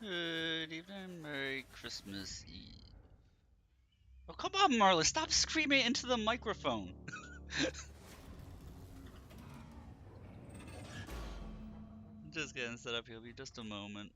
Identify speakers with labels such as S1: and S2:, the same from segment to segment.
S1: Good evening, Merry Christmas Eve. Oh, come on, Marla, stop screaming into the microphone. Just getting set up, he'll be just a moment.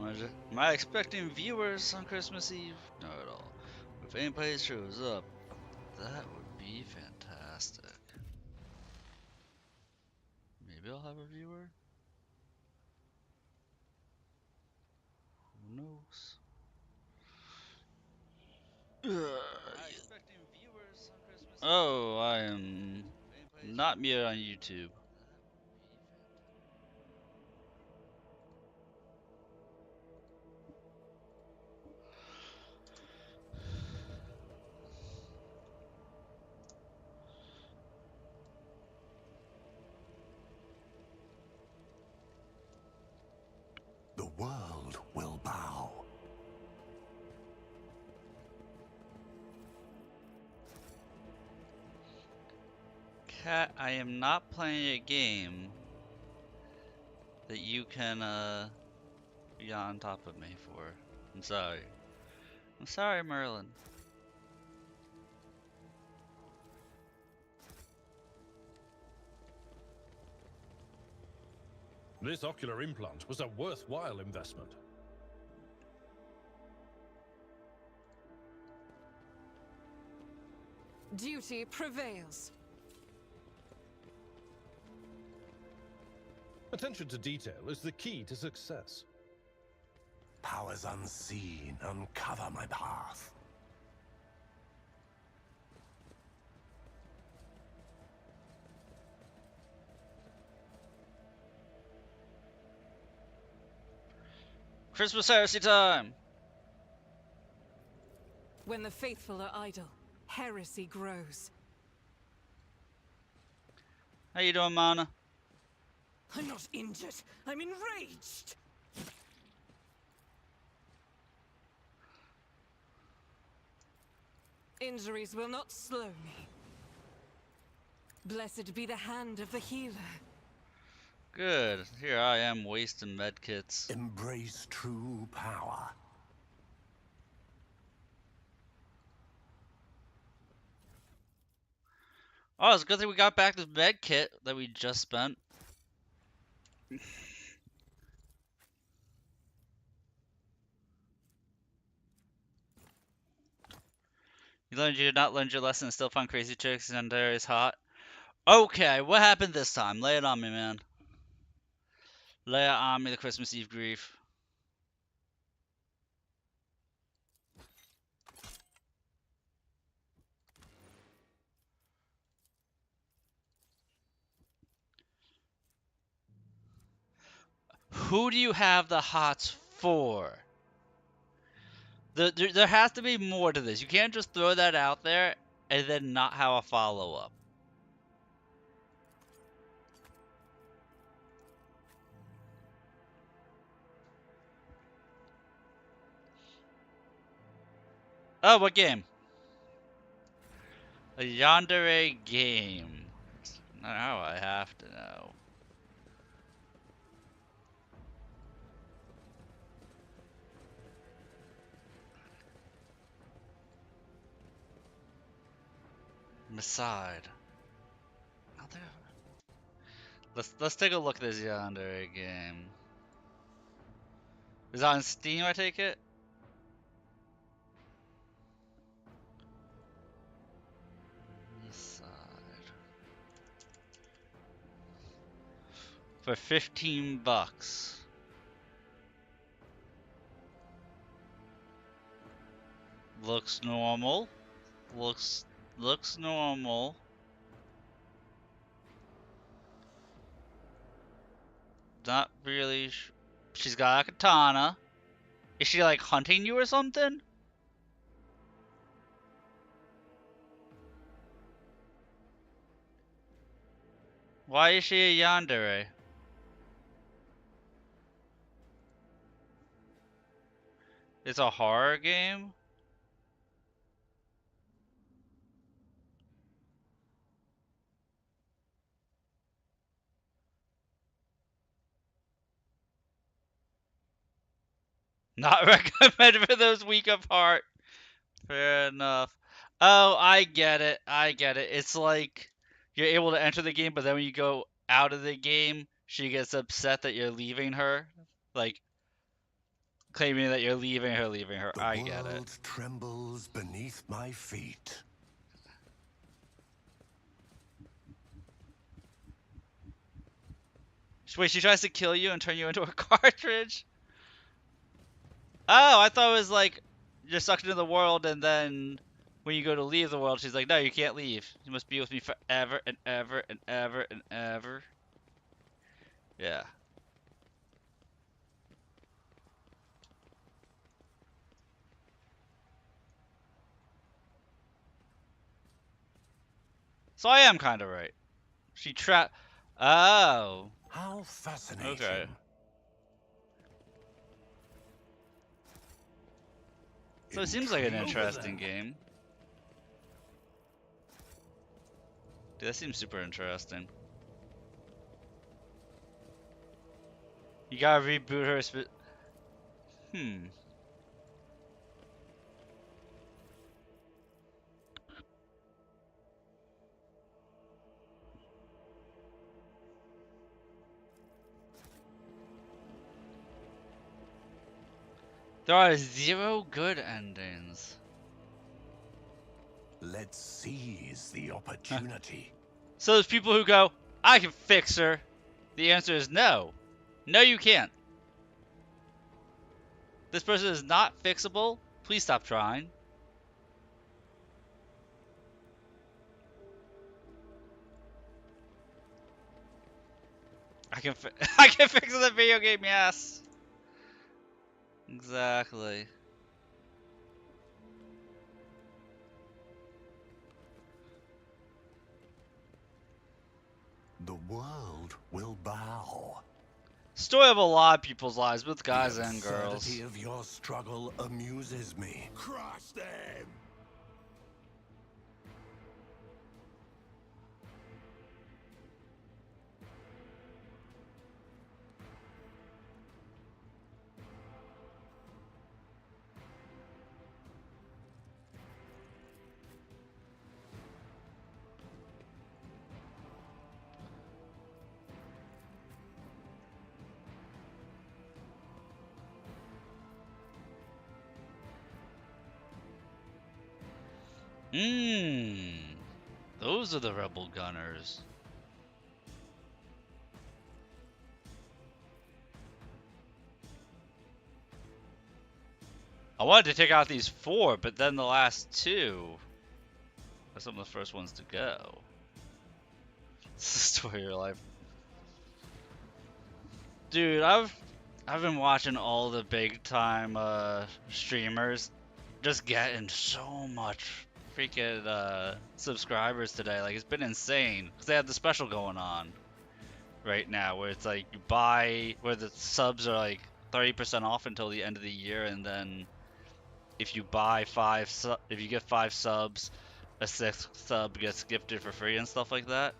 S1: uh, am I expecting viewers on Christmas Eve? Not at all. If anybody shows up, that would be fantastic. Maybe I'll have a viewer? Who knows? Oh, I am not muted on YouTube.
S2: The world will bow.
S1: Cat, I am not playing a game that you can be on top of me for. I'm sorry. I'm sorry, Merlin.
S3: This ocular implant was a worthwhile investment.
S4: Duty prevails.
S3: Attention to detail is the key to success.
S2: Powers unseen uncover my path.
S1: Christmas heresy time!
S4: When the faithful are idle, heresy grows.
S1: How you doing, Mana?
S4: I'm not injured. I'm enraged. Injuries will not slow me. Blessed be the hand of the healer.
S1: Good. Here I am wasting medkits.
S2: Embrace true power.
S1: Oh, it's a good thing we got back this medkit that we just spent. You did not learn your lesson and still find crazy chicks and there is hot. Okay, what happened this time? Lay it on me, man. Lay it on me, the Christmas Eve grief. Who do you have the hots for? There has to be more to this. You can't just throw that out there and then not have a follow-up. Oh, what game? A yandere game. Now I have to know. Maside. Let's take a look at this yandere game. Is it on Steam, I take it? Maside. For 15 bucks. Looks normal. Looks normal. Not really. She's got a katana. Is she like hunting you or something? Why is she a yandere? It's a horror game? Not recommended for those weak of heart. Fair enough. Oh, I get it. I get it. It's like you're able to enter the game, but then when you go out of the game, she gets upset that you're leaving her. Like, claiming that you're leaving her, leaving her.
S2: The
S1: I get it.
S2: world trembles beneath my feet.
S1: Wait, she tries to kill you and turn you into a cartridge? Oh, I thought it was like you're sucked into the world and then when you go to leave the world, she's like, no, you can't leave. You must be with me forever and ever and ever and ever. Yeah. So I am kind of right. She trapped. Oh.
S2: How fascinating.
S1: Okay. So it seems like an interesting game. Dude, that seems super interesting. You gotta reboot her. Hmm. There are 0 good endings.
S2: Let's seize the opportunity.
S1: So there's people who go, I can fix her. The answer is no. No, you can't. This person is not fixable. Please stop trying. I can I can fix the video game, yes. Exactly.
S2: The world will bow.
S1: Story of a lot of people's lives, both guys
S2: The
S1: and girls.
S2: absurdity of your struggle amuses me. Crush them!
S1: Mmm. Those are the rebel gunners. I wanted to take out these 4, but then the last 2 are some of the first ones to go. It's the story of your life. Dude, I've been watching all the big time streamers just getting so much freaking subscribers today. Like, it's been insane because they have the special going on right now where it's like you buy where the subs are like 30% off until the end of the year, and then if you buy if you get 5 subs, a 6th sub gets gifted for free and stuff like that.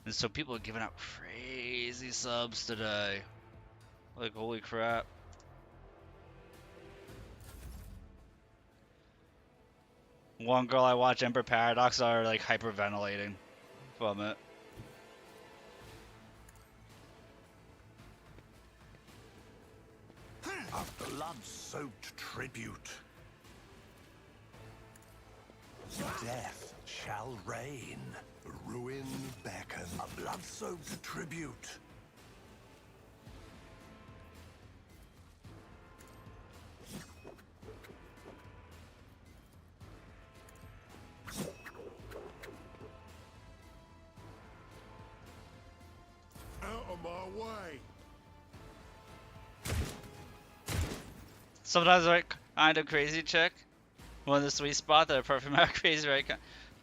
S1: And so people are giving out crazy subs today. Like, holy crap. One girl I watch, Ember Paradox, are like hyperventilating from it.
S2: A blood-soaked tribute. Death shall reign. Ruin beckon. A blood-soaked tribute. Out of my way.
S1: Sometimes right kind of crazy chick. One of the sweet spot that are perfect amount of crazy, right?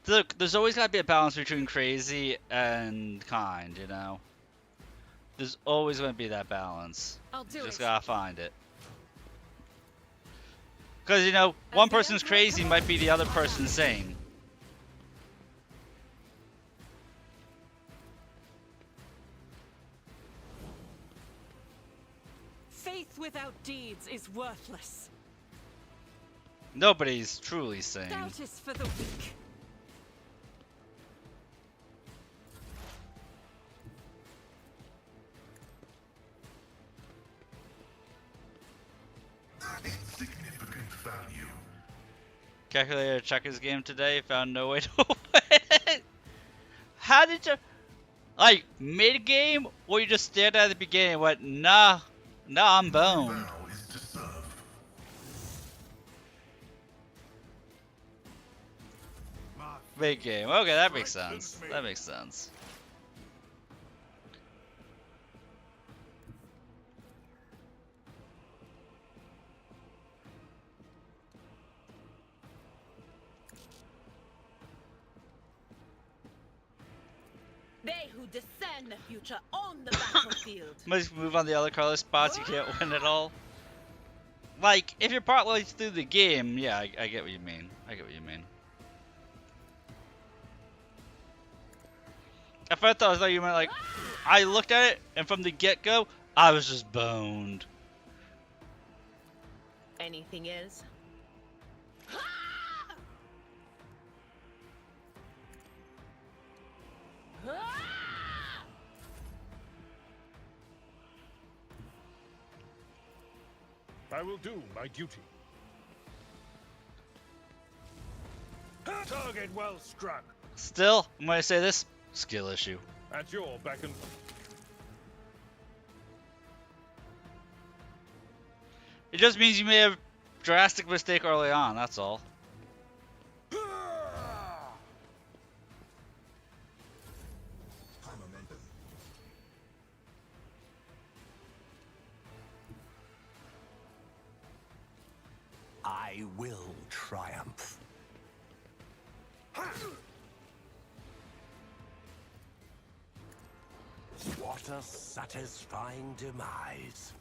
S1: Look, there's always got to be a balance between crazy and kind, you know? There's always going to be that balance.
S4: I'll do
S1: You just
S4: it.
S1: gotta find it. Because, you know, one person's crazy might be the other person sane.
S4: Faith without deeds is worthless.
S1: Nobody's truly sane.
S4: Doubt is for the weak.
S2: Insignificant value.
S1: Calculator checkers game today, found no way to win. How did you, like, mid game, or you just stared at the beginning and went, nah, I'm boned.
S2: Vow is to serve.
S1: Mid game, okay, that makes sense. That makes sense.
S5: They who discern the future on the battlefield.
S1: Must move on the other color spots, you can't win at all. Like, if you're partway through the game, yeah, I get what you mean. I get what you mean. At first I thought you meant like, I looked at it, and from the get-go, I was just boned.
S5: Anything else?
S3: I will do my duty. Target well struck.
S1: Still, I'm gonna say this, skill issue.
S3: At your beck and...
S1: It just means you made a drastic mistake early on, that's all.
S2: I will triumph. What a satisfying demise.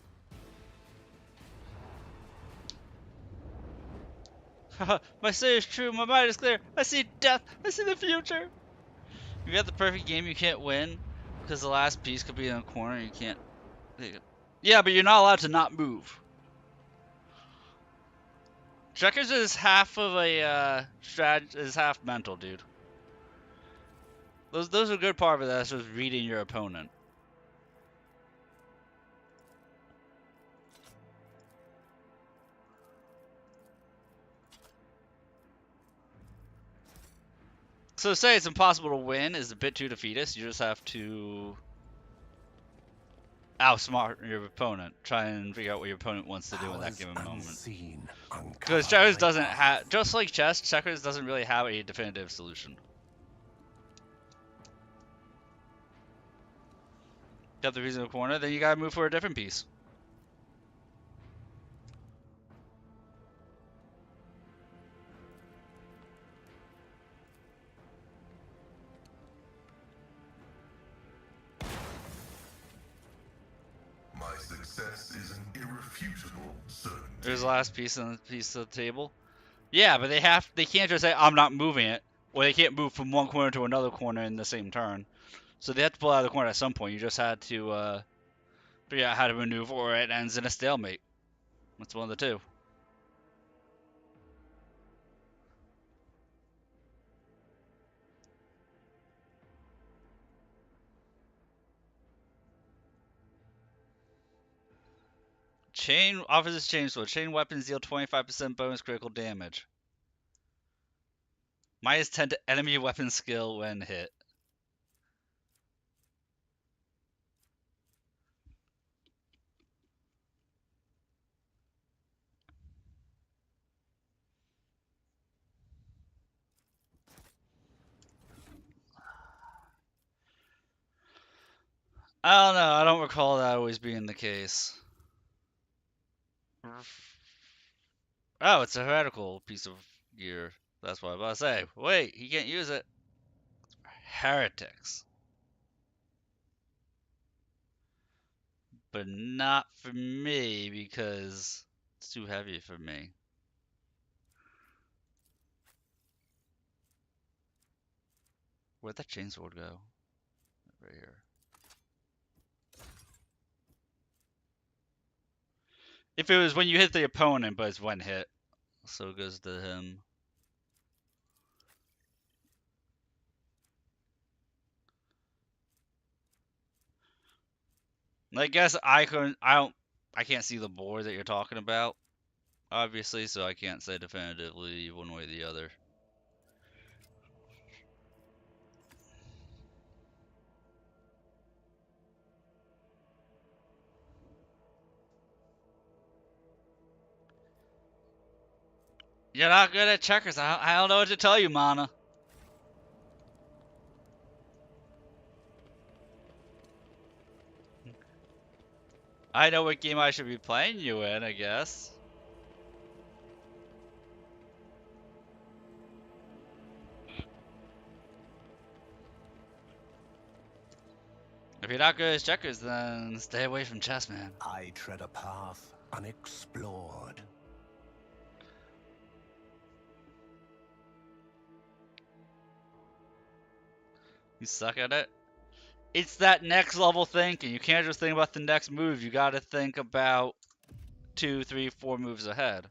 S1: My say is true, my mind is clear. I see death, I see the future. You got the perfect game you can't win because the last piece could be in a corner and you can't. Yeah, but you're not allowed to not move. Checkers is half of a is half mental, dude. Those are a good part of it. That's just reading your opponent. So say it's impossible to win is a bit too defeatist. You just have to outsmart your opponent. Try and figure out what your opponent wants to do in that
S2: Powers
S1: given moment.
S2: unseen
S1: Because
S2: uncover
S1: checkers
S2: my
S1: doesn't
S2: path.
S1: have, just like chess, checkers doesn't really have a definitive solution. Got the piece in the corner, then you gotta move for a different piece.
S6: My success is an irrefutable certainty.
S1: There's the last piece on the piece of the table. Yeah, but they can't just say I'm not moving it, or they can't move from one corner to another corner in the same turn. So they have to pull out of the corner at some point. You just had to figure out how to maneuver, or it ends in a stalemate. That's one of the two. Chain offers this chain sword. Chain weapons deal 25% bonus critical damage. Minus 10 to enemy weapon skill when hit. I don't know. I don't recall that always being the case. Oh, it's a heretical piece of gear. That's what I was about to say. Wait, he can't use it. Heretics. But not for me, because it's too heavy for me. Where'd that chainsword go? Right here. If it was when you hit the opponent, but it's one hit. So it goes to him. I guess I can't see the board that you're talking about, obviously, so I can't say definitively one way or the other. You're not good at checkers. I don't know what to tell you, Mana. I know what game I should be playing you in, I guess. If you're not good at checkers, then stay away from chess, man.
S2: I tread a path unexplored.
S1: You suck at it. It's that next level thinking. You can't just think about the next move. You gotta think about 2, 3, 4 moves ahead.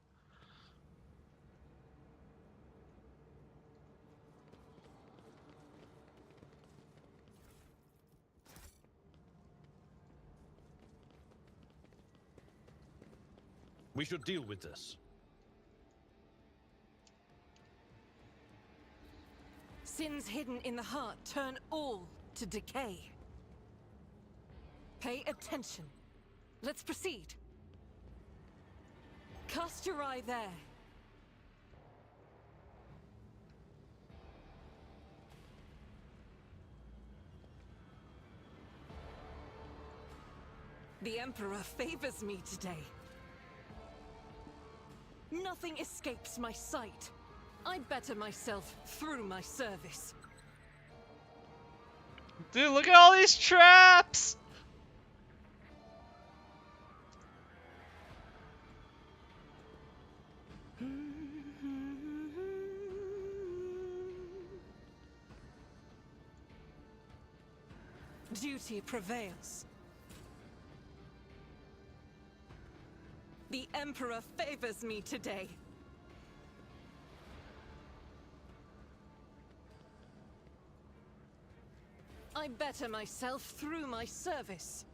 S3: We should deal with this.
S4: Sins hidden in the heart turn all to decay. Pay attention. Let's proceed. Cast your eye there. The Emperor favors me today. Nothing escapes my sight. I better myself through my service.
S1: Dude, look at all these traps!
S4: Duty prevails. The Emperor favors me today. I better myself through my service.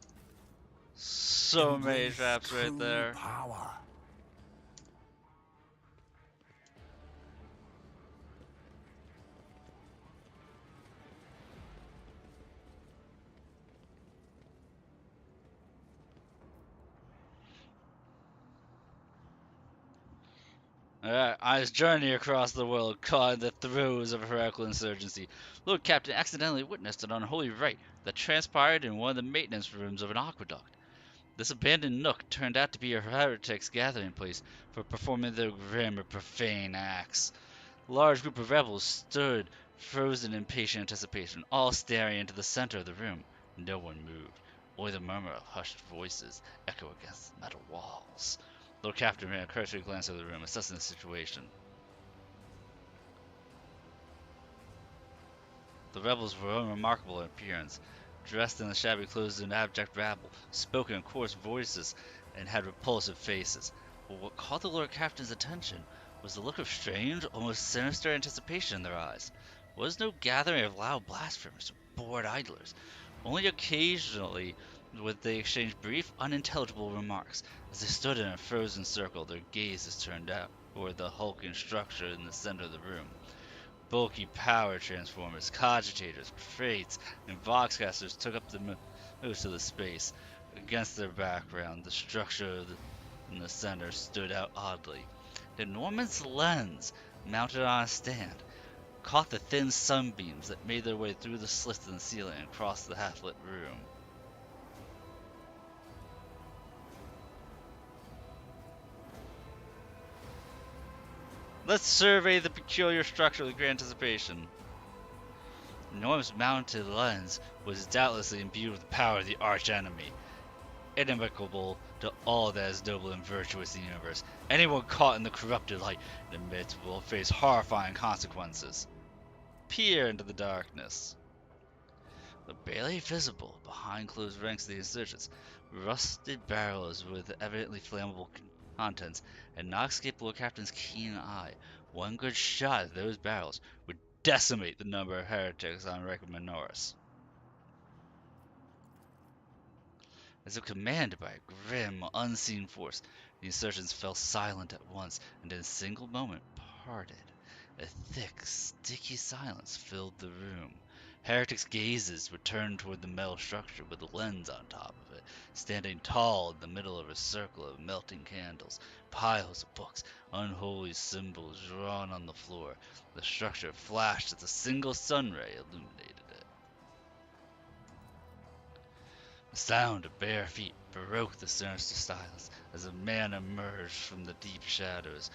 S1: So many
S2: Embrace
S1: traps right
S2: true
S1: there.
S2: Power.
S1: On his journey across the world, caught in the throes of heretical insurgency, Lord Captain accidentally witnessed an unholy rite that transpired in one of the maintenance rooms of an aqueduct. This abandoned nook turned out to be a heretics' gathering place for performing their grim or profane acts. A large group of rebels stood, frozen in patient anticipation, all staring into the center of the room. No one moved. Only the murmur of hushed voices echo against the metal walls. Lord Captain ran a cursory glance over the room, assessing the situation. The rebels were unremarkable in appearance, dressed in the shabby clothes of an abject rabble, spoke in coarse voices, and had repulsive faces. But what caught the Lord Captain's attention was the look of strange, almost sinister anticipation in their eyes. It was no gathering of loud blasphemers or bored idlers. Only occasionally would they exchange brief, unintelligible remarks. As they stood in a frozen circle, their gazes turned out toward the hulking structure in the center of the room. Bulky power transformers, cogitators, crates, and voxcasters took up most of the space. Against their background, the structure in the center stood out oddly. An enormous lens, mounted on a stand, caught the thin sunbeams that made their way through the slits in the ceiling and across the half-lit room. Let's survey the peculiar structure with great anticipation. The enormous mounted lens was doubtlessly imbued with the power of the arch-enemy, inimical to all that is noble and virtuous in the universe. Anyone caught in the corrupted light in the midst will face horrifying consequences. Peer into the darkness. But barely visible behind closed ranks of the insurgents, rusted barrels with evidently flammable contents had not escaped Lord Captain's keen eye. One good shot at those barrels would decimate the number of heretics on Recommenoris. As if commanded by a grim, unseen force, the insurgents fell silent at once, and in a single moment parted. A thick, sticky silence filled the room. Heretics' gazes were turned toward the metal structure with the lens on top of it, standing tall in the middle of a circle of melting candles, piles of books, unholy symbols drawn on the floor. The structure flashed as a single sunray illuminated it. The sound of bare feet broke the sinister silence as a man emerged from the deep shadows.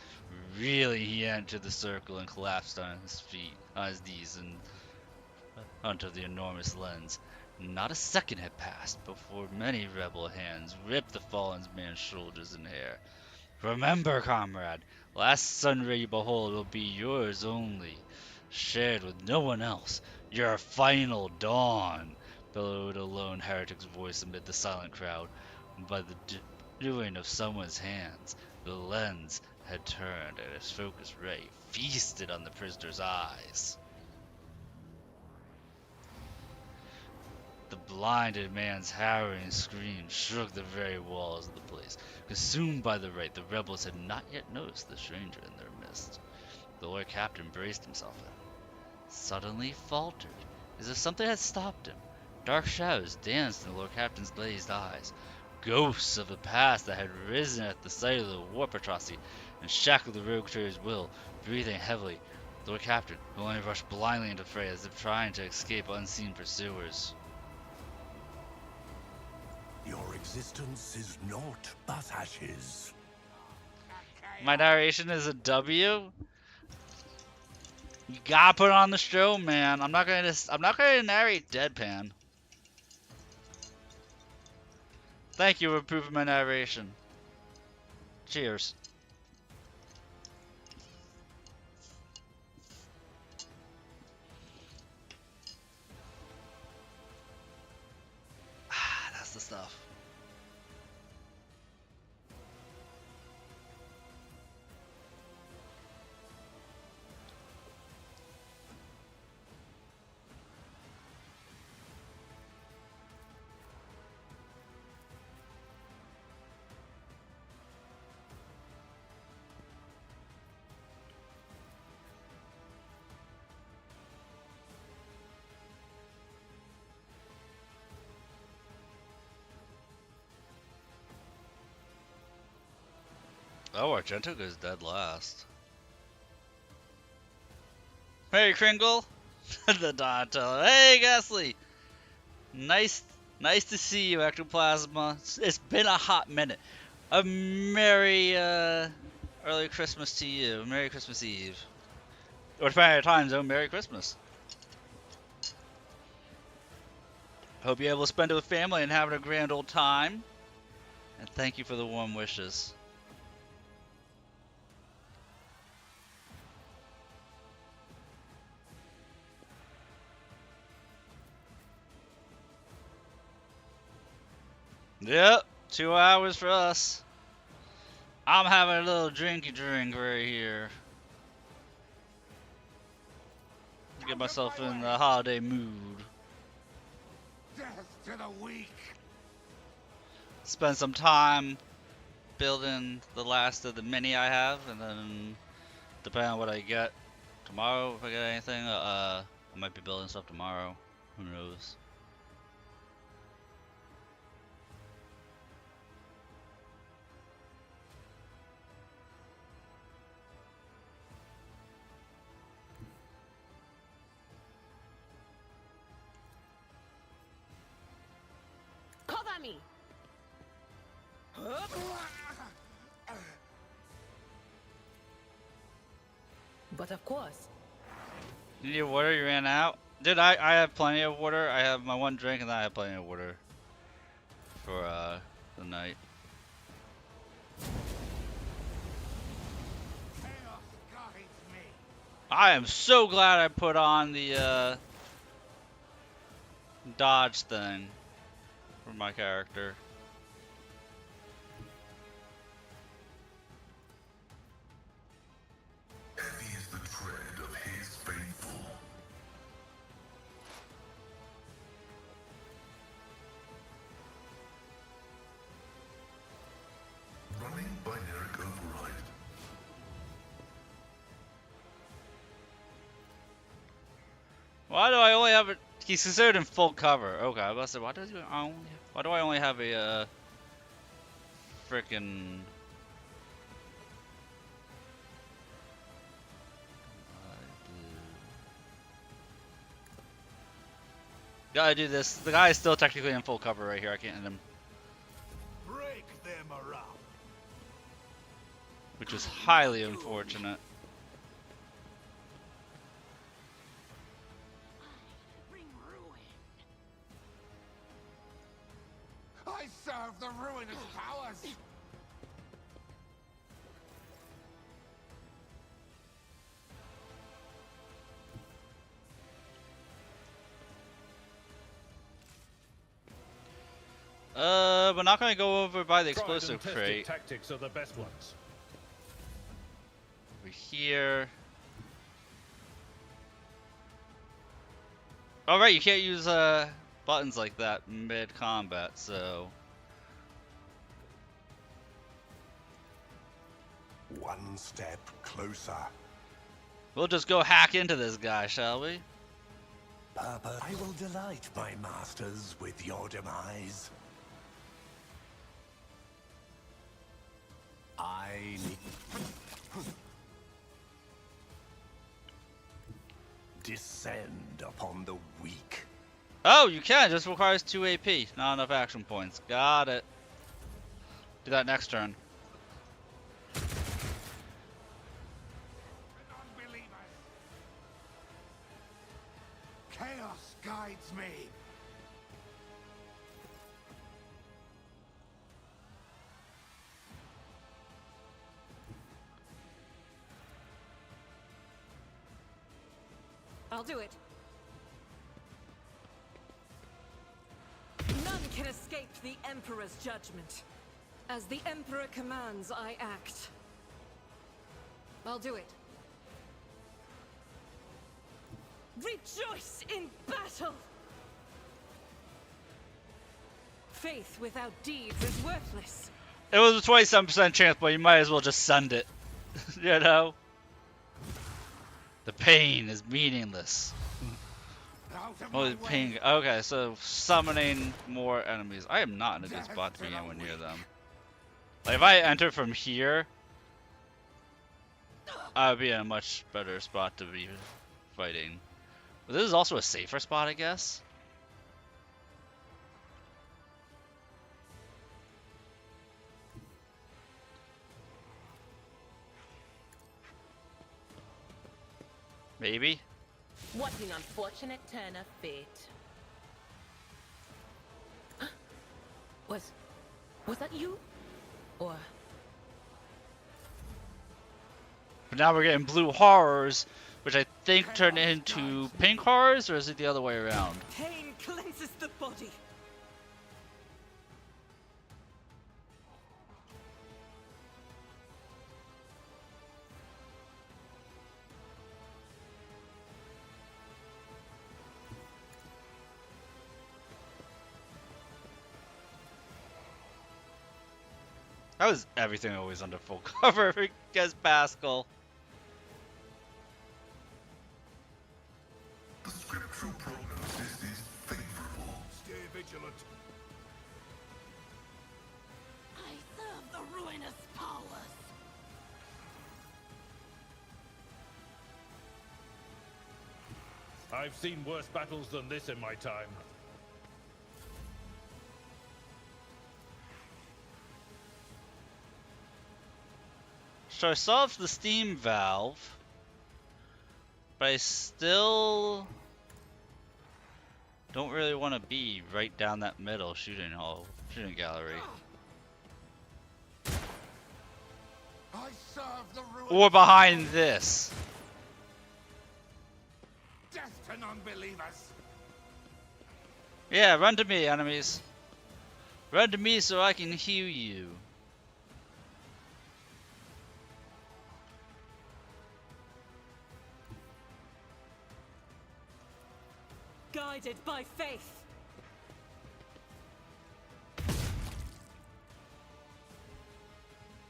S1: Reeling, he entered the circle and collapsed on his feet, on his knees, in front of the enormous lens. Not a second had passed before many rebel hands ripped the fallen man's shoulders and hair. Remember, comrade, last sunray you behold will be yours only, shared with no one else. Your final dawn, bellowed a lone heretic's voice amid the silent crowd. By the doing of someone's hands, the lens had turned, and its focused ray feasted on the prisoner's eyes. The blinded man's harrowing scream shook the very walls of the place. Consumed by the rite, the rebels had not yet noticed the stranger in their midst. The Lord Captain braced himself and suddenly faltered, as if something had stopped him. Dark shadows danced in the Lord Captain's glazed eyes. Ghosts of the past that had risen at the sight of the warp atrocity and shackled the rogue to his will, breathing heavily. The Lord Captain only rushed blindly into the fray as if trying to escape unseen pursuers.
S2: Your existence is naught but ashes.
S1: My narration is a W. You gotta put on the show, man. I'm not gonna narrate deadpan. Thank you for approving my narration. Cheers. Ah, that's the stuff. Oh, Argento goes dead last. Merry Kringle. The Donatello. Hey, Ghastly. Nice to see you, Ectoplasma. It's been a hot minute. A merry early Christmas to you. Merry Christmas Eve. Or depending on your time zone, Merry Christmas. Hope you're able to spend it with family and having a grand old time. And thank you for the warm wishes. Yep, 2 hours for us. I'm having a little drinky drink right here. Get myself in the holiday mood.
S2: Death to the weak.
S1: Spend some time building the last of the mini I have, and then depending on what I get tomorrow, if I get anything, I might be building stuff tomorrow. Who knows?
S5: Cover me. But of course,
S1: You need water? You ran out? Dude, I have plenty of water. I have my one drink, and then I have plenty of water for the night.
S2: Chaos guides me.
S1: I am so glad I put on the dodge thing for my character.
S6: Heavy is the tread of his faithful. Running binaric override.
S1: Why do I only have it? He's considered in full cover. Okay, I was about to say, why do I only have a frickin' gotta do this. The guy is still technically in full cover right here. I can't hit him,
S2: Break them around.
S1: which is highly unfortunate.
S5: bring ruin.
S2: I serve the ruinous powers.
S1: We're not gonna go over by the
S3: Tried and
S1: explosive
S3: tested
S1: crate.
S3: tactics are the best ones.
S1: Over here. All right, you can't use buttons like that mid combat, so
S2: One step closer.
S1: we'll just go hack into this guy, shall we?
S2: Purpose. I will delight my masters with your demise. I need... Descend upon the weak.
S1: Oh, you can. It just requires 2 AP, not enough action points. Got it. Do that next turn.
S2: Unbelievers. Chaos guides me.
S4: I'll do it. None can escape the Emperor's judgment. As the Emperor commands, I act. I'll do it. Rejoice in battle! Faith without deeds is worthless.
S1: It was a 27% chance, but you might as well just send it. You know? The pain is meaningless.
S2: Out of
S1: Oh,
S2: my
S1: the
S2: way.
S1: pain. Okay, so summoning more enemies. I am not in a good spot to be anywhere near them. Like, if I enter from here, I would be in a much better spot to be fighting. But this is also a safer spot, I guess. Maybe.
S5: What an unfortunate turn of fate. Was that you? Or
S1: But now we're getting blue horrors, which I think turn into pink horrors, or is it the other way around?
S4: Pain cleanses the body.
S1: How is everything always under full cover against Pascal?
S6: The scriptural prognosis is favorable.
S2: Stay vigilant.
S5: I serve the ruinous powers.
S3: I've seen worse battles than this in my time.
S1: So I solved the steam valve, but I still don't really want to be right down that middle shooting gallery.
S2: I serve the ruin.
S1: Or behind this.
S2: Death to non-believers.
S1: Yeah, run to me, enemies. Run to me so I can heal you.
S4: Guided by faith.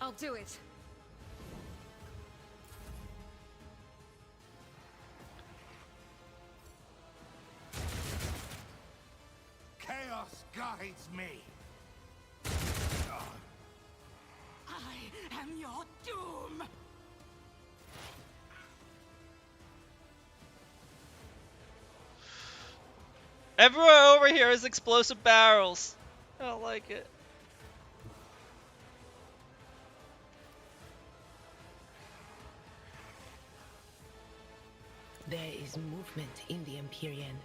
S4: I'll do it.
S2: Chaos guides me.
S5: I am your doom.
S1: Everywhere over here is explosive barrels. I don't like it.
S7: There is movement in the Empyrean.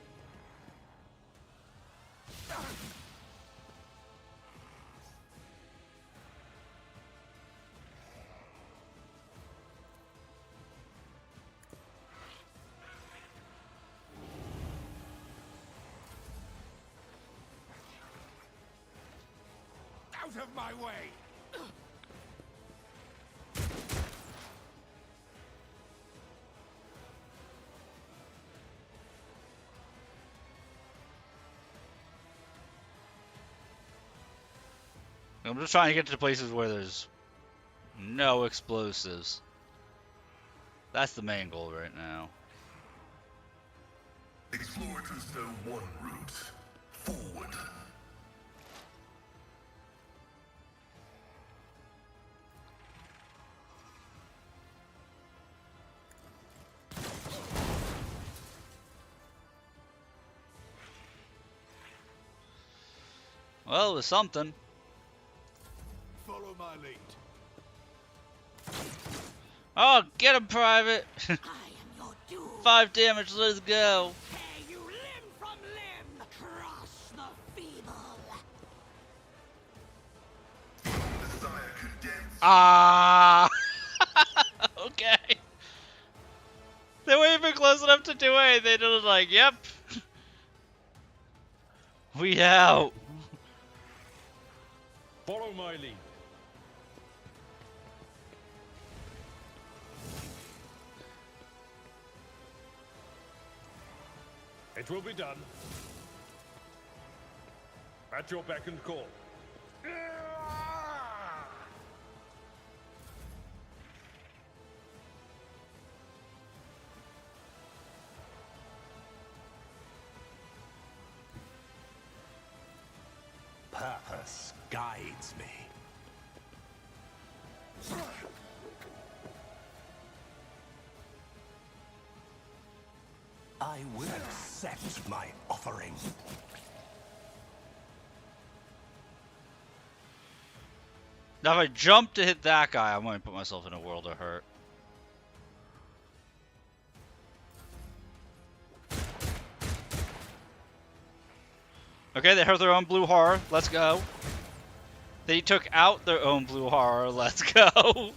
S2: Out of my way.
S1: I'm just trying to get to the places where there's no explosives. That's the main goal right now.
S6: Explorators know one route. Forward.
S1: Well, it was something.
S2: Follow my lead.
S1: Oh, get him, Private!
S5: I am your doom.
S1: 5 damage, let's go!
S5: Tear you limb from limb. Crush the feeble.
S6: Messiah condemns.
S1: Ah! Okay. They weren't even close enough to do anything. They just like, yep. We out.
S3: Follow my lead. It will be done. At your beck and call.
S2: Purpose guides me. accept my offering.
S1: Now if I jump to hit that guy, I'm going to put myself in a world of hurt. Okay, they have their own blue horror. Let's go. They took out their own blue horror. Let's go.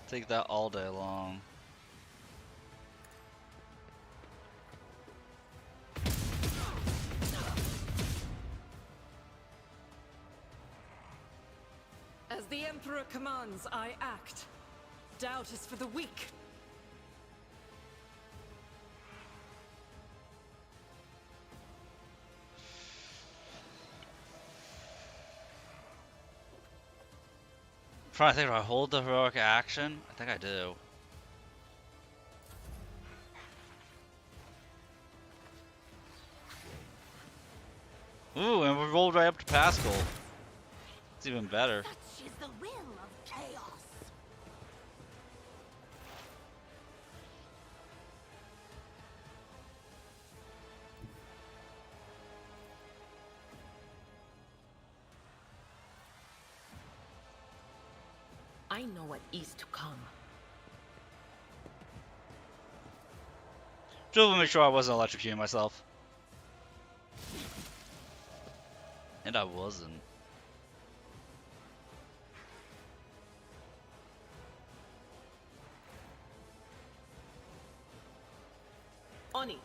S1: Take that all day long.
S4: As the Emperor commands, I act. Doubt is for the weak.
S1: I'm trying to think if I hold the heroic action. I think I do. Ooh, and we rolled right up to Pascal. It's even better.
S5: Such is the will of chaos.
S7: I know what is to come.
S1: Just to make sure I wasn't electrocuting myself. And I wasn't.
S7: On it.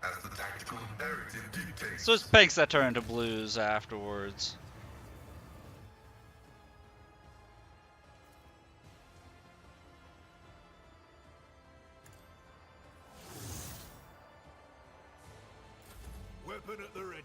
S6: As the tactical imperative dictates.
S1: So it's pinks that turn into blues afterwards.
S2: Weapon at the ready.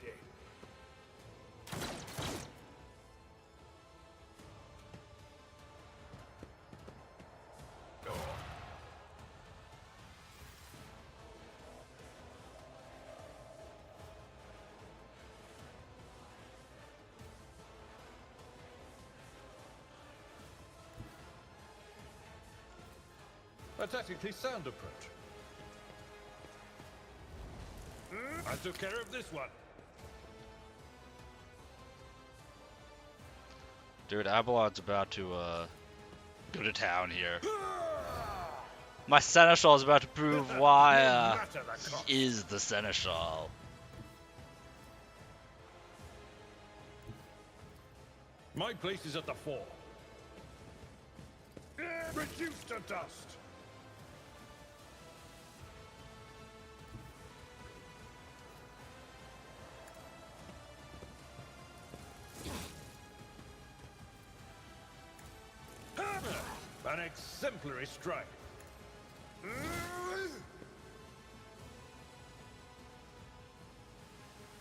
S3: A tactically sound approach. I took care of this one.
S1: Dude, Abelard's about to go to town here. My Seneschal is about to prove why he is the Seneschal.
S3: My place is at the fore. Reduced to dust. An exemplary strike.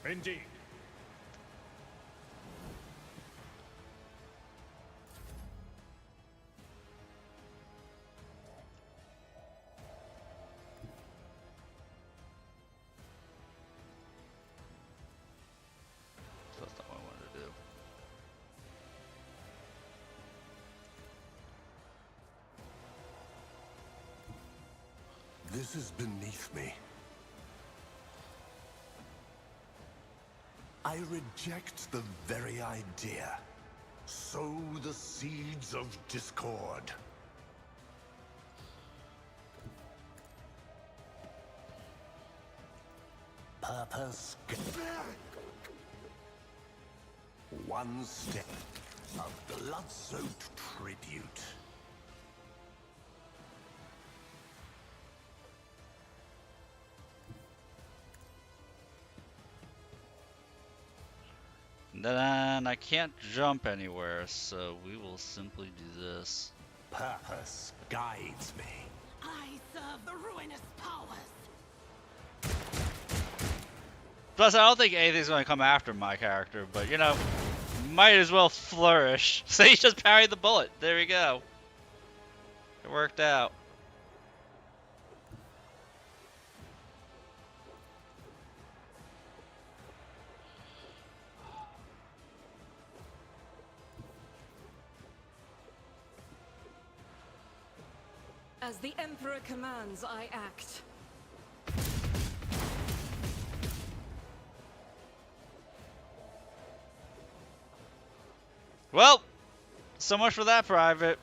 S3: Indeed.
S1: That's not what I wanted to do.
S2: This is beneath me. I reject the very idea. Sow the seeds of discord. Purpose. One step of blood-soaked tribute.
S1: Then I can't jump anywhere, so we will simply do this.
S2: Purpose guides me.
S5: I serve the ruinous powers.
S1: Plus, I don't think anything's going to come after my character, but you know, might as well flourish. So he just parried the bullet. There we go. It worked out.
S4: As the Emperor commands, I act.
S1: Well, so much for that, Private.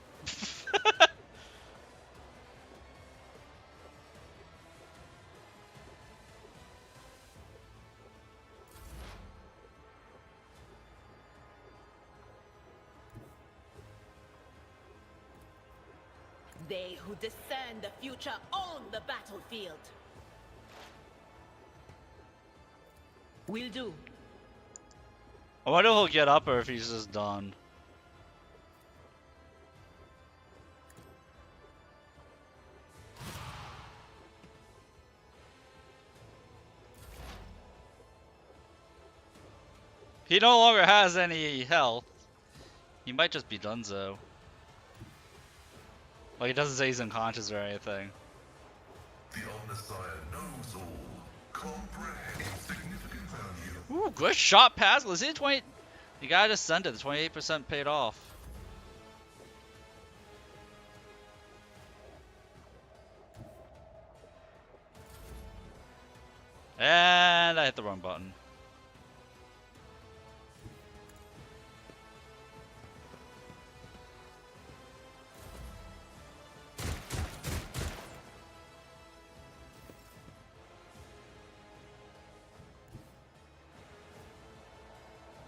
S5: They who discern the future own the battlefield.
S7: Will do.
S1: I wonder if he'll get up or if he's just done. He no longer has any health. He might just be donezo. Like, it doesn't say he's unconscious or anything.
S6: The Omnissiah knows all, comprehends significant value.
S1: Ooh, good shot, Pascal. Is he 20? The guy just sent it. The 28% paid off. And I hit the wrong button.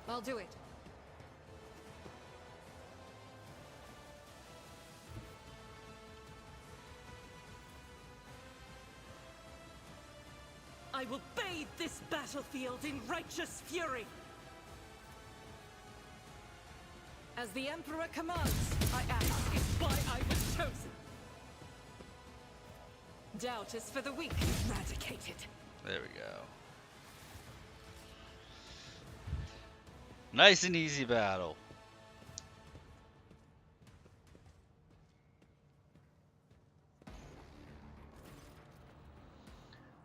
S4: I'll do it. I will bathe this battlefield in righteous fury. As the Emperor commands, I act. It's why I was chosen. Doubt is for the weak. Eradicated.
S1: There we go. Nice and easy battle.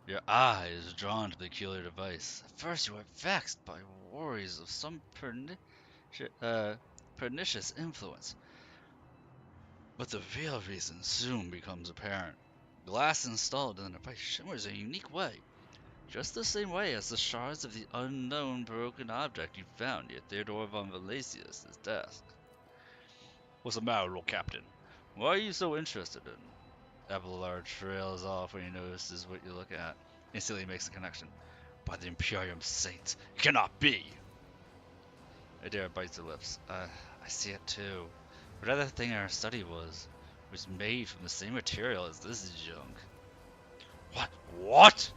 S1: Your eye is drawn to the peculiar device. At first you are vexed by worries of some pernicious influence. But the real reason soon becomes apparent. Glass installed in the device shimmers in a unique way. Just the same way as the shards of the unknown broken object you found near Theodore von Valesius' desk. What's the matter, little captain? Why are you so interested in? Abelard trails off when he notices what you're looking at. Instantly makes a connection. By the Imperium Saints, it cannot be! Adira bites her lips. I see it too. Whatever thing our study was made from the same material as this junk. What? What?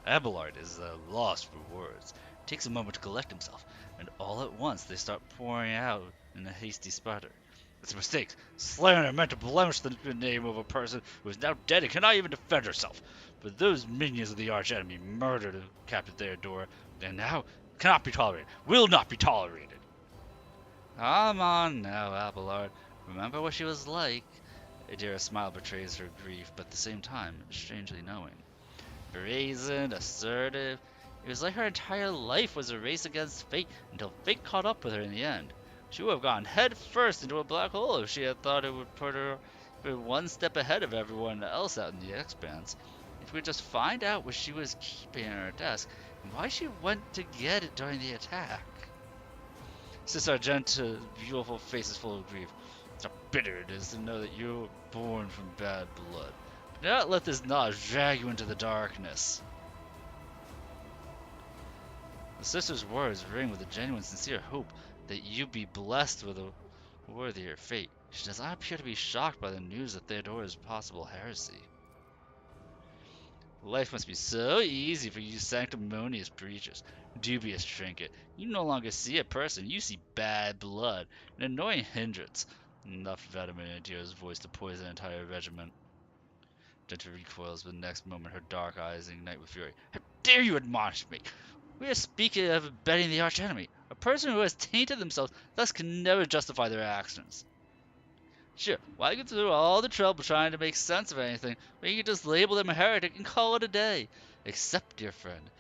S1: Abelard is lost for words. Takes a moment to collect himself, and all at once they start pouring out in a hasty sputter. It's a mistake. Slayer meant to blemish the name of a person who is now dead and cannot even defend herself. But those minions of the arch enemy murdered Captain Theodora, and now cannot be tolerated. Will not be tolerated. Come on now, Abelard. Remember what she was like. Adira's smile betrays her grief, but at the same time, strangely knowing. Brazen, assertive. It was like her entire life was a race against fate until fate caught up with her in the end. She would have gone head first into a black hole if she had thought it would put her one step ahead of everyone else out in the expanse. If we could just find out what she was keeping in her desk and why she went to get it during the attack. Sis Argenta's beautiful face is full of grief. How bitter it is to know that you were born from bad blood. Do not let this knowledge drag you into the darkness. The sister's words ring with a genuine, sincere hope that you be blessed with a worthier fate. She does not appear to be shocked by the news of Theodora's possible heresy. Life must be so easy for you sanctimonious preachers. Dubious trinket. You no longer see a person, you see bad blood, an annoying hindrance. Enough venom in Adira's voice to poison an entire regiment. Genta recoils, but the next moment her dark eyes ignite with fury. How dare you admonish me? We are speaking of abetting the archenemy. A person who has tainted themselves thus can never justify their actions. Sure, why go through all the trouble trying to make sense of anything when you can just label them a heretic and call it a day? Except, dear friend,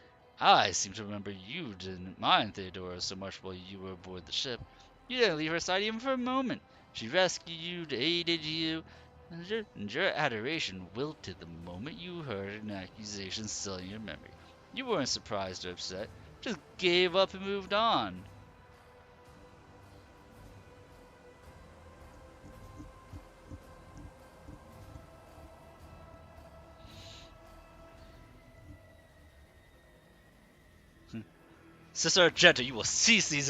S1: I seem to remember you didn't mind Theodora so much while you were aboard the ship. You didn't leave her side even for a moment. She rescued you, aided you, and your adoration wilted the moment you heard an accusation sullying your memory. You weren't surprised or upset, just gave up and moved on. Sister Argenta, you will cease these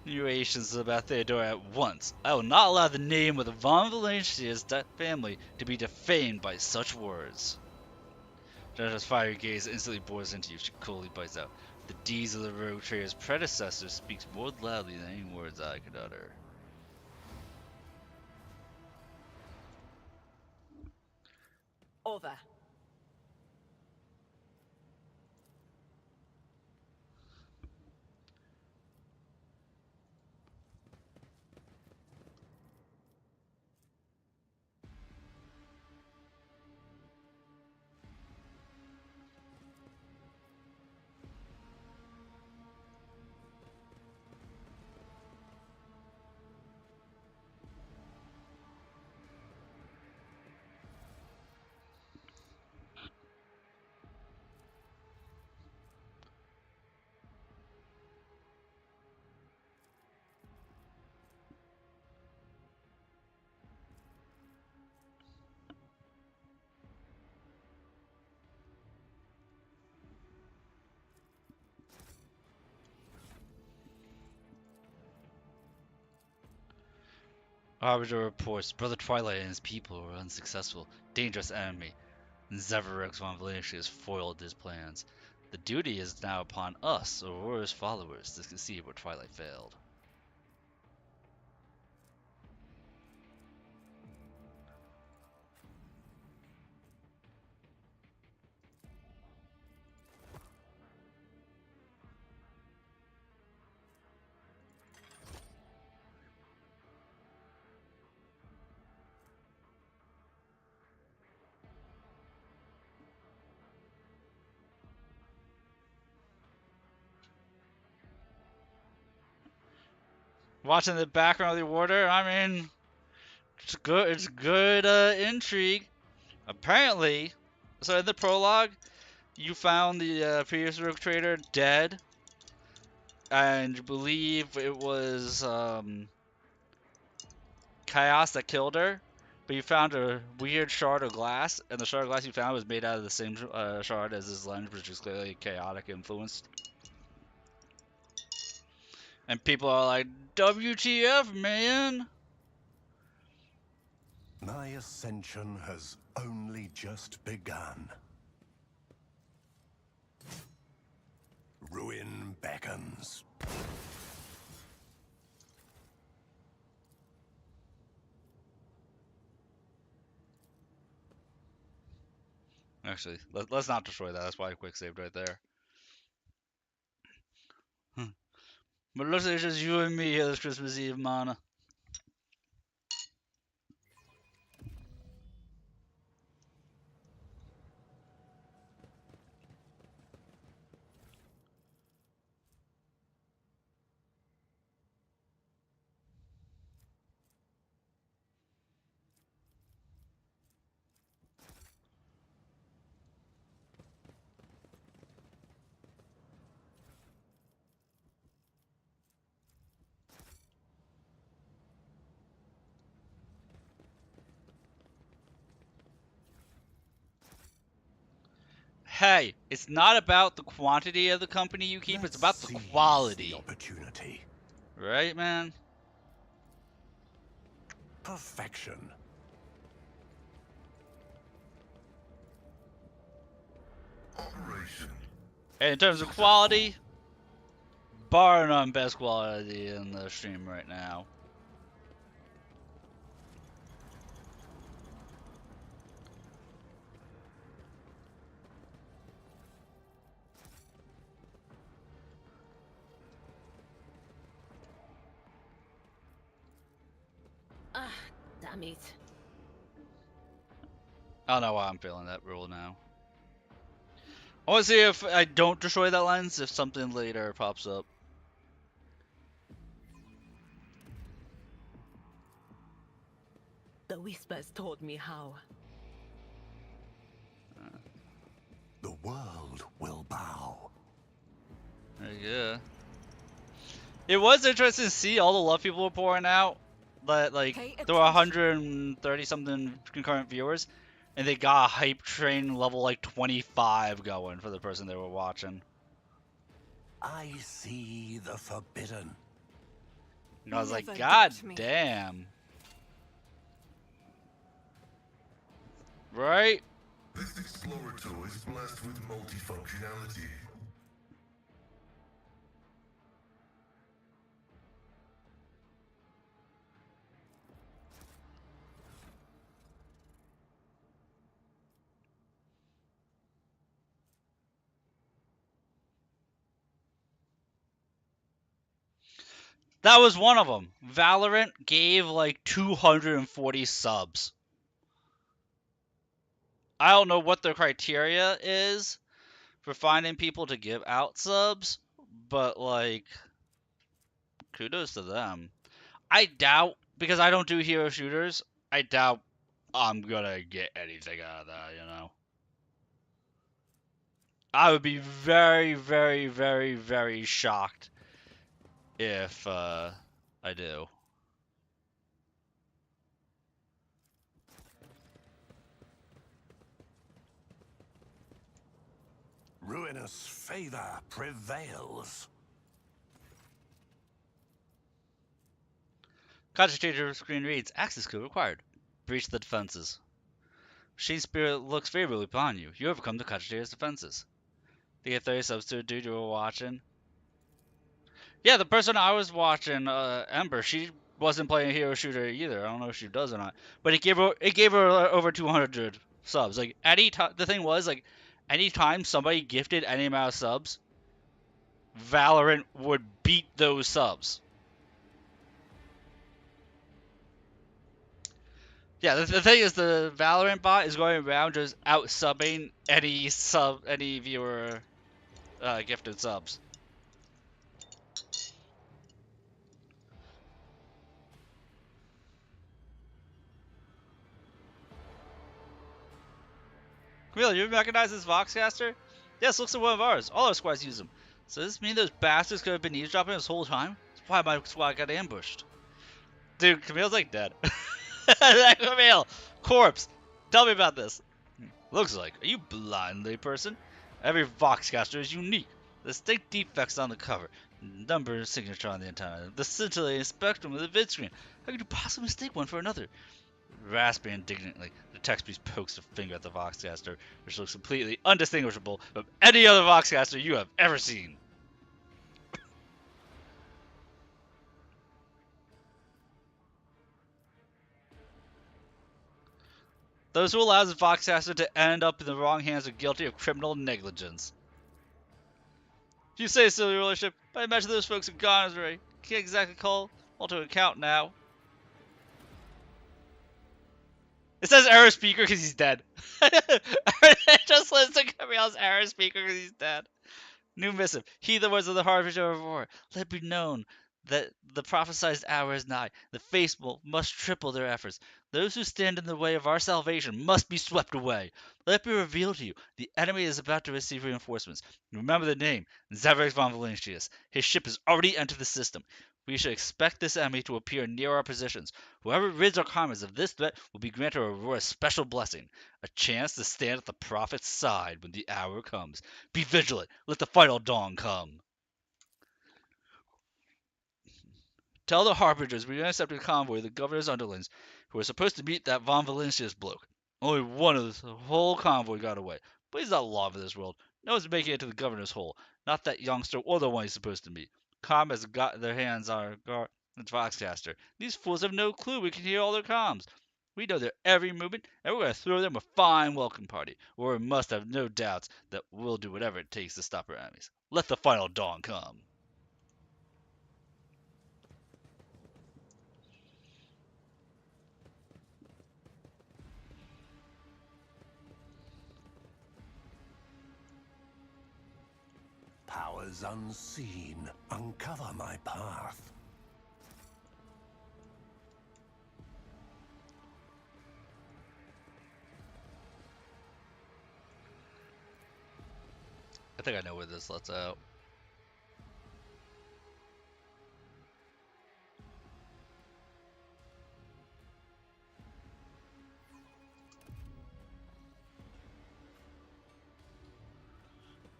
S1: insinuations about Theodora at once. I will not allow the name of the von Valencia's family to be defamed by such words. Genta's fiery gaze instantly bores into you. She coolly bites out. The deeds of the rogue trader's predecessor speaks more loudly than any words I could utter.
S5: Over.
S1: Arbiter reports Brother Twilight and his people were unsuccessful. Dangerous enemy. Zephyrix von Valencia has foiled his plans. The duty is now upon us, Aurora's followers, to succeed where Twilight failed. Watching the background of the order, I mean, it's good. It's good intrigue. Apparently, so in the prologue, you found the previous rogue trader dead, and you believe it was Chaos that killed her. But you found a weird shard of glass, and the shard of glass you found was made out of the same shard as his lens, which is clearly chaotic influenced. And people are like, WTF, man?
S2: My ascension has only just begun. Ruin beckons.
S1: Actually, let's not destroy that. That's why I quick saved right there. But it looks like it's just you and me here this Christmas Eve, Mana. Hey, it's not about the quantity of the company you keep, it's about the quality.
S2: The opportunity.
S1: Right, man?
S2: Perfection.
S6: Operation.
S1: And in terms of quality, bar none best quality in the stream right now.
S5: damn it.
S1: I don't know why I'm feeling that rule now. I want to see if I don't destroy that lens, if something later pops up.
S5: The whispers told me how.
S2: The world will bow.
S1: There you go. It was interesting to see all the love people were pouring out. That like there were 130 something concurrent viewers, and they got a hype train level like 25 going for the person they were watching.
S2: I see the forbidden.
S1: And I was like,
S4: Never
S1: God
S4: doubt me.
S1: damn. Right?
S6: This Explorer tool is blessed with multifunctionality.
S1: That was one of them. Valorant gave like 240 subs. I don't know what their criteria is for finding people to give out subs, but like, kudos to them. I doubt, because I don't do hero shooters, I doubt I'm gonna get anything out of that, you know? I would be very, very, very, very shocked if I do.
S2: Ruinous favor prevails.
S1: Concentrator screen reads, access code required. Breach the defenses. Machine Spirit looks favorably upon you. You overcome the Concentrator's defenses. They get 30 subs to a dude you were watching. Yeah, the person I was watching, Ember, she wasn't playing a hero shooter either. I don't know if she does or not. But it gave her over 200 subs. Like, the thing was, like, anytime somebody gifted any amount of subs, Valorant would beat those subs. Yeah, the thing is, the Valorant bot is going around just out subbing any viewer gifted subs. Camille, you recognize this Voxcaster? Yes, looks like one of ours. All our squads use them. So does this mean those bastards could have been eavesdropping this whole time? That's why my squad got ambushed. Dude, Camille's like dead. Camille, corpse. Tell me about this. Looks like. Are you blind, layperson? Every Voxcaster is unique. The distinct defects on the cover, number signature on the antenna, the scintillating spectrum of the vid screen. How could you possibly mistake one for another? Rasping indignantly, the text piece pokes a finger at the Voxcaster, which looks completely undistinguishable from any other Voxcaster you have ever seen. Those who allow the Voxcaster to end up in the wrong hands are guilty of criminal negligence. You say silly rulership, but I imagine those folks are gone already. Can't exactly call all to account now. It says error speaker because he's dead. It just listen to Camille's error speaker because he's dead. New missive. He the words of the harbinger of war. Let it be known that the prophesied hour is nigh. The faithful must triple their efforts. Those who stand in the way of our salvation must be swept away. Let it be revealed to you. The enemy is about to receive reinforcements. Remember the name, Zavrex von Valentius. His ship has already entered the system. We should expect this enemy to appear near our positions. Whoever rids our comrades of this threat will be granted Aurora's special blessing, a chance to stand at the prophet's side when the hour comes. Be vigilant. Let the final dawn come. Tell the harbingers we intercepted a convoy of the governor's underlings who were supposed to meet that von Valencia's bloke. Only one of the whole convoy got away. But he's not law for this world. No one's making it to the governor's hole. Not that youngster or the one he's supposed to meet. Comrades have got their hands on our Foxcaster. These fools have no clue we can hear all their comms. We know their every movement, and we're going to throw them a fine welcome party, where we must have no doubts that we'll do whatever it takes to stop our enemies. Let the final dawn come.
S2: Powers unseen uncover my path.
S1: I think I know where this lets out.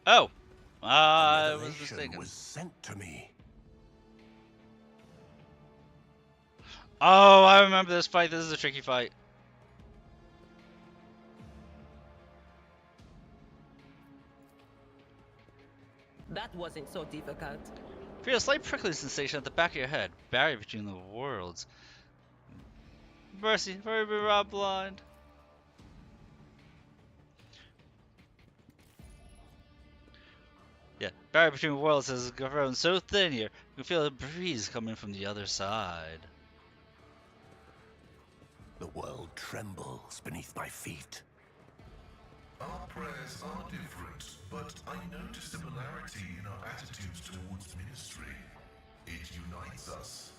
S1: Oh! I was
S2: Revelation
S1: mistaken.
S2: was sent to me.
S1: Oh, I remember this fight. This is a tricky fight.
S7: That wasn't so difficult.
S1: Feel a slight prickly sensation at the back of your head. Barrier between the worlds. Mercy, hurry, be robbed blind. Yeah, barrier between worlds has grown so thin here, you can feel a breeze coming from the other side.
S2: The world trembles beneath my feet.
S6: Our prayers are different, but I notice similarity in our attitudes towards ministry. It unites us.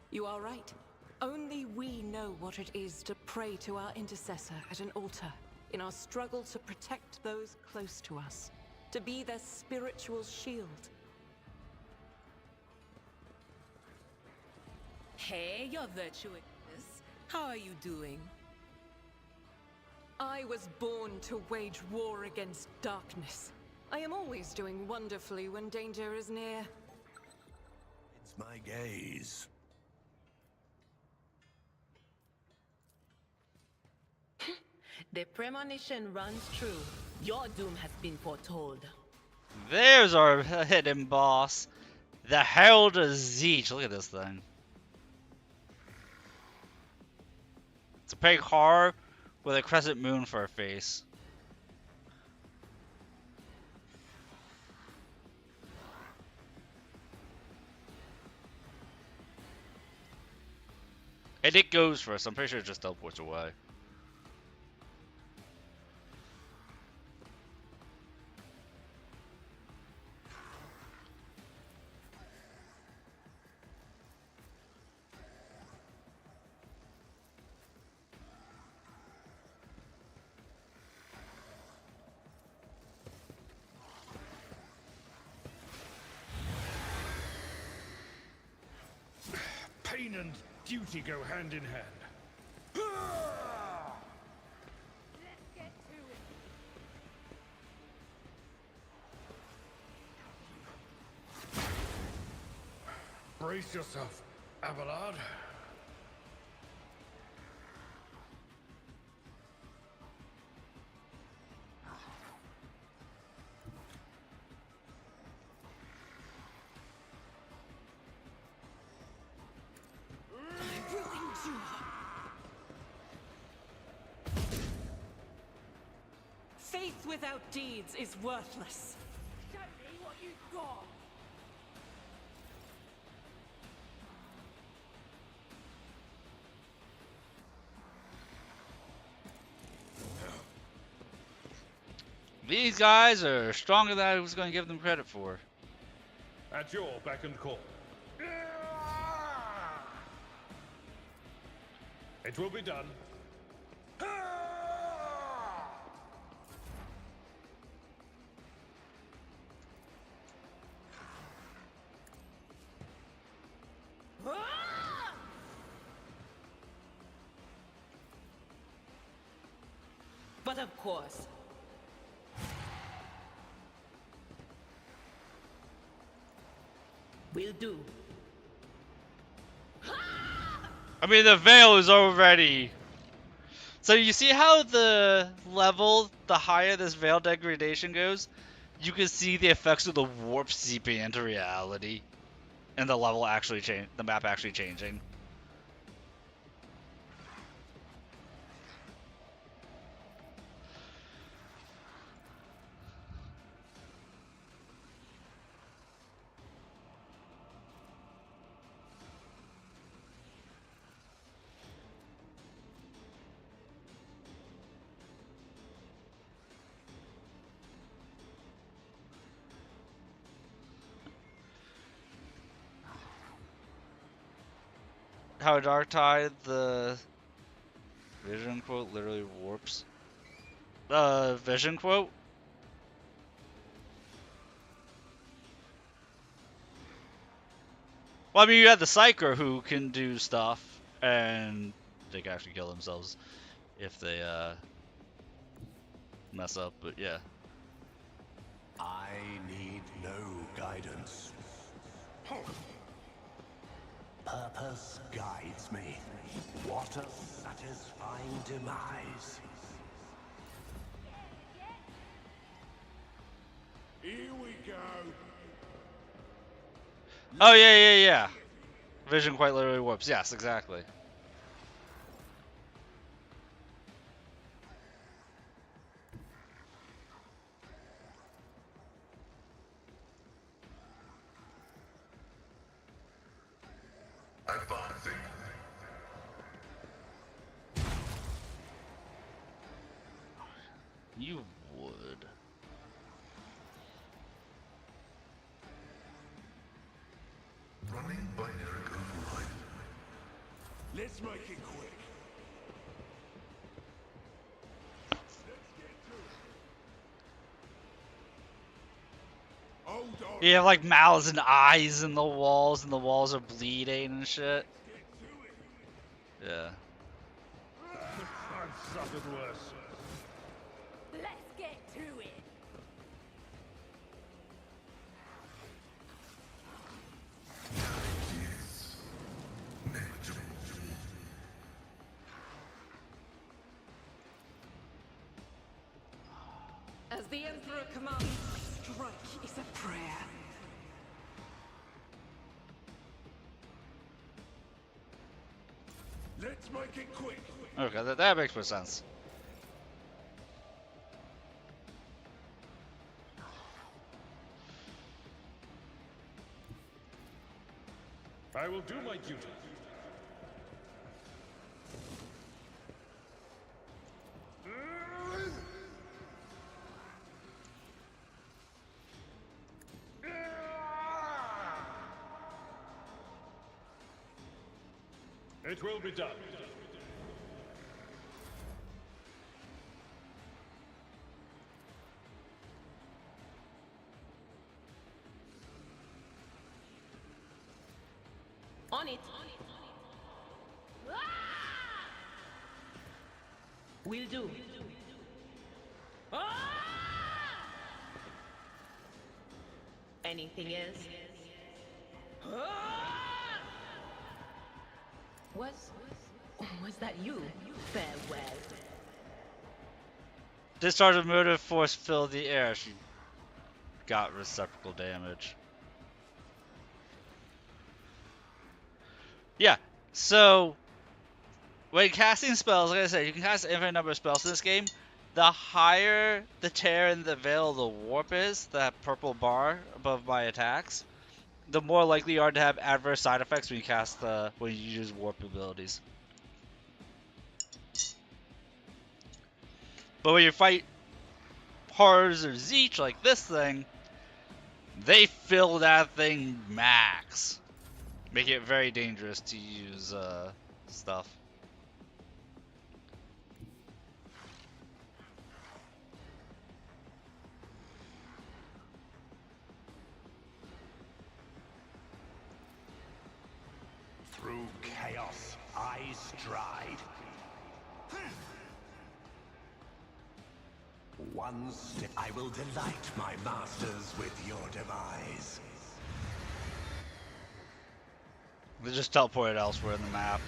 S4: You are right. Only we know what it is to pray to our intercessor at an altar in our struggle to protect those close to us, to be their spiritual shield.
S5: Hey, your virtuous. How are you doing?
S4: I was born to wage war against darkness. I am always doing wonderfully when danger is near.
S2: It's my gaze.
S7: The premonition runs true. Your doom has been foretold.
S1: There's our hidden boss. The Herald of Zeech. Look at this thing. It's a pig horror with a crescent moon for a face. And it goes first. I'm pretty sure it just teleports away.
S3: Pain and duty go hand in hand. Brace yourself, Abelard.
S4: Faith without deeds is worthless.
S5: Show me what you've got.
S1: These guys are stronger than I was going to give them credit for.
S3: At your beck and call. It will be done.
S7: But of course, will do.
S1: I mean, the veil is already... So you see how the level, the higher this veil degradation goes, you can see the effects of the warp seeping into reality. And the level actually change, the map actually changing. how Dark Tide, the vision quote literally warps. Vision quote? Well, I mean, you have the Psyker who can do stuff, and they can actually kill themselves if they, mess up, but yeah.
S2: I need no guidance. Purpose guides me. What a satisfying demise.
S6: Here we go.
S1: Oh, yeah. Vision quite literally warps. Yes, exactly.
S6: Advancing.
S1: You would.
S6: Running binary override.
S2: Let's make it quick.
S6: Hold on.
S1: You have like mouths and eyes in the walls, and the walls are bleeding and shit. Yeah.
S3: I've suffered worse.
S5: Let's get to it.
S6: Yes. Negligible.
S4: As the Emperor commands, strike is a prayer.
S6: Let's make it quick.
S1: Okay, that makes more sense.
S3: I will do my duty. It will be done.
S7: On it. Will do. Anything else? Was that you? Farewell.
S1: Discharge of motive force filled the air. She got reciprocal damage. Yeah, so when casting spells, like I said, you can cast an infinite number of spells in this game. The higher the tear in the veil of the warp is, that purple bar above my attacks, the more likely you are to have adverse side effects when you cast when you use warp abilities. But when you fight Horrors or Zeech like this thing, they fill that thing max. Make it very dangerous to use stuff.
S2: Through chaos, I stride. One step, I will delight my masters with your demise.
S1: They just teleported elsewhere in the map.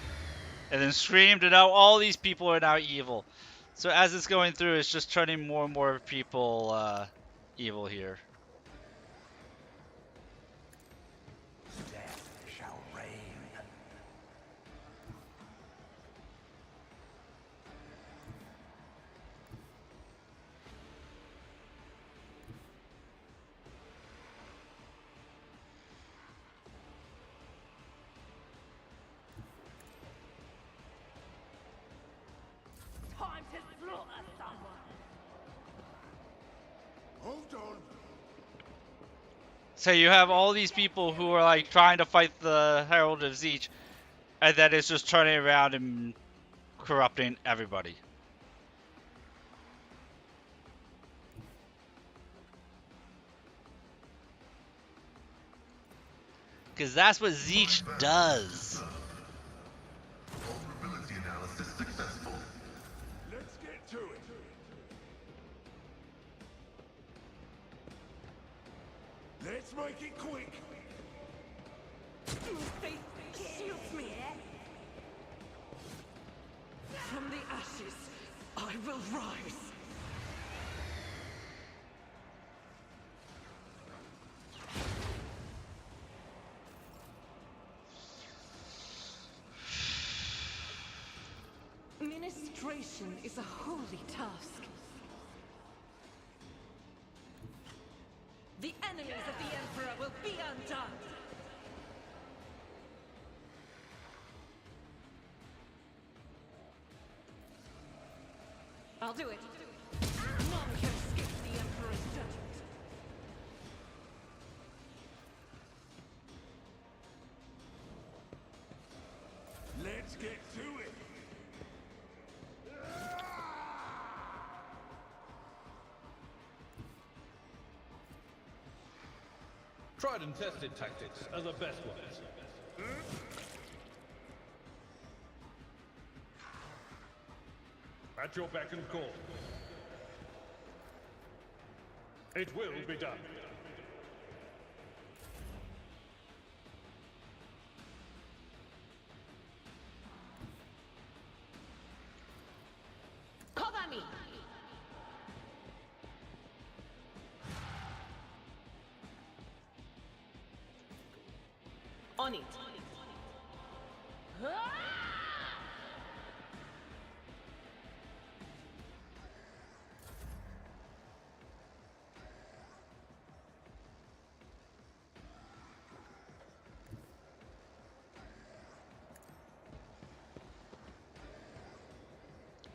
S1: And then screamed, and now all these people are now evil. So as it's going through, it's just turning more and more people evil here.
S2: Death shall reign.
S5: Time to slaughter someone.
S6: Hold on.
S1: So you have all these people who are like trying to fight the Herald of Zeech, And then it's just turning around and corrupting everybody. Because that's what Zeech does.
S6: Vulnerability analysis successful.
S2: Let's get to it. Let's make it quick.
S4: Faith shields me. From the ashes, I will rise. Ministration is a holy task. The enemies of the Emperor will be undone. I'll do it. None can escape the Emperor's judgment.
S2: Let's get to it.
S3: Tried and tested tactics are the best ones. At your beck and call. It will be done.
S7: Cover me! On it.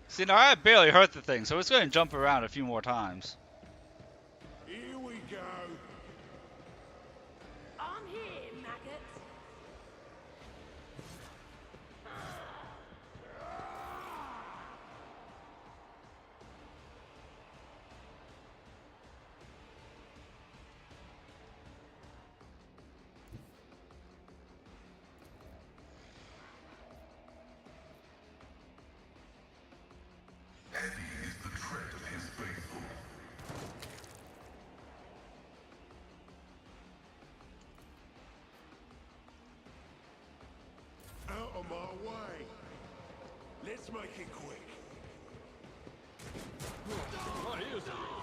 S1: See, now I barely hurt the thing, so it's going to jump around a few more times.
S2: Here we go.
S5: I'm here, maggots.
S6: Heavy is the tread of his faithful.
S2: Out of my way. Let's make it quick.
S3: My ears are...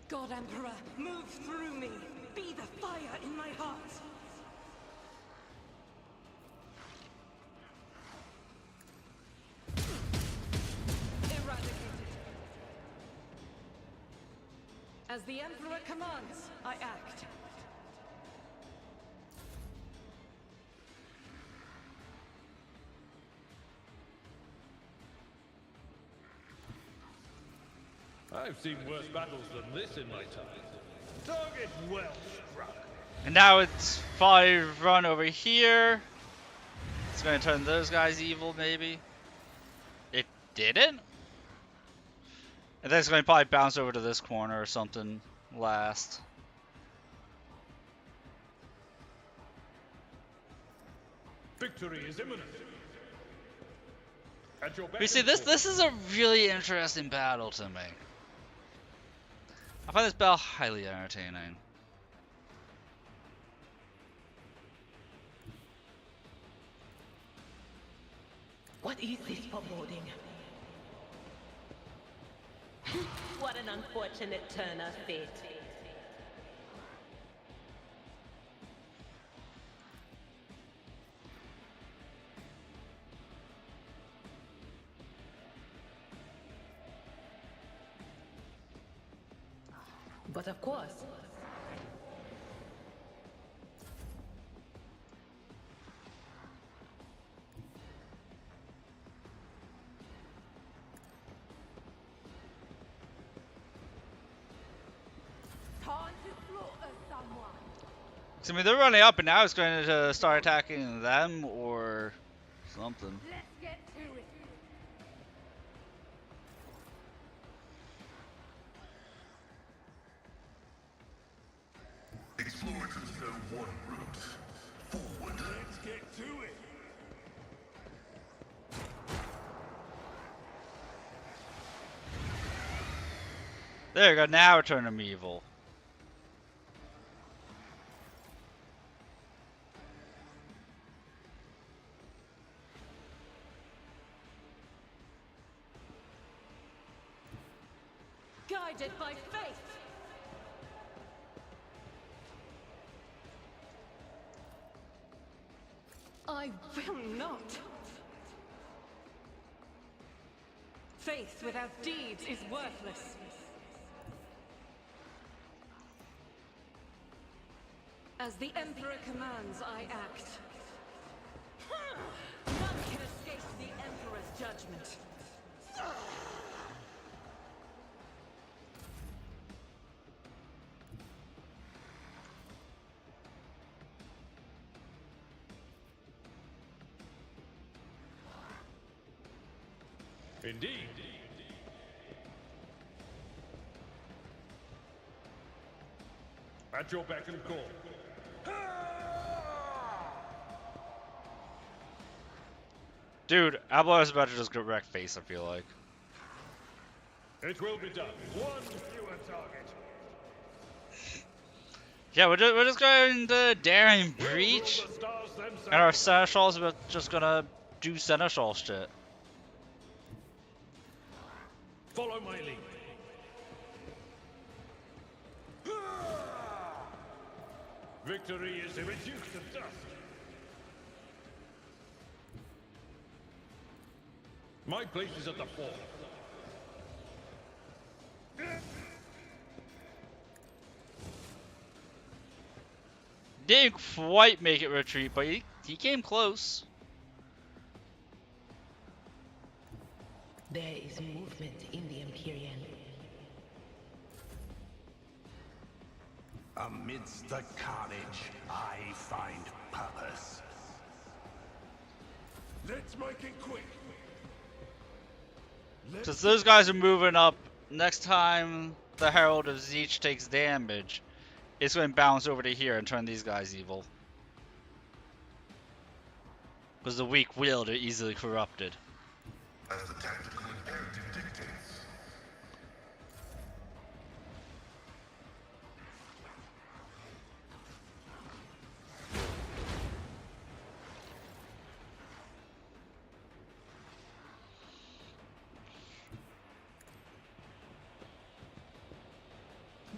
S4: God Emperor, move through me. Be the fire in my heart. Eradicated. As the Emperor commands, I act.
S3: I've seen worse battles than this in my time. Target well struck.
S1: And now it's probably run over here. It's going to turn those guys evil, maybe. It didn't? And then it's going to probably bounce over to this corner or something last.
S3: Victory is imminent. At your beck
S1: You see,
S3: and
S1: this
S3: call.
S1: this is a really interesting battle to me. I find this battle highly entertaining.
S7: What is this foreboding? What an unfortunate turn of fate. But of course,
S1: So, I mean, they're running up, and now it's going to start attacking them or something.
S5: Let's get to it.
S6: Explorators know one route. Forward.
S3: Let's get to it.
S1: There you go. Now turn them evil.
S4: Guided by faith. I will not. Faith without deeds is worthless. As the Emperor commands, I act. None can escape the Emperor's judgment.
S3: Indeed. At your beck and call.
S1: Dude, Ablo is about to just go wreck face, I feel like.
S3: It will be done. One fewer target.
S1: Yeah, we're just going to Daring Breach,
S3: We'll rule the stars themselves.
S1: and our Seneschal's just gonna do Seneschal shit.
S3: Follow my lead. Victory is reduced to dust. My place is at the fore.
S1: Didn't quite make it retreat, but he came close.
S7: There is movement in the Empyrean.
S2: Amidst the carnage, I find purpose.
S3: Let's make it quick.
S1: Since those guys are moving up, next time the Herald of Zeech takes damage, it's going to bounce over to here and turn these guys evil. Because the weak-willed are easily corrupted.
S6: As the tactical imperative dictates.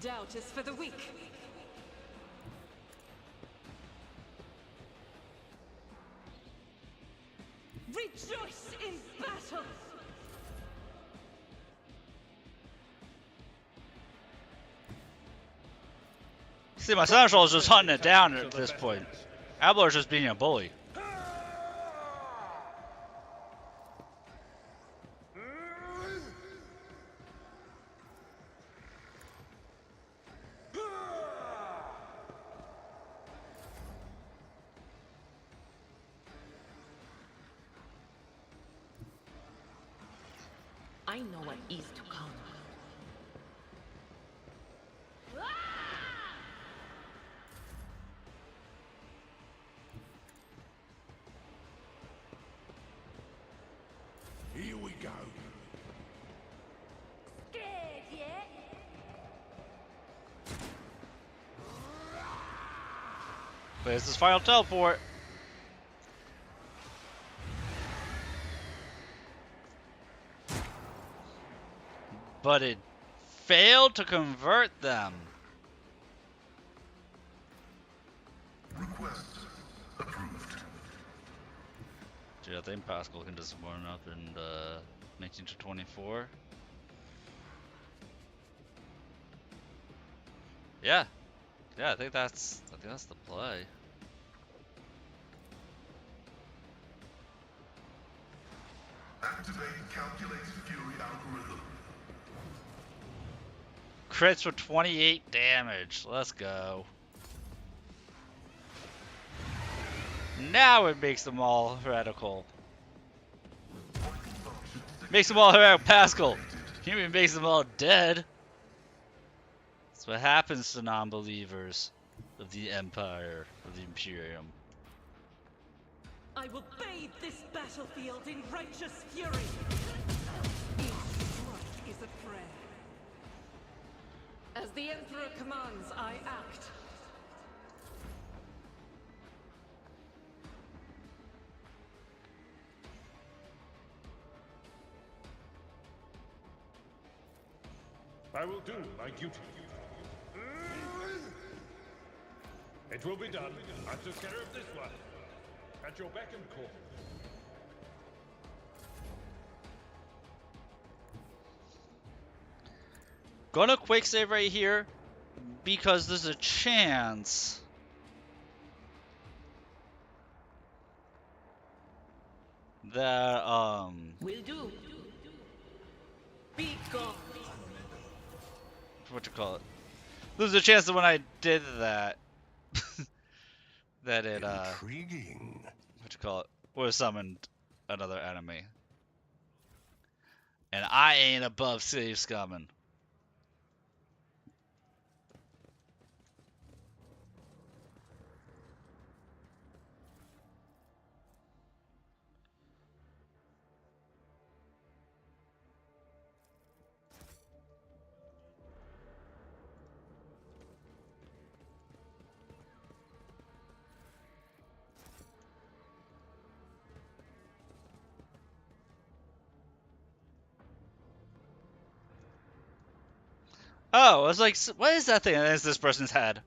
S4: Doubt is for the weak. Rejoice in battle!
S1: See, my Seneschal is just hunting it down at this point. Abler's just being a bully.
S7: I know what is to come.
S3: Here we go.
S5: Scared yet?
S1: There's his final teleport. But it failed to convert them.
S6: Request approved.
S1: Dude, I think Pascal can just warm up in 19 to 24. Yeah. Yeah, I think that's the play.
S6: Activate calculated fury algorithm.
S1: Crits for 28 damage. Let's go. Now it makes them all heretical. Makes them all heretical. Pascal. Human makes them all dead. That's what happens to non-believers of the Empire, of the Imperium.
S4: I will bathe this battlefield in righteous fury. Each strike is a prayer. As the Emperor commands, I act.
S3: I will do my duty. It will be done. I took care of this one. At your beck and call.
S1: Gonna quick save right here because there's a chance that
S7: Will do. Be gone.
S1: what you call it? There's a chance that when I did that that it
S2: Intriguing.
S1: what you call it would have summoned another enemy. And I ain't above save scumming. Oh, I was like, what is that thing? And it's this person's head.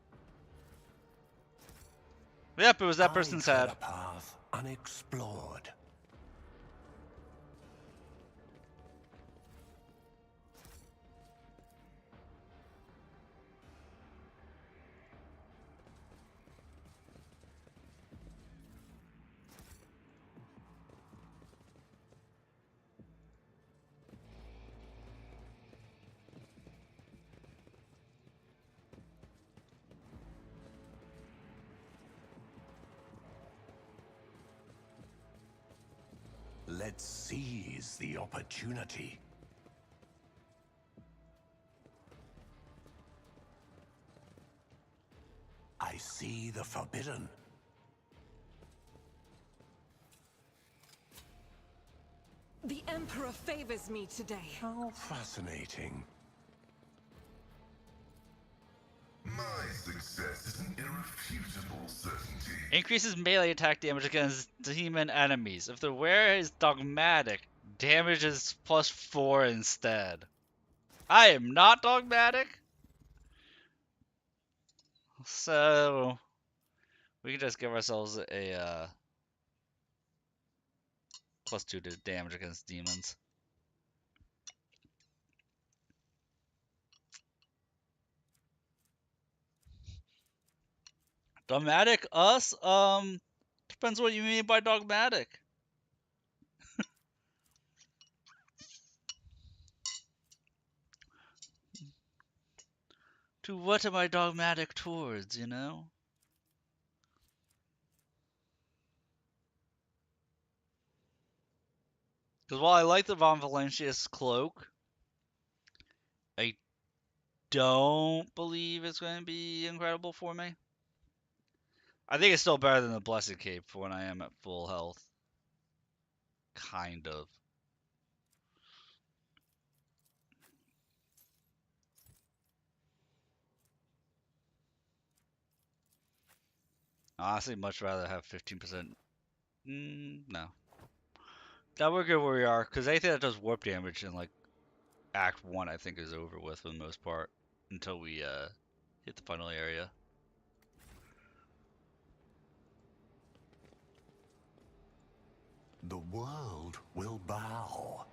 S1: Yep, it was that person's
S2: I tread
S1: head.
S2: a path unexplored. Let's seize the opportunity. I see the forbidden.
S4: The Emperor favors me today.
S2: How fascinating.
S6: My success is an irrefutable certainty.
S1: Increases melee attack damage against demon enemies. If the wearer is dogmatic, damage is +4 instead. I am not dogmatic. So we can just give ourselves a +2 to damage against demons. Dogmatic us? Depends what you mean by dogmatic. To what am I dogmatic towards, you know? Because while I like the Von Valentius cloak, I don't believe it's going to be incredible for me. I think it's still better than the Blessed Cape for when I am at full health. Kind of. Honestly, much rather have 15%. No. Now we're good where we are, because anything that does warp damage in, like, Act 1, I think, is over with for the most part. Until we, hit the final area.
S2: The world will bow.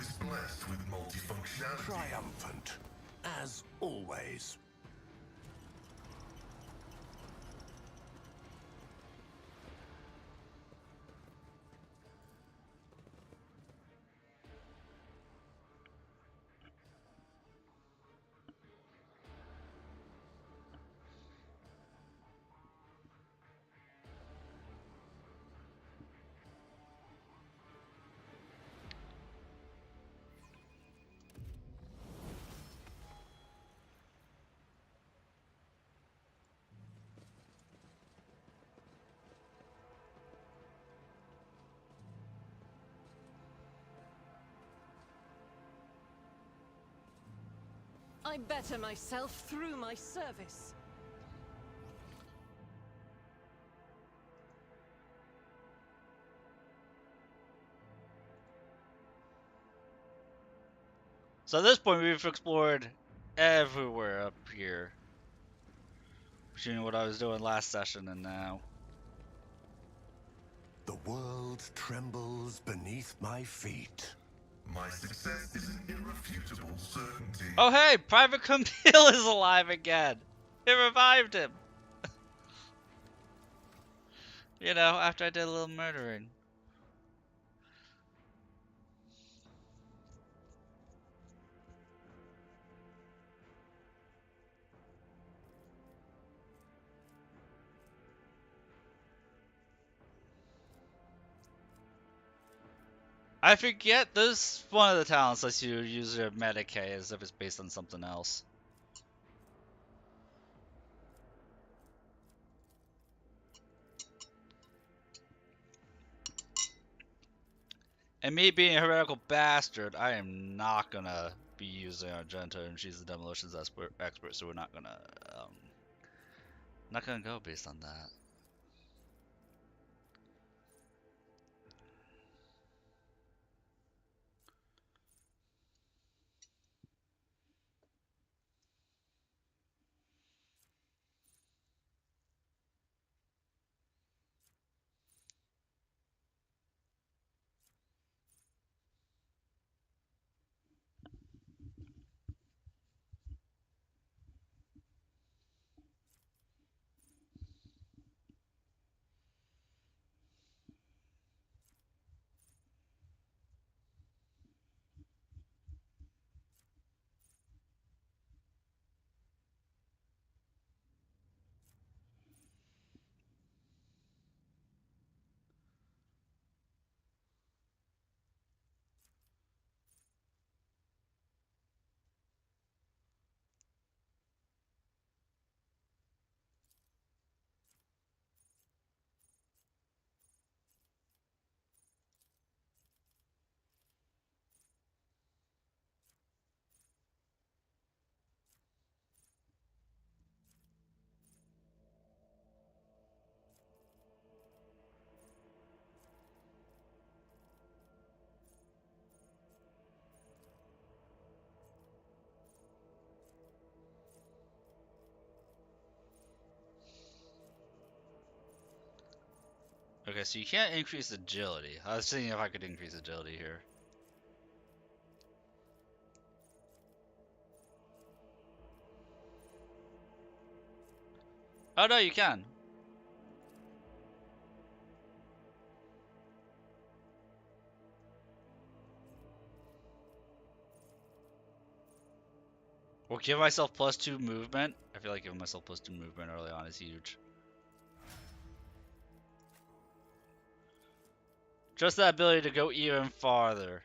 S6: is blessed with multifunctionality.
S2: Triumphant, as always.
S4: I better myself through my service.
S1: So at this point, we've explored everywhere up here. Between what I was doing last session and now.
S2: The world trembles beneath my feet.
S6: My success is an irrefutable certainty.
S1: Oh hey, Private Camille is alive again! It revived him! You know, after I did a little murdering. I forget this one of the talents lets you use your Medicaid as if it's based on something else. And me being a heretical bastard, I am not gonna be using Argenta, and she's the demolitions expert, so we're not gonna go based on that. Okay, so you can't increase agility. I was thinking if I could increase agility here. Oh no, you can. Or give myself +2 movement. I feel like giving myself +2 movement early on is huge. Just that ability to go even farther.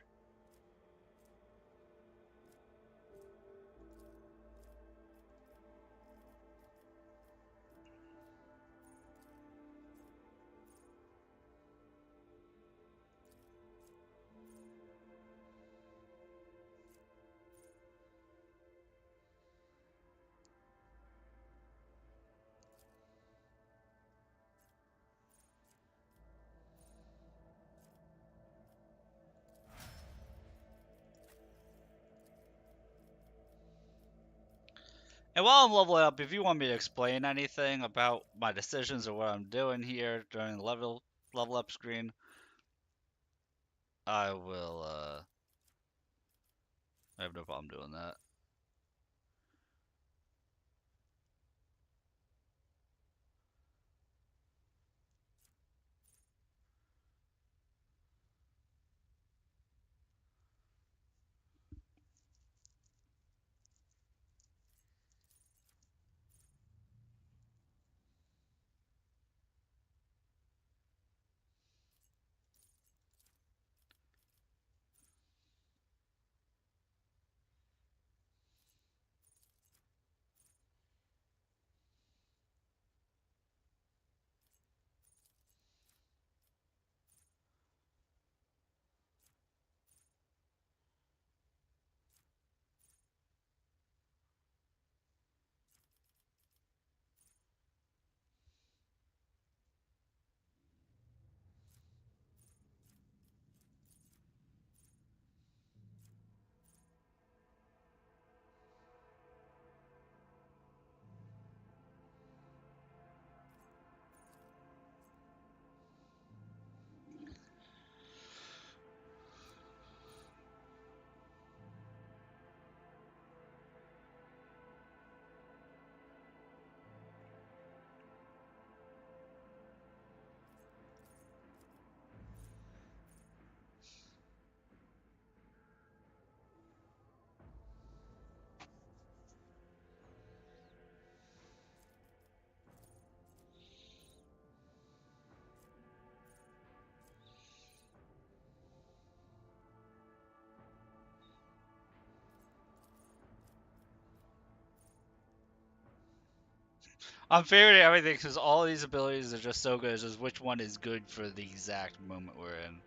S1: And while I'm leveling up, if you want me to explain anything about my decisions or what I'm doing here during the level up screen, I will I have no problem doing that. I'm favoring everything because all these abilities are just so good. It's just which one is good for the exact moment we're in.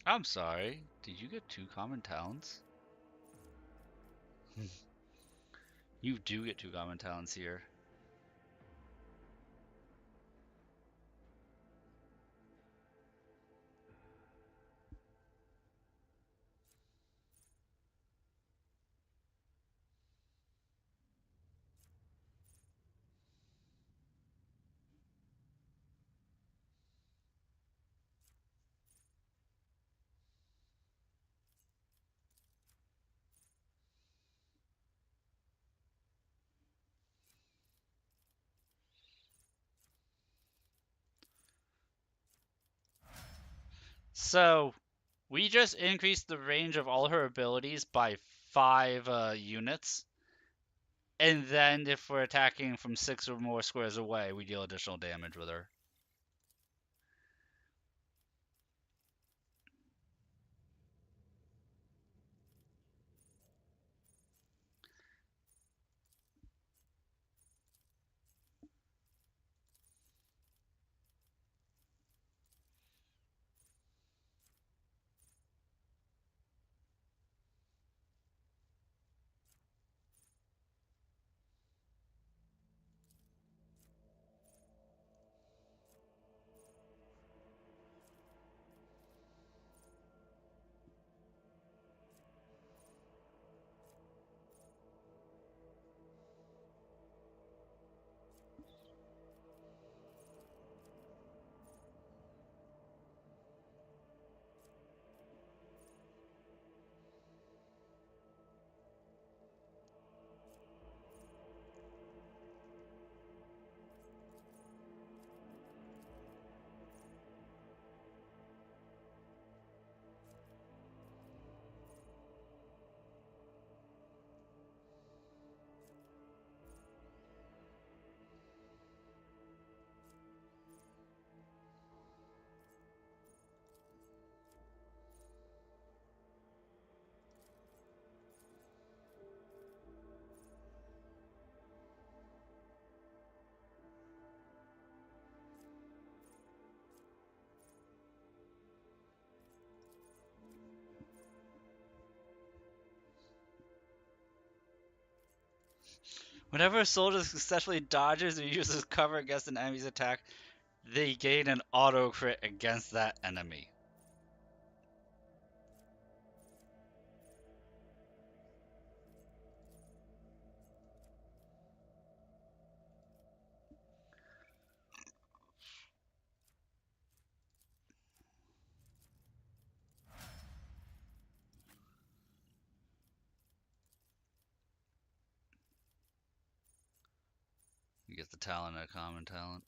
S1: I'm sorry. Did you get 2 common talents? You do get 2 common talents here. So, we just increased the range of all her abilities by 5 units. And then if we're attacking from 6 or more squares away, we deal additional damage with her. Whenever a soldier successfully dodges or uses cover against an enemy's attack, they gain an auto crit against that enemy. You get the talent and a common talent.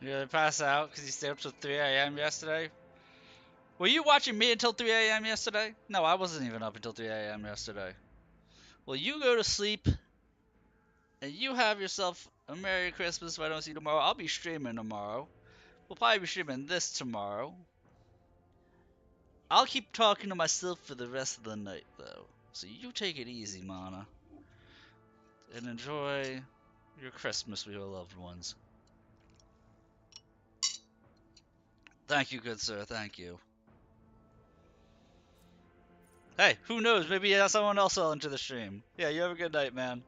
S1: You're gonna pass out because you stayed up till 3 a.m. yesterday? Were you watching me until 3 a.m. yesterday? No, I wasn't even up until 3 a.m. yesterday. Well, you go to sleep and you have yourself a Merry Christmas if I don't see you tomorrow. I'll be streaming tomorrow. We'll probably be streaming this tomorrow. I'll keep talking to myself for the rest of the night, though. So you take it easy, Mana. And enjoy your Christmas with your loved ones. Thank you, good sir. Thank you. Hey, who knows? Maybe someone else will enter the stream. Yeah, you have a good night, man.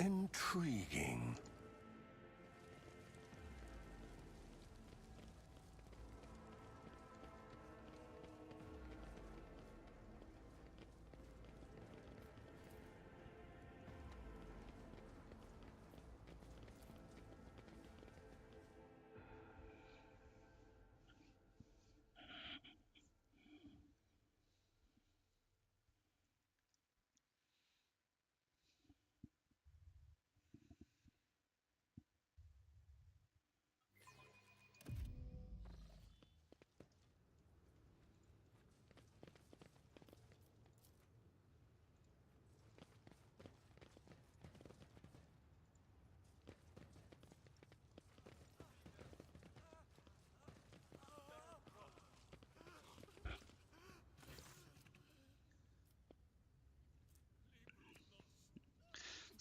S2: Intriguing.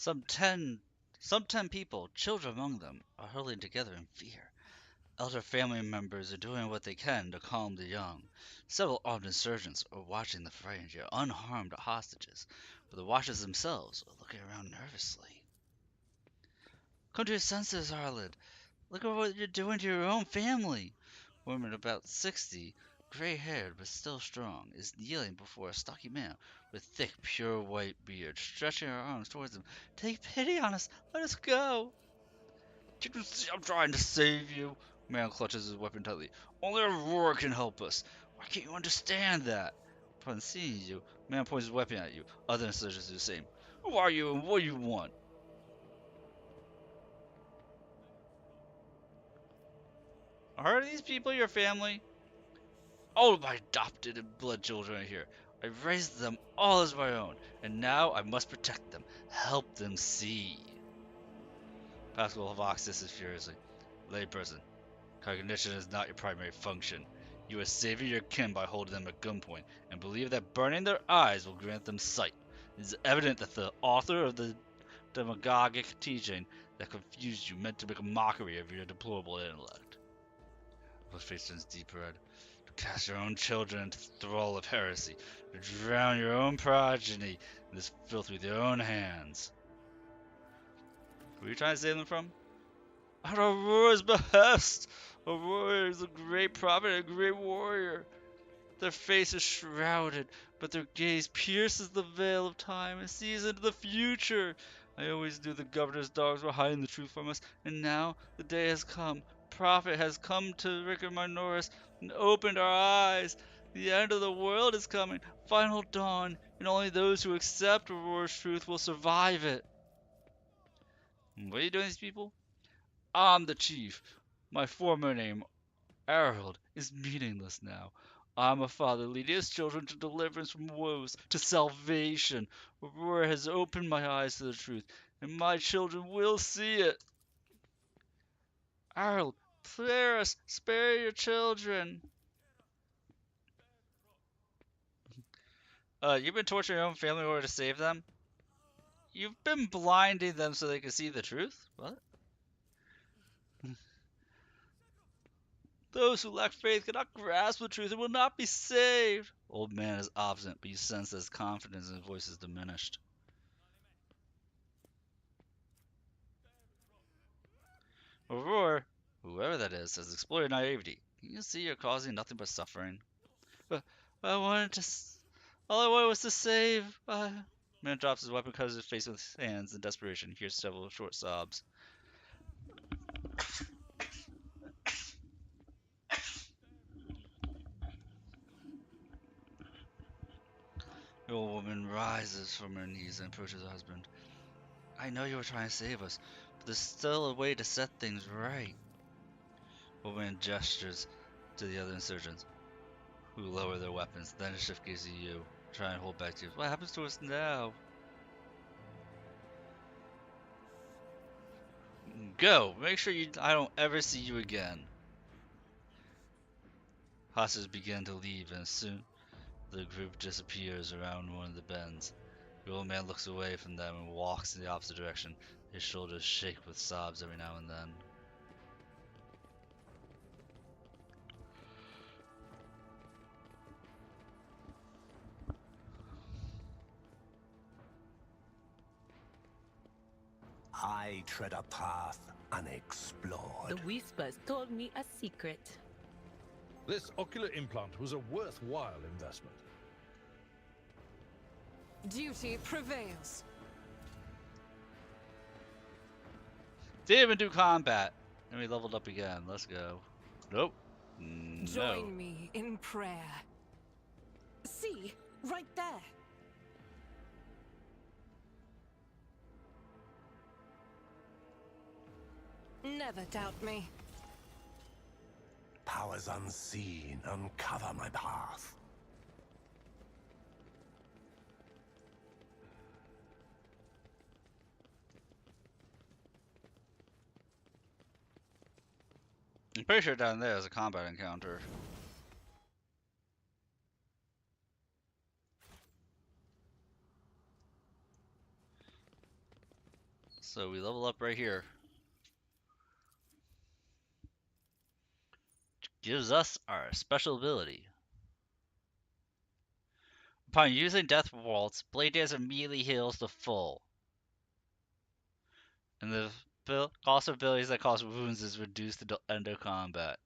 S1: Some ten people, children among them, are huddling together in fear. Elder family members are doing what they can to calm the young. Several armed insurgents are watching the frightened yet unharmed hostages, but the watchers themselves are looking around nervously. Come to your senses, Harlot. Look at what you're doing to your own family. A woman about 60, gray-haired but still strong, is kneeling before a stocky man with thick, pure white beard, stretching her arms towards him. Take pity on us. Let us go. Can't you see I'm trying to save you? Man clutches his weapon tightly. Only Aurora can help us. Why can't you understand that? Upon seeing you, man points his weapon at you. Other insurgents do the same. Who are you and what do you want? Are these people your family? All of my adopted and blood children are here. I raised them all as my own, and now I must protect them, help them see. Pascal Voxis is furiously. Layperson, cognition is not your primary function. You are saving your kin by holding them at gunpoint, and believe that burning their eyes will grant them sight. It is evident that the author of the demagogic teaching that confused you, meant to make a mockery of your deplorable intellect. His face turns deep red. To cast your own children into the thrall of heresy, to drown your own progeny in this filth with your own hands. Who are you trying to save them from? At Aurora's behest! Aurora is a great prophet and a great warrior. Their face is shrouded, but their gaze pierces the veil of time and sees into the future. I always knew the governor's dogs were hiding the truth from us, and now the day has come. Prophet has come to Rickard Minoris and opened our eyes. The end of the world is coming, final dawn, and only those who accept Aurora's truth will survive it. What are you doing, these people? I'm the chief. My former name, Harold, is meaningless now. I'm a father leading his children to deliverance from woes, to salvation. Aurora has opened my eyes to the truth, and my children will see it. Harold, spare us, spare your children. You've been torturing your own family in order to save them? You've been blinding them so they can see the truth? What? Those who lack faith cannot grasp the truth and will not be saved. Old man is obstinate, but you sense that his confidence in his voice is diminished. Aurora, whoever that is, has exploited naivety. You see you're causing nothing but suffering. But I wanted to. All I wanted was to save. Man drops his weapon, covers his face with his hands in desperation. Hears several short sobs. The old woman rises from her knees and approaches her husband. I know you were trying to save us, but there's still a way to set things right. The woman gestures to the other insurgents, who lower their weapons. Then a shift gaze at you, trying to hold back tears. What happens to us now? Go! Make sure I don't ever see you again. Hostages begin to leave, and soon the group disappears around one of the bends. The old man looks away from them and walks in the opposite direction. His shoulders shake with sobs every now and then.
S2: I tread a path unexplored.
S7: The Whispers told me a secret.
S3: This ocular implant was a worthwhile investment.
S4: Duty prevails.
S1: Didn't even do combat. And we leveled up again. Let's go. Nope. No.
S4: Join me in prayer. See, right there. Never doubt me.
S2: Powers unseen uncover my path.
S1: I'm pretty sure down there is a combat encounter. So we level up right here. Which gives us our special ability. Upon using Death Waltz, Blade Dance immediately heals to full. And the cost of abilities that cause wounds is reduced to the end of combat.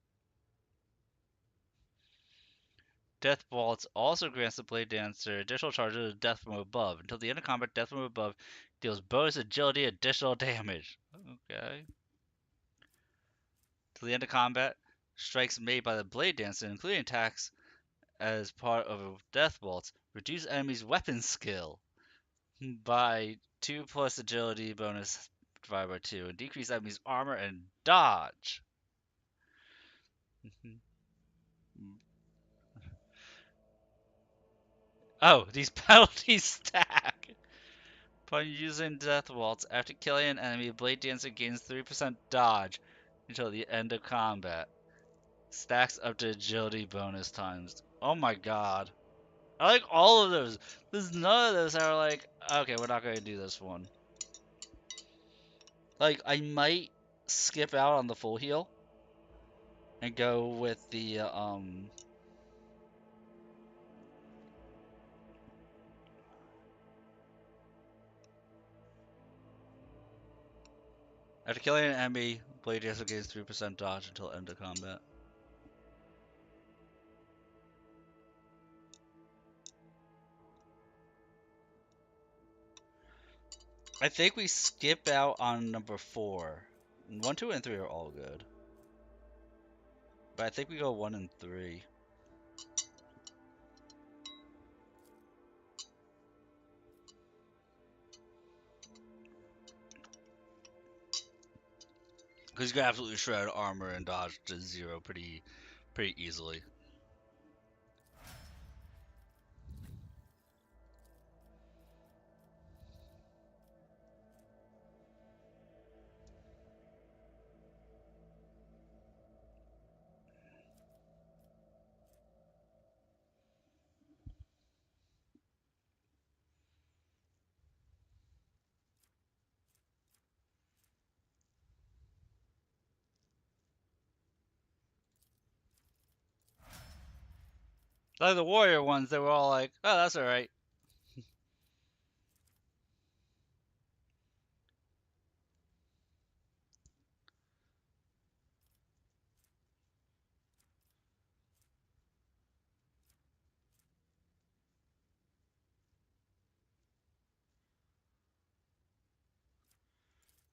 S1: Death Waltz also grants the Blade Dancer additional charges of death from above. Until the end of combat, death from above deals bonus agility additional damage. Okay. Till the end of combat, strikes made by the Blade Dancer, including attacks as part of a Death Waltz, reduce enemies' weapon skill by 2 plus agility bonus divided by 2, and decrease enemies' armor and dodge. Oh, these penalties stack! Upon using Death Waltz, after killing an enemy, Blade Dancer gains 3% dodge until the end of combat. Stacks up to agility bonus times. Oh my god. I like all of those. There's none of those that are like, okay, we're not going to do this one. Like, I might skip out on the full heal and go with the, after killing an enemy, Blade Dancer gains 3% dodge until end of combat. I think we skip out on number 4. 1, 2, and 3 are all good. But I think we go 1 and 3. Because you can absolutely shred armor and dodge to 0 pretty easily. Like the warrior ones, they were all like, oh, that's alright.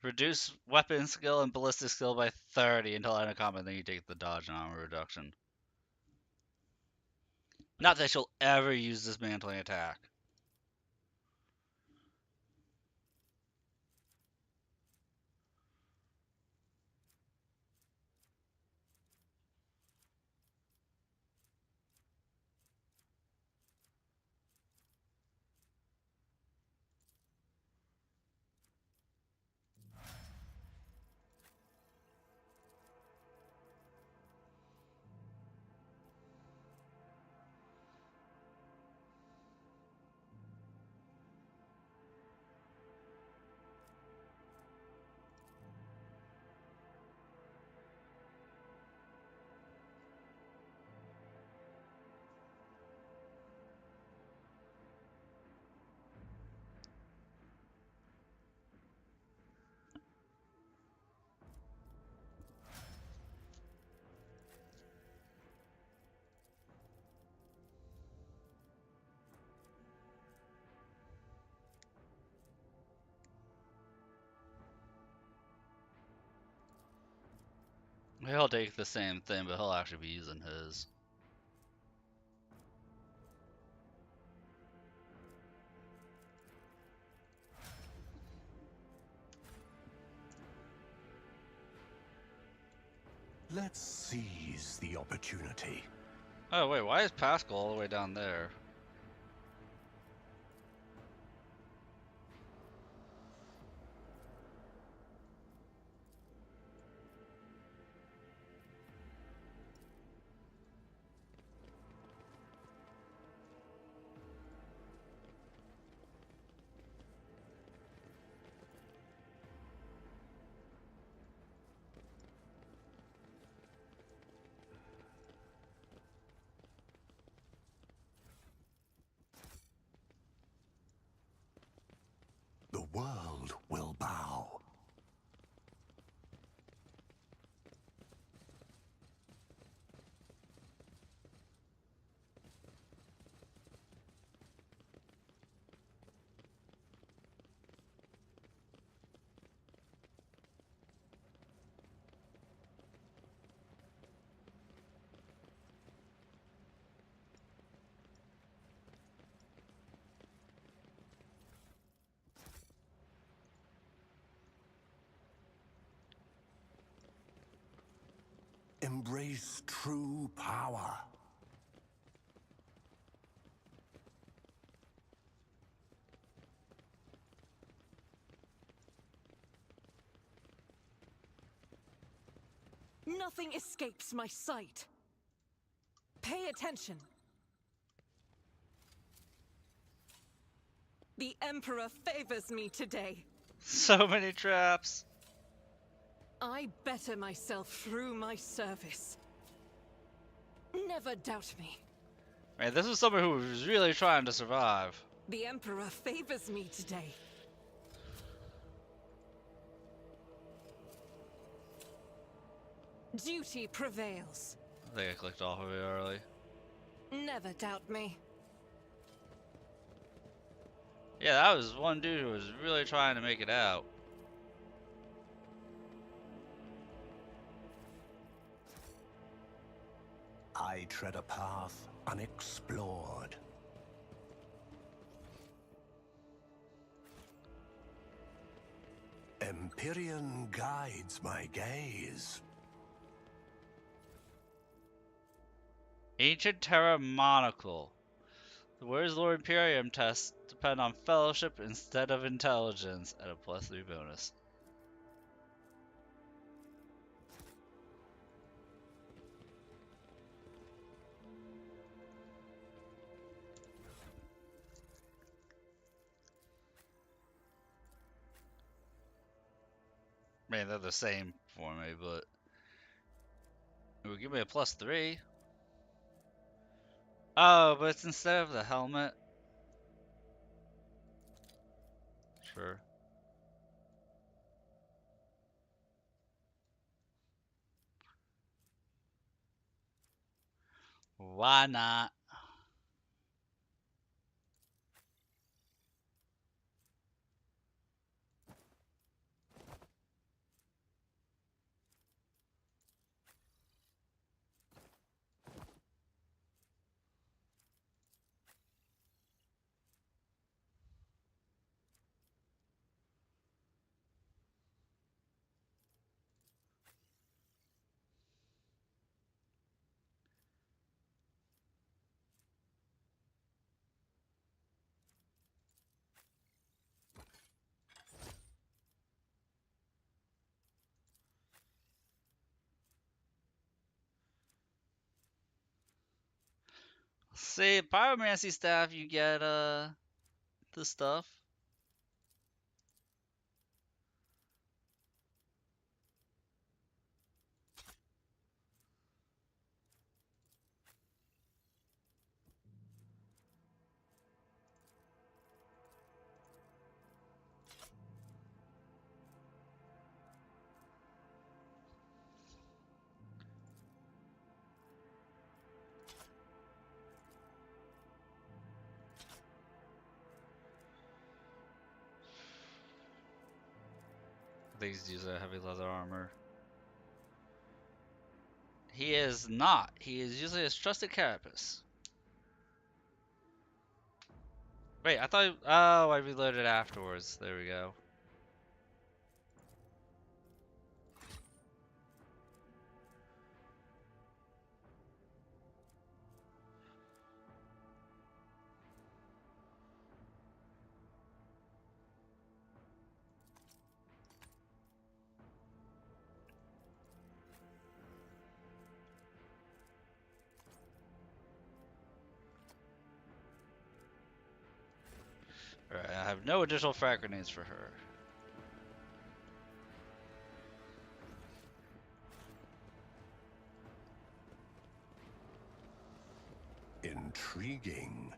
S1: Reduce weapon skill and ballistic skill by 30 until end of combat, then you take the dodge and armor reduction. Not that she'll ever use dismantling attack. He'll take the same thing, but he'll actually be using his.
S2: Let's seize the opportunity.
S1: Oh wait, why is Pascal all the way down there?
S2: The world will bow. Embrace true power.
S4: Nothing escapes my sight. Pay attention. The Emperor favors me today.
S1: So many traps.
S4: I better myself through my service. Never doubt me.
S1: Man, this is someone who was really trying to survive.
S4: The Emperor favors me today. Duty prevails.
S1: I think I clicked off of it early.
S4: Never doubt me.
S1: Yeah, that was one dude who was really trying to make it out.
S2: I tread a path unexplored. Empyrean guides my gaze.
S1: Ancient Terra Monocle. The words Lord Imperium tests depend on fellowship instead of intelligence at a +3 bonus. Man, they're the same for me, but it would give me a +3. Oh, but it's instead of the helmet. Sure. Why not? See, pyromancy staff, you get the stuff. I think he's using heavy leather armor. He is not. He is using his trusted carapace. Wait, I thought. Oh, I reloaded afterwards. There we go. Alright, I have no additional frag grenades for her.
S2: Intriguing.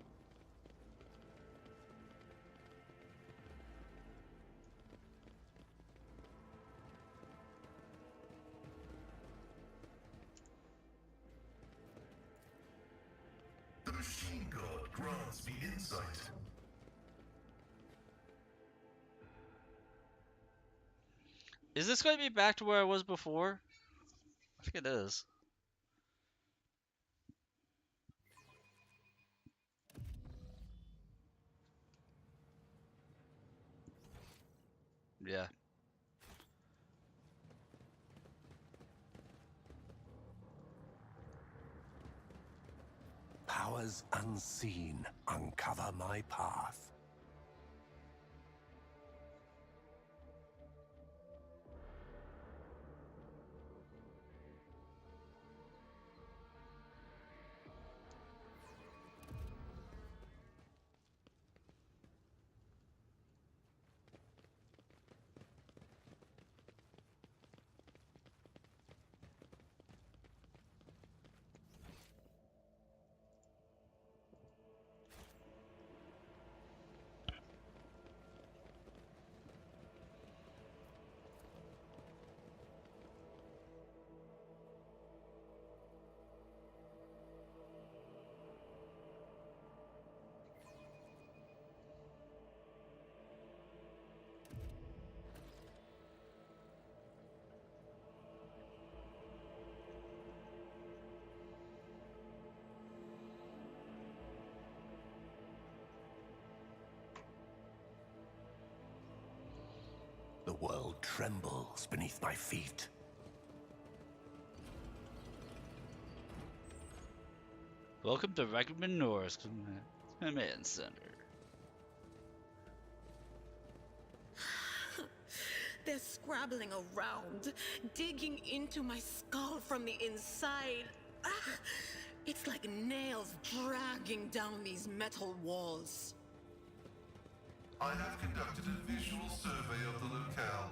S6: The machine god grants me insight.
S1: Is this going to be back to where I was before? I think it is. Yeah.
S2: Powers unseen uncover my path. The world trembles beneath my feet.
S1: Welcome to Recommend Norris Command Center.
S7: They're scrabbling around, digging into my skull from the inside. Ah, it's like nails dragging down these metal walls.
S6: I have conducted a visual survey of the locale.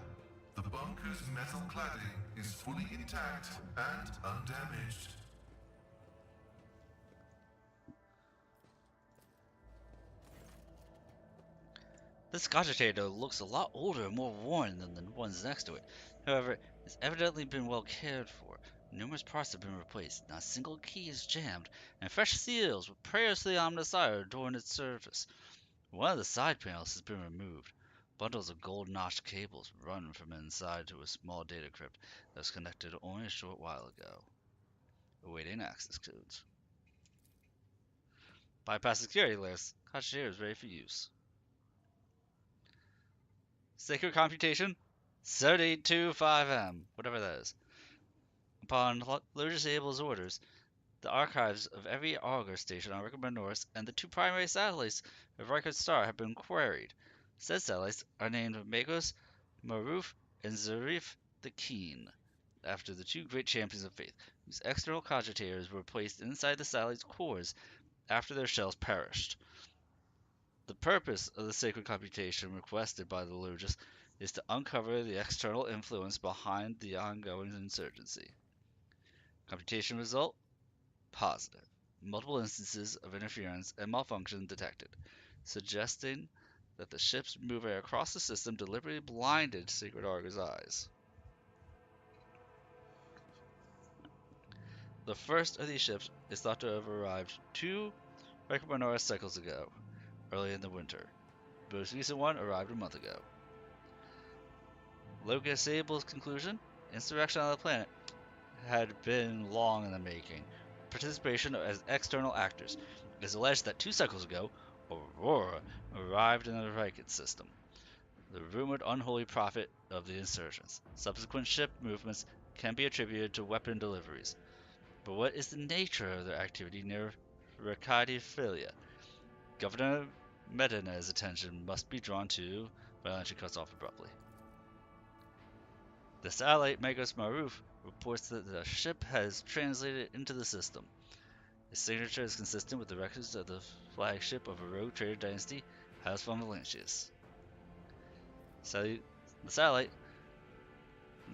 S6: The bunker's metal cladding is fully intact and undamaged.
S1: This cogitator looks a lot older and more worn than the ones next to it. However, it's evidently been well cared for. Numerous parts have been replaced, not a single key is jammed, and fresh seals were previously on the side adorn its surface. One of the side panels has been removed. Bundles of gold-notched cables run from inside to a small data crypt that was connected only a short while ago. Awaiting access codes. Bypass security layers. Cogitator is ready for use. Sacred computation 7825M, whatever that is. Upon Lurgus Abel's orders, the archives of every auger station on Riker Norris and the two primary satellites of Riker Star have been queried. Said satellites are named Magos, Maruf, and Zarif the Keen, after the two great champions of faith, whose external cogitators were placed inside the satellites' cores after their shells perished. The purpose of the sacred computation requested by the Lurgus is to uncover the external influence behind the ongoing insurgency. Computation result: positive. Multiple instances of interference and malfunction detected, suggesting that the ships moving across the system deliberately blinded Sacred Argus' eyes. The first of these ships is thought to have arrived 2 Recomendora cycles ago, early in the winter. The most recent one arrived a month ago. Locus Abel's conclusion: insurrection on the planet had been long in the making. Participation as external actors. It is alleged that 2 cycles ago, Aurora arrived in the Riket system, the rumored unholy prophet of the insurgents. Subsequent ship movements can be attributed to weapon deliveries. But what is the nature of their activity near Ricardiphilia? Governor Medina's attention must be drawn to, but she cuts off abruptly. The satellite Magos Maruf reports that the ship has translated into the system. Its signature is consistent with the records of the flagship of a rogue trader dynasty, House von Valancius. The satellite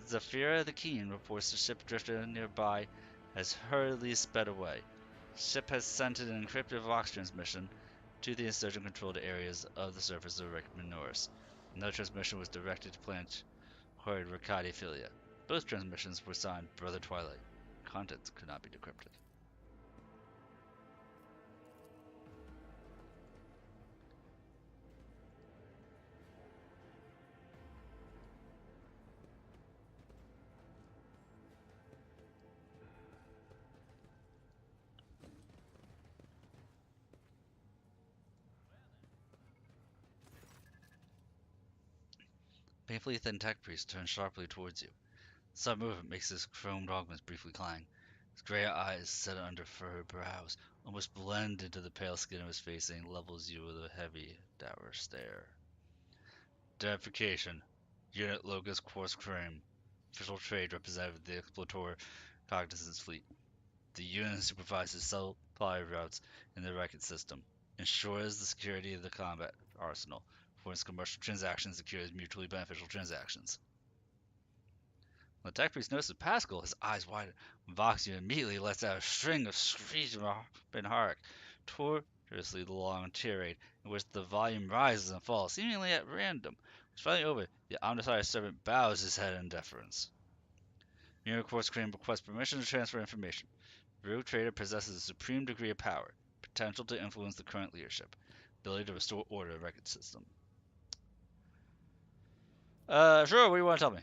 S1: Zafira the Keen reports the ship drifted nearby has hurriedly sped away. The ship has sent an encrypted Vox transmission to the insurgent-controlled areas of the surface of Rickman Norris. No transmission was directed to planet Horde Ricardiphilia. Both transmissions were signed Brother Twilight. Contents could not be decrypted. Painfully thin tech priest turns sharply towards you. Some movement makes his chromed augments briefly clang. His gray eyes, set under furrowed brows, almost blend into the pale skin of his face, and he levels you with a heavy, dour stare. Identification: Unit Locus Quartz Crane. Official trade representative of the Explorer Cognizance Fleet. The unit supervises supply routes in the Racket system, ensures the security of the combat arsenal, performs commercial transactions, secures mutually beneficial transactions. When the tech priest notices Pascal, his eyes widen. Voxia immediately lets out a string of screeches and hark, tortuously the long tirade in which the volume rises and falls, seemingly at random. It's finally over. The omniscient servant bows his head in deference. Unit Quartz Crane requests permission to transfer information. The rogue trader possesses a supreme degree of power, potential to influence the current leadership, ability to restore order in the record system. Sure, what do you want to tell me?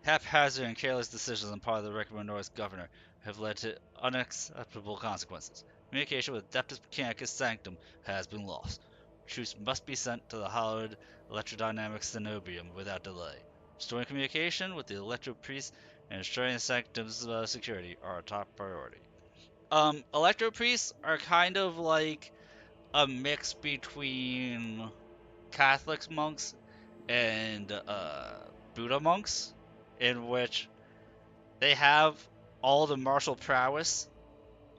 S1: Haphazard and careless decisions on the part of the Rickman Norris governor have led to unacceptable consequences. Communication with Adeptus Mechanicus Sanctum has been lost. troops must be sent to the hollowed electrodynamic cenobium without delay. Restoring communication with the Electro Priests and ensuring the sanctum's security are our top priority. Electro Priests are kind of like a mix between Catholic monks and Buddha monks, in which they have all the martial prowess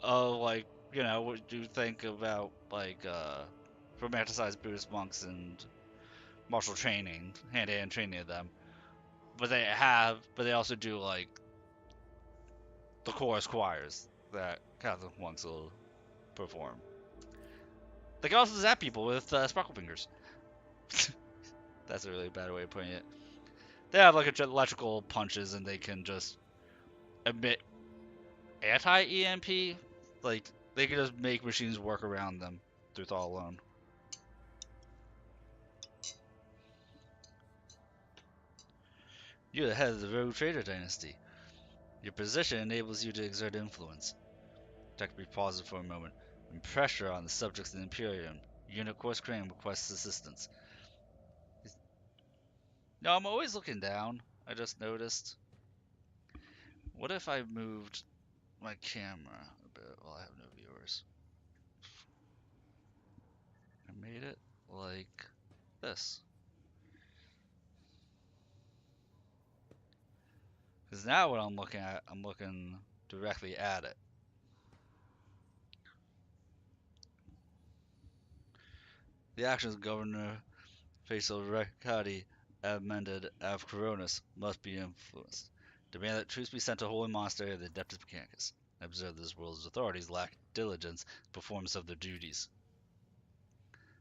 S1: of, like, you know, what you think about, like, romanticized Buddhist monks and martial training, hand-to-hand training of them. But they also do, like, the chorus choirs that Catholic monks will perform. They can also zap people with sparkle fingers. That's a really bad way of putting it. They have, like, electrical punches, and they can just emit anti-EMP. Like, they can just make machines work around them through thought alone. You're the head of the Rogue Trader Dynasty. Your position enables you to exert influence. Techby pauses for a moment, and pressure on the subjects of the Imperium. Unit Course Crane requests assistance. No, I'm always looking down. I just noticed. What if I moved my camera a bit while I have no viewers? I made it like this. Because now what I'm looking at, I'm looking directly at it. The actions of Governor Faisal Rekati amended of Coronis must be influenced. Demand that troops be sent to Holy Monastery of the Adeptus Mechanicus. Observe this world's authorities lack diligence in the performance of their duties.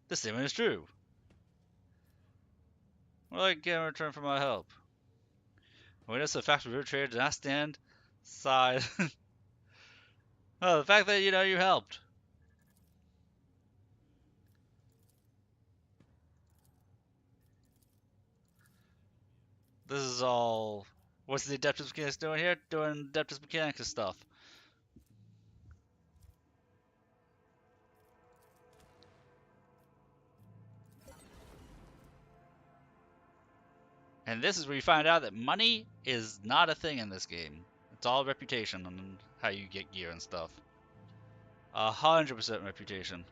S1: This statement is true. What do I get in return for my help? Witness the fact that Rogue Trader did not stand aside. Oh, the fact that, you know, you helped. This is all. What's the Adeptus Mechanicus doing here? Doing Adeptus Mechanicus stuff. And this is where you find out that money is not a thing in this game. It's all reputation and how you get gear and stuff. 100% reputation.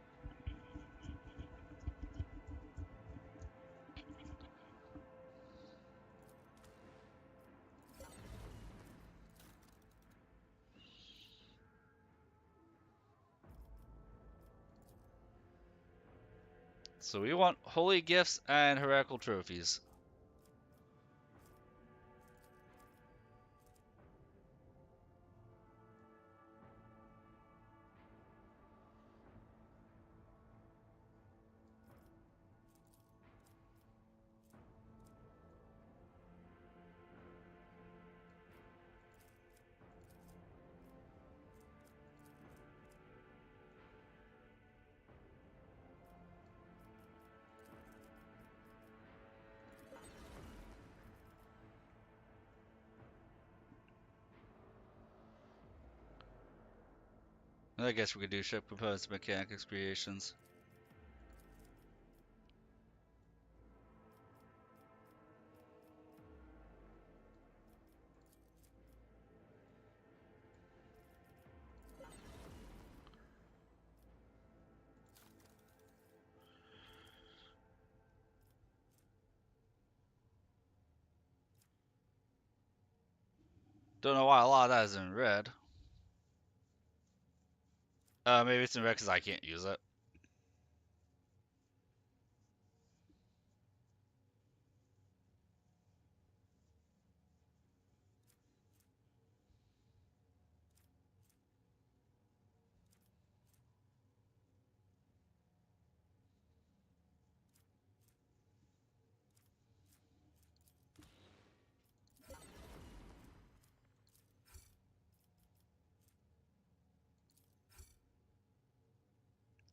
S1: So we want holy gifts and heretical trophies. I guess we could do ship components, mechanics, creations. Don't know why a lot of that is in red. Maybe it's in red because I can't use it.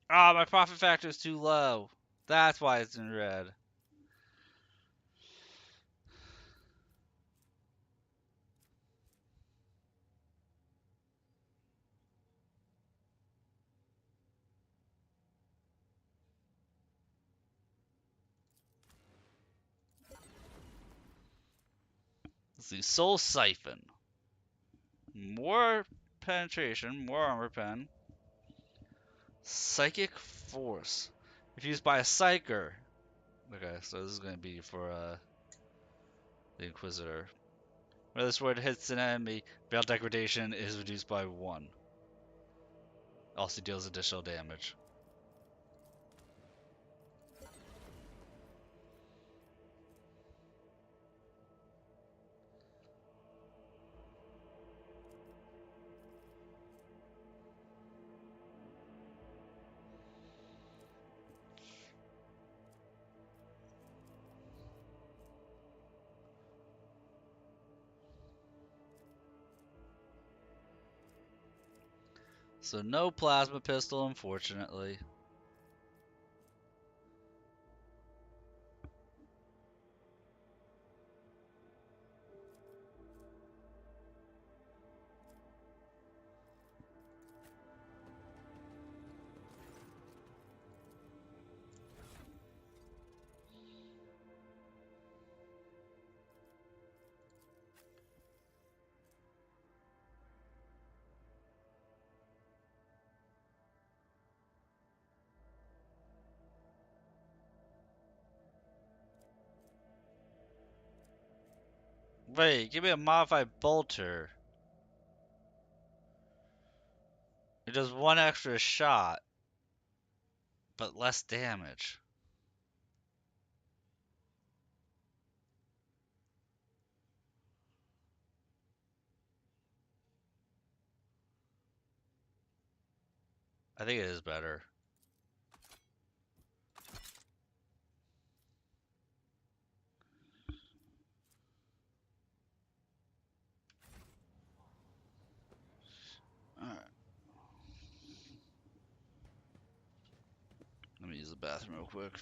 S1: Ah, my profit factor is too low. That's why it's in red. see. Soul Siphon. More penetration, more armor pen. Psychic Force. If used by a Psyker. Okay, so this is going to be for the Inquisitor. When this word hits an enemy, Veil Degradation is reduced by 1. Also deals additional damage. So no plasma pistol, unfortunately. Wait, give me a modified bolter. It does 1 extra shot, but less damage. I think it is better. Alright. Let me use the bathroom real quick.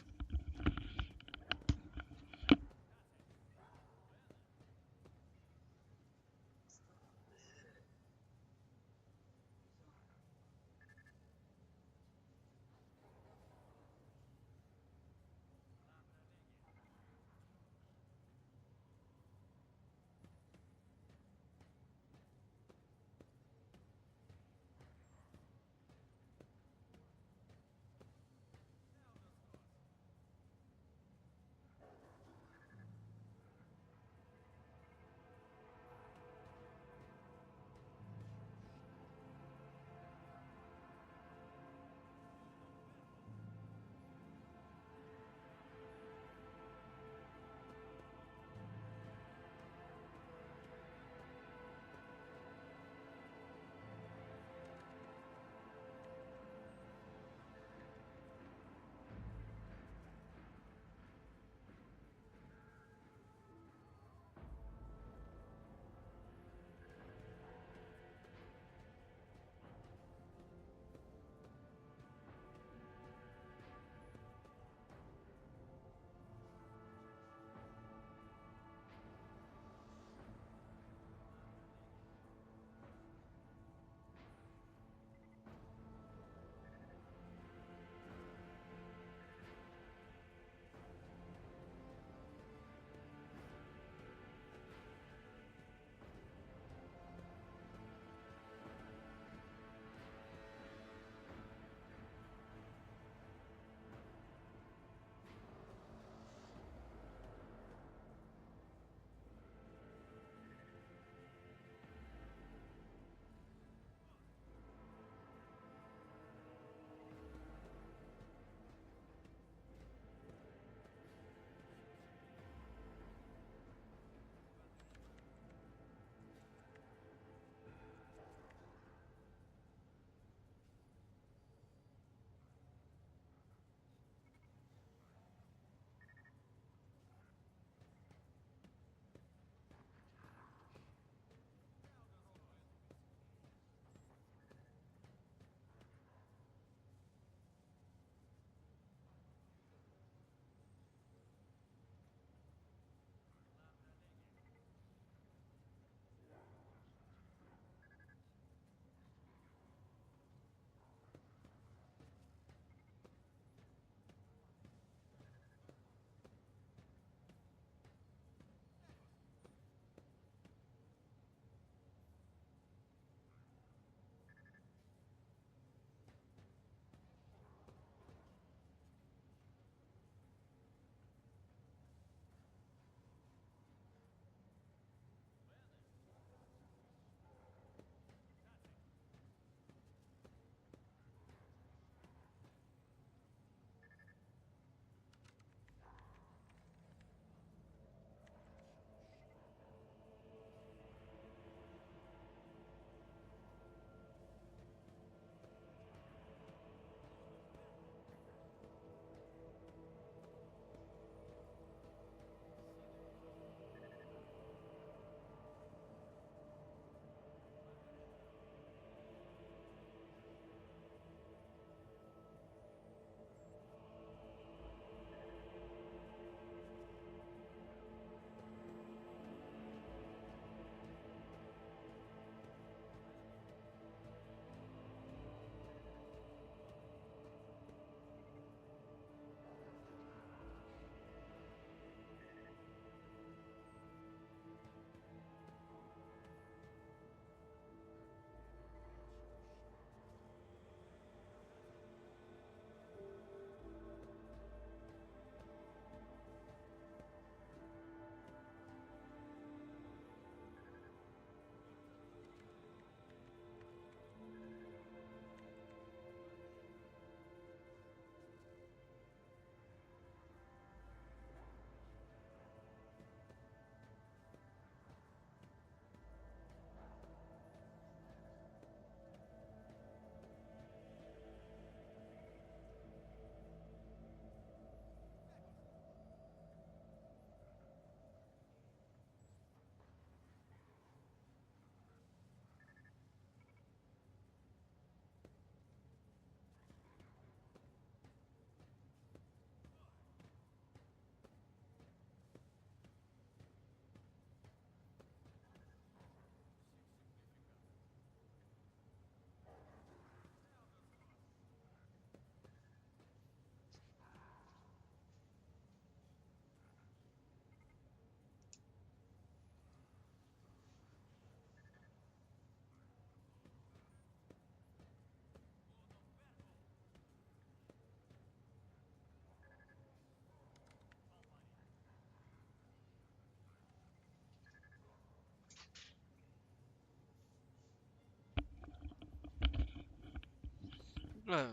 S1: Right.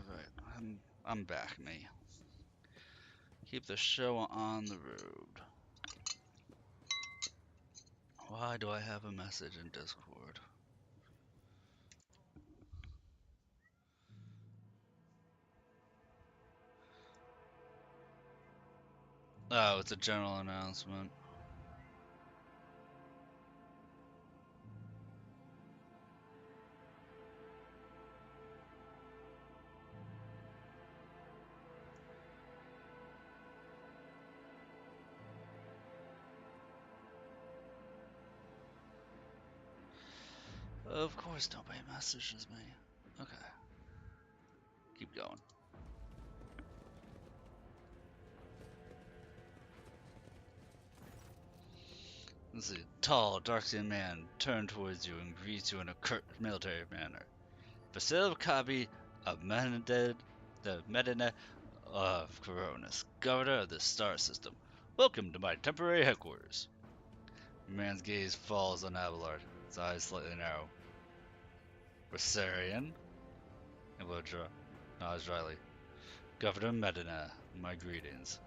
S1: I'm back, me. Keep the show on the road. Why do I have a message in Discord? Oh, it's a general announcement. Of course, nobody messages me. Okay, keep going. Let's see. Tall, dark-skinned man turned towards you and greets you in a curt military manner. Vasil Kabi of the Medina of Coronis, governor of the star system. Welcome to my temporary headquarters. The man's gaze falls on Abelard, his eyes slightly narrow. Rosarian? Elodra nods dryly. Governor Medina, my greetings.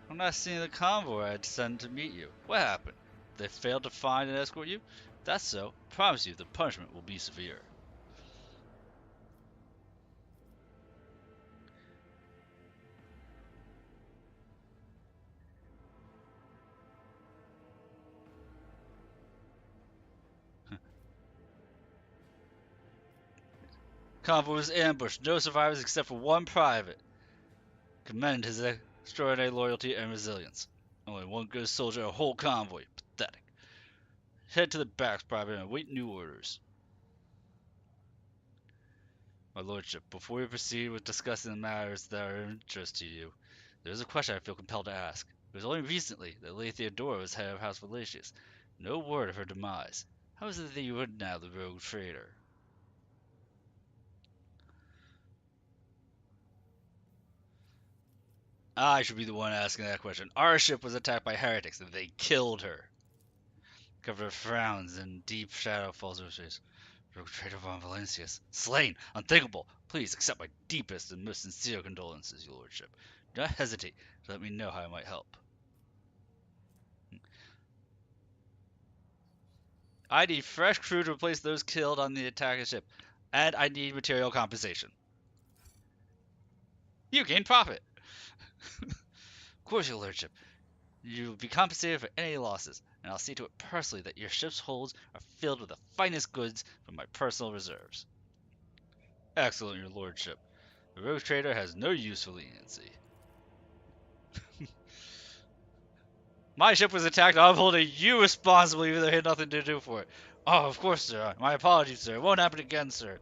S1: I'm not seeing the convoy I'd sent to meet you. What happened? They failed to find and escort you? If that's so, I promise you the punishment will be severe. Convoy was ambushed, no survivors except for one private. Commend his extraordinary loyalty and resilience. Only one good soldier, a whole convoy. Pathetic. Head to the barracks, private, and await new orders. My lordship, before we proceed with discussing the matters that are of interest to you, there is a question I feel compelled to ask. It was only recently that Lady Theodora was head of House Valesius. No word of her demise. How is it that you would now the rogue traitor? I should be the one asking that question. Our ship was attacked by heretics, and they killed her. Governor frowns, and deep shadow falls over his face. Rogue traitor von Valencius. Slain! Unthinkable! Please accept my deepest and most sincere condolences, your lordship. Do not hesitate to let me know how I might help. I need fresh crew to replace those killed on the attacking ship, and I need material compensation. You gain profit! Of course, your lordship. You will be compensated for any losses, and I'll see to it personally that your ship's holds are filled with the finest goods from my personal reserves. Excellent, your lordship. The rogue trader has no use for leniency. My ship was attacked. I'm holding you responsible, even though I had nothing to do for it. Oh, of course, sir. My apologies, sir. It won't happen again, sir.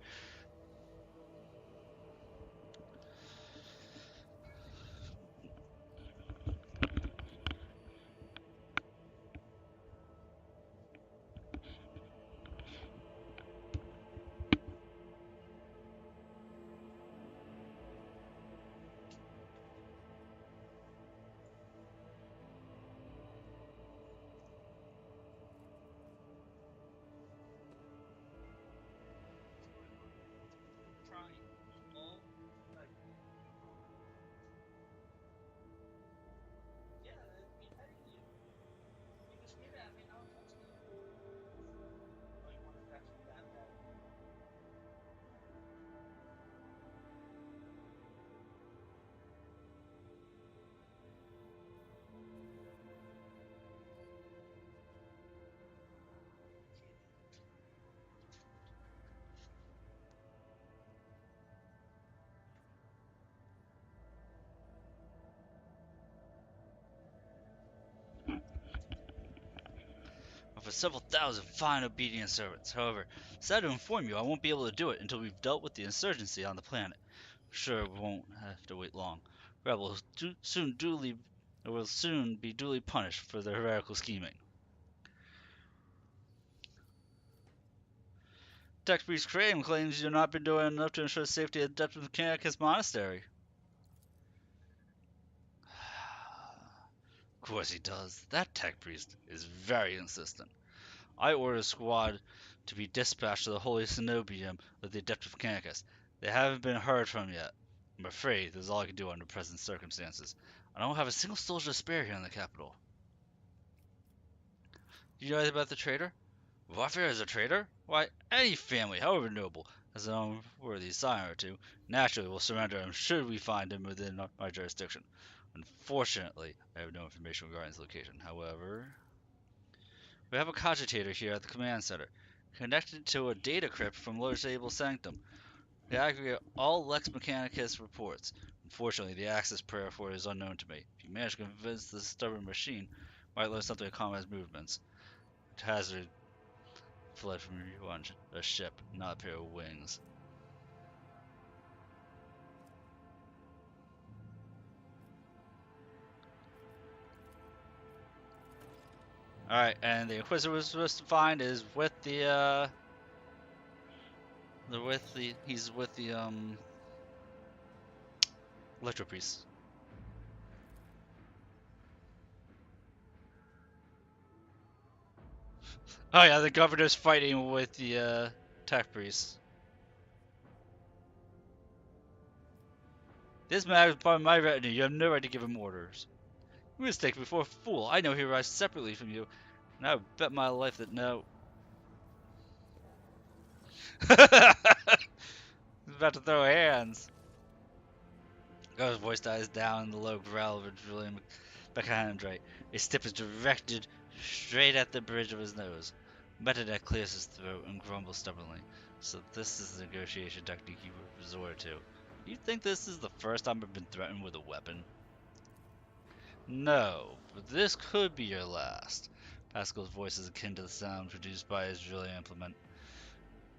S1: For several thousand fine obedient servants. However, sad to inform you, I won't be able to do it until we've dealt with the insurgency on the planet. Sure, we won't have to wait long. Rebels will soon be duly punished for their heretical scheming. Tech Priest Crane claims you've not been doing enough to ensure the safety of the depths of the Mechanicus Monastery. Of course he does. That Tech Priest is very insistent. I ordered a squad to be dispatched to the Holy Cenobium of the Adept of Mechanicus. They haven't been heard from yet. I'm afraid this is all I can do under present circumstances. I don't have a single soldier to spare here in the capital. Do you know anything about the traitor? Warfare is a traitor? Why, any family, however noble, has an unworthy scion or two. Naturally, will surrender him should we find him within my jurisdiction. Unfortunately, I have no information regarding his location. However, we have a cogitator here at the command center, connected to a data crypt from Lord Sable's sanctum. We aggregate all Lex Mechanicus reports. Unfortunately, the access prayer for it is unknown to me. If you manage to convince this stubborn machine, might learn something of combat's movements. Hazard fled from revenge, a ship, not a pair of wings. Alright, and the Inquisitor was supposed to find is with he's with the Electro Priest. Oh yeah, the governor's fighting with the Tech Priest. This man is part of my retinue. You have no right to give him orders. You mistake me for a fool. I know he arrived separately from you, and I would bet my life that no. He's about to throw hands. Go's voice dies down in the low growl of a Julian Beckhandrite. A step is directed straight at the bridge of his nose. Metanet clears his throat and grumbles stubbornly. So this is the negotiation technique you would resort to. Do you think this is the first time I've been threatened with a weapon? No, but this could be your last. Pascal's voice is akin to the sound produced by his drilling implement.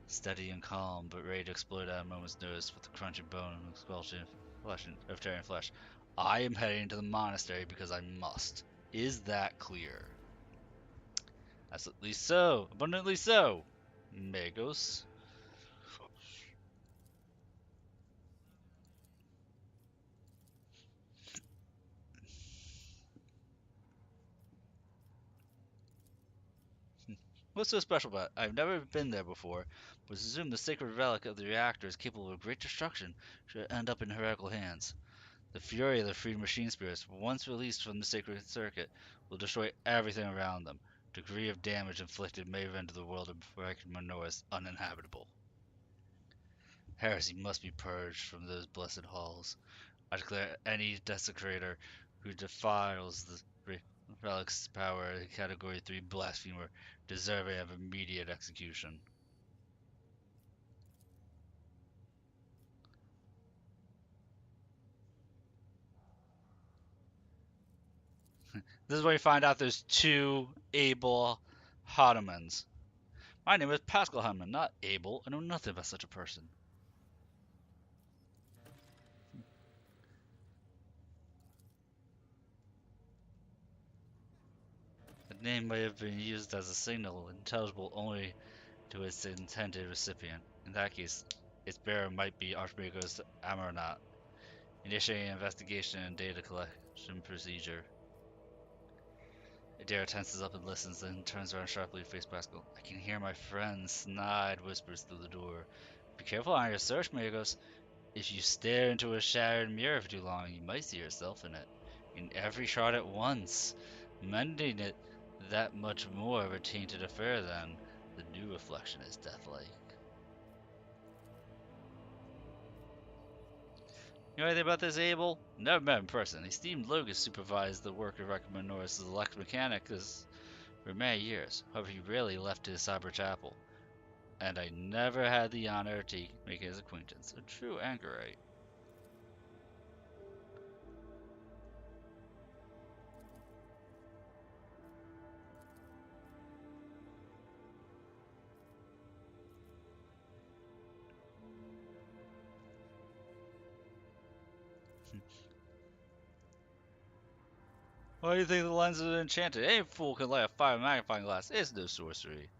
S1: Steady and calm, but ready to explode at a moment's notice with the crunching bone and squelching flesh of tearing flesh. I am heading to the monastery because I must. Is that clear? Absolutely so. Abundantly so. Magos. What's so special about it? I've never been there before, but assume the sacred relic of the reactor is capable of great destruction should it end up in heretical hands. The fury of the freed machine spirits, once released from the sacred circuit, will destroy everything around them. Degree of damage inflicted may render the world of Manoris uninhabitable. Heresy must be purged from those blessed halls. I declare any desecrator who defiles the relic's power a Category 3 blasphemer, deserving of immediate execution. This is where you find out there's two Abel Hahnemans. My name is Pascal Hahnemann, not Abel. I know nothing about such a person. The name may have been used as a signal, intelligible only to its intended recipient. In that case, its bearer might be Archmagos Amaranat, initiating investigation and data collection procedure. Adair tenses up and listens, then turns around sharply to face Pascal. I can hear my friend snide whispers through the door. Be careful on your search, Magos. If you stare into a shattered mirror for too long, you might see yourself in it. In every shard at once. Mending it that much more of a tainted affair then. The new reflection is deathlike. You know anything about this Abel? Never met in person. Esteemed Logus supervised the work of Recommend Norris as a Lex Mechanicus for many years. However, he rarely left his cyber chapel. And I never had the honor to make his acquaintance. A true anchorite. Why do you think the lens is enchanted? Any fool can light a fire magnifying glass. It's no sorcery.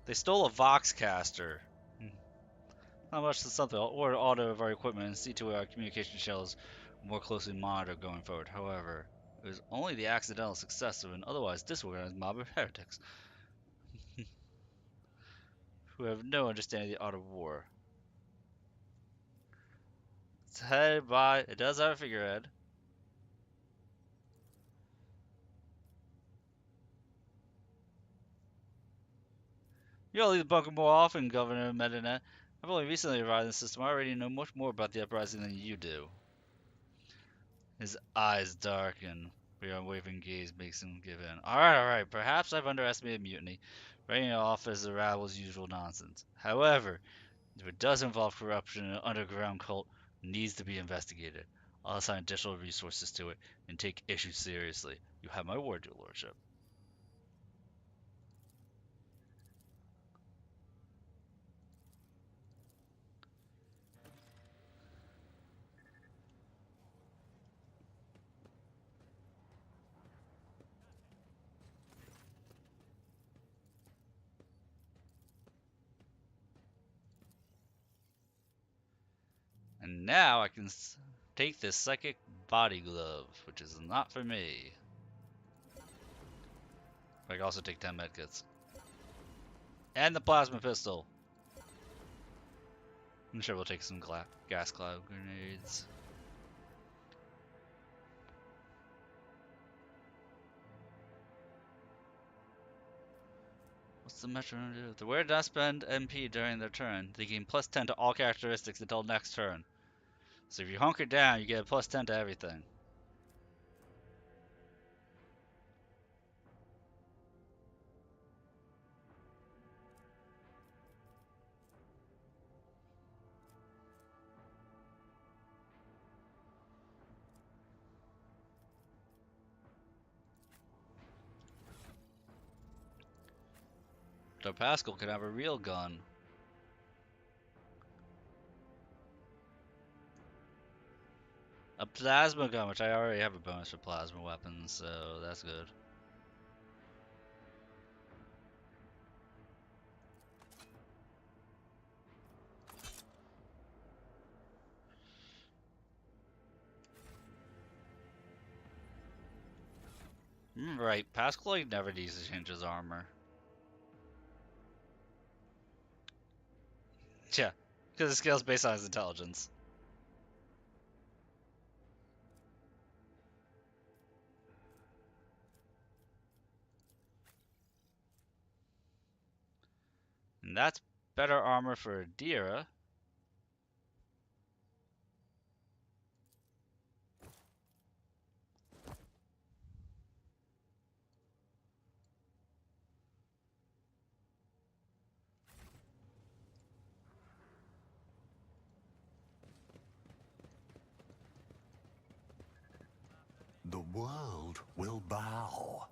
S1: They stole a Voxcaster. Not much to something. I'll order auto of our equipment and see to our communication channels more closely monitored going forward. However, it was only the accidental success of an otherwise disorganized mob of heretics who have no understanding of the art of war. It's headed by. It does have a figurehead. You ought to leave the bunker more often, Governor Medinet. I've only recently arrived in the system. I already know much more about the uprising than you do. His eyes darken, but your unwavering gaze makes him give in. Alright. Perhaps I've underestimated mutiny, writing it off as the rabble's usual nonsense. However, if it does involve corruption in an underground cult, it needs to be investigated. I'll assign additional resources to it and take issues seriously. You have my word, your lordship. And now I can take this psychic body glove, which is not for me. I can also take 10 medkits. And the plasma pistol. I'm sure we'll take some gas cloud grenades. What's the metronome do? The wearer does not spend MP during their turn. They gain plus 10 to all characteristics until next turn. So if you hunker down, you get a plus 10 to everything. So Pascal can have a real gun. A plasma gun, which I already have a bonus for plasma weapons, so that's good. Right, Pascal like, never needs to change his armor. Yeah, because the scale's based on his intelligence. And that's better armor for Adira.
S2: The world will bow.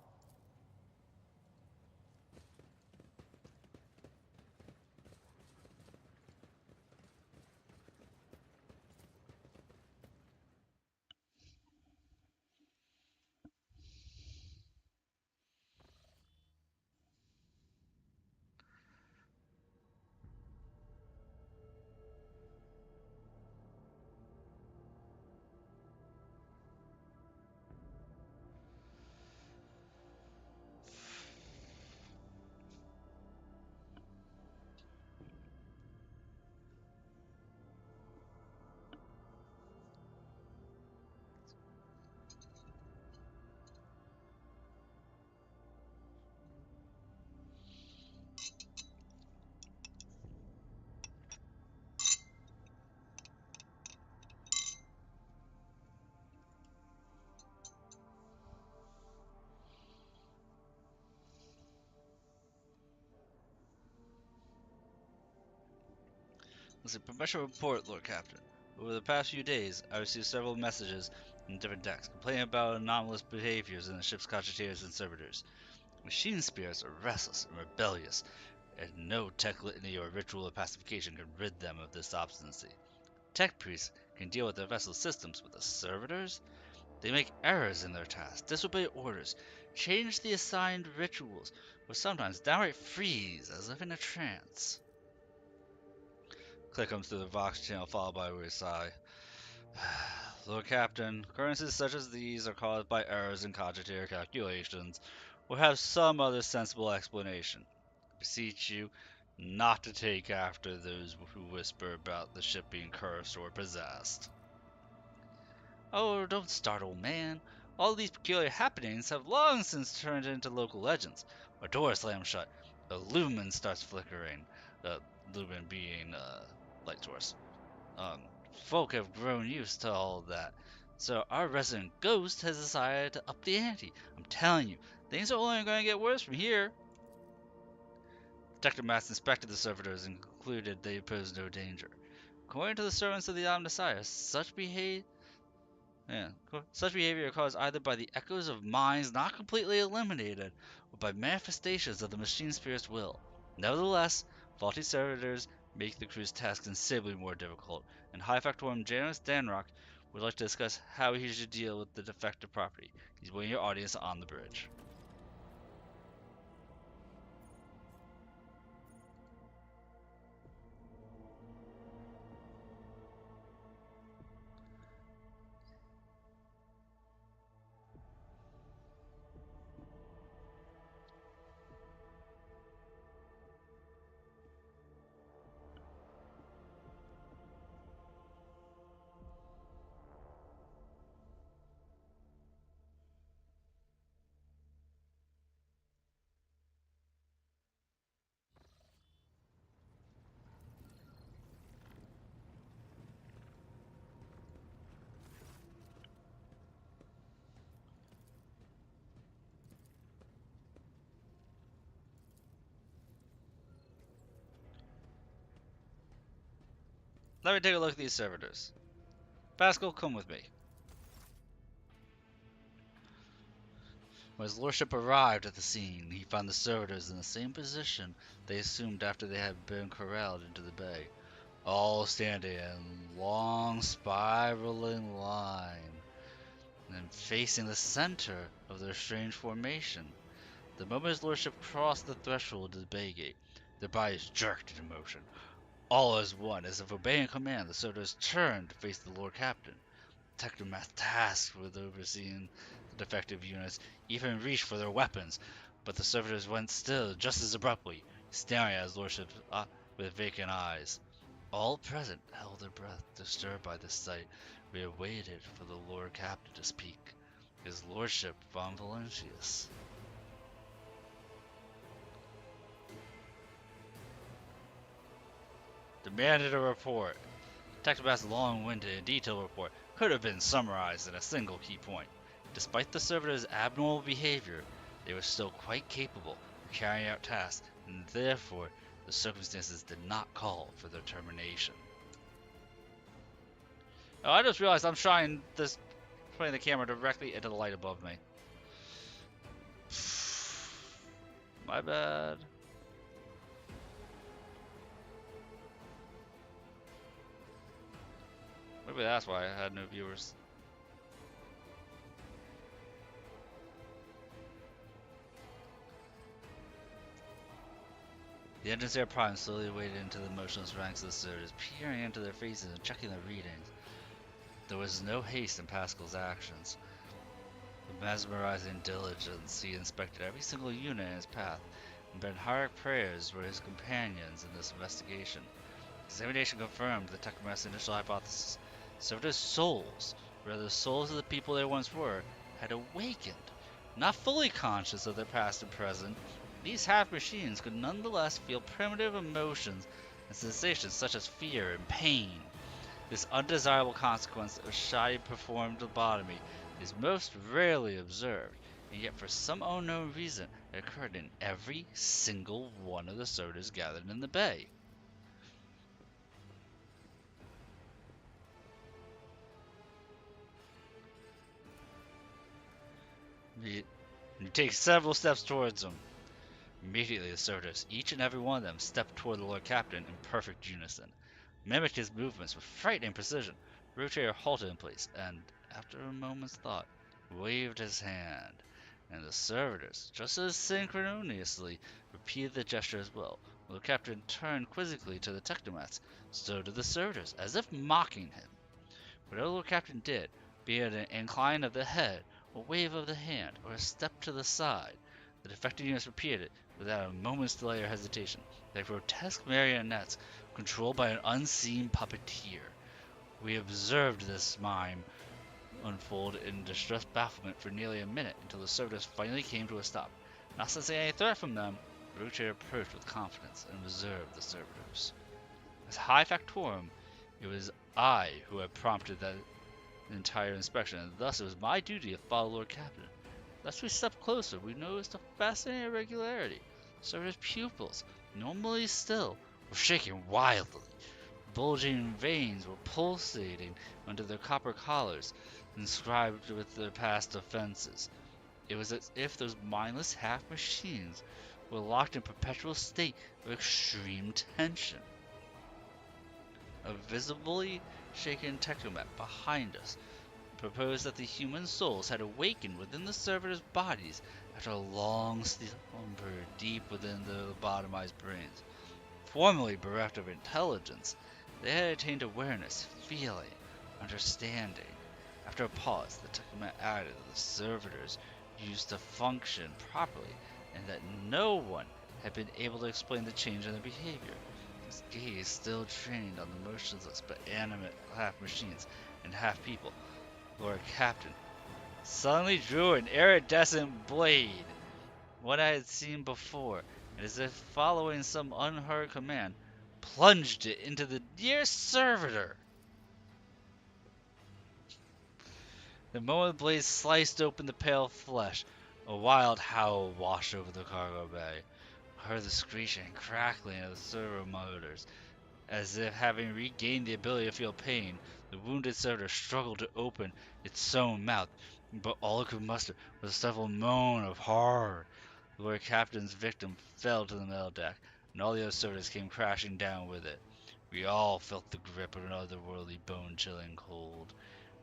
S2: Let's see, permission report, Lord Captain. Over the past few days, I received several messages from different decks complaining about anomalous behaviors in the ship's cogitators and servitors. Machine spirits are restless and rebellious, and no tech litany or ritual of pacification can rid them of this obstinacy. Tech priests can deal with their vessel systems, but the servitors? They make errors in their tasks, disobey orders, change the assigned rituals, or sometimes downright freeze as if in a trance. Click comes through the Vox channel, followed by a weird sigh. Lord Captain, occurrences such as these are caused by errors in cogitator calculations, or have some other sensible explanation. I beseech you not to take after those who whisper about the ship being cursed or possessed. Oh, don't start, old man. All these peculiar happenings have long since turned into local legends. A door slams shut, a lumen starts flickering, the lumen being light source. Um, Folk have grown used to all of that. So our resident ghost has decided to up the ante. I'm telling you, things are only going to get worse from here. Detective Mass inspected the servitors and concluded they posed no danger. According to the servants of the Omnissiah, such behavior occurs either by the echoes of minds not completely eliminated, or by manifestations of the machine spirit's will. Nevertheless, faulty servitors make the crew's task considerably more difficult, and High Factorum Janus Danrock would like to discuss how he should deal with the defective property. He's waiting your audience on the bridge. Let me take a look at these servitors. Pascal, come with me. When his lordship arrived at the scene, he found the servitors in the same position they assumed after they had been corralled into the bay, all standing in long spiraling line and facing the center of their strange formation. The moment his lordship crossed the threshold of the bay gate, their bodies jerked into motion. All as one, as if obeying command, the servitors turned to face the Lord Captain. Technomath tasked with overseeing the defective units even reached for their weapons, but the servitors went still just as abruptly, staring at his lordship with vacant eyes. All present held their breath, disturbed by this sight. We had waited for the Lord Captain to speak. His Lordship von Valentius. Demanded a report. Technomath's long-winded and detailed report could have been summarized in a single key point. Despite the servitors' abnormal behavior, they were still quite capable of carrying out tasks, and therefore the circumstances did not call for their termination. Oh, I just realized I'm putting the camera directly into the light above me. My bad. Maybe that's why I had no viewers. The engine's air prime slowly waded into the motionless ranks of the servitors, peering into their faces and checking their readings. There was no haste in Pascal's actions. With mesmerizing diligence, he inspected every single unit in his path, and Ben-Harak prayers were his companions in this investigation. Examination confirmed the Technomath's initial hypothesis. Servitors' souls, rather the souls of the people they once were, had awakened. Not fully conscious of their past and present, these half-machines could nonetheless feel primitive emotions and sensations such as fear and pain. This undesirable consequence of shoddy performed lobotomy is most rarely observed, and yet for some unknown reason it occurred in every single one of the servitors gathered in the bay. You take several steps towards them. Immediately the servitors, each and every one of them, stepped toward the Lord Captain in perfect unison, mimicked his movements with frightening precision. Rotator halted in place, and, after a moment's thought, waved his hand, and the servitors, just as synchronously, repeated the gesture as well. The Lord Captain turned quizzically to the Technomaths, so did the servitors, as if mocking him. Whatever the Lord Captain did, be it an incline of the head, a wave of the hand, or a step to the side, the defective units repeated it without a moment's delay or hesitation, like grotesque marionettes controlled by an unseen puppeteer. We observed this mime unfolded in distressed bafflement for nearly a minute until the servitors finally came to a stop. Not sensing any threat from them, Ruche approached with confidence and observed the servitors. As High Factorum, it was I who had prompted that entire inspection, and thus it was my duty to follow Lord Captain. As we stepped closer, we noticed a fascinating irregularity. Servitors' pupils, normally still, were shaking wildly. Bulging veins were pulsating under their copper collars, inscribed with their past offenses. It was as if those mindless half-machines were locked in a perpetual state of extreme tension. A visibly shaken technomat behind us proposed that the human souls had awakened within the servitors' bodies after a long slumber deep within the lobotomized brains. Formerly bereft of intelligence, they had attained awareness, feeling, understanding. After a pause, the technomat added that the servitors used to function properly, and that no one had been able to explain the change in their behavior. His gaze still trained on the motionless but animate half-machines and half-people. Lord Captain suddenly drew an iridescent blade, what I had seen before, and as if following some unheard command, plunged it into the nearest servitor. The moment the blade sliced open the pale flesh, a wild howl washed over the cargo bay. I heard the screeching and crackling of the servo motors. As if having regained the ability to feel pain, the wounded servitor struggled to open its sewn mouth, but all it could muster was a stifled moan of horror. The Lord Captain's victim fell to the metal deck, and all the other servitors came crashing down with it. We all felt the grip of an otherworldly, bone-chilling cold.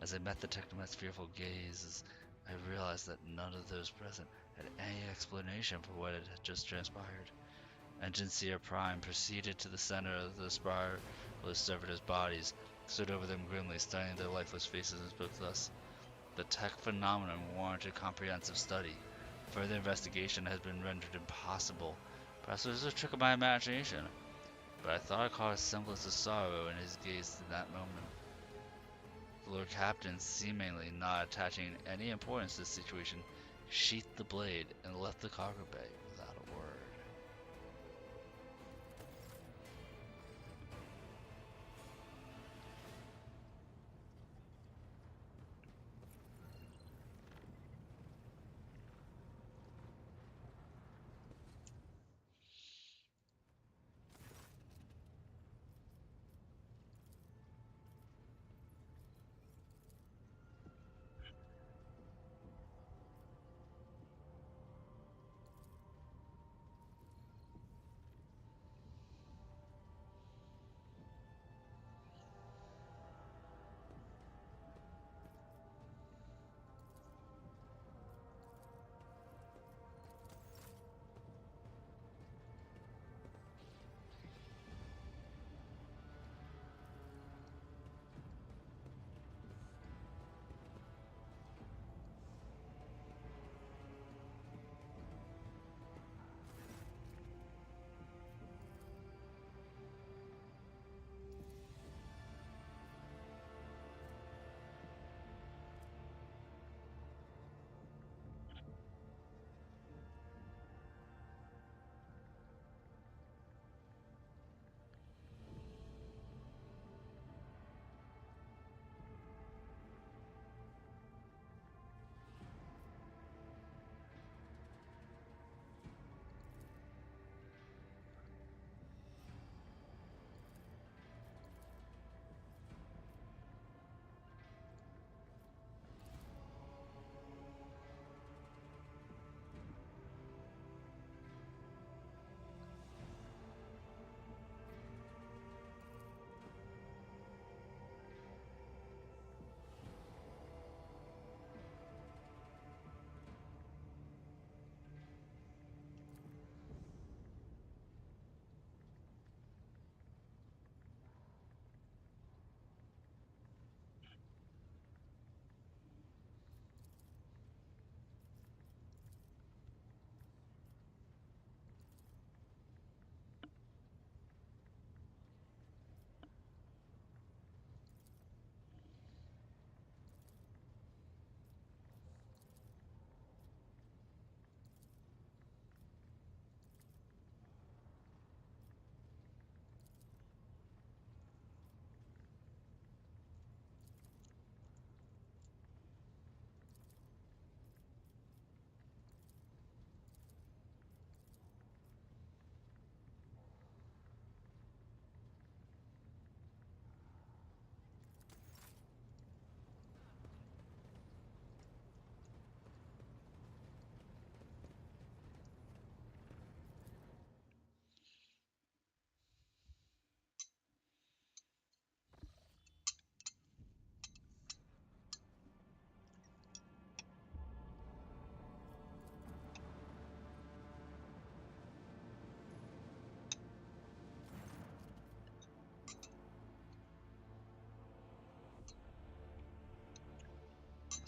S2: As I met the technomat's fearful gaze, I realized that none of those present had any explanation for what had just transpired. Engine Seer Prime proceeded to the center of the spire of the servitors' bodies, stood over them grimly, studying their lifeless faces, and spoke thus. The tech phenomenon warranted comprehensive study. Further investigation has been rendered impossible. Perhaps it was a trick of my imagination, but I thought I caught a semblance of sorrow in his gaze in that moment. The Lord Captain, seemingly not attaching any importance to the situation, sheathed the blade and left the cargo bay without a word.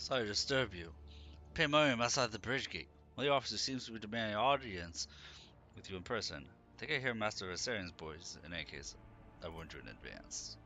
S2: Sorry to disturb you. Pandemonium outside the bridge gate. One of the officers seems to be demanding an audience with you in person. I think I hear Master Asarian's voice. In any case, I warned you in advance.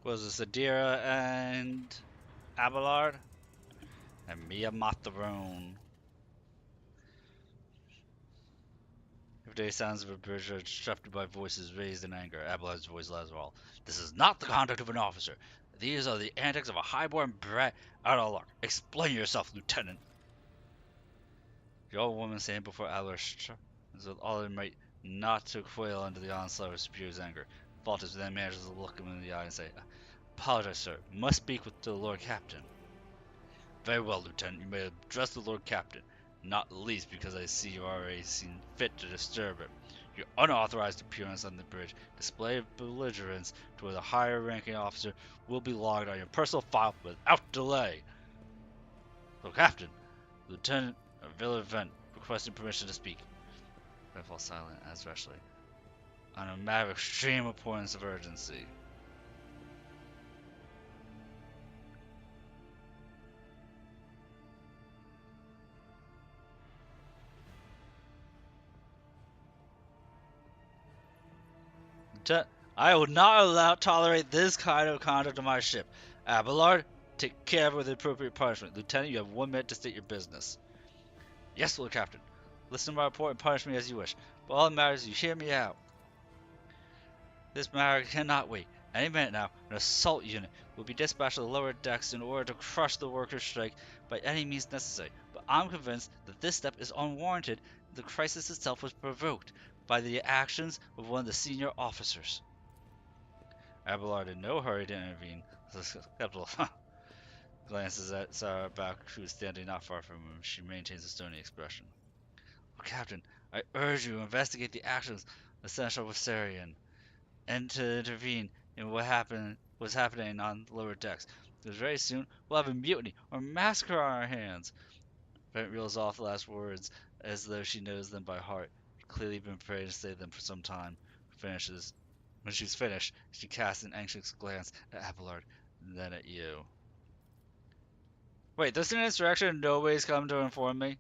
S2: Was it Sadira and Abelard? And Mia Matharone. Everyday sounds of a bridge are disrupted by voices raised in anger. Abelard's voice loud as well. This is not the conduct of an officer. These are the antics of a highborn brat out of luck. Explain yourself, Lieutenant. The old woman standing before Abelard struck with all her might not to quail under the onslaught of superior's anger. Falters then manages to look him in the eye and say, Apologize, sir. Must speak with the Lord Captain. Very well, Lieutenant. You may address the Lord Captain, not least because I see you already seen fit to disturb him. Your unauthorized appearance on the bridge, display of belligerence toward a higher ranking officer will be logged on your personal file without delay. Lord Captain, Lieutenant Villavent requesting permission to speak. I fall silent as rashly. On a matter of extreme importance of urgency. I will not tolerate this kind of conduct on my ship. Abelard, take care of it with the appropriate punishment. Lieutenant, you have 1 minute to state your business. Yes, Lord Captain. Listen to my report and punish me as you wish. But all that matters is you hear me out. This matter cannot wait. Any minute now, an assault unit will be dispatched to the lower decks in order to crush the workers' strike by any means necessary. But I'm convinced that this step is unwarranted. The crisis itself was provoked by the actions of one of the senior officers. Abelard in no hurry to intervene. The skeptical glances at Sarah Back, who is standing not far from him. She maintains a stony expression. Oh, Captain, I urge you to investigate the actions of Seneschal Viserion and to intervene in what was happening on the lower decks. Because very soon we'll have a mutiny or massacre on our hands. Brent reels off the last words as though she knows them by heart. She's clearly been preparing to say them for some time. Finishes. When she's finished, she casts an anxious glance at Abelard and then at you. Wait, does an insurrection in no ways come to inform me?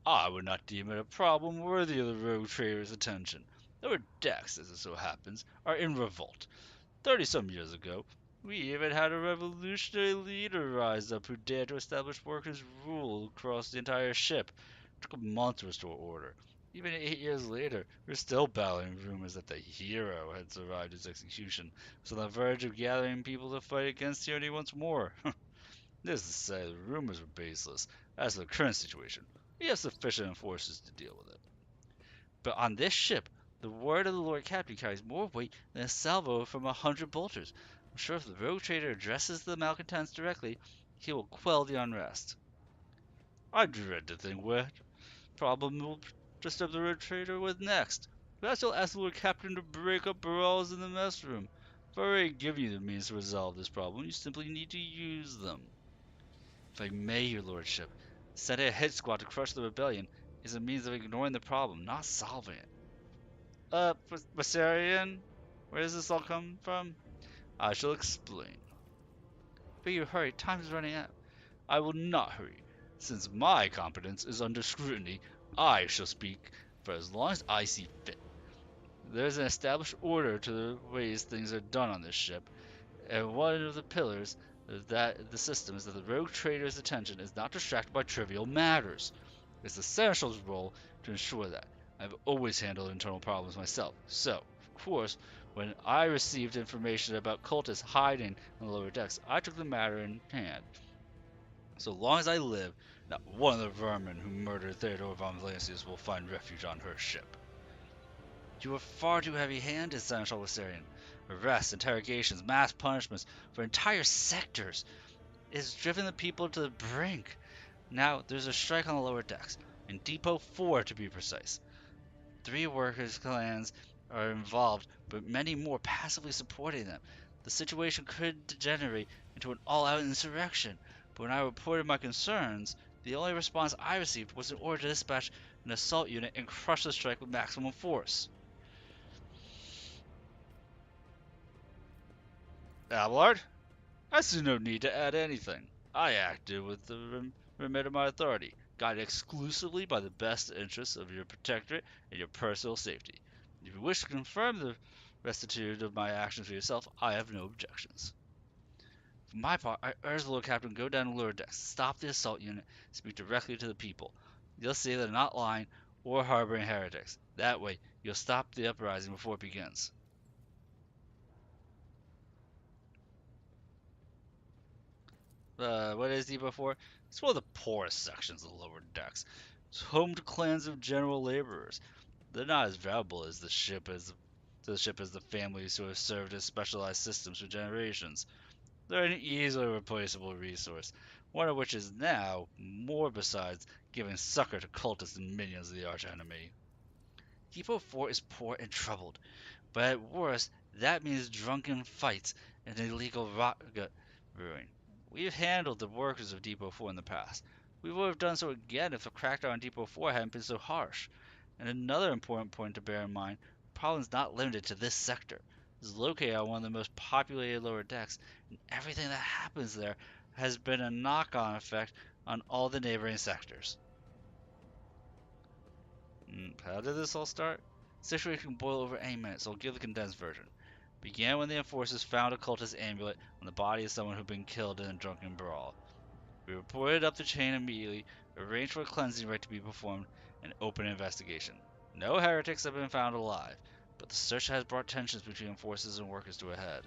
S2: I would not deem it a problem worthy of the rogue trader's attention. Lower decks, as it so happens, are in revolt. 30-some years ago, we even had a revolutionary leader rise up who dared to establish workers' rule across the entire ship. It took a month to restore order. Even 8 years later, we're still battling rumors that the hero had survived his execution, was on the verge of gathering people to fight against tyranny once more. This is to say, the rumors were baseless. As for the current situation, we have sufficient forces to deal with it. But on this ship, the word of the Lord Captain carries more weight than a salvo from 100 bolters. I'm sure if the rogue trader addresses the malcontents directly, he will quell the unrest. I dread to think what problem will disturb the rogue trader with next. Perhaps he'll ask the Lord Captain to break up brawls in the mess room. I've already given you the means to resolve this problem. You simply need to use them. If I may, your lordship, sending a hit squad to crush the rebellion is a means of ignoring the problem, not solving it. Viserion? Where does this all come from? I shall explain. But you hurry, time is running out. I will not hurry. Since my competence is under scrutiny, I shall speak for as long as I see fit. There is an established order to the ways things are done on this ship, and one of the pillars of the system is that the rogue trader's attention is not distracted by trivial matters. It's the Seneschal's role to ensure that. I've always handled internal problems myself, so, of course, when I received information about cultists hiding on the lower decks, I took the matter in hand. So long as I live, not one of the vermin who murdered Theodore von Valancius will find refuge on her ship. You are far too heavy-handed, Seneschal Viserion. Arrests, interrogations, mass punishments for entire sectors. It has driven the people to the brink. Now there's a strike on the lower decks, in Depot 4 to be precise. 3 workers' clans are involved, but many more passively supporting them. The situation could degenerate into an all-out insurrection, but when I reported my concerns, the only response I received was an order to dispatch an assault unit and crush the strike with maximum force. Abelard, I see no need to add anything. I acted with the remit of my authority, guided exclusively by the best interests of your protectorate and your personal safety. If you wish to confirm the rectitude of my actions for yourself, I have no objections. For my part, I urge the Lord Captain go down to lower decks, stop the assault unit, speak directly to the people. You'll see they're not lying or harboring heretics. That way, you'll stop the uprising before it begins. What is Depot 4? It's one of the poorest sections of the lower decks. It's home to clans of general laborers. They're not as valuable as the families who have served as specialized systems for generations. They're an easily replaceable resource, one of which is now more besides giving succor to cultists and minions of the archenemy. Depot 4 is poor and troubled, but at worst, that means drunken fights and illegal rocket brewing. We've handled the workers of Depot 4 in the past. We would have done so again if the crackdown on Depot 4 hadn't been so harsh. And another important point to bear in mind, the problem is not limited to this sector. It is located on one of the most populated lower decks, and everything that happens there has been a knock-on effect on all the neighboring sectors. How did this all start? The situation can boil over any minute, so I'll give the condensed version. Began when the enforcers found a cultist amulet on the body of someone who'd been killed in a drunken brawl. We reported up the chain immediately, arranged for a cleansing rite to be performed, and opened an investigation. No heretics have been found alive, but the search has brought tensions between enforcers and workers to a head.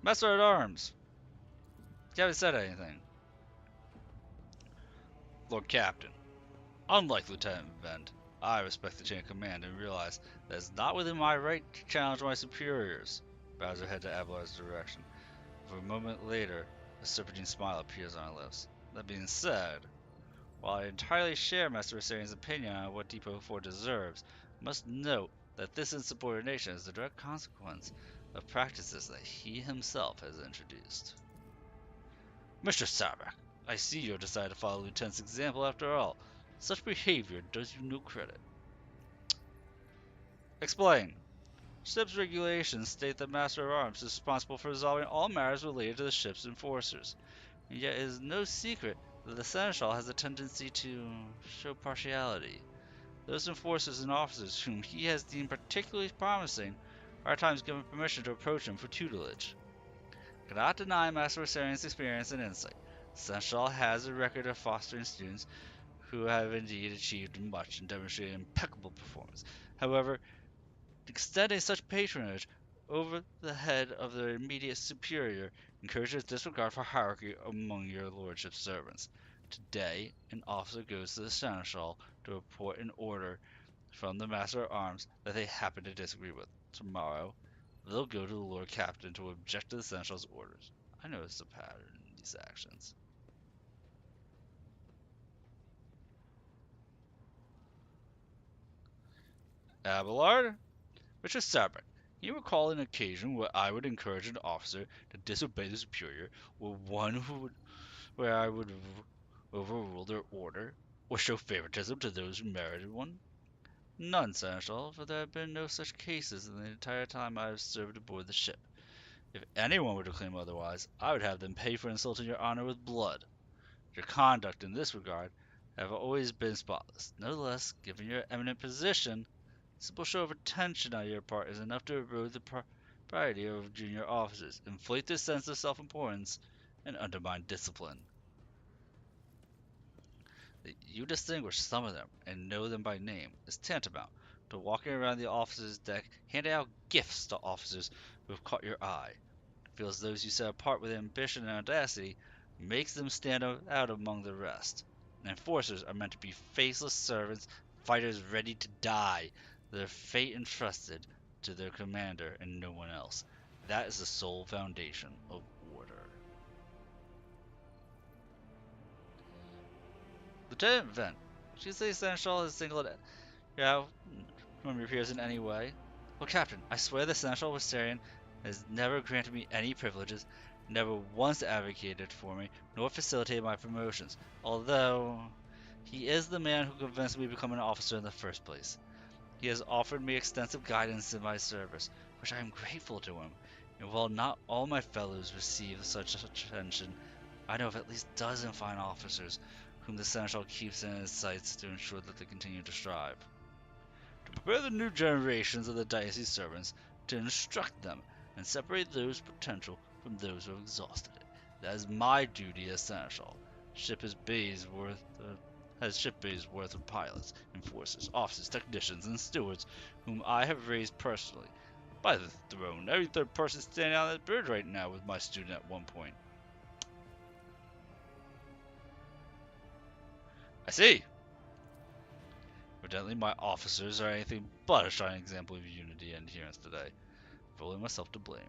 S2: Master at Arms! You haven't said anything. Lord Captain, unlike Lieutenant Vend, I respect the chain of command and realize that it's not within my right to challenge my superiors. Bows her head to Abelard's direction. For a moment later, a serpentine smile appears on her lips. That being said, while I entirely share Master Rosarian's opinion on what Depot 4 deserves, I must note that this insubordination is the direct consequence of practices that he himself has introduced. Mr. Sarback, I see you have decided to follow Lieutenant's example after all. Such behavior does you no credit. Explain. Ship's regulations state that Master of Arms is responsible for resolving all matters related to the ship's enforcers, and yet it is no secret that the Seneschal has a tendency to show partiality. Those enforcers and officers whom he has deemed particularly promising are at times given permission to approach him for tutelage. I cannot deny Master Rosarian's experience and insight. The Seneschal has a record of fostering students who have indeed achieved much and demonstrated impeccable performance. However, extending such patronage over the head of their immediate superior encourages disregard for hierarchy among your lordship's servants. Today, an officer goes to the Seneschal to report an order from the Master at Arms that they happen to disagree with. Tomorrow, they'll go to the Lord Captain to object to the Seneschal's orders. I notice a pattern in these actions. Abelard? Richard Sarback, you recall an occasion where I would encourage an officer to disobey the superior, or one where I would overrule their order, or show favoritism to those who merited one? None, Seneschal, for there have been no such cases in the entire time I have served aboard the ship. If anyone were to claim otherwise, I would have them pay for insulting your honor with blood. Your conduct in this regard have always been spotless. Nevertheless, given your eminent position, a simple show of attention on your part is enough to erode the propriety of junior officers, inflate their sense of self-importance, and undermine discipline. That you distinguish some of them and know them by name is tantamount to walking around the officer's deck handing out gifts to officers who have caught your eye. It feels those you set apart with ambition and audacity makes them stand out among the rest. Enforcers are meant to be faceless servants, fighters ready to die, their fate entrusted to their commander and no one else. That is the sole foundation of Lieutenant Vent, would you say Seneschal has singled you out from your peers in any way? Well, Captain, I swear the Seneschal Wistaria has never granted me any privileges, never once advocated for me, nor facilitated my promotions, although he is the man who convinced me to become an officer in the first place. He has offered me extensive guidance in my service, which I am grateful to him, and while not all my fellows receive such attention, I know of at least a dozen fine officers whom the Seneschal keeps in his sights to ensure that they continue to strive. To prepare the new generations of the diocese servants, to instruct them, and separate those potential from those who have exhausted it. That is my duty as Seneschal. Ship has ship bays worth of pilots, enforcers, officers, technicians, and stewards whom I have raised personally. By the throne, every third person standing on that bridge right now was my student at one point. I see. Evidently, my officers are anything but a shining example of unity and adherence today. Fully myself to blame.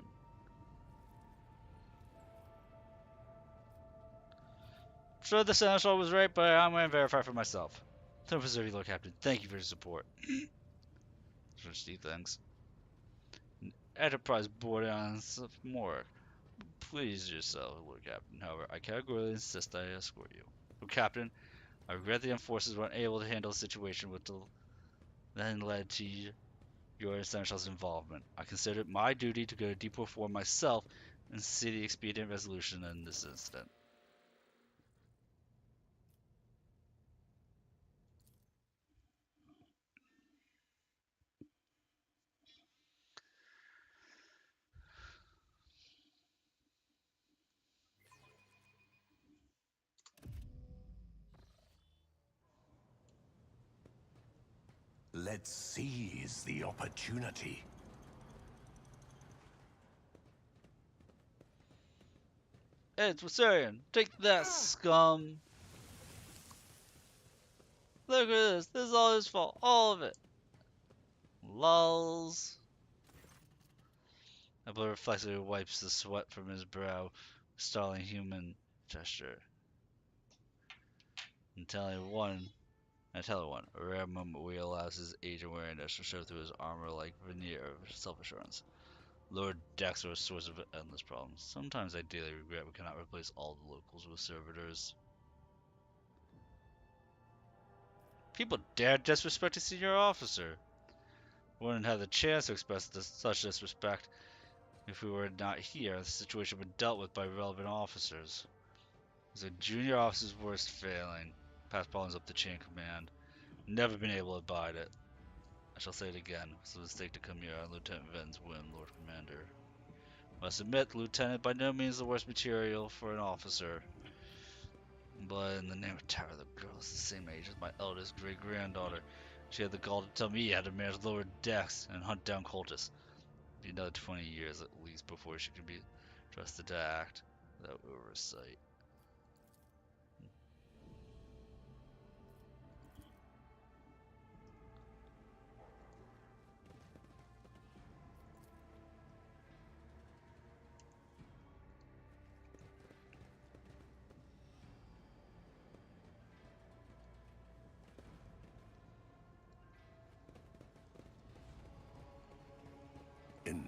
S2: Sure, the Seneschal was right, but I'm going to verify for myself. To preserve you, Lord Captain. Thank you for your support. Steve, thanks. Enterprise boarding on more. Please yourself, Lord Captain. However, I categorically insist that I escort you. Lord Captain, I regret the enforcers were unable to handle the situation which then led to your Seneschal's involvement. I consider it my duty to go to Depot 4 myself and see the expedient resolution in this incident.
S8: Let's seize the opportunity.
S2: Hey, it's Wasarian. Take that, scum. Look at this. This is all his fault. All of it. Lulz. Abel reflexively wipes the sweat from his brow, stalling human gesture. And I tell one, a rare moment where he allows his age and wariness to show through his armor-like veneer of self-assurance. Lord Decks are a source of endless problems. Sometimes I daily regret we cannot replace all the locals with servitors. People dare disrespect a senior officer. Wouldn't have the chance to express such disrespect if we were not here. The situation would be dealt with by relevant officers. It's a junior officer's worst failing. Pass problems up the chain of command. Never been able to abide it. I shall say it again. It's a mistake to come here on Lieutenant Ven's whim, Lord Commander. Must admit, Lieutenant by no means the worst material for an officer. But in the name of terror, the girl is the same age as my eldest great-granddaughter. She had the gall to tell me how to manage lower decks and hunt down cultists. Be another 20 years at least before she can be trusted to act without oversight.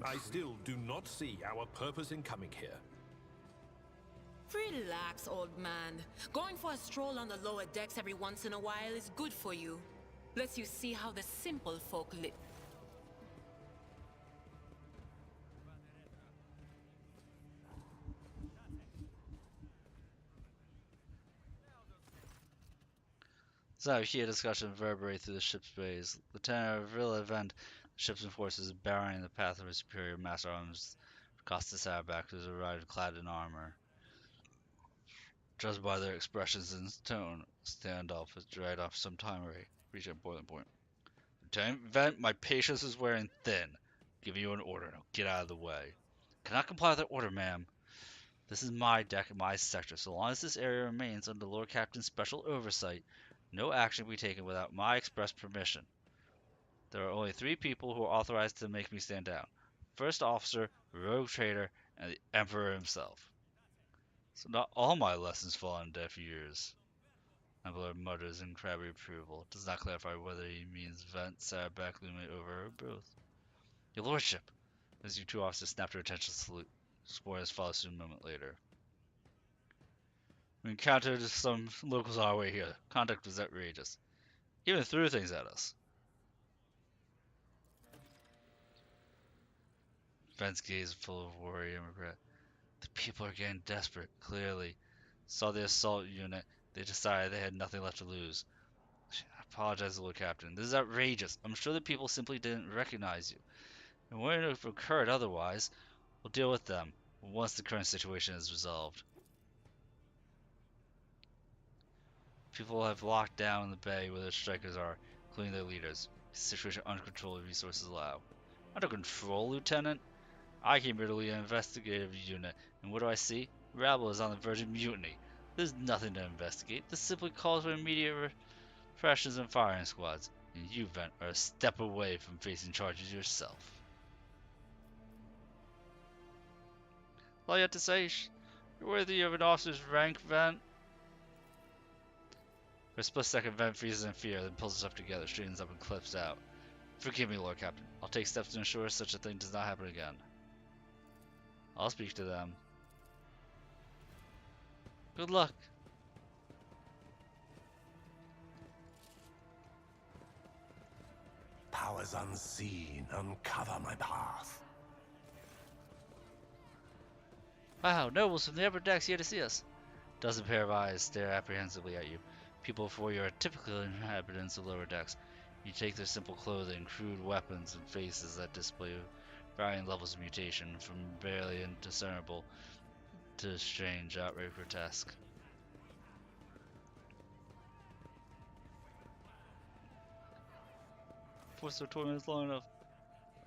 S3: I still do not see our purpose in coming here.
S7: Relax, old man. Going for a stroll on the lower decks every once in a while is good for you. Lets you see how the simple folk live.
S2: So here discussion reverberate through the ship's bays. Lieutenant Avila Vent, the ship's enforcers, barring the path of his superior master arms, Costa Sarback, who's arrived clad in armor. Judged by their expressions and tone, standoff has dragged off some time already. Reach an boiling point. Lieutenant Vent, my patience is wearing thin. Giving you an order, now get out of the way. Cannot comply with that order, ma'am. This is my deck and my sector. So long as this area remains under the Lord Captain's special oversight, no action will be taken without my express permission. There are only 3 people who are authorized to make me stand down. First officer, rogue trader, and the Emperor himself. So not all my lessons fall on deaf ears. Ambler mutters in crabby approval. Does not clarify whether he means Vent sat back looming over or both. Your lordship! As you two officers snap their attention salute. Spores follows suit a moment later. We encountered some locals on our way here. Conduct was outrageous. Even threw things at us. Vent's gaze full of worry and regret. The people are getting desperate, clearly. Saw the assault unit. They decided they had nothing left to lose. I apologize, Lord Captain. This is outrageous. I'm sure the people simply didn't recognize you. And wouldn't have occurred otherwise. We'll deal with them once the current situation is resolved. People have locked down the bay where the strikers are, including their leaders. The situation under control of resources allow. Under control, Lieutenant? I came here to lead an investigative unit, and what do I see? Rabble is on the verge of mutiny. There's nothing to investigate. This simply calls for immediate repressions and firing squads, and you, Vent, are a step away from facing charges yourself. All you have to say, you're worthy of an officer's rank, Vent. For a split second, Vent freezes in fear, then pulls himself together, straightens up, and clips out. Forgive me, Lord Captain. I'll take steps to ensure such a thing does not happen again. I'll speak to them. Good luck.
S8: Powers unseen, uncover my path.
S2: Wow, nobles from the upper decks here to see us. Dozen pair of eyes stare apprehensively at you. People before you are typical inhabitants of lower decks. You take their simple clothing, crude weapons, and faces that display varying levels of mutation, from barely indiscernible to strange, outright grotesque. Force their torment long enough.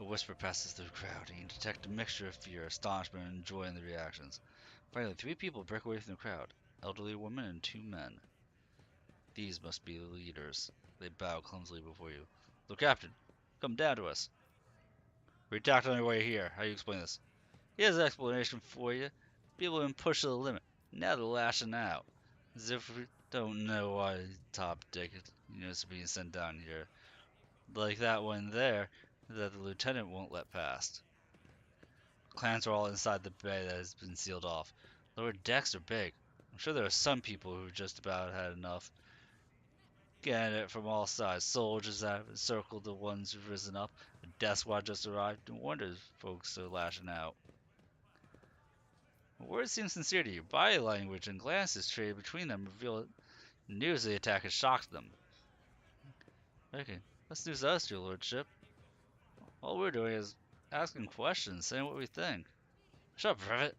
S2: A whisper passes through the crowd, and you detect a mixture of fear, astonishment, and joy in the reactions. Finally, 3 people break away from the crowd. Elderly woman and 2 men. These must be the leaders. They bow clumsily before you. Look, Captain, come down to us. We attacked on your way here. How do you explain this? Here's an explanation for you. People have been pushed to the limit. Now they're lashing out. As if we don't know why top dick units are being sent down here. Like that one there that the lieutenant won't let past. Clans are all inside the bay that has been sealed off. Lower decks are big. I'm sure there are some people who just about had enough. Getting it from all sides. Soldiers that have encircled the ones who've risen up. A death squad just arrived. No wonder folks are lashing out. Words seem sincere to you. Body language and glances traded between them reveal that the news of the attack has shocked them. Okay, that's news to us, your lordship. All we're doing is asking questions, saying what we think. Shut up, Privet.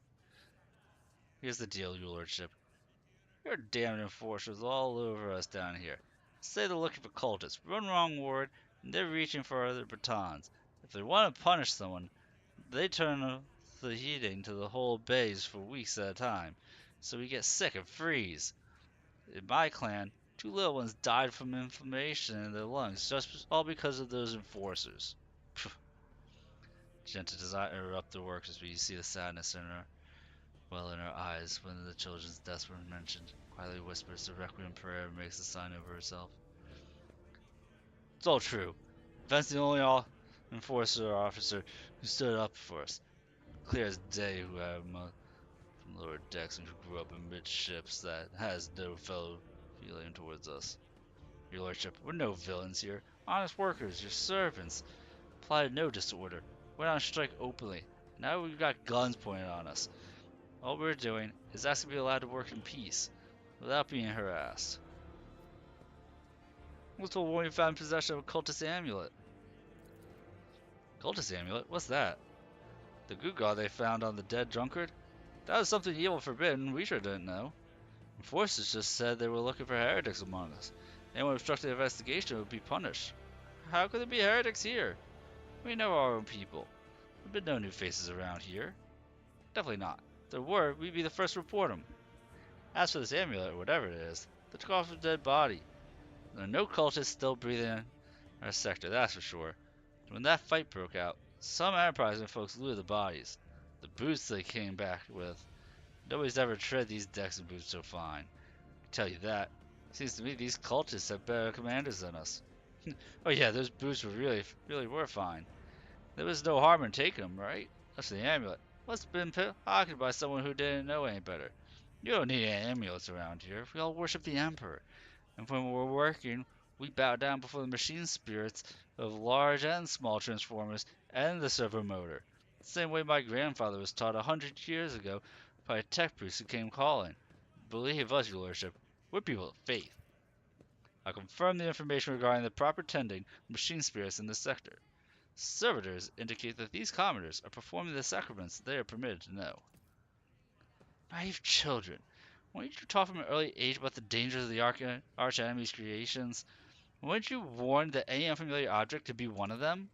S2: Here's the deal, your lordship. Your damned enforcers all over us down here. Say they're looking for cultists, run wrong word, and they're reaching for their batons. If they want to punish someone, they turn the heating to the whole base for weeks at a time, so we get sick and freeze. In my clan, 2 little ones died from inflammation in their lungs, just all because of those enforcers. Genta does not interrupt the workers, but you see the sadness in her in her eyes when the children's deaths were mentioned. Quietly whispers the requiem prayer and makes a sign over herself. It's all true. Vent's the only enforcer or officer who stood up for us. Clear as day who had from lower decks and who grew up amidships that has no fellow feeling towards us. Your lordship, we're no villains here. Honest workers, your servants. Applied no disorder. Went on strike openly. Now we've got guns pointed on us. All we're doing is asking to be allowed to work in peace, without being harassed. We're told when we found possession of a cultist amulet. Cultist amulet? What's that? The gewgaw they found on the dead drunkard? That was something evil forbidden, we sure didn't know. Enforcers just said they were looking for heretics among us. Anyone who obstructed the investigation would be punished. How could there be heretics here? We know our own people. There've been no new faces around here. Definitely not. If there were, we'd be the first to report them. As for this amulet, or whatever it is, they took off a dead body. There are no cultists still breathing in our sector, that's for sure. When that fight broke out, some enterprising folks looted the bodies. The boots they came back with. Nobody's ever tread these decks in boots so fine. I can tell you that. Seems to me these cultists have better commanders than us. Oh yeah, those boots were really were fine. There was no harm in taking them, right? That's the amulet. Must have been pocketed by someone who didn't know any better. You don't need any amulets around here. We all worship the Emperor. And when we're working, we bow down before the machine spirits of large and small transformers and the servo motor. The same way my grandfather was taught 100 years ago by a tech priest who came calling. Believe us, your lordship, we're people of faith. I confirm the information regarding the proper tending of machine spirits in this sector. Servitors indicate that these commoners are performing the sacraments they are permitted to know. Naive children, weren't you taught from an early age about the dangers of the arch enemy's creations? Weren't you warned that any unfamiliar object could be one of them?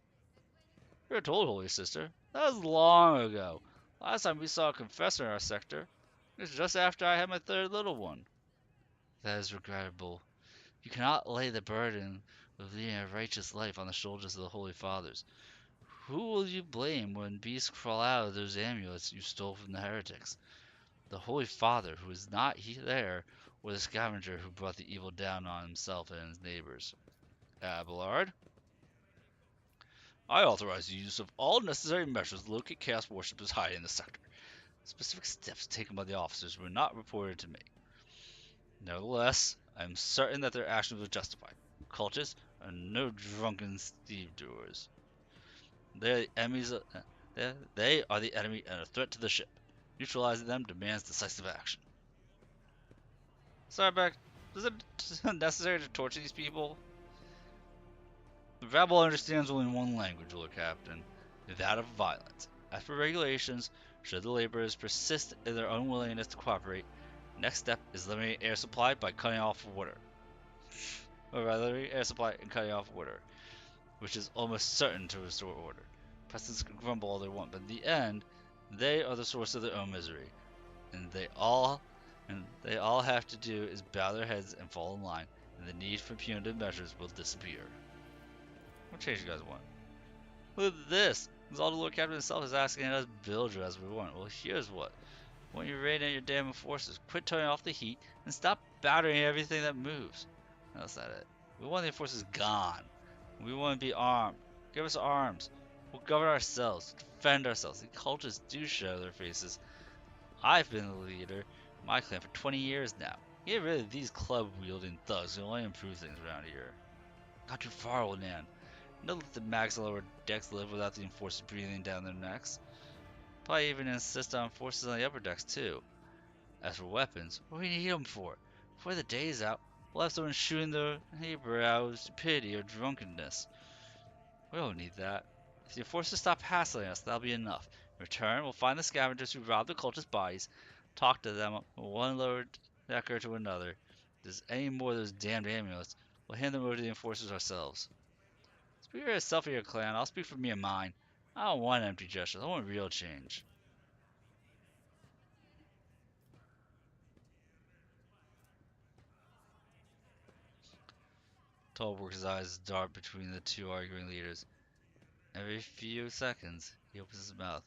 S2: You're told, Holy Sister. That was long ago. Last time we saw a confessor in our sector, it was just after I had my third little one. That is regrettable. You cannot lay the burden of leading a righteous life on the shoulders of the Holy Fathers. Who will you blame when beasts crawl out of those amulets you stole from the heretics? The Holy Father, who is not there, or the scavenger who brought the evil down on himself and his neighbors? Abelard? I authorize the use of all necessary measures to locate Chaos worshippers hiding in the sector. Specific steps taken by the officers were not reported to me. Nevertheless, I am certain that their actions were justified. Cultists are no drunken stevedores. They are enemies. They are the enemy and a threat to the ship. Neutralizing them demands decisive action. Starbuck, is it necessary to torture these people? The rabble understands only one language, Lord Captain, that of violence. As for regulations, should the laborers persist in their unwillingness to cooperate, next step is limiting air supply by cutting off water. Or rather, limiting air supply and cutting off water, which is almost certain to restore order. Peasants can grumble all they want, but in the end, they are the source of their own misery, and they all have to do is bow their heads and fall in line, and the need for punitive measures will disappear. What change you guys want? Look at this! Because all the Lord Captain himself is asking us to build you as we want. Well, here's what. When you raid at your damn forces, quit turning off the heat and stop battering everything that moves. That's not it. We want the enforcers gone. We want to be armed. Give us arms. We'll govern ourselves, defend ourselves. The cultists do show their faces. I've been the leader of my clan for 20 years now. Get rid of these club-wielding thugs who only improve things around here. Not too far, old man. Don't let the mags on lower decks live without the enforcers breathing down their necks. Probably even insist on forces on the upper decks, too. As for weapons, what do we need them for? Before the day is out, we'll have someone shooting their neighbor out of stupidity or drunkenness. We don't need that. If the enforcers stop hassling us, that'll be enough. In return, we'll find the scavengers who robbed the cultist bodies, talk to them from one lower decker to another. If there's any more of those damned amulets, we'll hand them over to the enforcers ourselves. Speak for yourself and your clan. I'll speak for me and mine. I don't want empty gestures. I want real change. Tall works his eyes dart between the two arguing leaders. Every few seconds, he opens his mouth,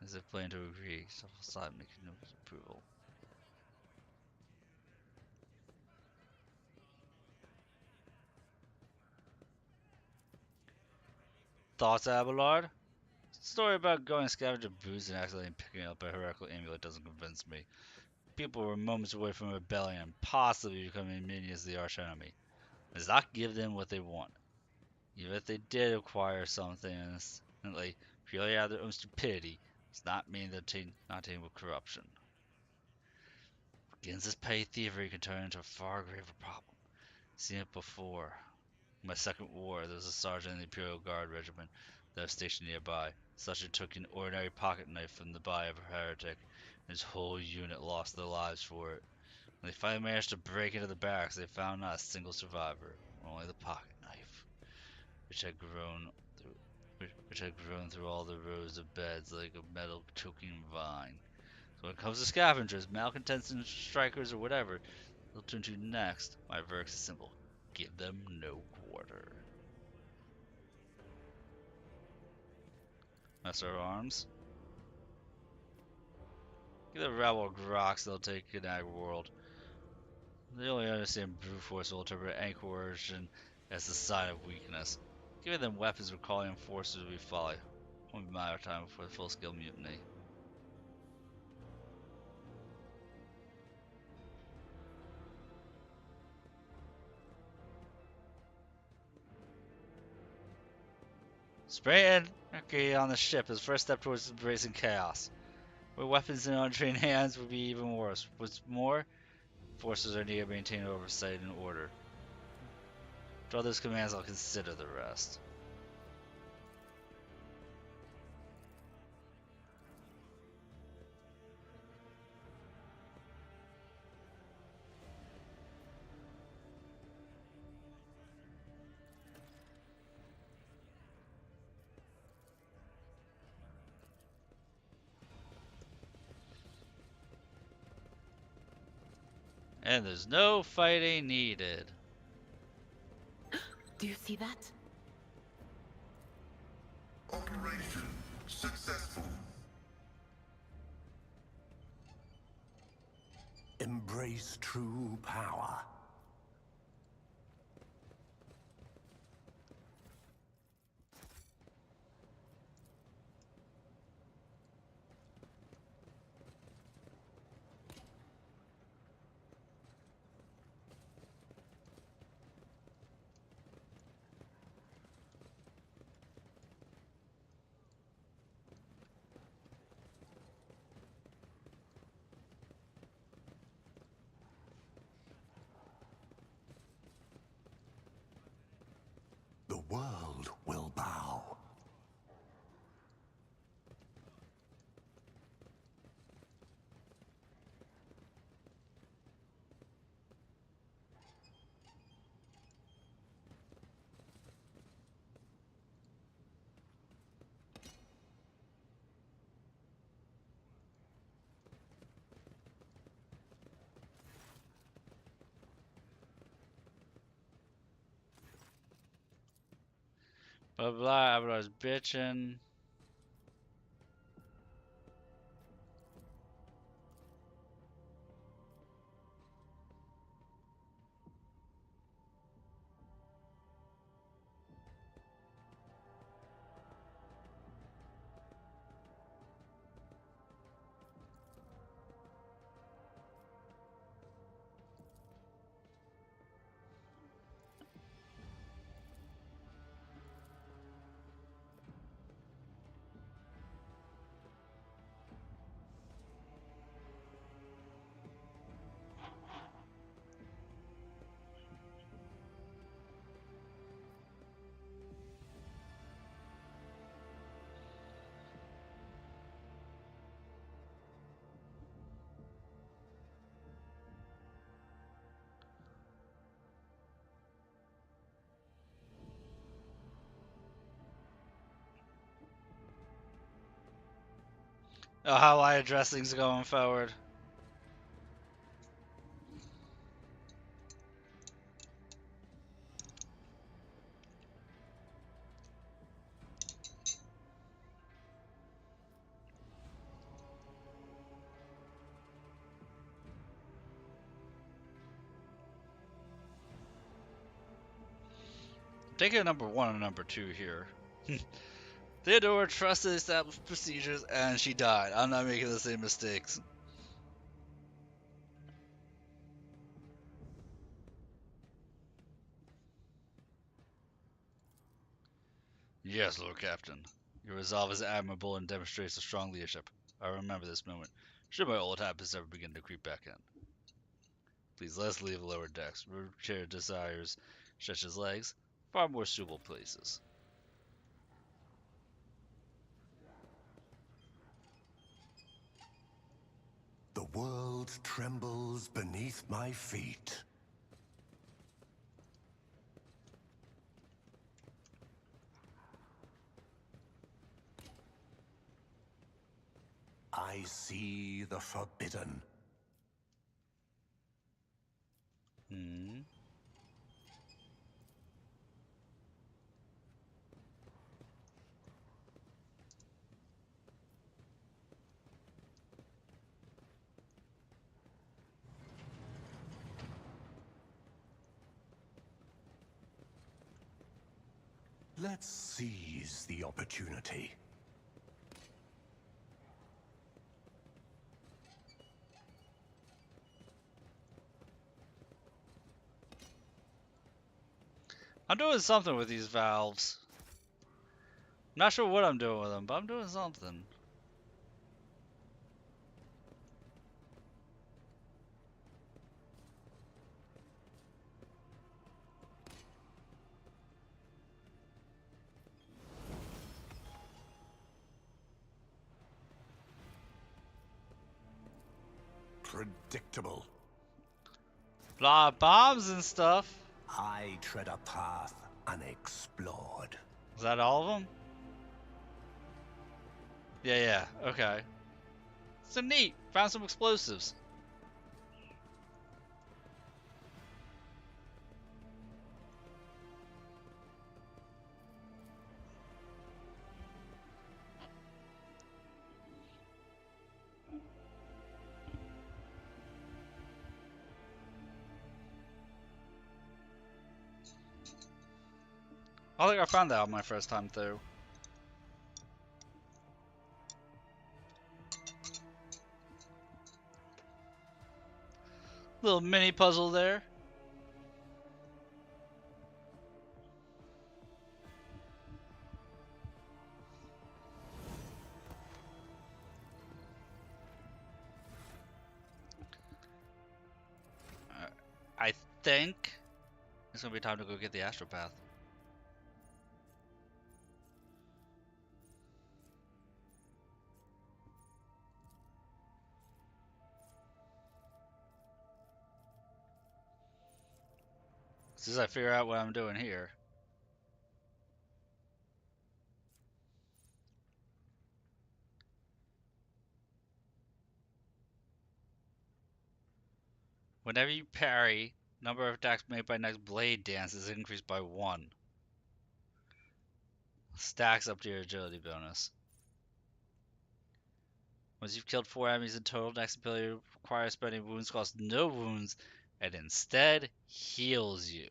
S2: as if planning to agree, several sides making no approval. Thoughts, Abelard? The story about going scavenger boots and accidentally picking up a heretical amulet doesn't convince me. People were moments away from rebellion, possibly becoming minions of the arch enemy. Does not give them what they want. Even if they did acquire something instantly, purely out of their own stupidity, does not mean they're not tainted with corruption. Begins this petty thievery can turn into a far graver problem. Seen it before. In my second war, there was a sergeant in the Imperial Guard regiment that was stationed nearby. The sergeant took an ordinary pocket knife from the body of a heretic, and his whole unit lost their lives for it. When they finally managed to break into the barracks, they found not a single survivor, only the pocket knife, which had grown through all the rows of beds like a metal choking vine. So when it comes to scavengers, malcontents, and strikers, or whatever they'll turn to next, my verdict is simple. Give them no quarter. Master of Arms. Give the rabble rocks they'll take in that world. They only understand brute force will interpret any coercion as a sign of weakness. Giving them weapons or calling in forces would be folly. It won't be a matter of time before the full-scale mutiny. Spraying anarchy on the ship is the first step towards embracing chaos. Where weapons in untrained hands would be even worse. What's more, forces are needed to maintain oversight and order. Draw those commands, I'll consider the rest. And there's no fighting needed.
S4: Do you see that?
S6: Operation successful.
S8: Embrace true power. The world will bow.
S2: Blah blah, Abadar's bitching. Oh, how I address things going forward. I'm taking a number 1 and number 2 here. Theodora trusted established procedures and she died. I'm not making the same mistakes. Yes, Lord Captain. Your resolve is admirable and demonstrates a strong leadership. I remember this moment. Should my old habits ever begin to creep back in. Please let us leave the lower decks. Chair desires stretch his legs. Far more suitable places.
S8: The world trembles beneath my feet. I see the forbidden.
S2: Hmm.
S8: Let's seize the opportunity.
S2: I'm doing something with these valves. Not sure what I'm doing with them, but I'm doing something.
S8: Predictable.
S2: A lot of bombs and stuff.
S8: I tread a path unexplored.
S2: Is that all of them? Yeah, okay. So neat. Found some explosives. I think I found that on my first time through. Little mini puzzle there. I think it's gonna be time to go get the astropath. As soon as I figure out what I'm doing here. Whenever you parry, number of attacks made by next blade dance is increased by 1. Stacks up to your agility bonus. Once you've killed 4 enemies in total, next ability requires spending wounds cost no wounds and instead heals you.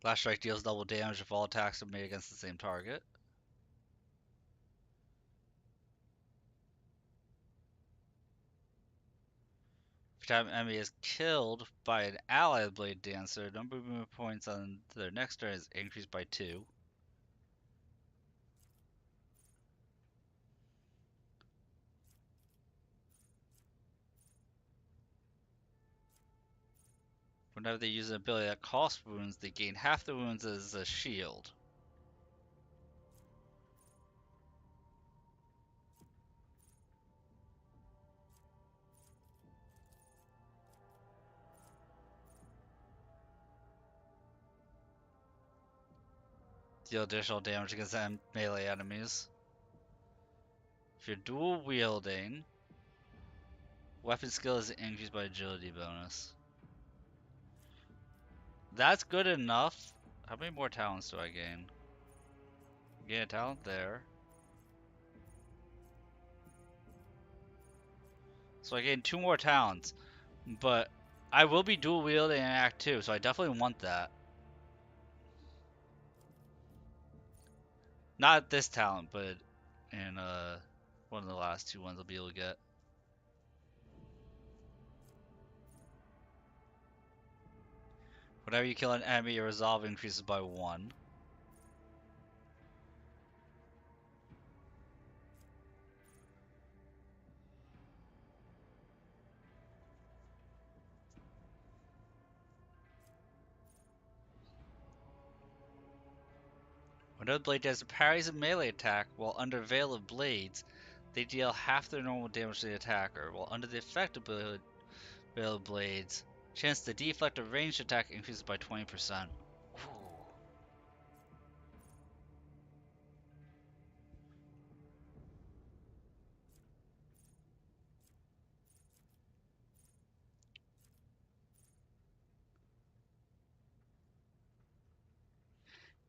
S2: Last strike deals double damage if all attacks are made against the same target. Every time an enemy is killed by an allied blade dancer, number of movement points on their next turn is increased by 2. Whenever they use an ability that costs wounds, they gain half the wounds as a shield. Deal additional damage against melee enemies. If you're dual wielding, weapon skill is increased by agility bonus. That's good enough. How many more talents do I gain? Gain a talent there. So I gain 2 more talents, but I will be dual wielding in Act 2, so I definitely want that. Not this talent, but in one of the last 2 ones I'll be able to get. Whenever you kill an enemy, your resolve increases by 1. Whenever the blade dancer parries a melee attack while under Veil of Blades, they deal half their normal damage to the attacker, while under the effect of Veil of Blades, chance to deflect a ranged attack increases by 20%.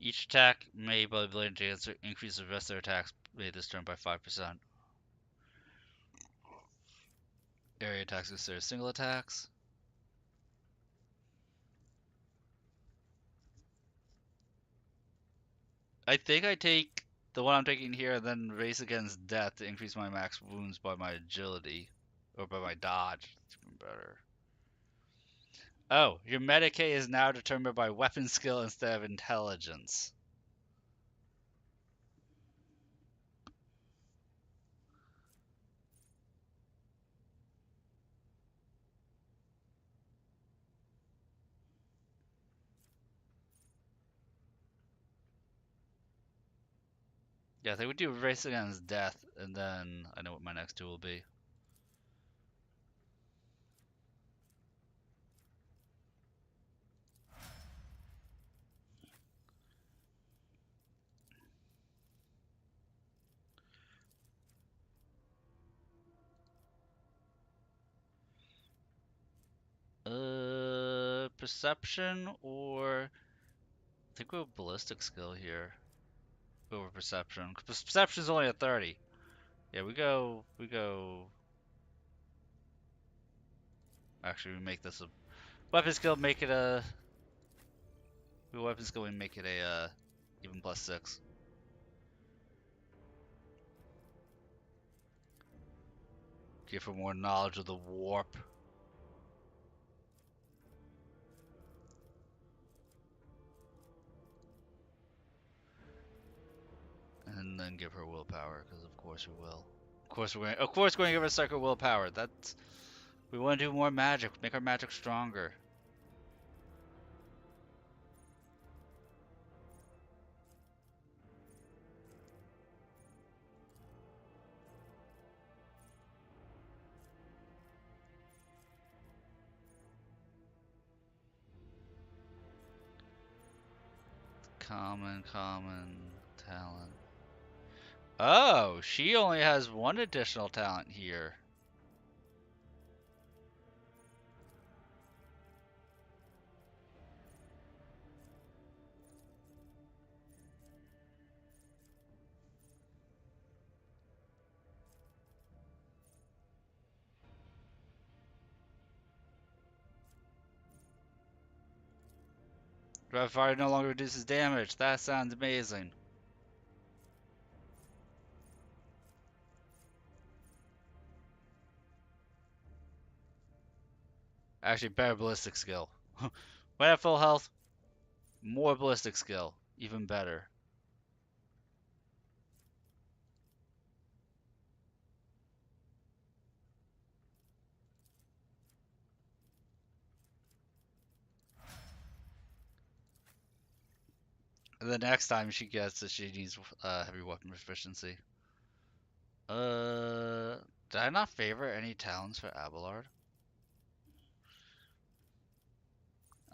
S2: Each attack made by the Blade Dancer increases the rest of their attacks made this turn by 5%. Area attacks consider single attacks. I think I take the one I'm taking here and then race against death to increase my max wounds by my agility. Or by my dodge. It's even better. Oh, your Medicaid is now determined by weapon skill instead of intelligence. Yeah, I think we do race against death, and then I know what my next two will be. Perception or I think we have ballistic skill here over perception. 'Cause perception is only a 30. Yeah, we go. Actually, we make this a weapon skill. Make it a weapon skill. We make it a even +6. Give her more knowledge of the warp. And then give her willpower, because of course we will. Of course we're gonna give her psychic willpower. That's we want to do more magic, make our magic stronger. Common talent. Oh, she only has one additional talent here. Rapid fire no longer reduces damage. That sounds amazing. Actually, better ballistic skill. When at full health, more ballistic skill. Even better. And the next time she gets it, she needs heavy weapon proficiency. Did I not favor any talents for Abelard?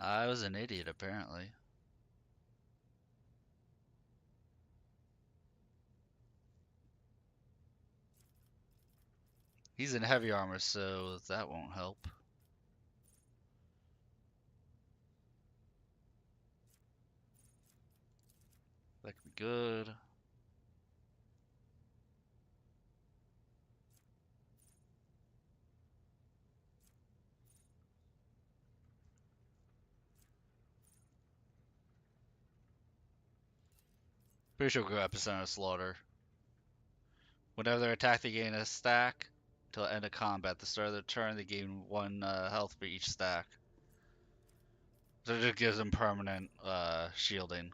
S2: I was an idiot, apparently. He's in heavy armor, so that won't help. That could be good. Pretty sure we'll go Epicenter of Slaughter. Whenever they're attacked, they gain a stack till end of combat. At the start of the turn, they gain 1 health for each stack. So it just gives them permanent shielding.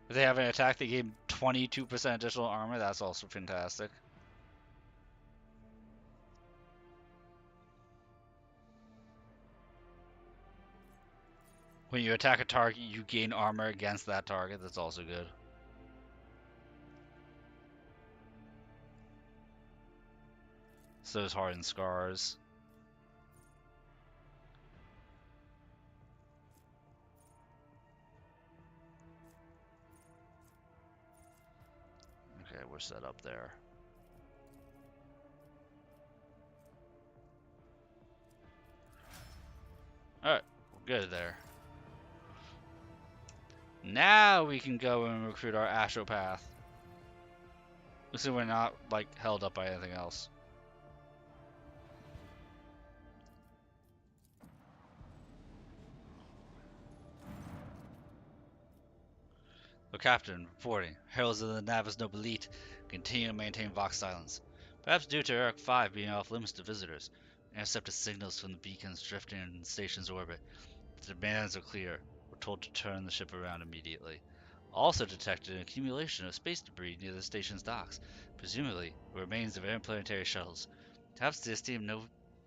S2: If they have an attack, they gain 22% additional armor. That's also fantastic. When you attack a target, you gain armor against that target. That's also good. So is hardened scars. Okay, we're set up there. Alright, we're good there. Now we can go and recruit our astropath. So we're not, like, held up by anything else. The captain, reporting. Heralds of the Navis Nobilite continue to maintain Vox silence. Perhaps due to Eric 5 being off limits to visitors. Intercepted signals from the beacons drifting in the station's orbit. The demands are clear. We're told to turn the ship around immediately. Also detected an accumulation of space debris near the station's docks, presumably the remains of interplanetary shuttles. Perhaps the esteemed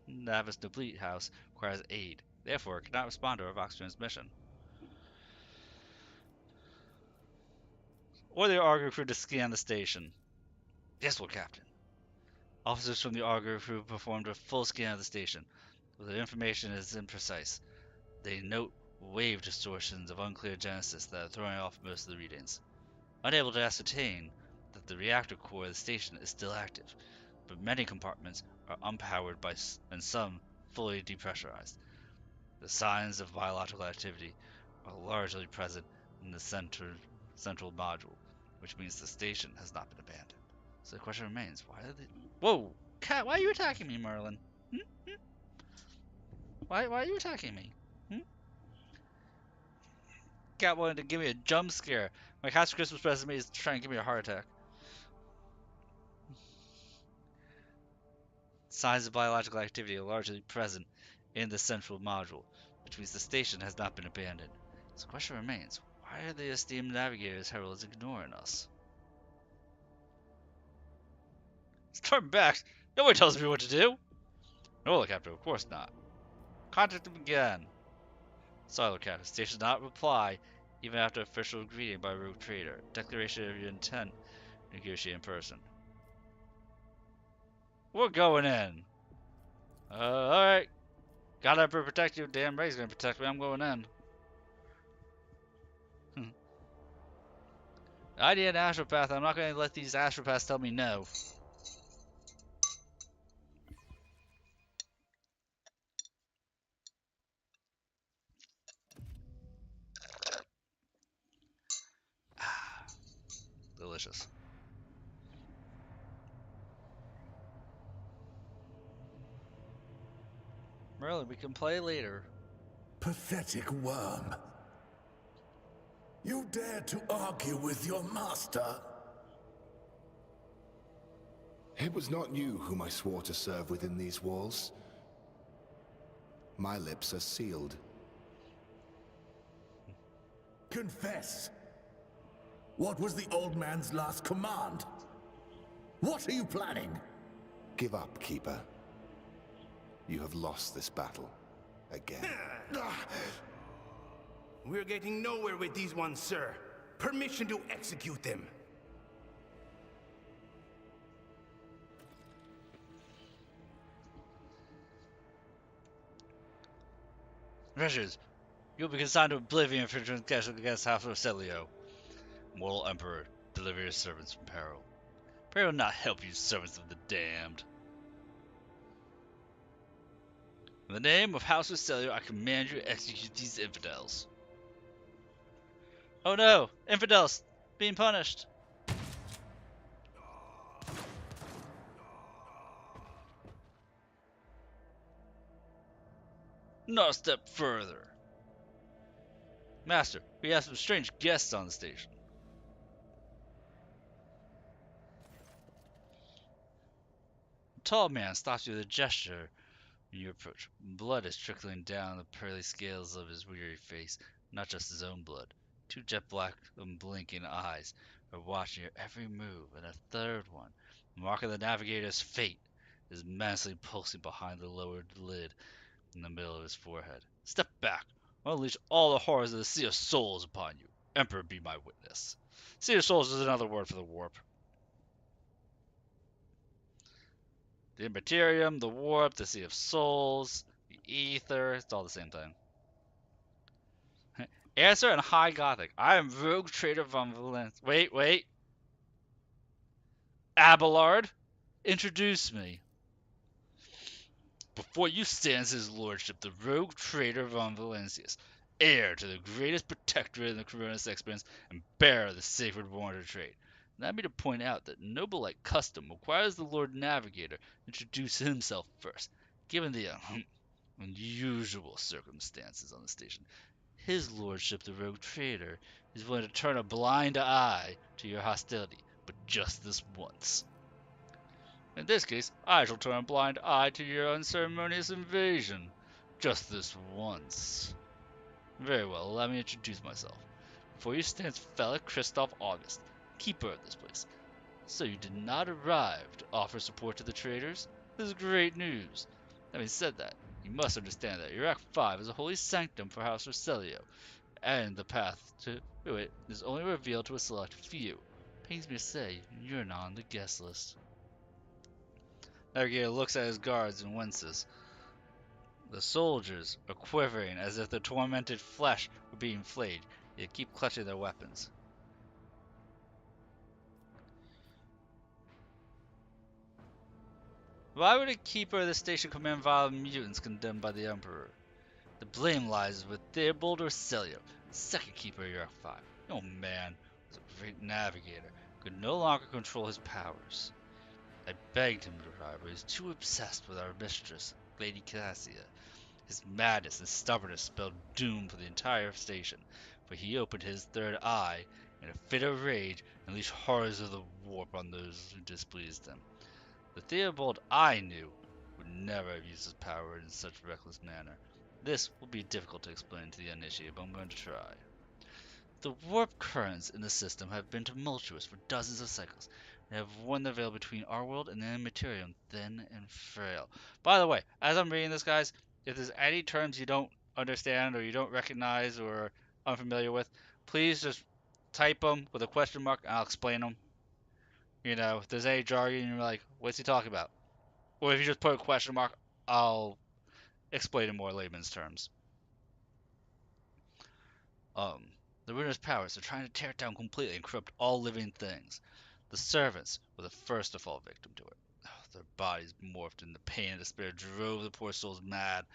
S2: Navis Nobilite House requires aid. Therefore, it cannot respond to our Vox transmission. Or the Argo crew to scan the station. Yes, Lord Captain. Officers from the Argo crew performed a full scan of the station, but the information is imprecise. They note wave distortions of unclear genesis that are throwing off most of the readings. Unable to ascertain that the reactor core of the station is still active, but many compartments are unpowered and some fully depressurized. The signs of biological activity are largely present in the central module, which means the station has not been abandoned. So the question remains, why are they... Whoa! Cat, why are you attacking me, Merlin? Why are you attacking me? Cat wanted to give me a jump scare. My cat's Christmas present to me is trying to give me a heart attack. Signs of biological activity are largely present in the central module, which means the station has not been abandoned. So the question remains, why are the esteemed navigators heralds ignoring us? Storm back! Nobody tells me what to do! No, Captain, of course not. Contact them again. Sorry, Captain. Station does not reply even after official greeting by rogue trader. Declaration of your intent. Negotiate in person. We're going in. Alright. God Emperor protect you. Damn right he's gonna protect me. I'm going in. I need an astropath. I'm not gonna let these astropaths tell me no. Delicious. Merlin, we can play later.
S8: Pathetic worm. You dare to argue with your master?
S9: It was not you whom I swore to serve within these walls. My lips are sealed.
S8: Confess. What was the old man's last command? What are you planning?
S9: Give up, Keeper. You have lost this battle. Again.
S10: We're getting nowhere with these ones, sir. Permission to execute them.
S2: Treasures, you'll be consigned to oblivion for transgression against House of Celio. Mortal Emperor, deliver your servants from peril. Pray will not help you, servants of the damned. In the name of House of Celio, I command you to execute these infidels. Oh no! Infidels! Being punished! Not a step further. Master, we have some strange guests on the station. A tall man stops you with a gesture when you approach. Blood is trickling down the pearly scales of his weary face, not just his own blood. Two jet black and blinking eyes are watching your every move, and a third one, marking the navigator's fate, is menacingly pulsing behind the lowered lid in the middle of his forehead. Step back, or I'll unleash all the horrors of the Sea of Souls upon you. Emperor, be my witness. Sea of Souls is another word for the warp. The Immaterium, the Warp, the Sea of Souls, the Ether, it's all the same thing. Answer in High Gothic. I am Rogue Trader von Valence. Wait. Abelard, introduce me. Before you stands his lordship, the rogue traitor von Valencius, heir to the greatest protectorate in the Coronis experience and bearer of the sacred water trade. Allow me to point out that noble-like custom requires the Lord Navigator to introduce himself first. Given the unusual circumstances on the station, his lordship, the rogue trader, is willing to turn a blind eye to your hostility, but just this once. In this case, I shall turn a blind eye to your unceremonious invasion. Just this once. Very well, allow me to introduce myself. Before you stands fella Christoph August, keeper of this place. So you did not arrive to offer support to the traders? This is great news. Having said that, you must understand that Iraq 5 is a holy sanctum for House Roselio, and the path to it is only revealed to a select few. Pains me to say, you're not on the guest list. Navigator looks at his guards and winces. The soldiers are quivering as if their tormented flesh were being flayed, yet keep clutching their weapons. Why would a keeper of the station command vile mutants condemned by the Emperor? The blame lies with Theobald Roselio, second keeper of York 5. The old man was a great navigator, could no longer control his powers. I begged him to retire, but he was too obsessed with our mistress, Lady Cassia. His madness and stubbornness spelled doom for the entire station, for he opened his third eye in a fit of rage and unleashed horrors of the warp on those who displeased him. The Theobald I knew would never have used his power in such a reckless manner. This will be difficult to explain to the uninitiated, but I'm going to try. The warp currents in the system have been tumultuous for dozens of cycles, and have worn the veil between our world and the Immaterium thin and frail. By the way, as I'm reading this, guys, if there's any terms you don't understand or you don't recognize or unfamiliar with, please just type them with a question mark and I'll explain them. You know, if there's any jargon and you're like, what's he talking about? Or if you just put a question mark, I'll explain in more layman's terms. The ruinous powers are trying to tear it down completely and corrupt all living things. The servants were the first to fall victim to it. Their bodies morphed and the pain and despair drove the poor souls mad.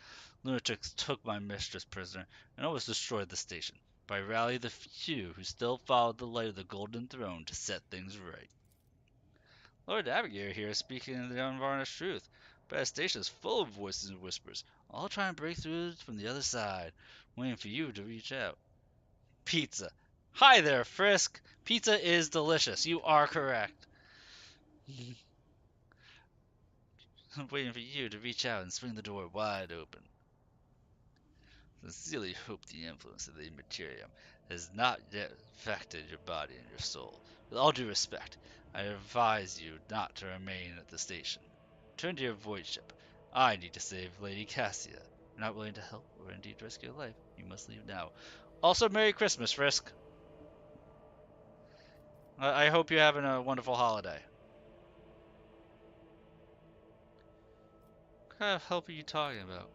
S2: Lunatics took my mistress prisoner and almost destroyed the station, but I rallied the few who still followed the light of the golden throne to set things right. Lord Navigator here is speaking the unvarnished truth, but the station is full of voices and whispers, all trying to break through from the other side, waiting for you to reach out. Pizza. Hi there, Frisk. Pizza is delicious. You are correct. I'm waiting for you to reach out and swing the door wide open. Sincerely hope the influence of the Immaterium has not yet affected your body and your soul. With all due respect, I advise you not to remain at the station. Return to your void ship. I need to save Lady Cassia. If you're not willing to help or indeed risk your life, you must leave now. Also, Merry Christmas, Frisk. I hope you're having a wonderful holiday. What kind of help are you talking about?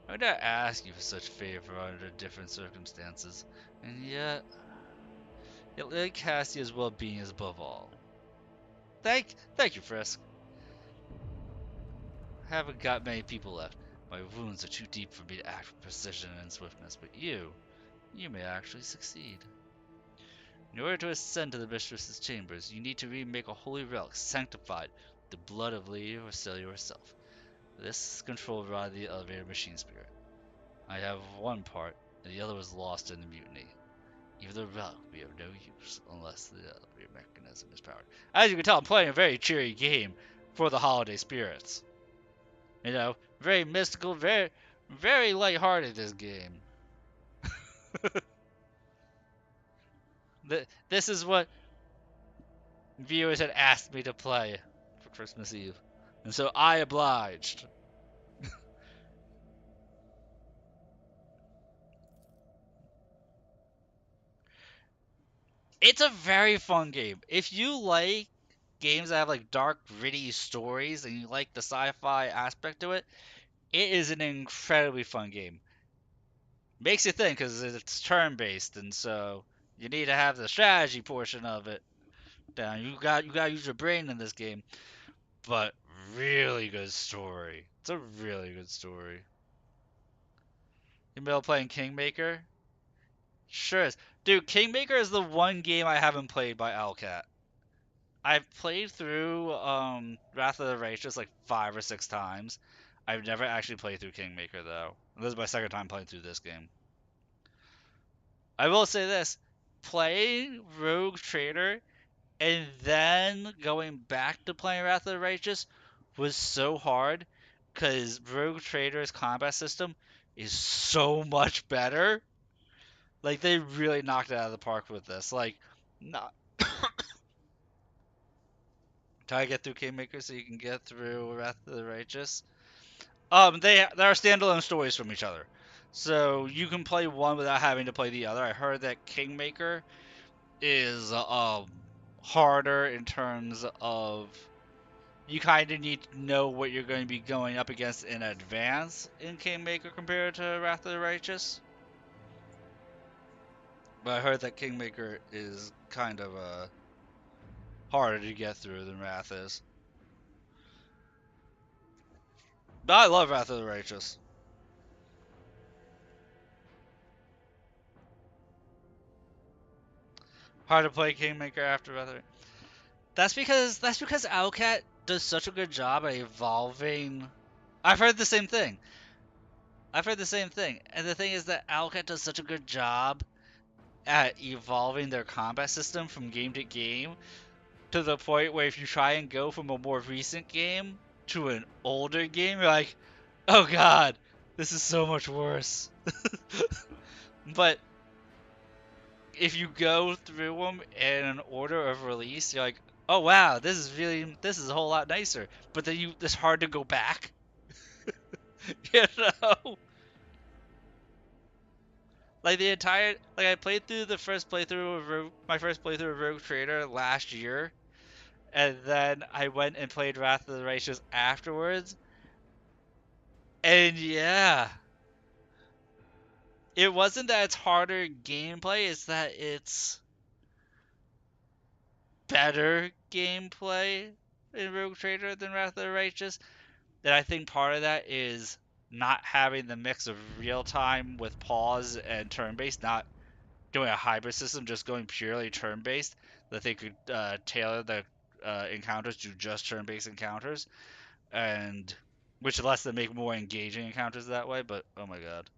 S2: I would not ask you for such favor under different circumstances, and yet Lady Cassia's well-being is above all. Thank you, Frisk. I haven't got many people left. My wounds are too deep for me to act with precision and swiftness, but you may actually succeed. In order to ascend to the mistress's chambers, you need to remake a holy relic sanctified with the blood of Lady Roselio herself. This is controlled by the elevator machine spirit. I have one part, and the other was lost in the mutiny. Even the relic will be of no use unless the elevator mechanism is powered. As you can tell, I'm playing a very cheery game for the holiday spirits. You know, very mystical, very, very lighthearted, this game. This is what viewers had asked me to play for Christmas Eve. And so I obliged. It's a very fun game. If you like games that have like dark, gritty stories and you like the sci-fi aspect to it, it is an incredibly fun game. Makes you think because it's turn-based, and so you need to have the strategy portion of it down. You got to use your brain in this game, but really good story. It's a really good story. You been playing Kingmaker? Sure is. Dude, Kingmaker is the one game I haven't played by Owlcat. I've played through Wrath of the Righteous like 5 or 6 times. I've never actually played through Kingmaker though. This is my second time playing through this game. I will say this, playing Rogue Trader and then going back to playing Wrath of the Righteous was so hard because Rogue Trader's combat system is so much better. Like they really knocked it out of the park with this. Like, not try to get through Kingmaker so you can get through Wrath of the Righteous. They are standalone stories from each other, so you can play one without having to play the other. I heard that Kingmaker is harder in terms of you kind of need to know what you're going to be going up against in advance in Kingmaker compared to Wrath of the Righteous. But I heard that Kingmaker is kind of harder to get through than Wrath is. But I love Wrath of the Righteous. Hard to play Kingmaker after Wrath of the Righteous. That's because Owlcat does such a good job at evolving. I've heard the same thing. And the thing is that Owlcat does such a good job at evolving their combat system from game to game to the point where if you try and go from a more recent game to an older game, you're like, oh god, this is so much worse. But if you go through them in an order of release, you're like, oh wow, this is a whole lot nicer. But then it's hard to go back. You know? Like I played through my first playthrough of Rogue Trader last year, and then I went and played Wrath of the Righteous afterwards. And yeah, it wasn't that it's harder gameplay, it's that it's better gameplay in Rogue Trader than Wrath of the Righteous. And I think part of that is not having the mix of real time with pause and turn based, not doing a hybrid system, just going purely turn based. That they could tailor the encounters to just turn based encounters, and which lets them make more engaging encounters that way. But oh my god.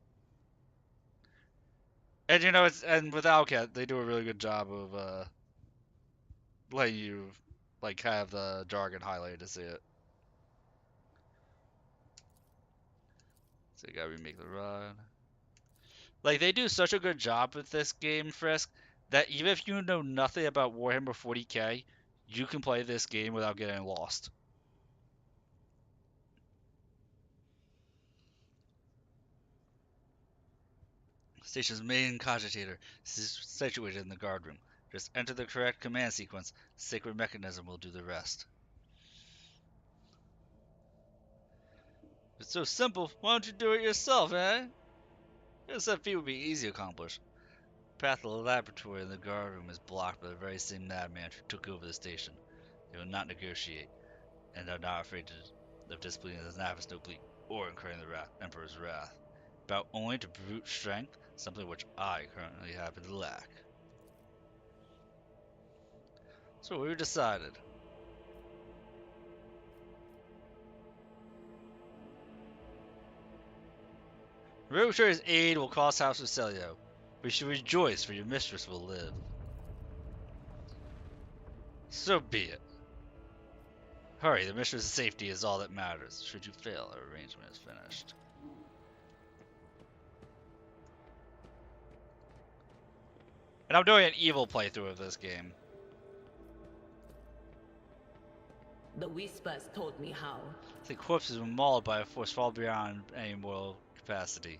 S2: And and with Owlcat, they do a really good job of letting you like have the jargon highlighted to see it. So you gotta remake the run. Like they do such a good job with this game, Frisk, that even if you know nothing about Warhammer 40k, you can play this game without getting lost. Station's main cogitator is situated in the guard room. Just enter the correct command sequence. Sacred mechanism will do the rest. It's so simple. Why don't you do it yourself, eh? SFP would be easy to accomplish. The path to the laboratory in the guard room is blocked by the very same madman who took over the station. They will not negotiate, and are not afraid of displeasing the Navis Noble or incurring the Emperor's wrath. Bow only to brute strength, something which I currently happen to lack. So we've decided. Rogue's aid will cost House Ucelio. We should rejoice, for your mistress will live. So be it. Hurry, the mistress's safety is all that matters. Should you fail, our arrangement is finished. And I'm doing an evil playthrough of this game.
S5: The whispers told me how.
S2: The corpses were mauled by a force far beyond any mortal capacity.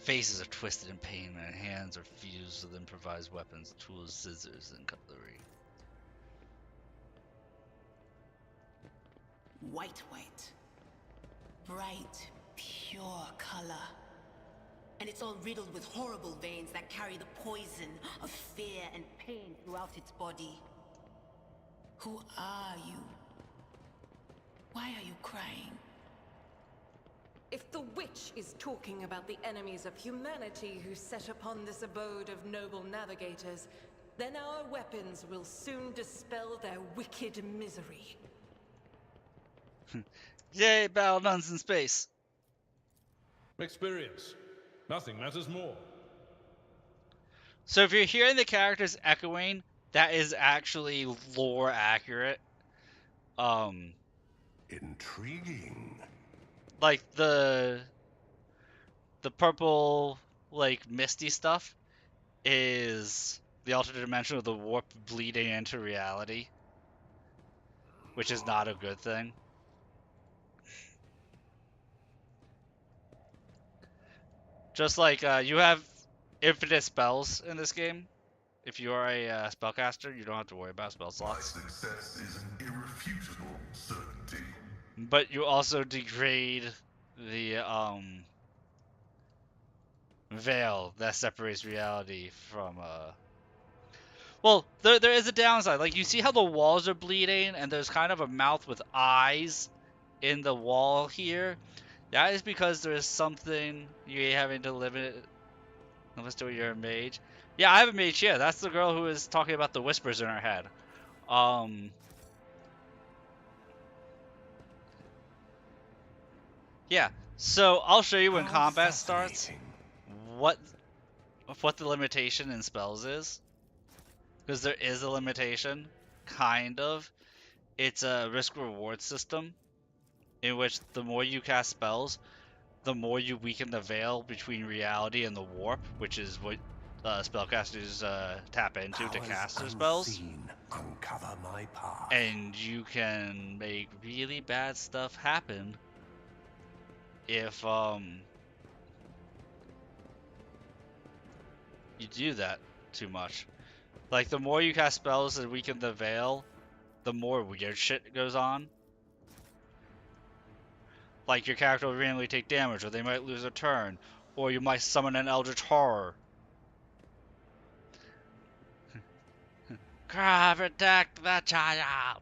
S2: Faces are twisted in pain, and their hands are fused with improvised weapons, tools, scissors, and cutlery.
S7: White. Bright, pure color. And it's all riddled with horrible veins that carry the poison of fear and pain throughout its body. Who are you? Why are you crying?
S4: If the witch is talking about the enemies of humanity who set upon this abode of noble navigators, then our weapons will soon dispel their wicked misery.
S2: Yay, battle nuns in space!
S3: Experience. Nothing matters more.
S2: So if you're hearing the characters echoing, that is actually lore accurate.
S6: Intriguing.
S2: Like the purple, like, misty stuff is the alternate dimension of the warp bleeding into reality, which is not a good thing. Just like you have infinite spells in this game. If you are a spellcaster, you don't have to worry about spell slots.
S6: My success is an irrefutable certainty.
S2: But you also degrade the veil that separates reality from Well, there is a downside. Like, you see how the walls are bleeding and there's kind of a mouth with eyes in the wall here? That is because there is something you're having to limit unless you're a mage. Yeah, I have a mage here. That's the girl who is talking about the whispers in her head. Yeah, so I'll show you when combat starts what the limitation in spells is. Because there is a limitation, kind of. It's a risk-reward system in which the more you cast spells, the more you weaken the veil between reality and the warp, which is what spellcasters tap into to cast their spells.
S6: Uncover my path.
S2: And you can make really bad stuff happen if you do that too much. Like, the more you cast spells that weaken the veil, the more weird shit goes on. Like, your character will randomly take damage, or they might lose a turn, or you might summon an Eldritch Horror. Protect the child!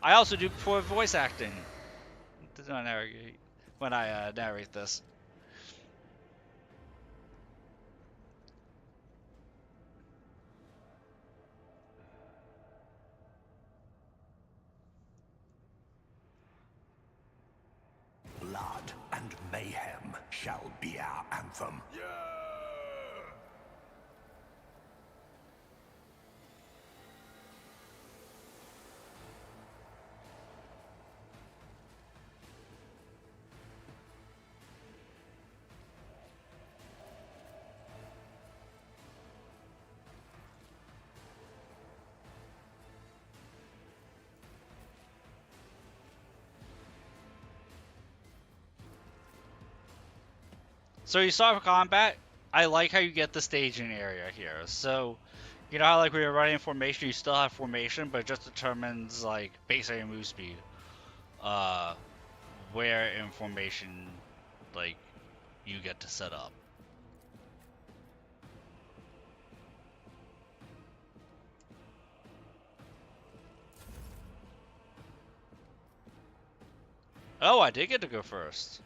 S2: I also do poor voice acting when I narrate this.
S6: Blood and mayhem shall be our anthem. Yeah!
S2: So you saw for combat, I like how you get the staging area here. So, you know how like when you're running in formation, you still have formation, but it just determines like base area move speed. Where in formation, like, you get to set up. Oh, I did get to go first.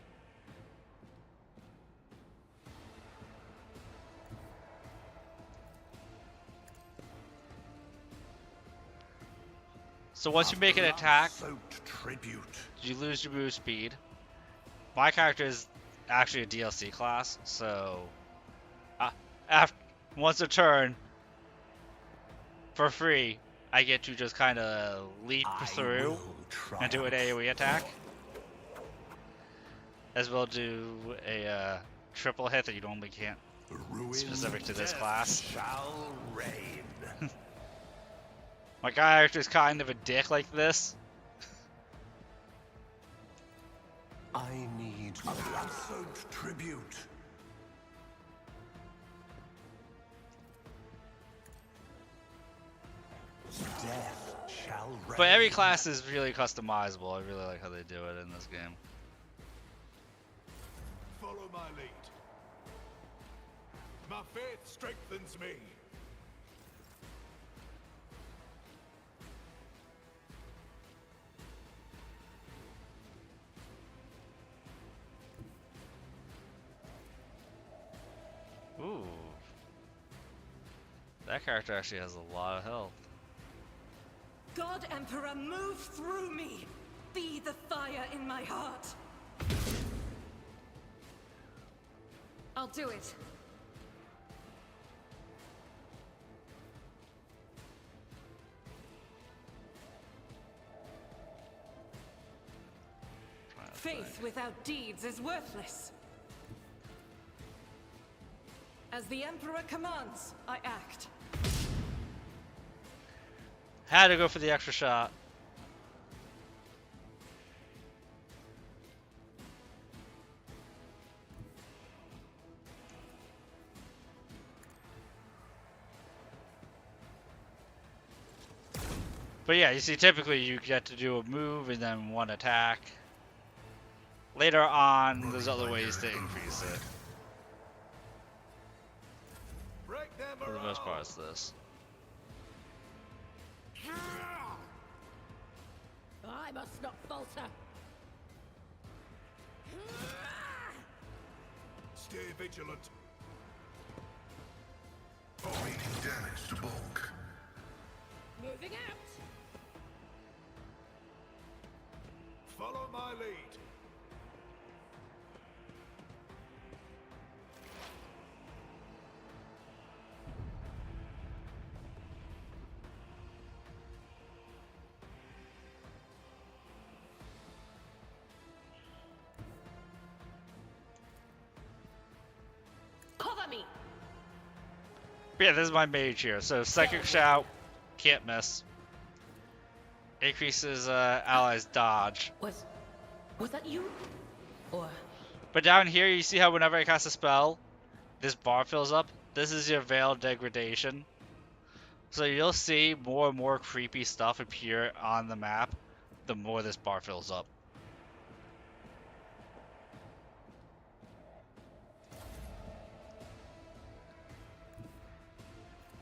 S2: So once you make an attack, you lose your move speed. My character is actually a DLC class, so once a turn, for free, I get to just kind of leap through and do an AoE attack. As well do a triple hit that you normally can't, specific to this class.
S6: Shall reign.
S2: My character is kind of a dick like this.
S6: I need a blood-soaked tribute.
S8: death shall reign.
S2: But every class is really customizable. I really like how they do it in this game.
S3: Follow my lead. My faith strengthens me.
S2: Ooh. That character actually has a lot of health.
S4: God Emperor, move through me! Be the fire in my heart! I'll do it. Faith without deeds is worthless. As the Emperor commands, I act.
S2: Had to go for the extra shot. But yeah, you see, typically you get to do a move and then one attack. Later on, there's other ways to increase it. For the most part, it's this.
S5: I must not falter.
S3: Stay vigilant.
S6: Awaiting damage to bulk.
S5: Moving out.
S3: Follow my lead.
S5: Cover me.
S2: But yeah, this is my mage here. So Psychic Shout, can't miss. Increases allies dodge.
S5: Was that you? Or
S2: But down here, you see how whenever I cast a spell, this bar fills up? This is your Veil Degradation. So you'll see more and more creepy stuff appear on the map the more this bar fills up.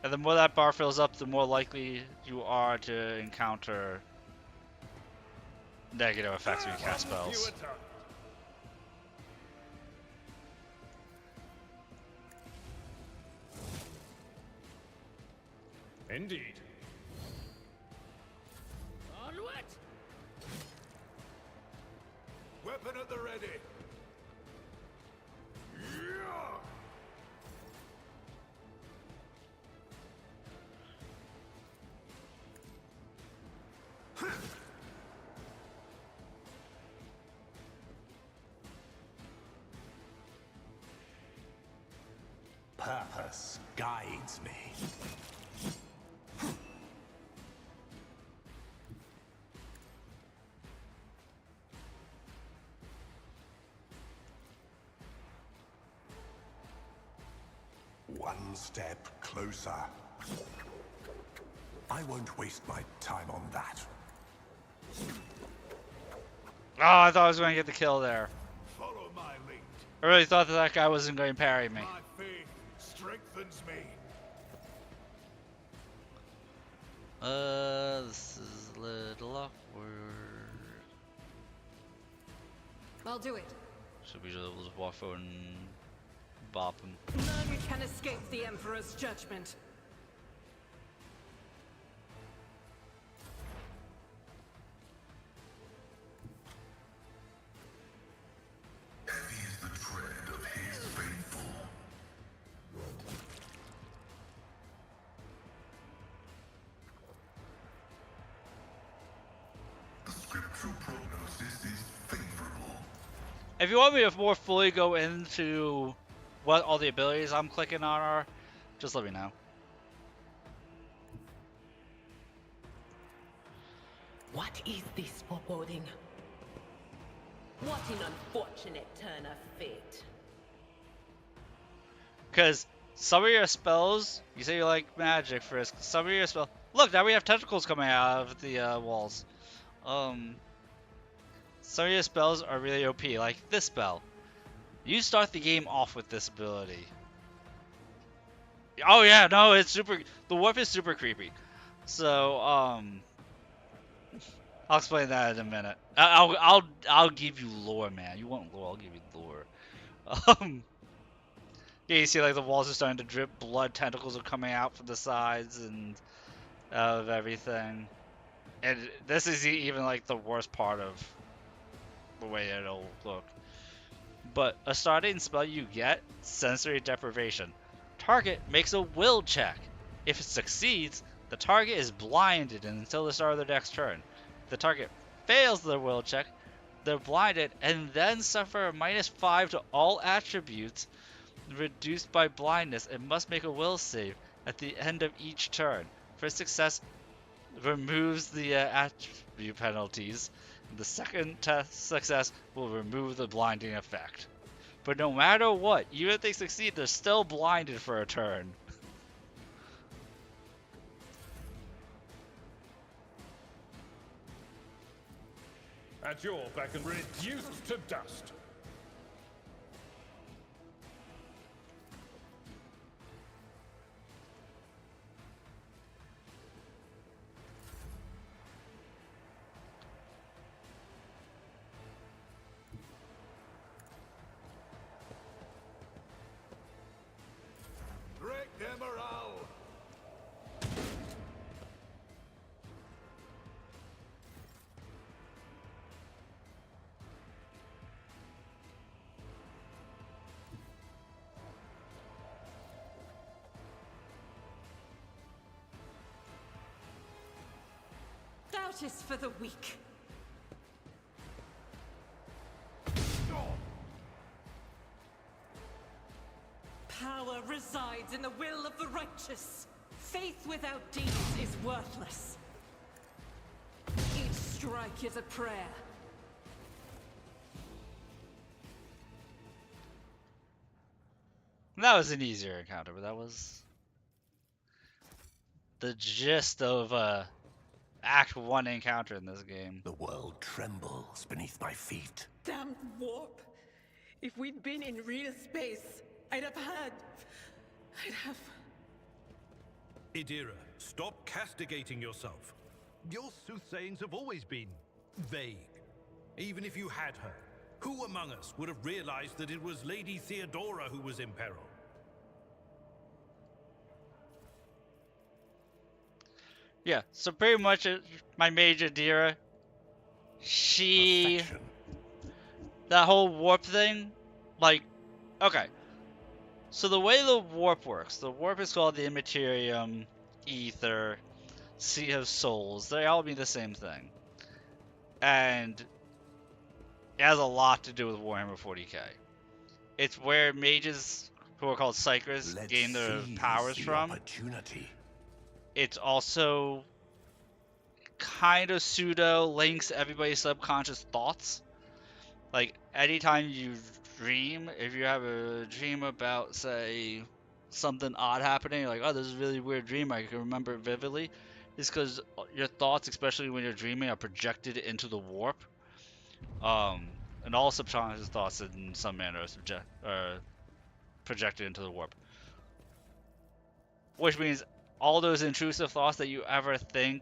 S2: And the more that bar fills up, the more likely you are to encounter negative effects when you cast spells.
S3: Indeed.
S5: onward.
S3: Weapon at the ready.
S8: Purpose guides me. One step closer. I won't waste my time on that.
S2: Oh, I thought I was going to get the kill there.
S3: Follow my lead.
S2: I really thought that guy wasn't going to parry me.
S3: My faith strengthens me.
S1: This is a little awkward.
S4: I'll do it.
S1: Should we just walk forward and bop him?
S4: None can escape the Emperor's judgment.
S6: Heavy is the tread of his faithful. The scriptural prognosis is favorable.
S2: If you want me to more fully go into what all the abilities I'm clicking on are, just let me know.
S5: What is this foreboding? What an unfortunate turn of fate.
S2: Because some of your spells, you say you like magic, Frisk, some of your spells, Look, now we have tentacles coming out of the walls. Some of your spells are really OP, like this spell. You start the game off with this ability. Oh yeah, no, it's super. The warp is super creepy. So I'll explain that in a minute. I'll give you lore, man. You want lore? I'll give you lore. Yeah, you see like the walls are starting to drip, blood tentacles are coming out from the sides and of everything. And this is even like the worst part of the way it'll look. But a starting spell you get, sensory deprivation. Target makes a will check. If it succeeds, the target is blinded until the start of their next turn. If the target fails their will check, they're blinded and then suffer a -5 to all attributes reduced by blindness and must make a will save at the end of each turn. For success, removes the attribute penalties. The second success will remove the blinding effect. But no matter what, even if they succeed, they're still blinded for a turn.
S3: At your beck and reduced to dust.
S8: Break their morale!
S4: Doubt is for the weak. Power resides in the will of the righteous. Faith without deeds is worthless. Each strike is a prayer.
S2: That was an easier encounter, but that was the gist of Act 1 encounter in this game.
S8: The world trembles beneath my feet.
S7: Damn warp. If we'd been in real space, I'd have.
S3: Idira, stop castigating yourself. Your soothsayings have always been vague. Even if you had her, who among us would have realized that it was Lady Theodora who was in peril?
S2: Yeah, so pretty much my mage Idira,
S8: Perfection.
S2: that whole warp thing, like, okay. So the way the warp works, the warp is called the Immaterium, Ether, Sea of Souls. They all mean the same thing. And it has a lot to do with Warhammer 40k. It's where mages, who are called Psychers,
S8: Let's
S2: gain their
S8: seize
S2: powers
S8: the
S2: from.
S8: opportunity.
S2: It's also kind of pseudo links everybody's subconscious thoughts. Like, anytime you dream, if you have a dream about, say, something odd happening, you're like, oh, this is a really weird dream, I can remember it vividly, it's because your thoughts, especially when you're dreaming, are projected into the warp. And all subconscious thoughts in some manner are projected into the warp. Which means all those intrusive thoughts that you ever think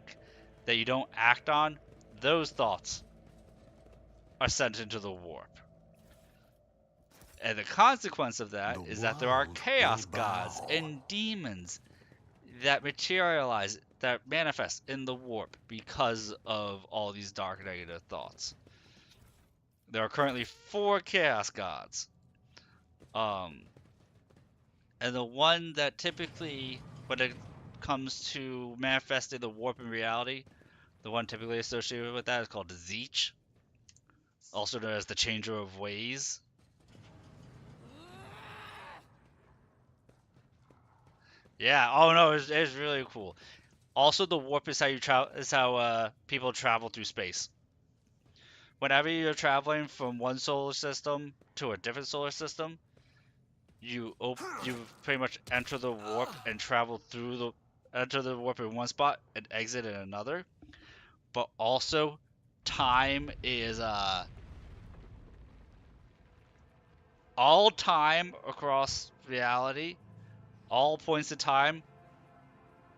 S2: that you don't act on, those thoughts are sent into the warp. And the consequence of that is that there are chaos gods and demons that materialize, that manifest in the warp because of all these dark negative thoughts. There are currently 4 chaos gods. And the one that typically, when it comes to manifesting the warp in reality, the one typically associated with that is called Zeech, also known as the Changer of Ways. Yeah. Oh no, it's really cool. Also, the warp is how people travel through space. Whenever you're traveling from one solar system to a different solar system, you pretty much enter the warp and travel through enter the warp in one spot and exit in another. But also, time is all time across reality, all points in time.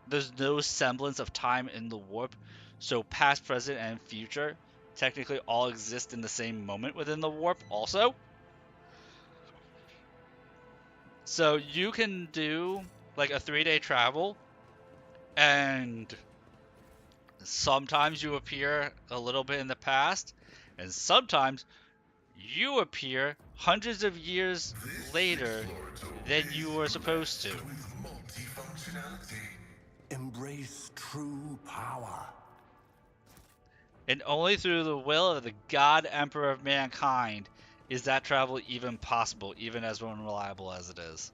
S2: There's no semblance of time in the warp, so past, present, and future technically all exist in the same moment within the warp. Also, so you can do like a 3-day travel, and sometimes you appear a little bit in the past, and sometimes you appear hundreds of years later than you were supposed to.
S6: With multifunctionality.
S8: Embrace true power.
S2: And only through the will of the God Emperor of mankind is that travel even possible, even as unreliable as it is.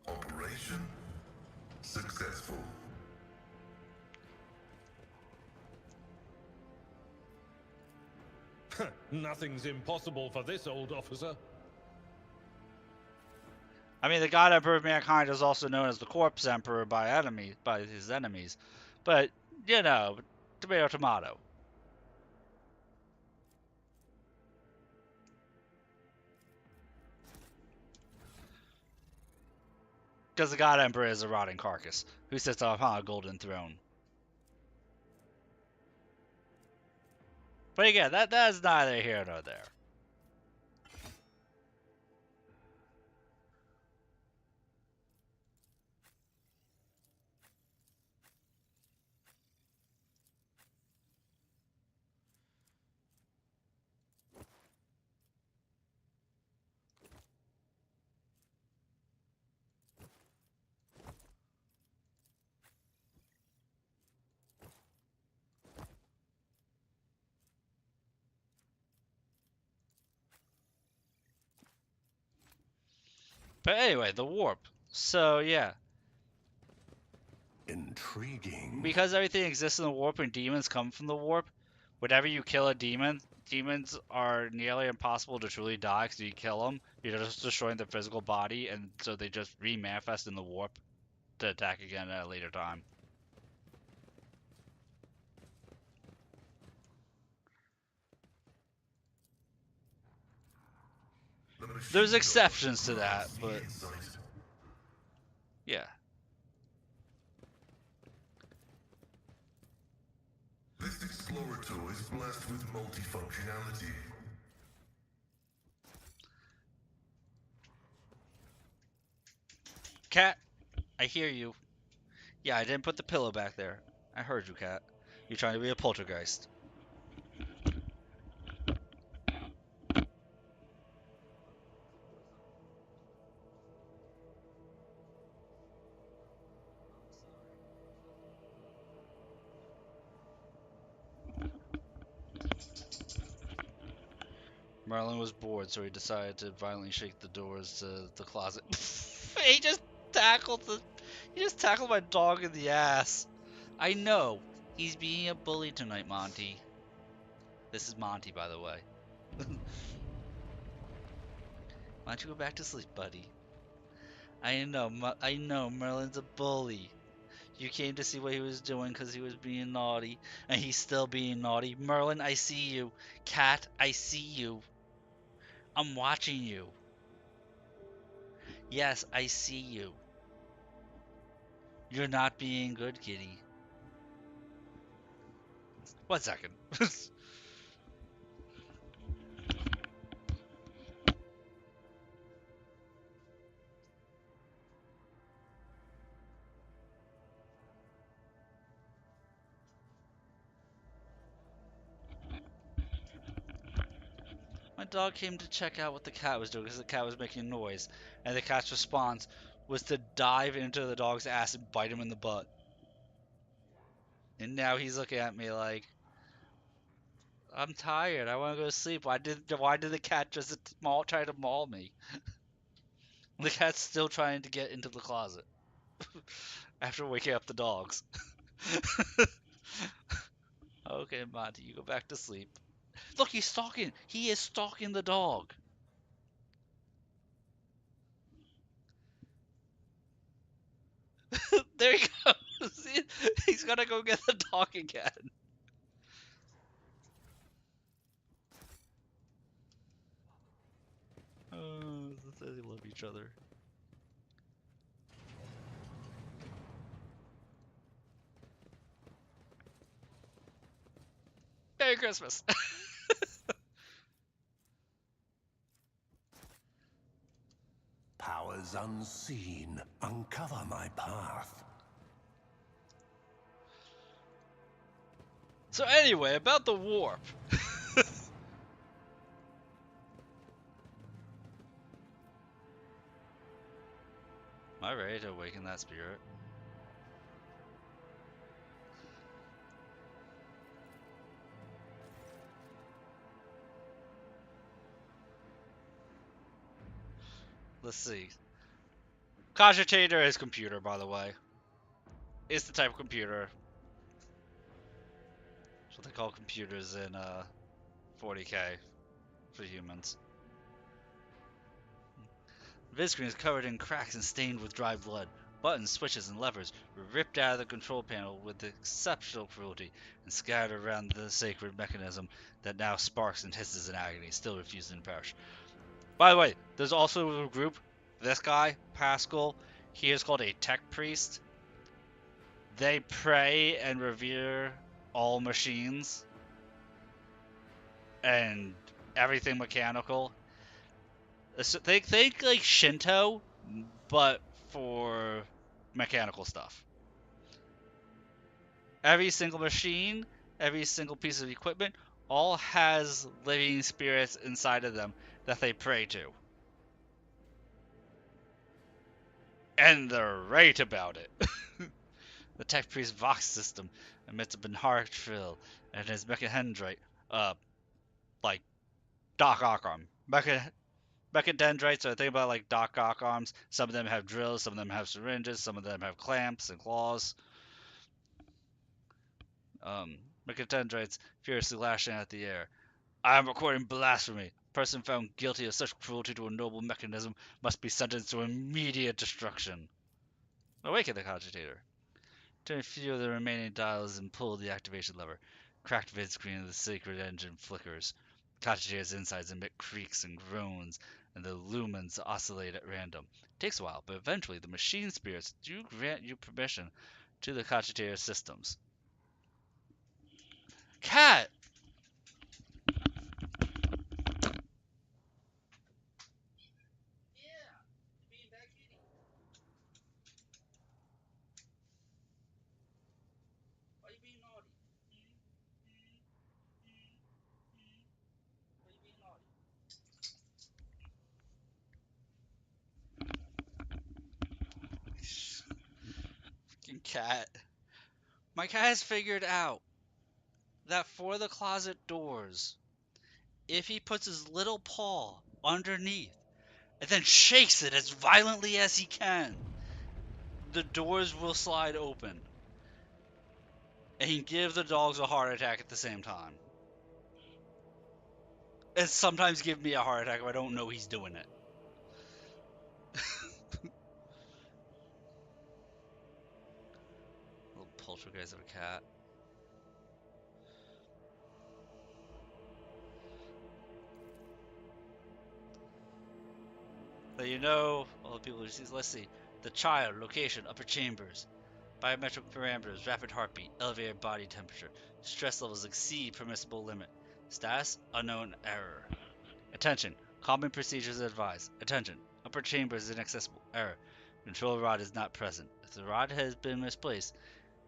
S6: Operation successful.
S3: Nothing's impossible for this old officer.
S2: I mean, the God Emperor of mankind is also known as the Corpse Emperor by his enemies. But, you know, tomato, tomato. Because the God Emperor is a rotting carcass who sits upon a golden throne. But again, that is neither here nor there. But anyway, the warp. So, yeah.
S8: Intriguing.
S2: Because everything exists in the warp and demons come from the warp, whenever you kill a demon, demons are nearly impossible to truly die because you kill them, you're just destroying their physical body, and so they just re-manifest in the warp to attack again at a later time. There's exceptions to that, but yeah.
S6: This Explorator is blessed with multifunctionality.
S2: Cat, I hear you. Yeah, I didn't put the pillow back there. I heard you, Cat. You're trying to be a poltergeist. Merlin was bored, so he decided to violently shake the doors to the closet. he just he just tackled my dog in the ass. I know. He's being a bully tonight, Monty. This is Monty, by the way. Why don't you go back to sleep, buddy? I know, Merlin's a bully. You came to see what he was doing because he was being naughty, and he's still being naughty. Merlin, I see you. Cat, I see you. I'm watching you. Yes, I see you. You're not being good, kitty. 1 second. My dog came to check out what the cat was doing because the cat was making noise, and the cat's response was to dive into the dog's ass and bite him in the butt. And now he's looking at me like, I'm tired. I want to go to sleep. Why did the cat just try to maul me? The cat's still trying to get into the closet after waking up the dogs. Okay, Monty, you go back to sleep. Look, he's stalking. He is stalking the dog. There he goes. He's gonna go get the dog again. Oh, they love each other. Merry Christmas.
S10: Powers unseen, uncover my path.
S2: So anyway, about the warp. Am I ready to awaken that spirit? Let's see. Cogitator is computer, by the way. It's the type of computer. That's what they call computers in 40k for humans. Vid screen is covered in cracks and stained with dry blood. Buttons, switches, and levers were ripped out of the control panel with exceptional cruelty and scattered around the sacred mechanism that now sparks and hisses in agony, still refusing to perish. By the way, there's also a group, this guy, Pascal, he is called a tech priest. They pray and revere all machines and everything mechanical. So they think like Shinto, but for mechanical stuff. Every single machine, every single piece of equipment, all has living spirits inside of them that they pray to. And they're right about it. The tech priest Vox system emits a Benhart trill, and his mechadendrite, like Doc Ock arm. Mechadendrites are a thing about like Doc Ock arms. Some of them have drills, some of them have syringes, some of them have clamps and claws. Mechadendrites furiously lashing at the air. I am recording blasphemy. Person found guilty of such cruelty to a noble mechanism must be sentenced to immediate destruction. Awaken the cogitator. Turn a few of the remaining dials and pull the activation lever. Cracked vid screen of the sacred engine flickers. Cogitator's insides emit creaks and groans, and the lumens oscillate at random. It takes a while, but eventually the machine spirits do grant you permission to the cogitator systems. Cat! Cat. My cat has figured out that for the closet doors, if he puts his little paw underneath and then shakes it as violently as he can, the doors will slide open. And he give the dogs a heart attack at the same time. And sometimes give me a heart attack if I don't know he's doing it. Little poltergeist of a cat. So you know, all the people who see, let's see. The child, location, upper chambers. Biometric parameters, rapid heartbeat, elevated body temperature. Stress levels exceed permissible limit. Status, unknown error. Attention, common procedures advised. Attention, upper chamber is inaccessible. Error, control rod is not present. If the rod has been misplaced,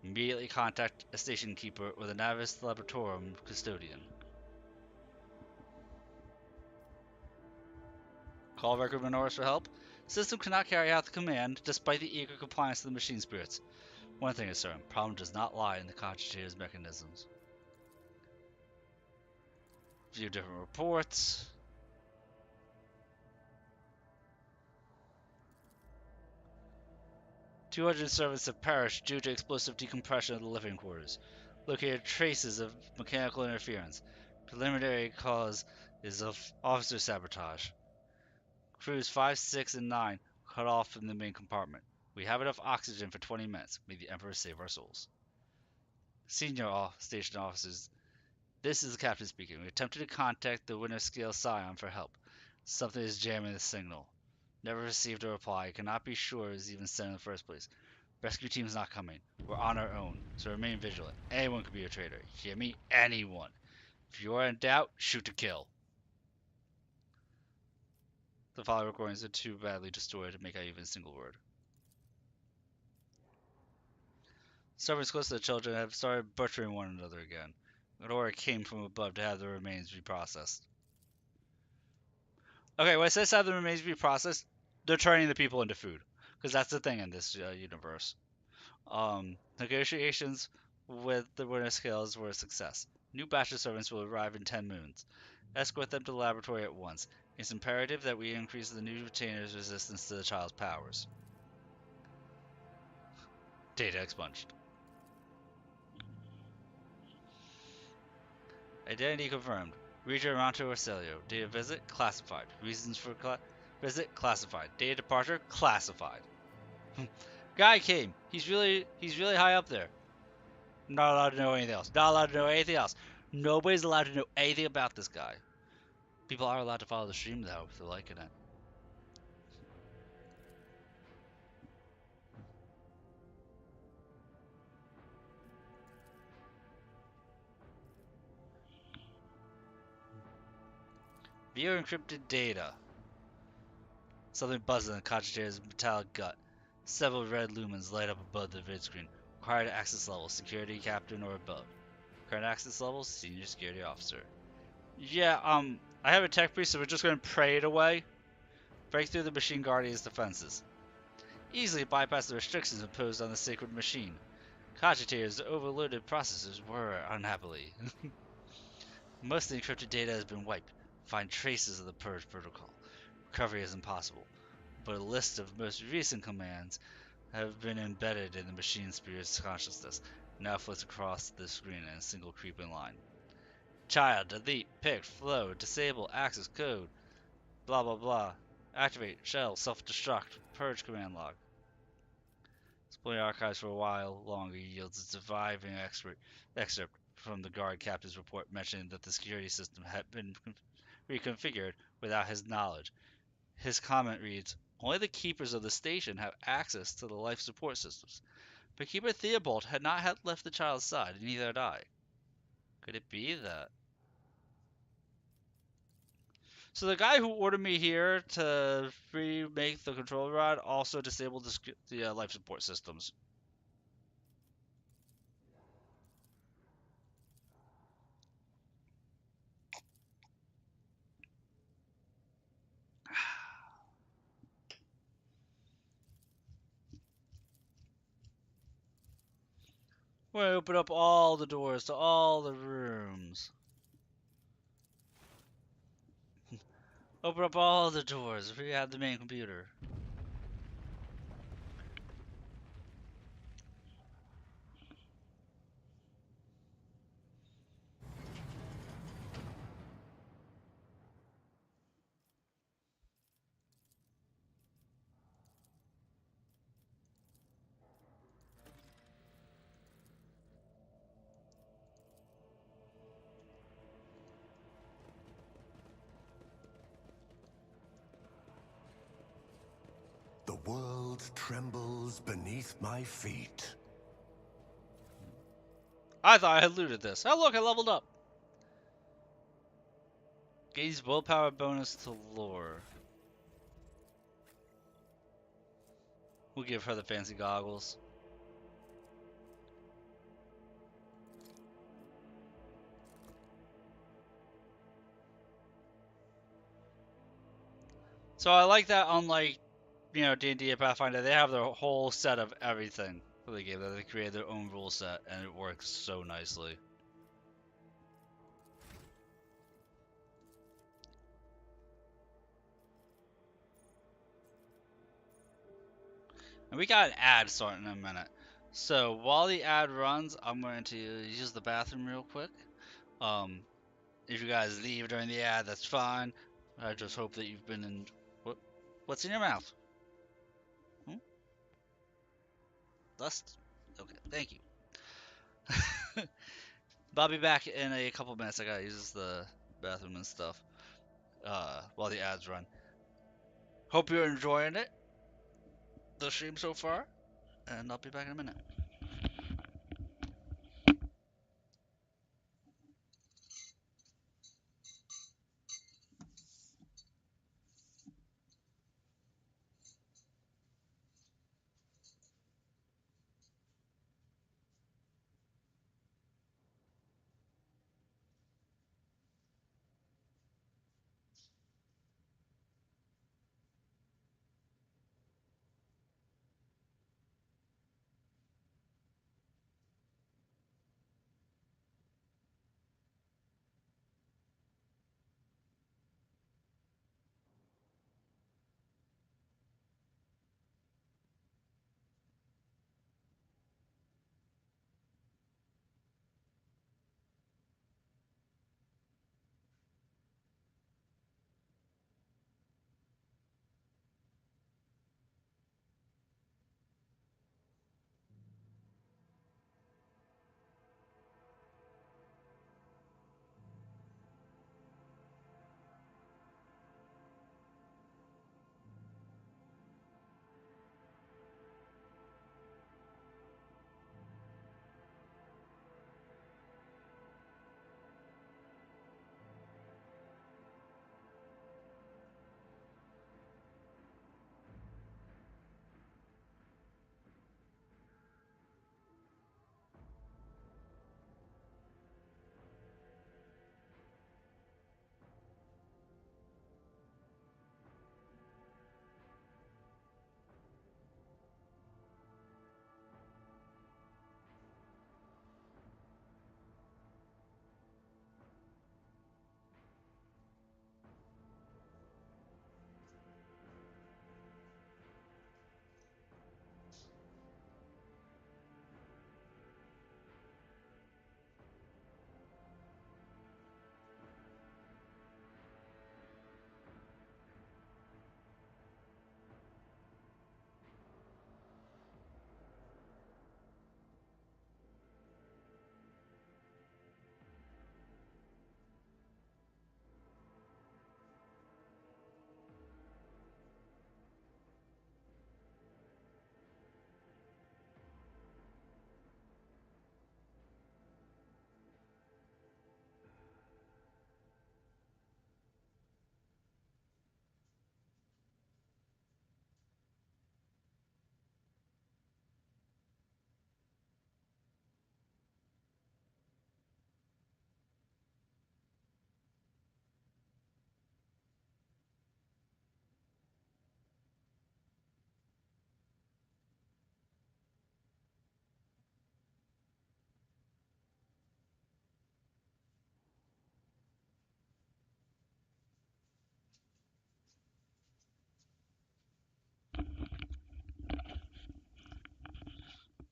S2: immediately contact a station keeper or the Navis Laboratorium custodian. Call recruitment orders for help. System cannot carry out the command despite the eager compliance of the machine spirits. One thing is certain, problem does not lie in the cogitator's mechanisms. View different reports. "200 servants have perished due to explosive decompression of the living quarters. Located traces of mechanical interference. Preliminary cause is of officer sabotage. Crews 5, 6, and 9 cut off from the main compartment. We have enough oxygen for 20 minutes. May the Emperor save our souls. Senior station officers, this is the captain speaking. We attempted to contact the Winter Scale Scion for help. Something is jamming the signal. Never received a reply. Cannot be sure it was even sent in the first place. Rescue team's not coming. We're on our own, so remain vigilant. Anyone could be a traitor. Hear me? Anyone. If you are in doubt, shoot to kill. The following recordings are too badly distorted to make out even a single word. Servants close to the children have started butchering one another again. An order came from above to have the remains reprocessed. Okay, when it says have the remains reprocessed, they're turning the people into food. Because that's the thing in this universe. Negotiations with the Winter Scales were a success. New batch of servants will arrive in 10 moons. Escort them to the laboratory at once. It's imperative that we increase the new retainer's resistance to the child's powers. Data expunged. Identity confirmed. Region Rancho Orcelio. Data visit classified. Reasons for visit classified. Data departure classified. Guy came. He's really high up there. Not allowed to know anything else. Not allowed to know anything else. Nobody's allowed to know anything about this guy. People are allowed to follow the stream though if they're liking it. View encrypted data. Something buzzes in the Cogitator's metallic gut. Several red lumens light up above the vid screen. Required access level, security captain or above. Current access level, senior security officer. Yeah, I have a tech brief, so we're just going to pray it away. Break through the machine guardian's defenses. Easily bypass the restrictions imposed on the sacred machine. Cogitator's overloaded processors were, unhappily. Most of the encrypted data has been wiped. Find traces of the purge protocol. Recovery is impossible, but a list of most recent commands have been embedded in the machine spirit's consciousness, now floats across the screen in a single creeping line. Child, delete, pick, flow, disable, access code, blah blah blah. Activate, shell, self-destruct, purge command log. Exploring archives for a while longer yields a surviving excerpt from the guard captain's report mentioning that the security system had been reconfigured without his knowledge. His comment reads, only the keepers of the station have access to the life support systems. But Keeper Theobald had not left the child's side, and neither had I. Could it be that? So the guy who ordered me here to remake the control rod also disabled the life support systems. We're gonna open up all the doors to all the rooms. Open up all the doors. We have the main computer.
S8: The world trembles beneath my feet.
S2: I thought I had looted this. Oh look, I leveled up. Gains willpower bonus to lore. We'll give her the fancy goggles. So I like that unlike, D&D and Pathfinder, they have their whole set of everything for the game. That they create their own rule set, and it works so nicely. And we got an ad starting in a minute. So while the ad runs, I'm going to use the bathroom real quick. If you guys leave during the ad, that's fine. I just hope that you've been in... What's in your mouth? Hmm? Dust? Okay, thank you. But I'll be back in a couple minutes. I gotta use the bathroom and stuff while the ads run. Hope you're enjoying it, the stream so far, and I'll be back in a minute.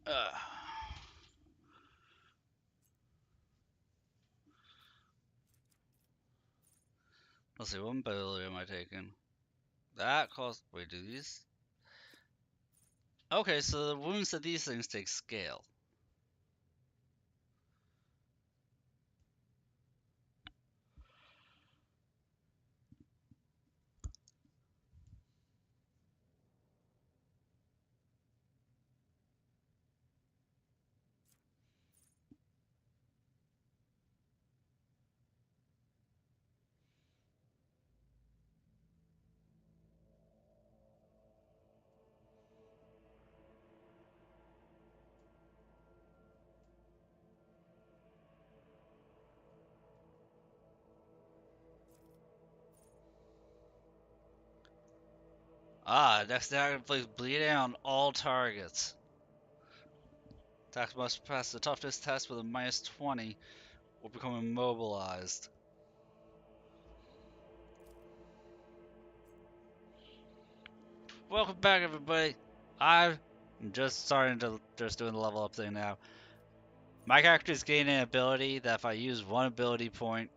S2: Uh, let's see, what ability am I taking? That costs. Wait, do these? Okay, so the wounds that these things take scale. Ah, next attack inflicts bleeding on all targets. Attacks must pass the toughness test with a -20 or become immobilized. Welcome back, everybody. I'm just starting to doing the level up thing now. My character is gaining an ability that if I use one ability point,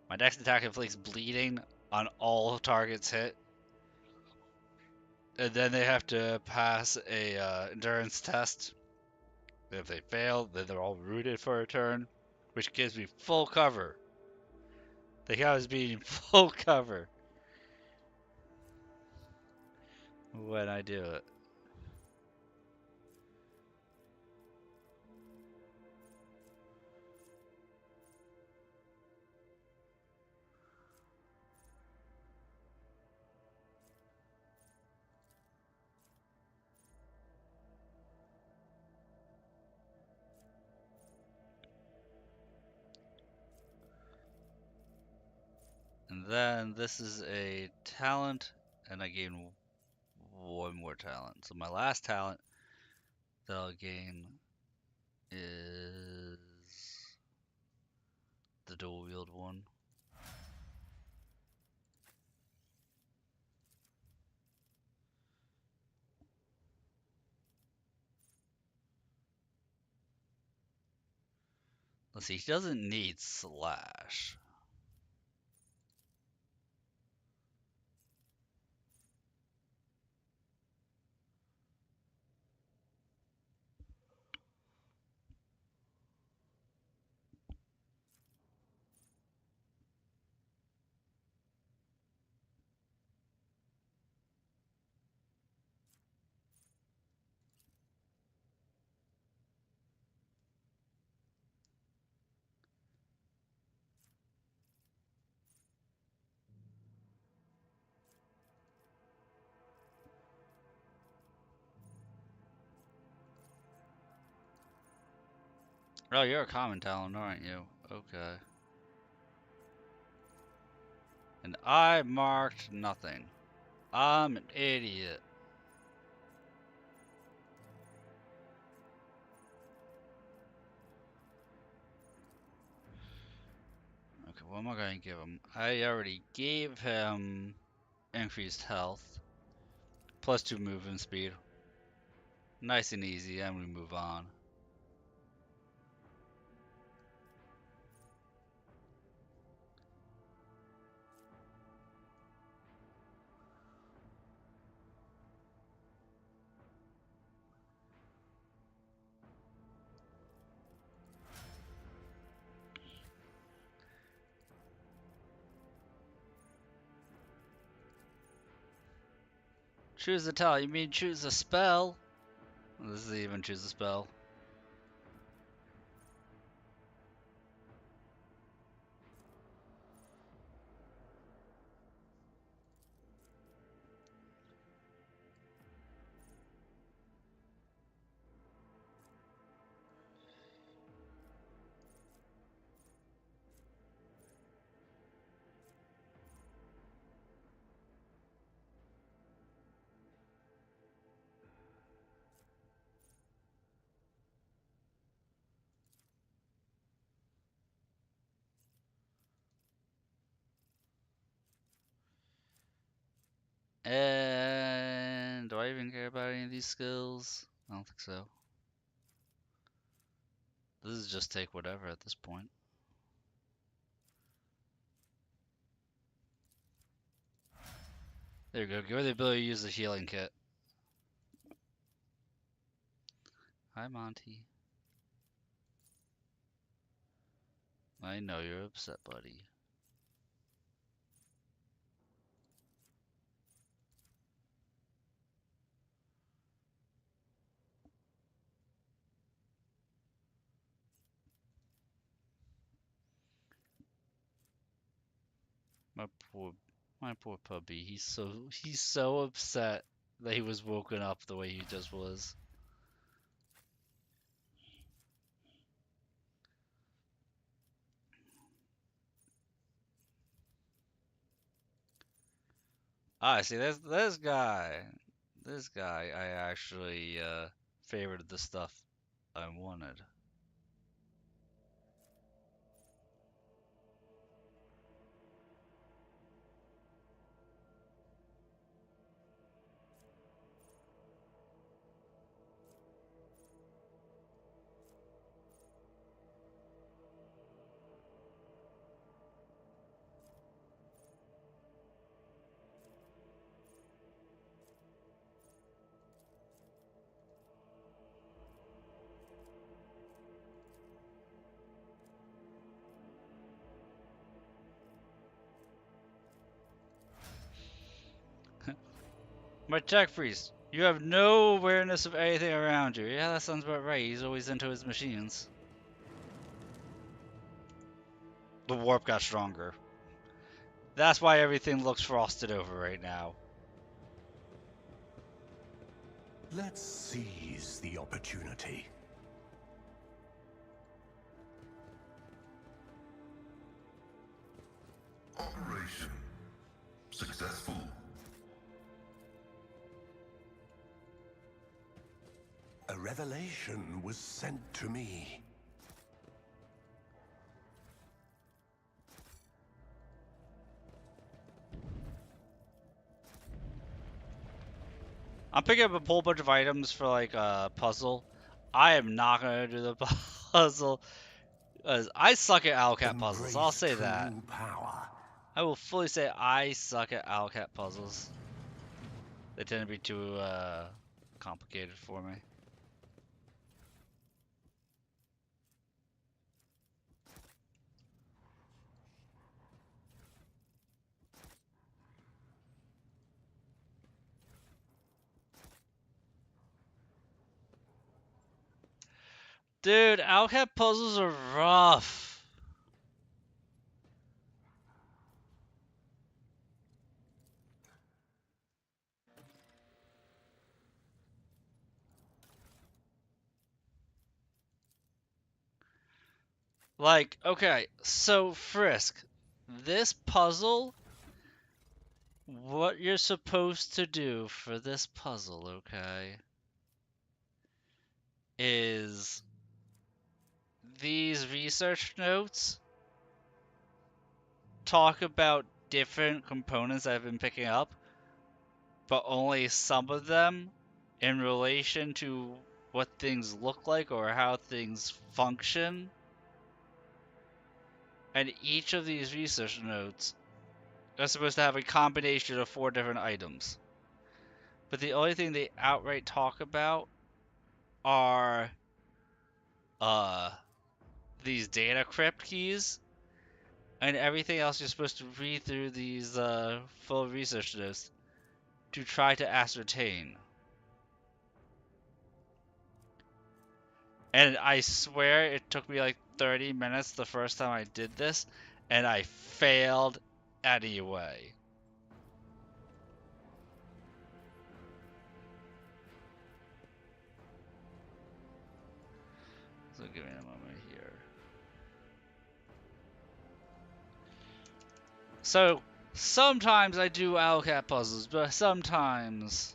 S2: my next attack inflicts bleeding on all targets hit. and then they have to pass a endurance test. If they fail, then they're all rooted for a turn, which gives me full cover. The guy was being full cover when I do it. And then this is a talent, and I gain one more talent. So my last talent that I'll gain is the dual wield one. Let's see, he doesn't need slash. Oh, you're a common talent, aren't you? Okay. And I marked nothing. I'm an idiot. Okay, what am I going to give him? I already gave him increased health, plus 2 movement speed. Nice and easy, and we move on. Choose a talent. You mean choose a spell? This is even choose a spell. And do I even care about any of these skills? I don't think so. This is just take whatever at this point. There you go. Give her the ability to use the healing kit. Hi, Monty. I know you're upset, buddy. My poor, my poor puppy. He's so upset that he was woken up the way he just was. Ah, see, this guy. This guy, I actually favored the stuff I wanted. My tech priest, you have no awareness of anything around you. Yeah, that sounds about right. He's always into his machines. The warp got stronger. That's why everything looks frosted over right now.
S11: Let's seize the opportunity.
S6: Operation successful.
S11: A revelation was sent to me.
S2: I'm picking up a whole bunch of items for like a puzzle. I am not gonna do the puzzle because I suck at Owlcat puzzles. I'll say that.
S11: Power.
S2: I will fully say I suck at Owlcat puzzles. They tend to be too complicated for me. Dude, Owlcat puzzles are rough. Like, okay, so Frisk, this puzzle, what you're supposed to do for this puzzle, okay, is these research notes talk about different components I've been picking up, but only some of them in relation to what things look like or how things function. And each of these research notes are supposed to have a combination of 4 different items. But the only thing they outright talk about are these data crypt keys, and everything else you're supposed to read through these full research notes to try to ascertain. And I swear it took me like 30 minutes the first time I did this, and I failed anyway. So give me a moment here. So sometimes I do Owlcat puzzles, but sometimes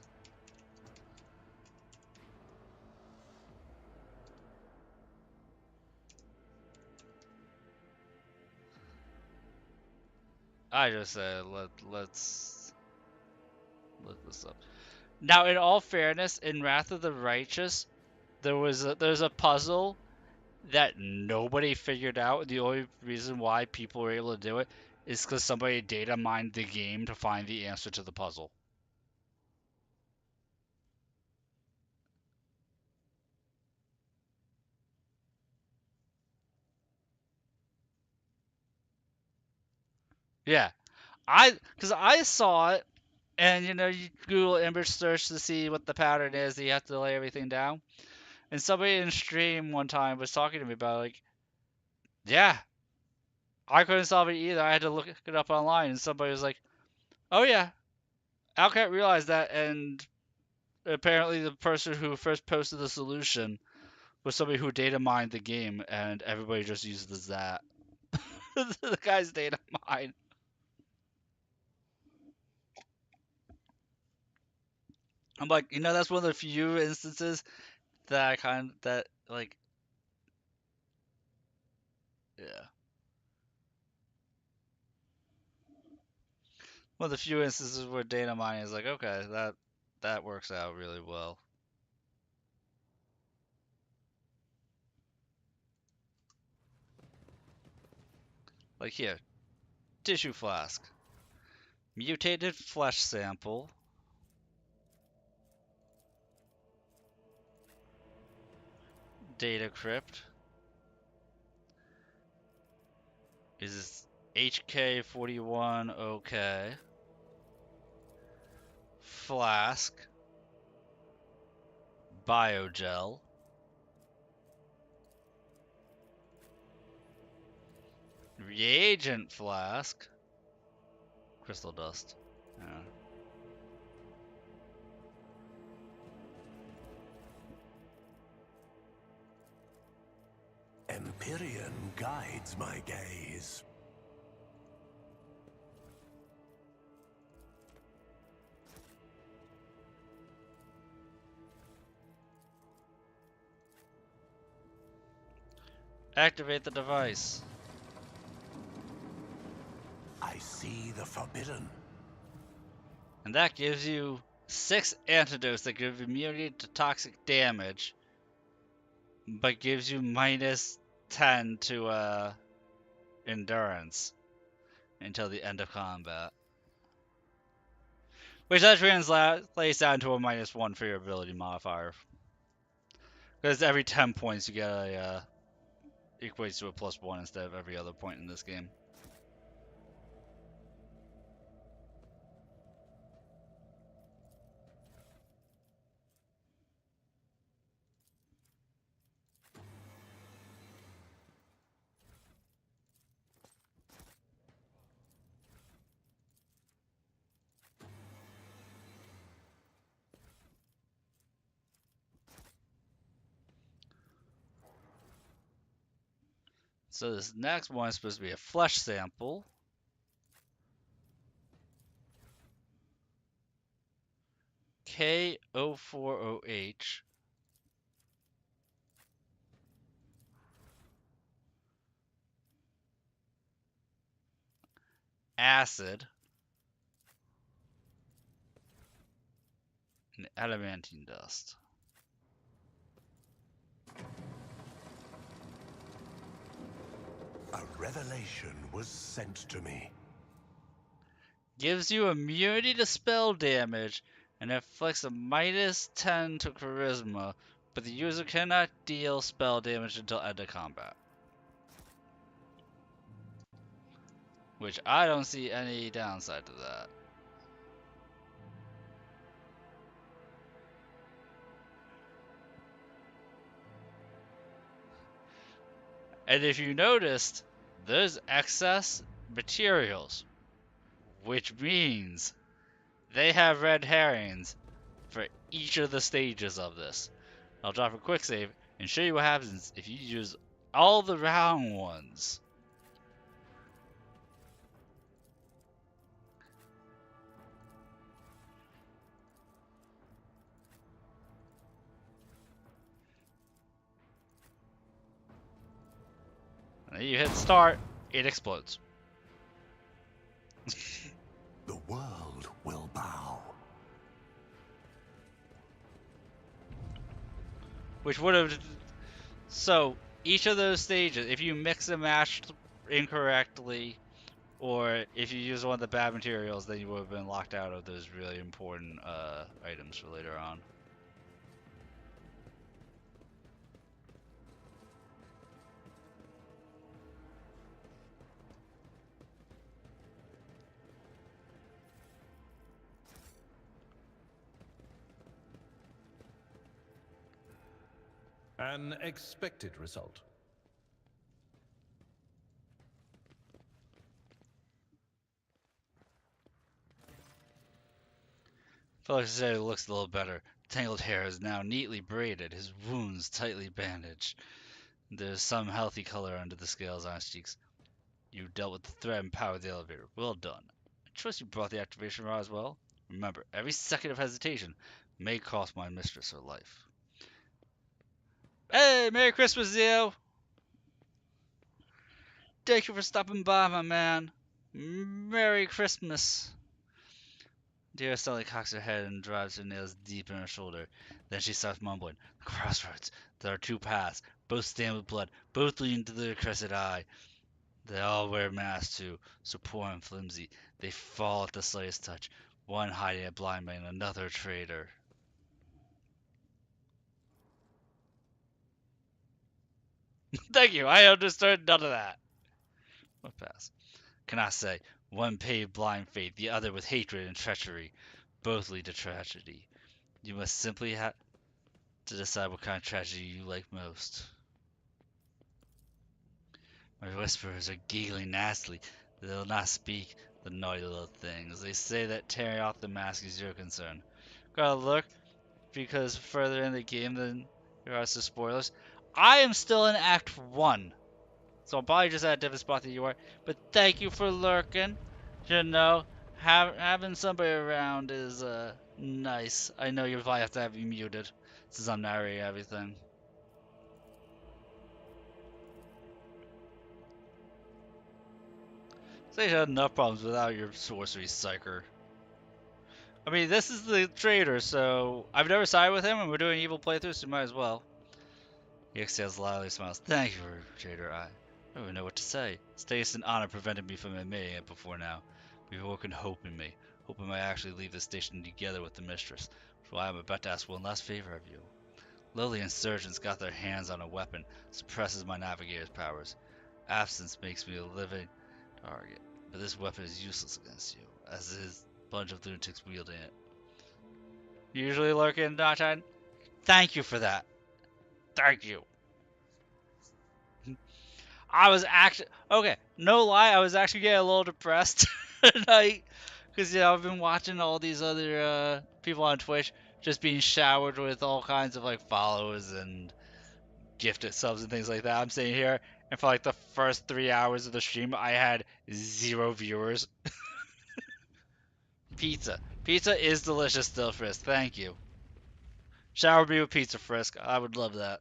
S2: I just said let's look this up. Now, in all fairness, in Wrath of the Righteous, there's a puzzle that nobody figured out. The only reason why people were able to do it is because somebody data mined the game to find the answer to the puzzle. Yeah, because I saw it, and you Google image search to see what the pattern is. You have to lay everything down. And somebody in stream one time was talking to me about like, yeah, I couldn't solve it either. I had to look it up online, and somebody was like, oh yeah, Alcat realized that, and apparently the person who first posted the solution was somebody who data mined the game, and everybody just uses that. The guy's data mine. I'm like, that's one of the few instances that like, yeah. One of the few instances where data mining is like, okay, that works out really well. Like here, tissue flask, mutated flesh sample, data crypt. Is this HK41 okay? flask, biogel, reagent flask, crystal dust. Yeah.
S11: Empyrean guides my gaze.
S2: Activate the device.
S11: I see the forbidden.
S2: And that gives you 6 antidotes that give immunity to toxic damage, but gives you minus 10 to endurance until the end of combat. Which that translates down to a minus 1 for your ability modifier. Because every 10 points you get a equates to a +1 instead of every other point in this game. So this next one is supposed to be a flesh sample. K040H. Acid. And adamantine dust.
S11: A revelation was sent to me.
S2: Gives you immunity to spell damage and inflicts a minus 10 to charisma, but the user cannot deal spell damage until end of combat. Which I don't see any downside to that. And if you noticed, there's excess materials, which means they have red herrings for each of the stages of this. I'll drop a quick save and show you what happens if you use all the round ones. And then you hit start, it explodes.
S11: The world will bow.
S2: Which would have... So, each of those stages, if you mix and match incorrectly, or if you use one of the bad materials, then you would have been locked out of those really important items for later on.
S3: An expected result.
S2: Felix said it looks a little better. Tangled hair is now neatly braided, his wounds tightly bandaged. There's some healthy color under the scales on his cheeks. You dealt with the threat and powered the elevator. Well done. I trust you brought the activation rod as well. Remember, every second of hesitation may cost my mistress her life. Hey, Merry Christmas, Zio! Thank you for stopping by, my man. Merry Christmas. Dear suddenly cocks her head and drives her nails deep in her shoulder. Then she starts mumbling. Crossroads. There are 2 paths. Both stained with blood. Both leading to the accursed eye. They all wear masks too, so poor and flimsy. They fall at the slightest touch. One hiding a blind man, another a traitor. Thank you, I understood none of that. What pass? Cannot say. One paid blind faith, the other with hatred and treachery. both lead to tragedy. You must simply have to decide what kind of tragedy you like most. My whisperers are giggling nastily. They will not speak, the naughty little things. They say that tearing off the mask is your concern. Gotta look, because further in the game than there are some spoilers. I am still in Act 1. So I'm probably just at a different spot than you are. But thank you for lurking. You know, having somebody around is nice. I know you probably have to have me muted since I'm narrating everything. So you had enough problems without your sorcery psyker. I mean, this is the trader, so I've never sided with him, and we're doing evil playthroughs, so might as well. He exhales loudly, smiles. Thank you, trader. I don't even know what to say. Status and honor prevented me from admitting it before now. We've awoken hope in me. Hope we might actually leave the station together with the mistress. Which is why I'm about to ask one last favor of you. Lowly insurgents got their hands on a weapon, suppresses my navigator's powers. Absence makes me a living target. But this weapon is useless against you, as is a bunch of lunatics wielding it. Usually lurking, Dachan. Thank you for that. Thank you. I was actually okay. No lie, I was actually getting a little depressed tonight because I've been watching all these other people on Twitch just being showered with all kinds of like follows and gifted subs and things like that. I'm sitting here, and for like the first 3 hours of the stream, I had 0 viewers. Pizza is delicious still, Frisk. Thank you. Shower me with pizza, Frisk. I would love that.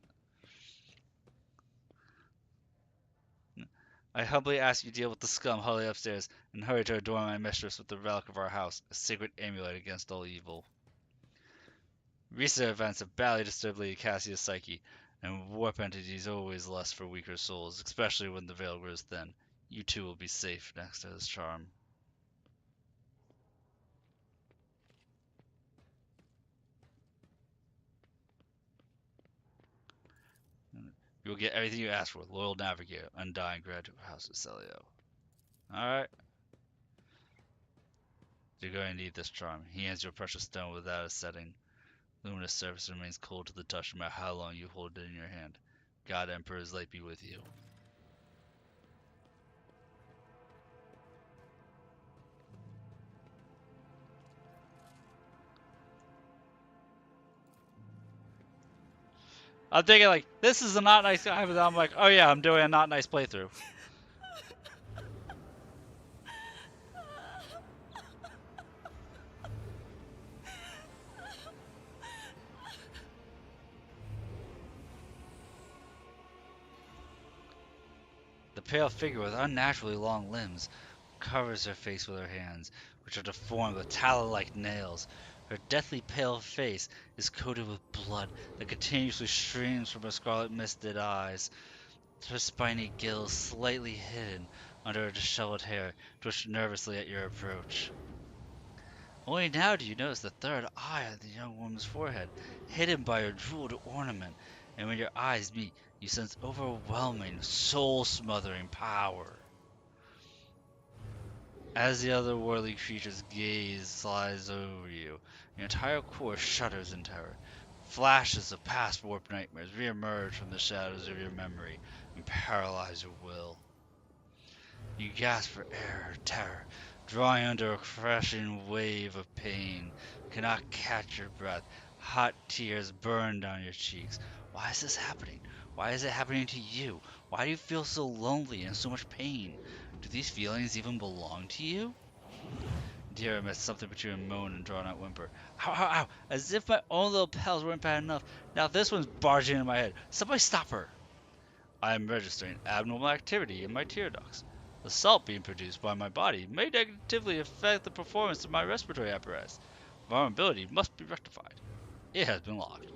S2: I humbly ask you deal with the scum huddling upstairs, and hurry to adorn my mistress with the relic of our house, a sacred amulet against all evil. Recent events have badly disturbed Lady Cassia's psyche, and warp entities always lust for weaker souls, especially when the veil grows thin. You too will be safe next to his charm. You will get everything you ask for, loyal navigator, undying graduate of House of Celio. Alright. You're going to need this charm. He hands you a precious stone without a setting. Luminous surface remains cold to the touch no matter how long you hold it in your hand. God Emperor's light be with you. I'm thinking like, this is a not nice guy, but I'm like, oh yeah, I'm doing a not nice playthrough. The pale figure with unnaturally long limbs covers her face with her hands, which are deformed with talon-like nails. Her deathly pale face is coated with blood that continuously streams from her scarlet-misted eyes. Her spiny gills, slightly hidden under her disheveled hair, twitch nervously at your approach. Only now do you notice the third eye on the young woman's forehead, hidden by her jeweled ornament, and when your eyes meet, you sense overwhelming, soul-smothering power. As the otherworldly creature's gaze slides over you, your entire core shudders in terror. Flashes of past warped nightmares reemerge from the shadows of your memory and paralyze your will. You gasp for air, terror, drawing under a crashing wave of pain. Cannot catch your breath. Hot tears burn down your cheeks. Why is this happening? Why is it happening to you? Why do you feel so lonely and so much pain? Do these feelings even belong to you? Dear emits something between a moan and drawn out whimper. Ow, ow, ow! As if my own little pals weren't bad enough. Now this one's barging into my head. Somebody stop her! I am registering abnormal activity in my tear ducts. The salt being produced by my body may negatively affect the performance of my respiratory apparatus. Vulnerability must be rectified. It has been logged.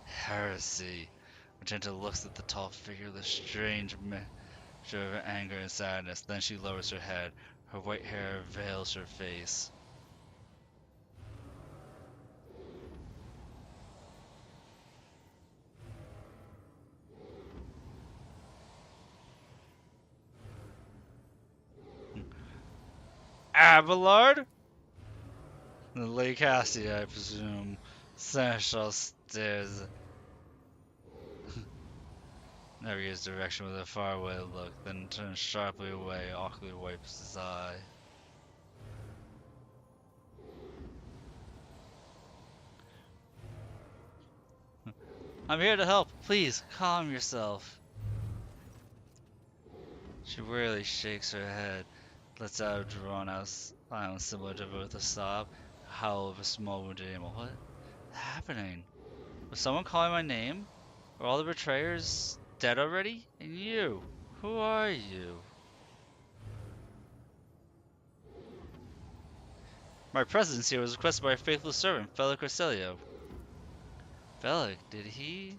S2: Heresy. Magenta looks at the tall figure with a strange mixture of anger and sadness. Then she lowers her head. Her white hair veils her face. Abelard? The Lake Cassia, I presume. Seneschal stares. Navigates direction with a faraway look, then turns sharply away, awkwardly wipes his eye. I'm here to help. Please, calm yourself. She wearily shakes her head, lets out a drawn-out silence similar to both a sob, a howl of a small wounded animal. What is happening? Was someone calling my name? Are all the betrayers dead already? And you? Who are you? My presence here was requested by a faithful servant, Felix Corselio. Felix, did he?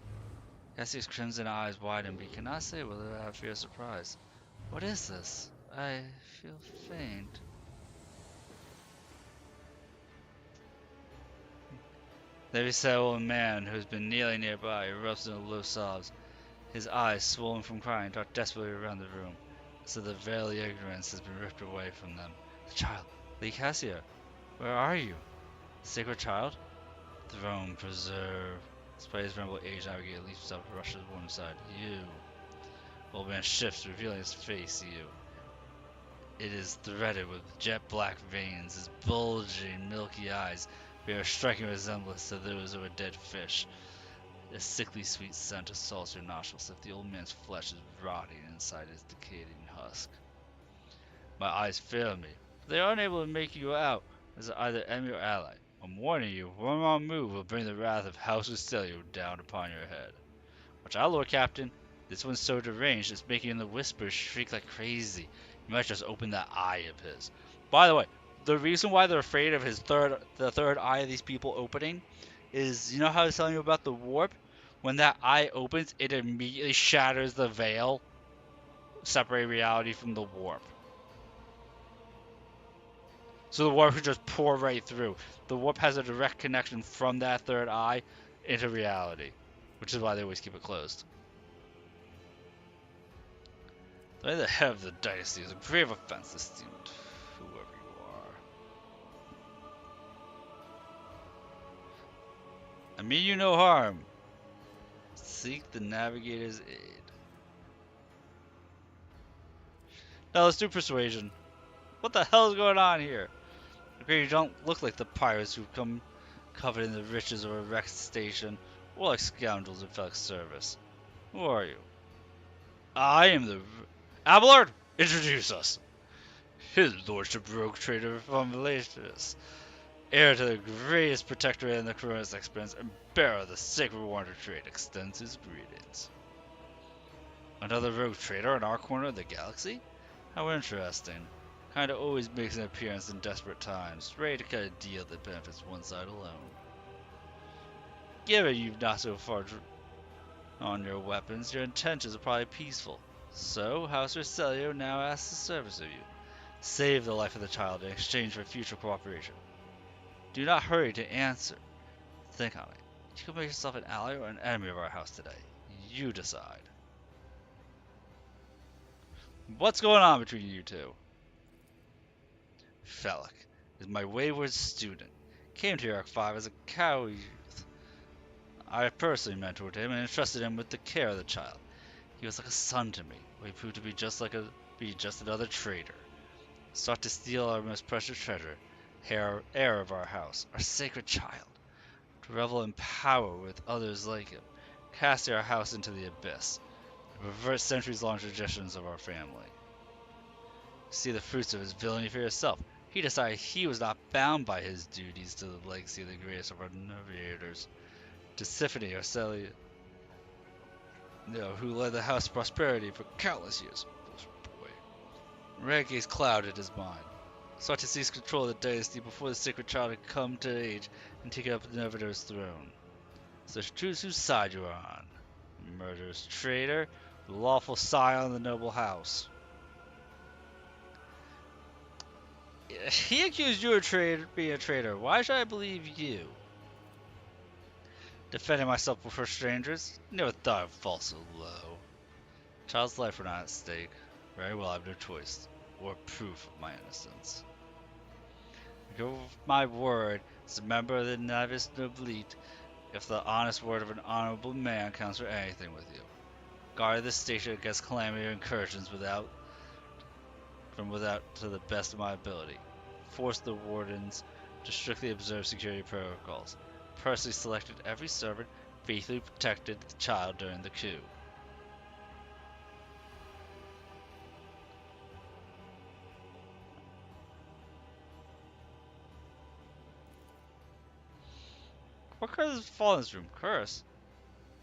S2: Cassie's crimson eyes widen, but he cannot say whether I have fear or surprise. What is this? I feel faint. There we saw old man who has been kneeling nearby, erupts into low sobs. His eyes, swollen from crying, dart desperately around the room, so the veil of ignorance has been ripped away from them. The child, Lee Cassia, where are you? Sacred child? Throne preserve. Despite his rebel age, Navigator leaps up and rushes one side. You. Old man shifts, revealing his face to you. It is threaded with jet black veins. His bulging, milky eyes bear a striking resemblance to those of a dead fish. A sickly sweet scent assaults your nostrils, if the old man's flesh is rotting inside his decaying husk. My eyes fail me, but they are unable to make you out as either enemy or ally. I'm warning you, one wrong move will bring the wrath of House Estelio down upon your head. Watch out, Lord Captain. This one's so deranged, it's making the whispers shriek like crazy. You might just open that eye of his. By the way, the reason why they're afraid of the third eye of these people opening is, you know how I was telling you about the warp? When that eye opens, it immediately shatters the veil, separating reality from the warp. So the warp could just pour right through. The warp has a direct connection from that third eye into reality, which is why they always keep it closed. The head of the dynasty is a grave offense, esteemed whoever you are. I mean you no harm. Seek the navigator's aid. Now let's do persuasion. What the hell is going on here? Okay, you don't look like the pirates who come covered in the riches of a wrecked station, or like scoundrels in Felix's service. Who are you? I am the... Abelard! Introduce us! His lordship rogue trader from Malaysius, heir to the greatest protectorate in the Corona's experience, and bearer of the sacred warrant of trade, extends his greetings. Another rogue trader in our corner of the galaxy? How interesting. Kinda always makes an appearance in desperate times, ready to cut a deal that benefits one side alone. Given you've not so far on your weapons, your intentions are probably peaceful. So, House Roselio now asks the service of you. Save the life of the child in exchange for future cooperation. Do not hurry to answer. Think on it. You can make yourself an ally or an enemy of our house today. You decide. What's going on between you two? Felix is my wayward student. Came to Eric 5 as a cow youth. I personally mentored him and entrusted him with the care of the child. He was like a son to me, but he proved to be just another traitor. Sought to steal our most precious treasure, heir of our house, our sacred child, to revel in power with others like him, casting our house into the abyss, and pervert centuries-long traditions of our family. See the fruits of his villainy for yourself. He decided he was not bound by his duties to the legacy of the greatest of our navigators, to Symphony or Celia, who led the House of Prosperity for countless years. Boy. Renegades clouded his mind. Sought to seize control of the dynasty before the sacred child had come to age and taken up the Navigator's throne. So choose whose side you are on. Murderous traitor, the lawful scion of the noble house. He accused you of being a traitor. Why should I believe you? Defending myself before strangers? Never thought I'd fall so low. Child's life were not at stake. Very well, I have no choice, or proof of my innocence. Give my word as a member of the Navis Noblite, if the honest word of an honorable man counts for anything with you. Guard this station against calamity or incursions from without to the best of my ability. Force the wardens to strictly observe security protocols. Personally selected every servant, faithfully protected the child during the coup. What curse has fallen in this room? Curse?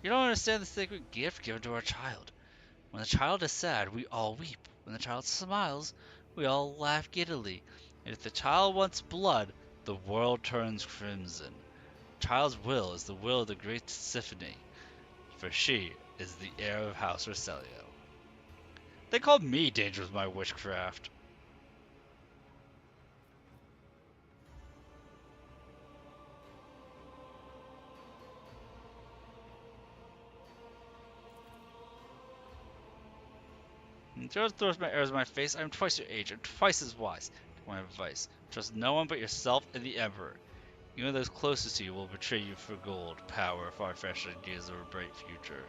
S2: You don't understand the sacred gift given to our child. When the child is sad, we all weep. When the child smiles, we all laugh giddily. And if the child wants blood, the world turns crimson. The child's will is the will of the great Symphony, for she is the heir of House Roselio. They called me dangerous with my witchcraft. Just throws my arrows in my face. I'm twice your age. I'm twice as wise. Take my advice. Trust no one but yourself and the Emperor. Even those closest to you will betray you for gold, power, far-fetched ideas of a bright future.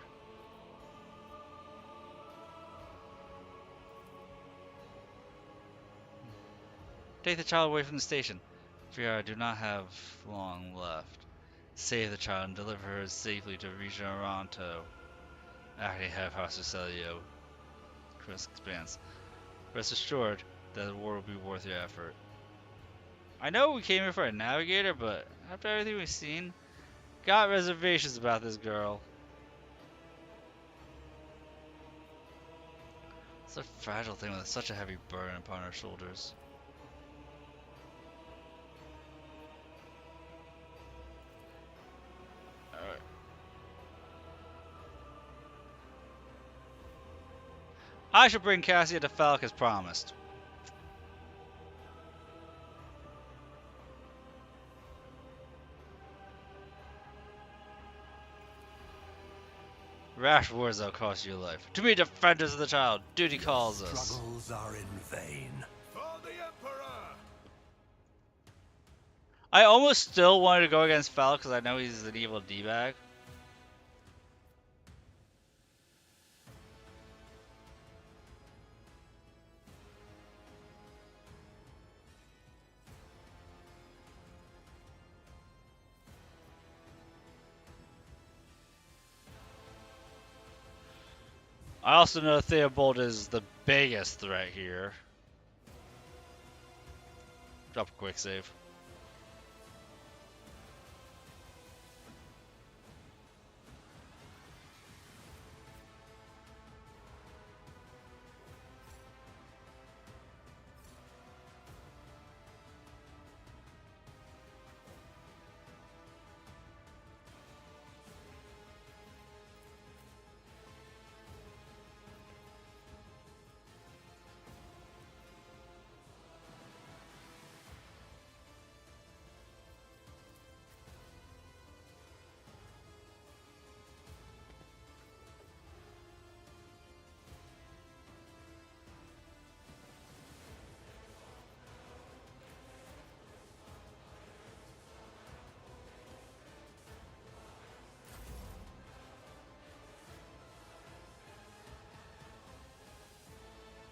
S2: Take the child away from the station. Fear I do not have long left. Save the child and deliver her safely to Region Aranto. Acting head of House Roselio. Chris expands. Rest assured that the war will be worth your effort. I know we came here for a navigator, but after everything we've seen, got reservations about this girl. It's a fragile thing with such a heavy burden upon her shoulders. Alright. I should bring Cassia to Falk as promised. Rash words that will cost you your life. To be defenders of the child, duty calls us.
S11: Struggles are in vain.
S10: For the Emperor!
S2: I almost still wanted to go against Falk because I know he's an evil D-bag. I also know Theobald is the biggest threat here. Drop a quick save.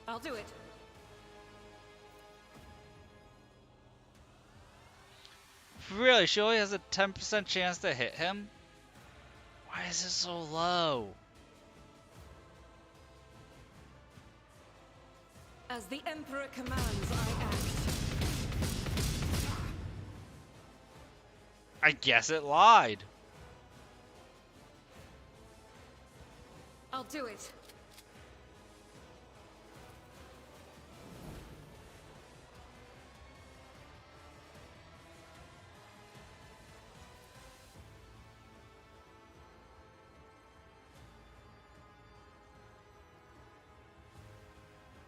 S4: I'll do it.
S2: Really? She only has a 10% chance to hit him? Why is it so low?
S4: As the Emperor commands, I act.
S2: I guess it lied.
S4: I'll do it.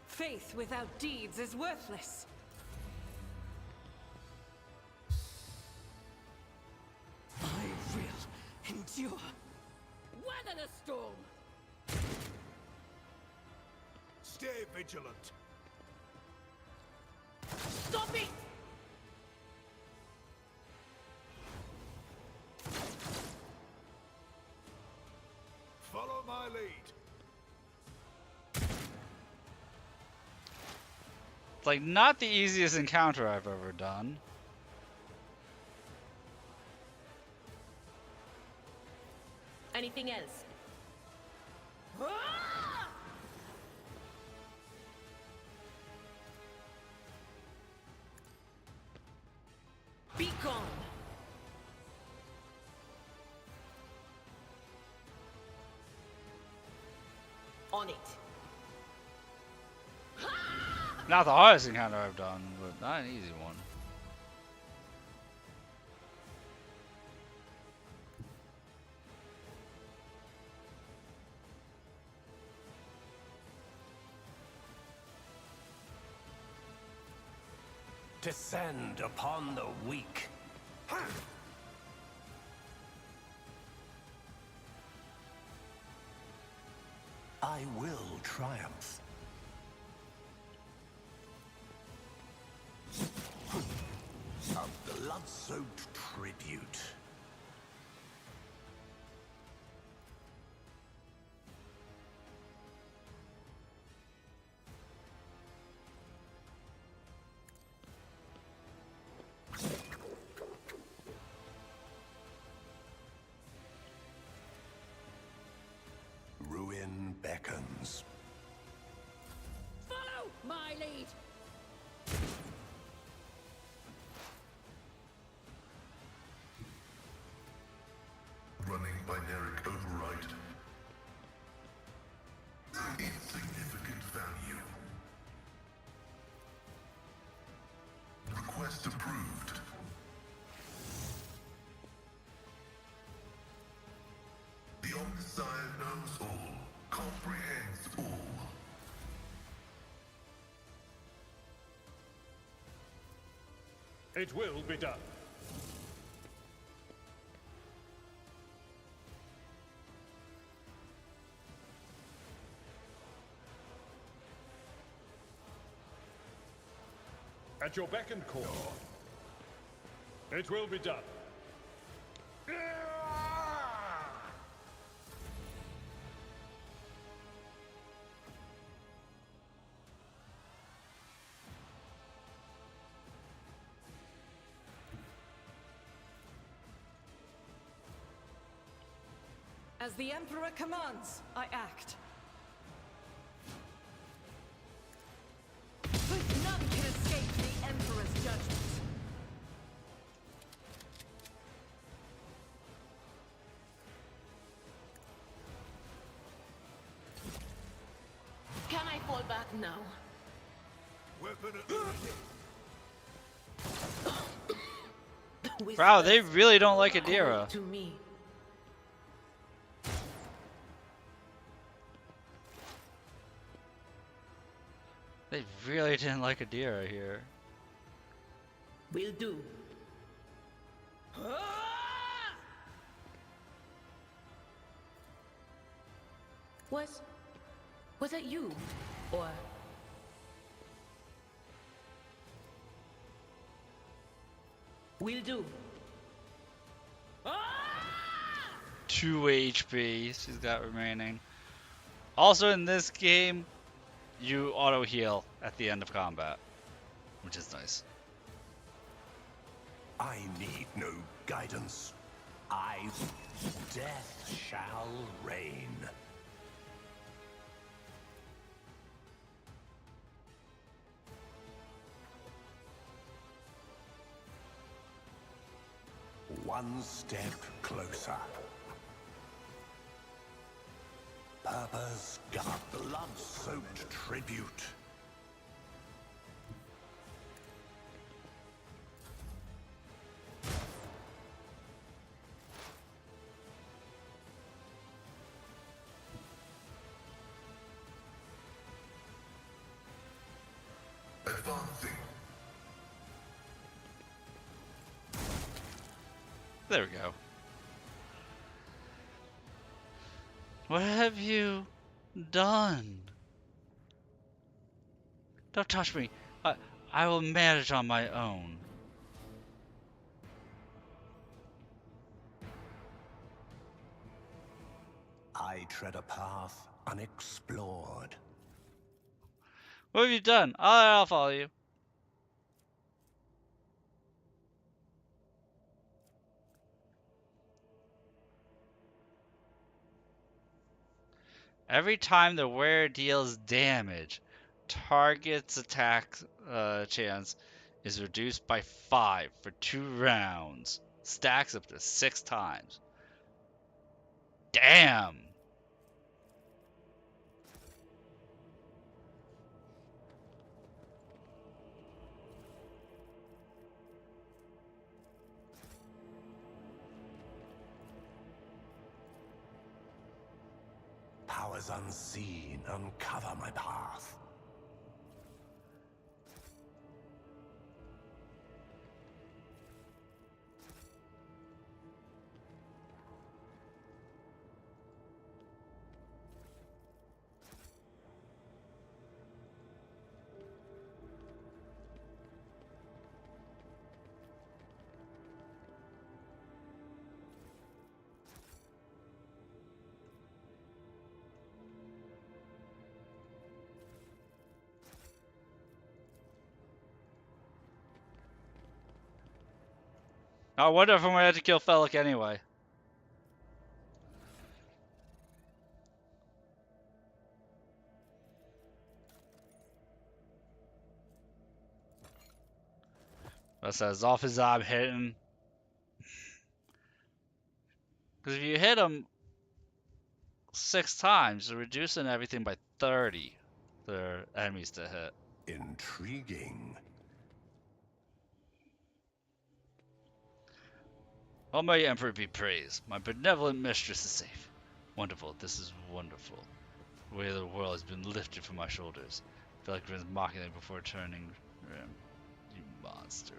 S4: Faith without deeds is worthless.
S7: I will endure.
S5: Weather the storm!
S10: Stay vigilant.
S5: Stop it!
S10: lead.
S2: It's like not the easiest encounter I've ever done.
S5: Anything else?
S7: Be gone! On it.
S2: Not the hardest encounter I've done, but not an easy one.
S11: Descend upon the weak. I will triumph. A blood-soaked tribute. Ruin beckons.
S5: Follow my lead.
S6: Running binaric override. Insignificant value. Request approved. The Omniscient knows all, comprehends all.
S3: It will be done. At your beck and call. It will be done.
S4: As the Emperor commands, I act. But none can escape the Emperor's judgment.
S5: Can I fall back now?
S10: Weapon at the
S2: Wow, they really don't like Adira.
S4: To me.
S2: They really didn't like Adira here.
S5: Will do. Was that you? Or... Will do.
S2: 2 HP she's got remaining. Also in this game, you auto heal at the end of combat, which is nice.
S11: I need no guidance. Death shall reign. One step closer. Purpose got blood-soaked tribute.
S6: Advancing.
S2: There we go. What have you done? Don't touch me. I will manage on my own.
S11: I I tread a path unexplored.
S2: What have you done? I'll follow you. Every time the wearer deals damage, target's attack chance is reduced by 5 for 2 rounds. Stacks up to 6 times. Damn!
S11: Powers unseen uncover my path.
S2: I wonder if I'm gonna have to kill Felix anyway. That's as off as I'm hitting. Because if you hit him 6 times, you're reducing everything by 30 for enemies to hit.
S11: Intriguing.
S2: Almighty Emperor be praised. My benevolent mistress is safe. Wonderful. This is wonderful. The weight of the world has been lifted from my shoulders. Felix grins mockingly before turning rim. You monster.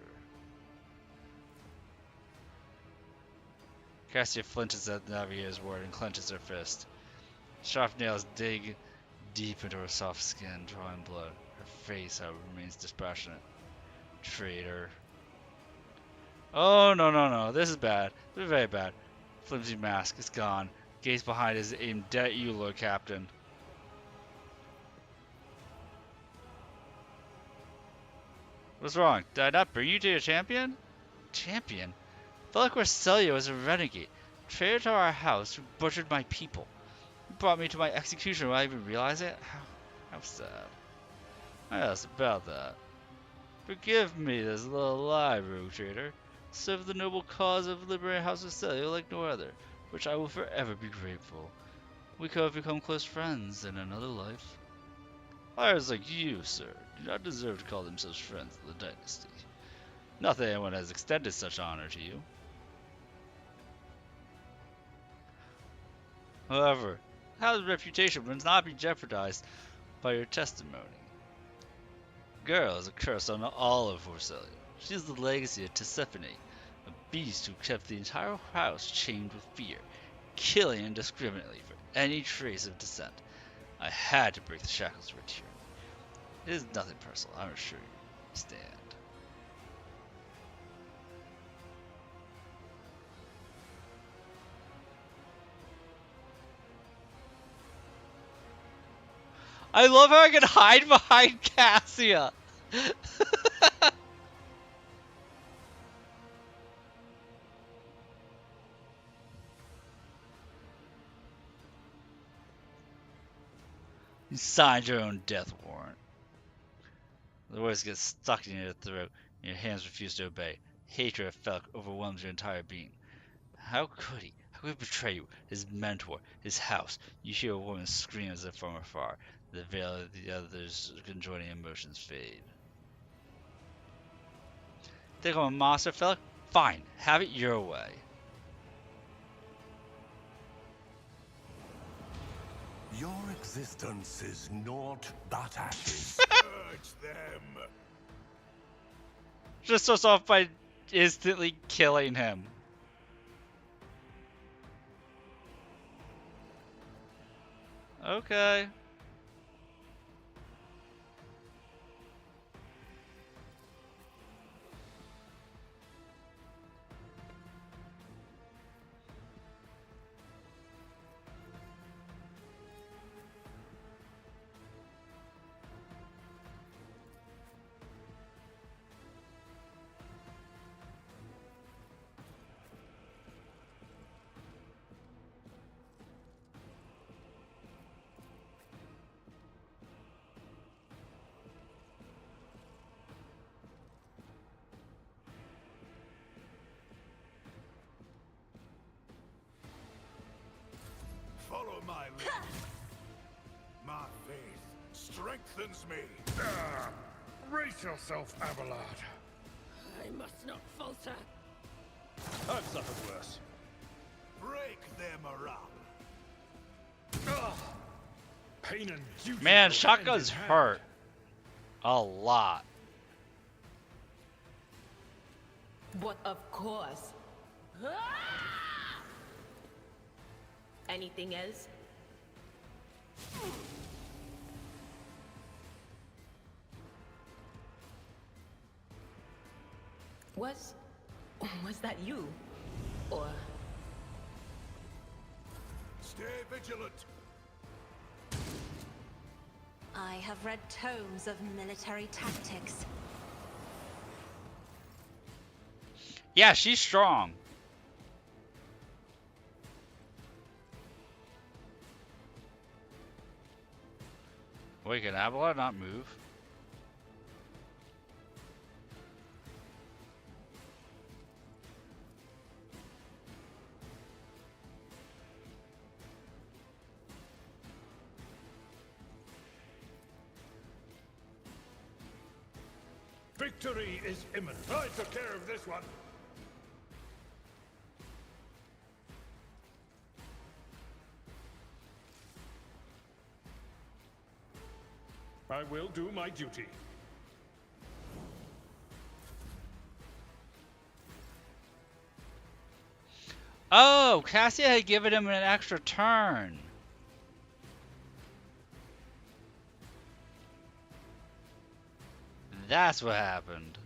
S2: Cassia flinches at the navigator's word and clenches her fist. Sharp nails dig deep into her soft skin, drawing blood. Her face, however, remains dispassionate. Traitor. Oh, no. This is bad. This is very bad. Flimsy mask is gone. Gaze behind is aimed at you, Lord Captain. What's wrong? Did I not bring you to your champion? Champion? Felt like Marcelio was a renegade. Traitor to our house who butchered my people. He brought me to my execution without I even realize it? How sad. Yes, about that. Forgive me this little lie, rogue traitor. Serve the noble cause of liberating House of Celio like no other, for which I will forever be grateful. We could have become close friends in another life. Liars like you, sir, do not deserve to call themselves friends of the dynasty. Not that anyone has extended such honor to you. However, Hal's reputation must not be jeopardized by your testimony. Girl is a curse on all of Horselia. She is the legacy of Tisiphone, a beast who kept the entire house chained with fear, killing indiscriminately for any trace of dissent. I had to break the shackles of her tyranny. It is nothing personal, I assure you. Stand. I love how I can hide behind Cassia. You signed your own death warrant. The words get stuck in your throat, and your hands refuse to obey. Hatred of Felk overwhelms your entire being. How could he? How could he betray you? His mentor, his house. You hear a woman scream as if from afar. The veil of the others' conjoining emotions fade. Think I'm a monster, Felk? Fine, have it your way.
S11: Your existence is naught but ashes.
S3: Purge them!
S2: Just starts off by instantly killing him. Okay.
S10: my lead. My faith strengthens me.
S3: Brace yourself, Abelard.
S5: I must not falter.
S3: I've suffered worse.
S10: Break their morale.
S3: Pain and duty.
S2: Man,
S3: go
S2: shotguns
S3: hand in
S2: hurt a lot.
S7: But of course. Anything else? Was that you? Or...
S10: Stay vigilant.
S12: I have read tomes of military tactics.
S2: Yeah, she's strong. Wait, can Abelard not move?
S3: Victory is imminent. I took care of this one. I will do my duty.
S2: Oh, Cassia had given him an extra turn. That's what happened.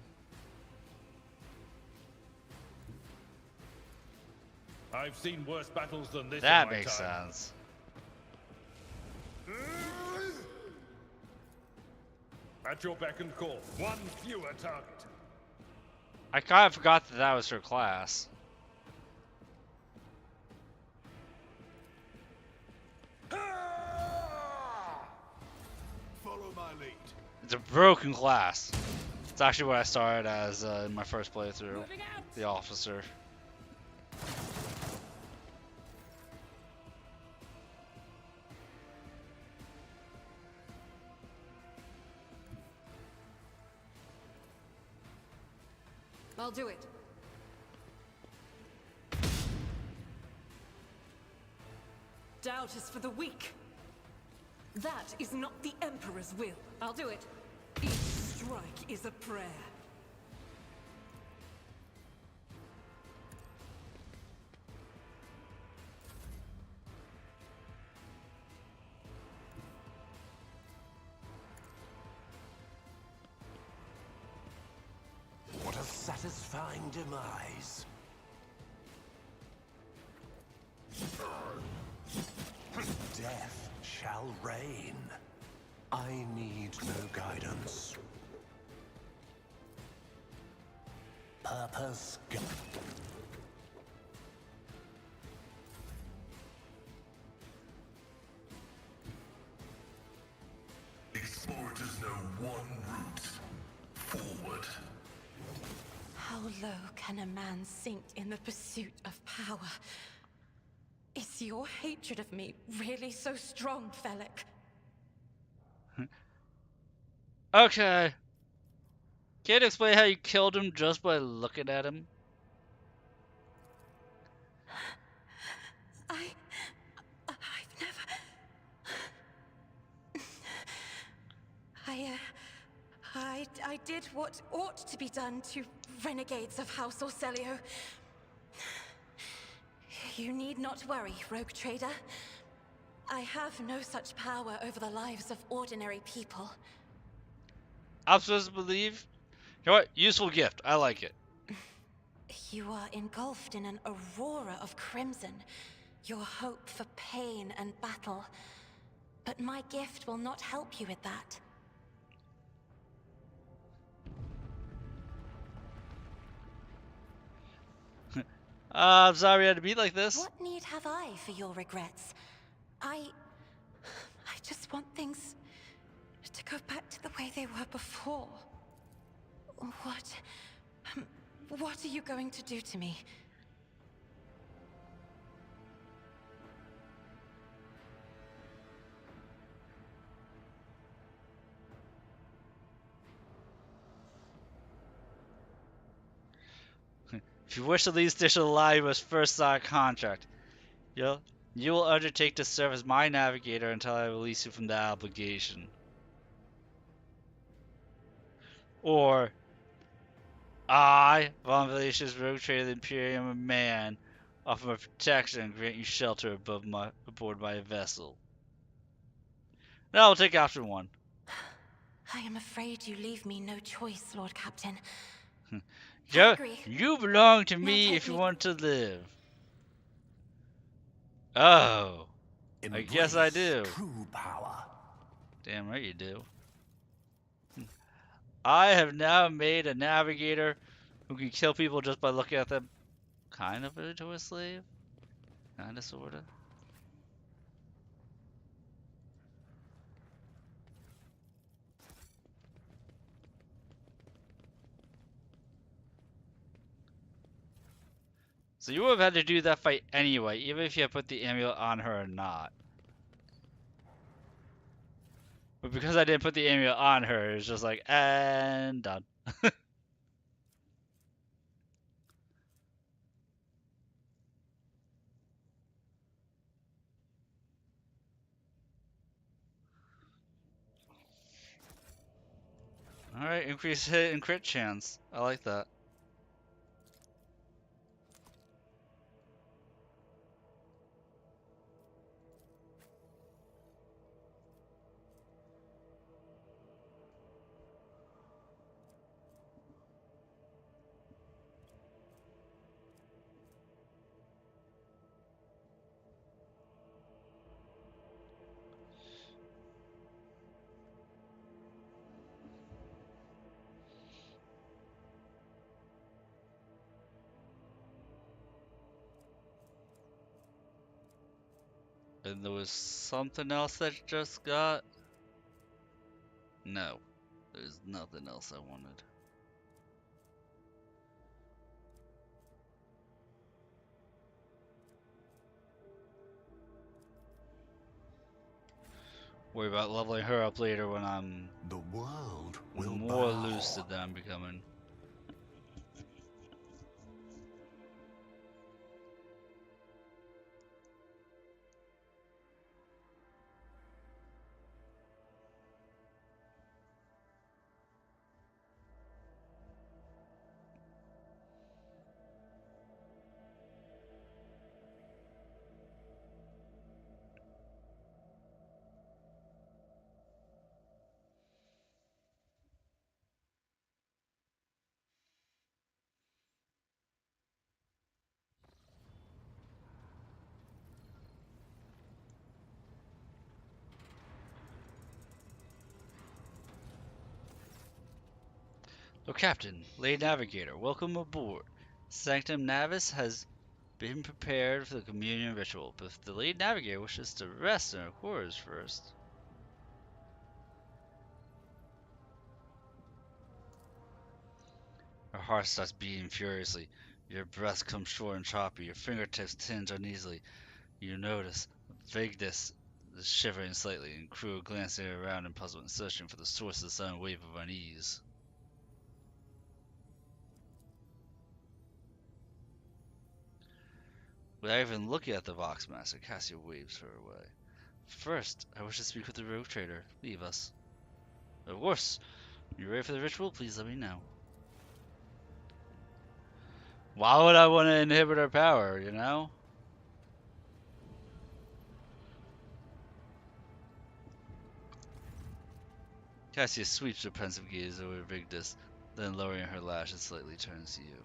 S3: I've seen worse battles than this.
S2: That
S3: in my
S2: makes
S3: time.
S2: sense.
S3: At your beck and call. One fewer target.
S2: I kind of forgot that that was her class.
S10: Follow my lead.
S2: It's a broken class. It's actually what I started as in my first playthrough. The officer.
S4: I'll do it. Doubt is for the weak. That is not the Emperor's will. I'll do it. Each strike is a prayer.
S11: What a satisfying demise. Death shall reign. I need no guidance. Purpose.
S6: Explorers know one route. Forward.
S12: How low can a man sink in the pursuit of power? Is your hatred of me really so strong, Felix?
S2: Okay. Can you explain how you killed him just by looking at him?
S12: I've never... I did what ought to be done to renegades of House Orselio. You need not worry, rogue trader. I have no such power over the lives of ordinary people.
S2: I'm supposed to believe? You know what? Useful gift. I like it.
S12: You are engulfed in an aurora of crimson, your hope for pain and battle. But my gift will not help you with that.
S2: I'm sorry I had to be like this.
S12: What need have I for your regrets? I just want things to go back to the way they were before. What are you going to do to me?
S2: If you wish to leave station alive, you must first sign a contract. You you will undertake to serve as my navigator until I release you from that obligation. Or I, Von Valetius, rogue trader of the Imperium of Man, offer my protection and grant you shelter aboard my vessel. Now I'll take option 1.
S12: I am afraid you leave me no choice, Lord Captain. I
S2: You,
S12: agree.
S2: you belong to
S12: Now
S2: me
S12: take
S2: if you
S12: me.
S2: want to live. Oh, I guess I
S11: Embrace
S2: do.
S11: true power.
S2: Damn right you do. I have now made a navigator who can kill people just by looking at them. Kind of into a slave? Kinda, sorta. So you would have had to do that fight anyway, even if you had put the amulet on her or not. But because I didn't put the amulet on her, it's just like, and done. Alright, increase hit and crit chance. I like that. And there was something else that just got... No. There's nothing else I wanted. Worry about leveling her up later when I'm
S11: The world will
S2: more
S11: bow.
S2: lucid than I'm becoming. So, Captain, Lady Navigator, welcome aboard. Sanctum Navis has been prepared for the communion ritual, but if the Lady Navigator wishes to rest in her quarters first. Her heart starts beating furiously. Your breath comes short and choppy. Your fingertips tinge uneasily. You notice vagueness is shivering slightly, and crew glancing around in puzzlement, searching for the source of the sudden wave of unease. Without even looking at the Voxmaster, Cassia waves her away. First, I wish to speak with the rogue trader. Leave us. Of course. You ready for the ritual? Please let me know. Why would I want to inhibit her power, you know? Cassia sweeps her pensive gaze over Vigdis, then lowering her lashes slightly turns to you.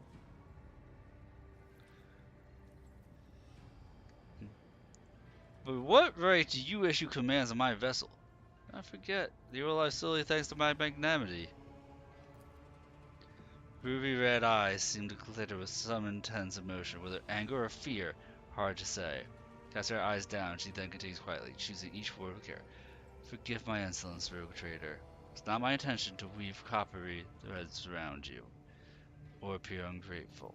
S2: But what right do you issue commands on my vessel? I forget, they were alive solely thanks to my magnanimity. Ruby red eyes seem to glitter with some intense emotion, whether anger or fear, hard to say. Casting her eyes down, she then continues quietly, choosing each word with care. Forgive my insolence, rogue trader. It's not my intention to weave coppery threads around you, or appear ungrateful.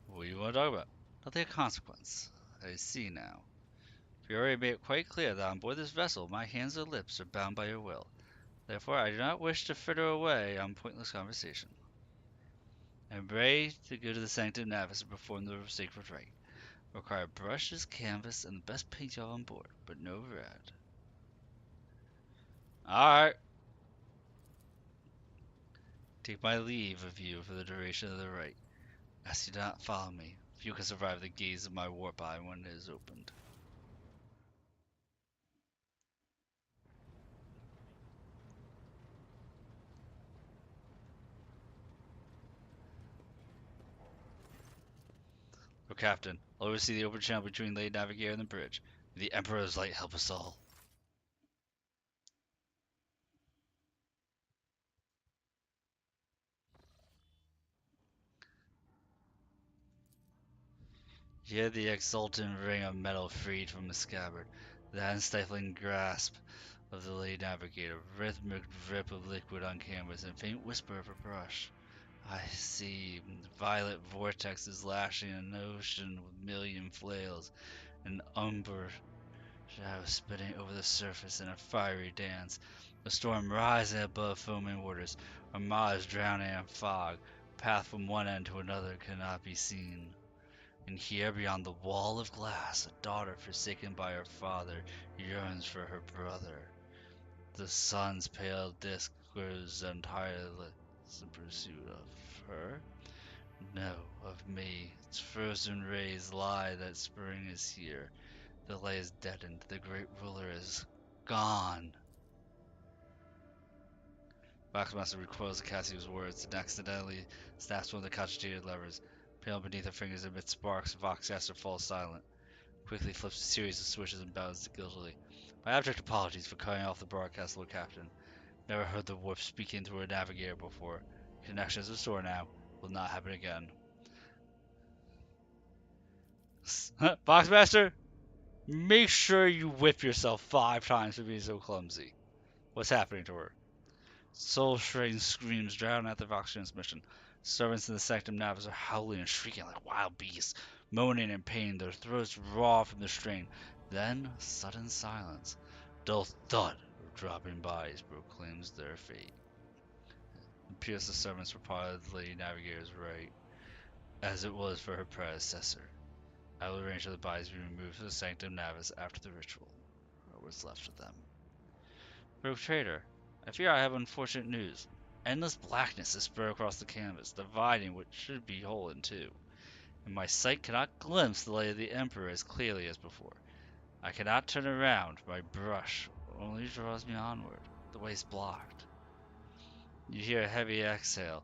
S2: What do you want to talk about? Nothing of consequence. I see now. We already made it quite clear that on board this vessel, my hands and lips are bound by your will. Therefore, I do not wish to fritter away on pointless conversation. I am ready to go to the Sanctum Navis and perform the sacred rite. Require brushes, canvas, and the best paint y'all on board, but no red. Alright. Take my leave of you for the duration of the rite. Ask you do not follow me. Few can survive the gaze of my warp eye when it is opened. Oh, Captain, I'll oversee the open channel between Lady Navigator and the bridge. May the Emperor's light help us all. Hear the exultant ring of metal freed from the scabbard, the unstifling grasp of the Lady Navigator, rhythmic drip of liquid on canvas, and faint whisper of a brush. I see violet vortexes lashing an ocean with million flails, and umber shadows spinning over the surface in a fiery dance. The storm rising above foaming waters, armadas drowning in fog. Path from one end to another cannot be seen. And here beyond the wall of glass, a daughter forsaken by her father yearns for her brother. The sun's pale disk grows tireless in pursuit of her. No, of me. Its frozen rays lie that spring is here. The light is deadened. The great ruler is gone. Boxmaster recoils at Cassie's words and accidentally snaps one of the concentrated levers. Pale beneath her fingers amid sparks, Voxcaster falls silent. Quickly flips a series of switches and bows guiltily. My abject apologies for cutting off the broadcast, Lord Captain. Never heard the warp speaking through a navigator before. Connection is restored now. Will not happen again. Boxmaster, make sure you whip yourself 5 times for being so clumsy. What's happening to her? Soul-strained screams drown out the Vox transmission. Servants in the Sanctum Navis are howling and shrieking like wild beasts, moaning in pain, their throats raw from the strain. Then, sudden silence. Dull thud of dropping bodies proclaims their fate. It appears the servants were part of the Lady Navigator's right, as it was for her predecessor. I will arrange for the bodies to be removed from the Sanctum Navis after the ritual. What was left of them. Rogue Trader, I fear I have unfortunate news. Endless blackness is spread across the canvas, dividing what should be whole in two, and my sight cannot glimpse the light of the Emperor as clearly as before. I cannot turn around, my brush only draws me onward. The way is blocked. You hear a heavy exhale,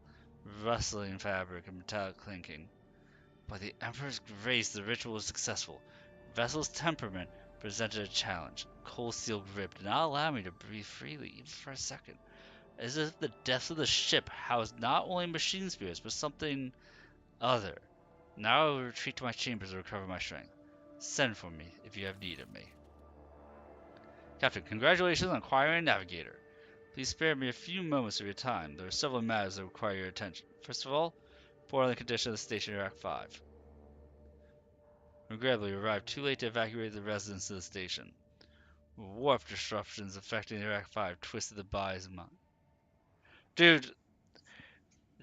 S2: rustling fabric and metallic clinking. By the Emperor's grace, the ritual was successful. Vessel's temperament presented a challenge. Cold steel grip did not allow me to breathe freely, even for a second. As if the depths of the ship housed not only machine spirits, but something other. Now I will retreat to my chambers to recover my strength. Send for me if you have need of me. Captain, congratulations on acquiring a navigator. Please spare me a few moments of your time. There are several matters that require your attention. First of all, report on the condition of the station in Rack 5. Regrettably, we arrived too late to evacuate the residents of the station. Warp disruptions affecting Rack 5 twisted the bodies of mine. Dude,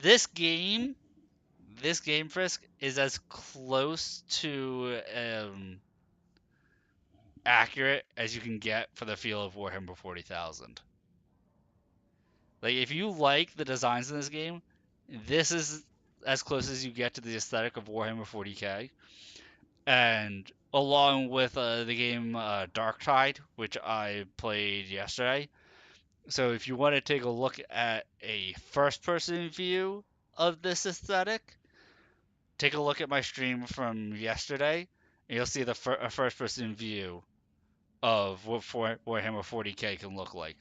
S2: this game, Frisk, is as close to accurate as you can get for the feel of Warhammer 40,000. Like, if you like the designs in this game, this is as close as you get to the aesthetic of Warhammer 40k. And along with the game Darktide, which I played yesterday. So if you want to take a look at a first-person view of this aesthetic, take a look at my stream from yesterday, and you'll see the a first-person view of what Warhammer 40k can look like.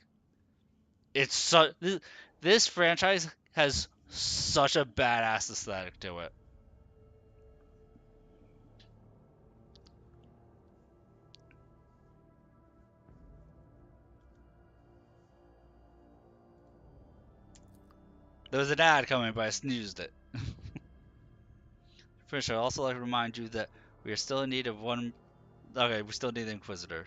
S2: It's this franchise has such a badass aesthetic to it. There was an ad coming, but I snoozed it. First, I'd also like to remind you that we are still in need of one. Okay, we still need the Inquisitor.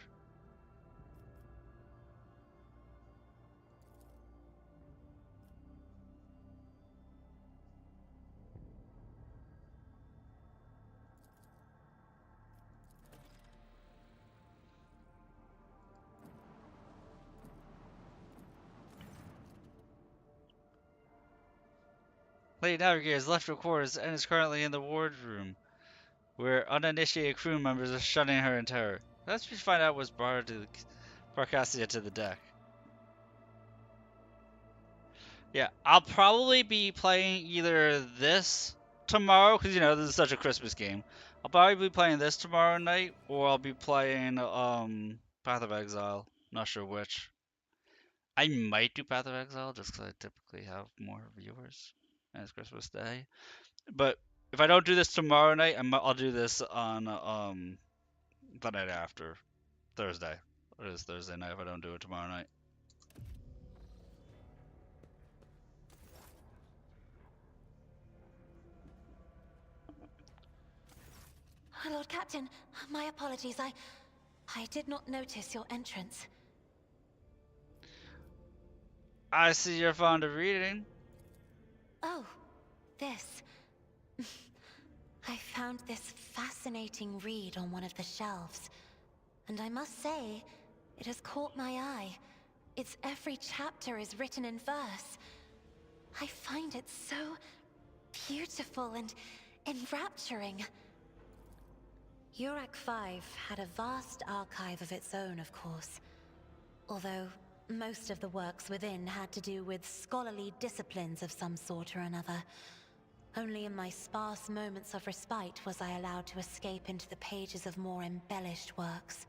S2: Lady Navigator has left her quarters and is currently in the wardroom, where uninitiated crew members are shunning her in terror. Let's just find out what's brought Cassia to the deck. Yeah, I'll probably be playing either this tomorrow, because, you know, this is such a Christmas game. I'll probably be playing this tomorrow night, or I'll be playing, Path of Exile. Not sure which. I might do Path of Exile, just because I typically have more viewers, and it's Christmas Day. But if I don't do this tomorrow night, I'll do this on, the night after. Thursday. It is Thursday night if I don't do it tomorrow night.
S12: Lord Captain, my apologies. I did not notice your entrance.
S2: I see you're fond of reading.
S12: Oh, this. I found this fascinating read on one of the shelves, and I must say, it has caught my eye. Its every chapter is written in verse. I find it so beautiful and enrapturing. Yurak 5 had a vast archive of its own, of course. Although most of the works within had to do with scholarly disciplines of some sort or another. Only in my sparse moments of respite was I allowed to escape into the pages of more embellished works.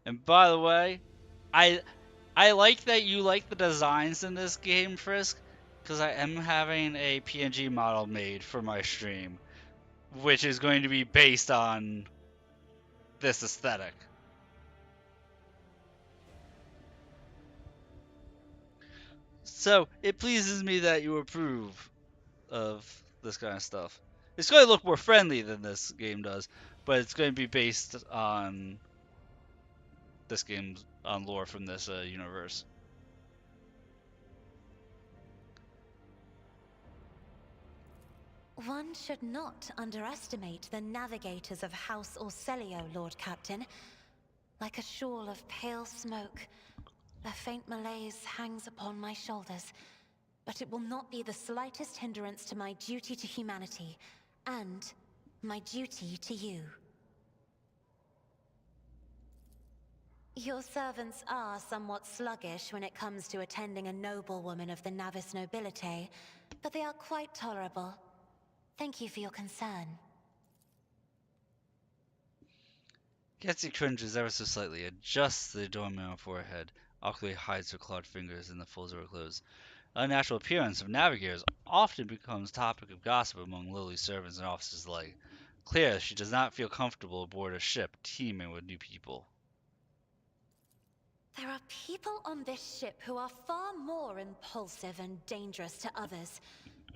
S2: And by the way, I like that you like the designs in this game, Frisk, because I am having a PNG model made for my stream, which is going to be based on this aesthetic. So, it pleases me that you approve of this kind of stuff. It's going to look more friendly than this game does, but it's going to be based on this game's on lore from this universe.
S12: One should not underestimate the navigators of House Orselio, Lord Captain. Like a shawl of pale smoke, a faint malaise hangs upon my shoulders, but it will not be the slightest hindrance to my duty to humanity, and my duty to you. Your servants are somewhat sluggish when it comes to attending a noblewoman of the Navis nobility, but they are quite tolerable. Thank you for your concern.
S2: Getsy cringes ever so slightly, adjusts the adornment on her forehead, awkwardly hides her clawed fingers in the folds of her clothes. The unnatural appearance of navigators often becomes topic of gossip among Lily's servants and officers alike. Clear, she does not feel comfortable aboard a ship teeming with new people.
S12: There are people on this ship who are far more impulsive and dangerous to others,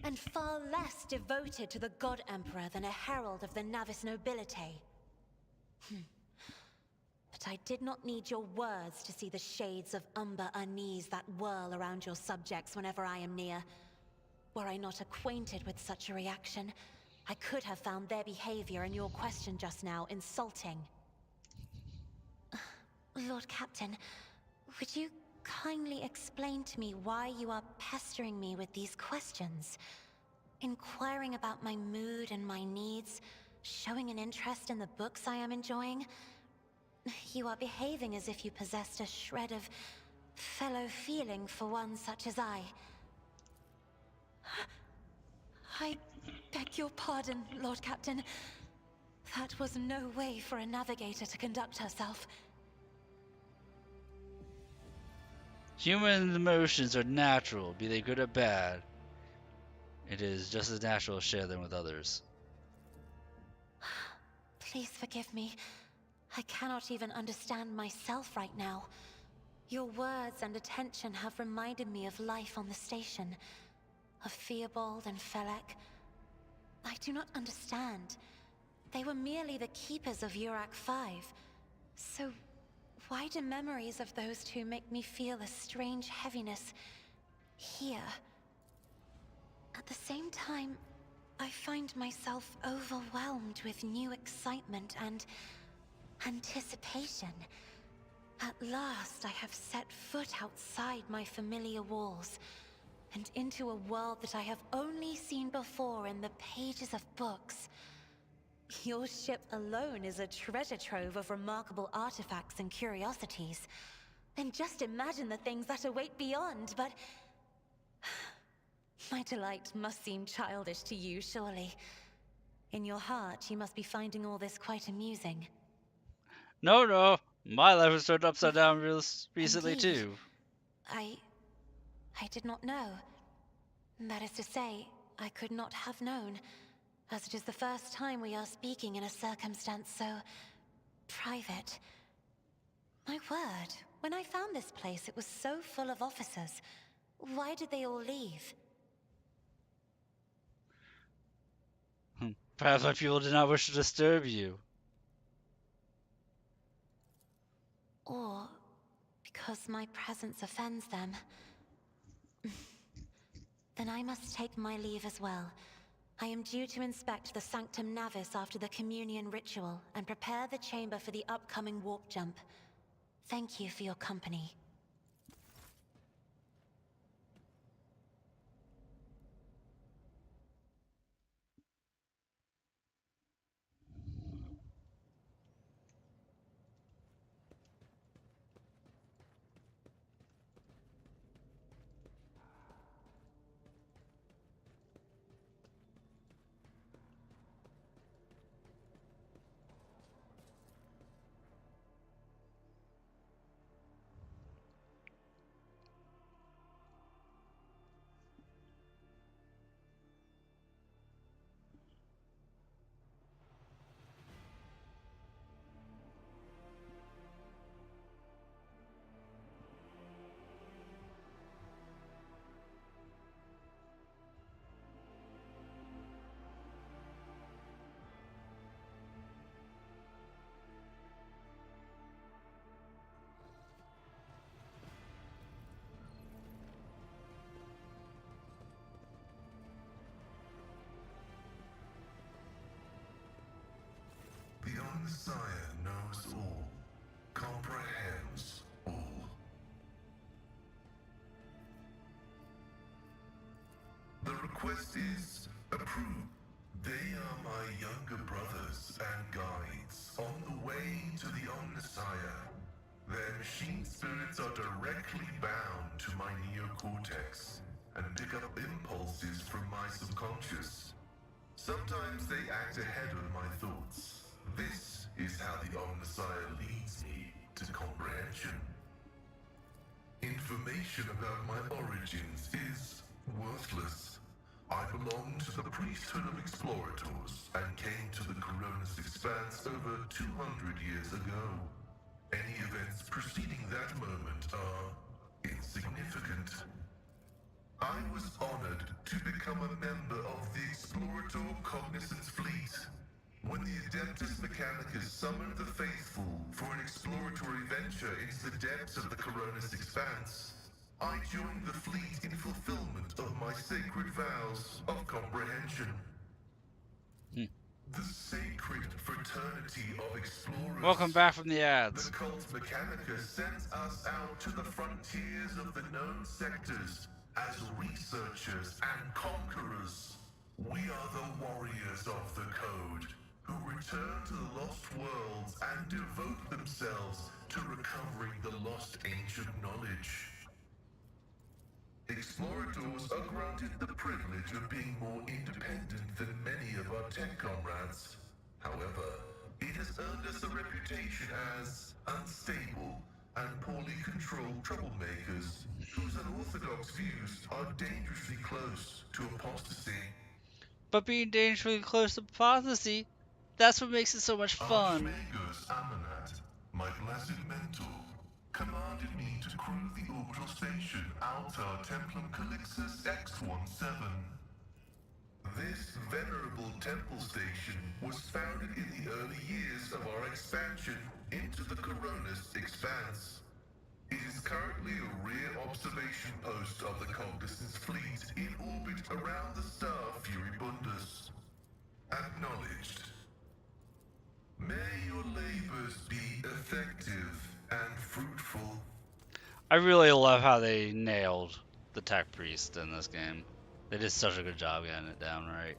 S12: and far less devoted to the God Emperor than a herald of the Navis nobility. But I did not need your words to see the shades of umber unease that whirl around your subjects whenever I am near. Were I not acquainted with such a reaction, I could have found their behavior and your question just now insulting. Lord Captain, would you kindly explain to me why you are pestering me with these questions? Inquiring about my mood and my needs, showing an interest in the books I am enjoying? You are behaving as if you possessed a shred of fellow feeling for one such as I. I beg your pardon, Lord Captain. That was no way for a navigator to conduct herself.
S2: Human emotions are natural, be they good or bad. It is just as natural to share them with others.
S12: Please forgive me. I cannot even understand myself right now. Your words and attention have reminded me of life on the station, of Theobald and Felek. I do not understand. They were merely the keepers of Yurak 5. So why do memories of those two make me feel a strange heaviness here? At the same time, I find myself overwhelmed with new excitement and anticipation. At last, I have set foot outside my familiar walls, and into a world that I have only seen before in the pages of books. Your ship alone is a treasure trove of remarkable artifacts and curiosities. And just imagine the things that await beyond, but... My delight must seem childish to you, surely. In your heart, you must be finding all this quite amusing.
S2: No. My life was turned upside down recently,
S12: Indeed.
S2: too.
S12: I did not know. That is to say, I could not have known, as it is the first time we are speaking in a circumstance so... private. My word, when I found this place, it was so full of officers. Why did they all leave?
S2: Perhaps my people did not wish to disturb you.
S12: Or because my presence offends them. Then I must take my leave as well. I am due to inspect the Sanctum Navis after the communion ritual and prepare the chamber for the upcoming warp jump. Thank you for your company.
S6: The Messiah knows all, comprehends all. The request is approved. They are my younger brothers and guides on the way to the Omnissiah. Their machine spirits are directly bound to my neocortex and pick up impulses from my subconscious. Sometimes they act ahead of my thoughts. This is how the Omnissiah leads me to comprehension. Information about my origins is worthless. I belong to the priesthood of explorators and came to the Coronis Expanse over 200 years ago. Any events preceding that moment are insignificant. I was honored to become a member of the Explorator Cognizance Fleet. When the Adeptus Mechanicus summoned the faithful for an exploratory venture into the depths of the Coronis Expanse, I joined the fleet in fulfillment of my sacred vows of comprehension. The sacred fraternity of explorers.
S2: Welcome back from the ads.
S6: The cult Mechanicus sends us out to the frontiers of the known sectors as researchers and conquerors. We are the warriors of the Code, who return to the lost worlds and devote themselves to recovering the lost ancient knowledge. Explorators are granted the privilege of being more independent than many of our tech comrades. However, it has earned us a reputation as unstable and poorly controlled troublemakers whose unorthodox views are dangerously close to apostasy.
S2: But being dangerously close to apostasy, that's what makes it so much fun.
S6: Archmagos Amanat, my blessed mentor, commanded me to crew the orbital station Altar Templum Calixus X-17. This venerable temple station was founded in the early years of our expansion into the Coronis Expanse. It is currently a rear observation post of the Cognizance Fleet in orbit around the star Furibundus. Acknowledged. May your labors be effective and fruitful.
S2: I really love how they nailed the tech priest in this game. They did such a good job getting it down right.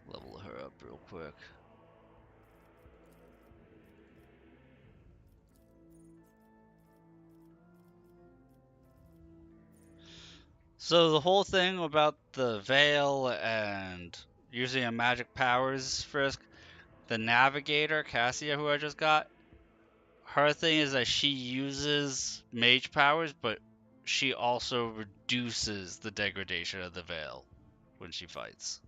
S2: Level her up real quick. So the whole thing about the veil and using your magic powers, Frisk, the navigator, Cassia, who I just got, her thing is that she uses mage powers, but she also reduces the degradation of the veil when she fights.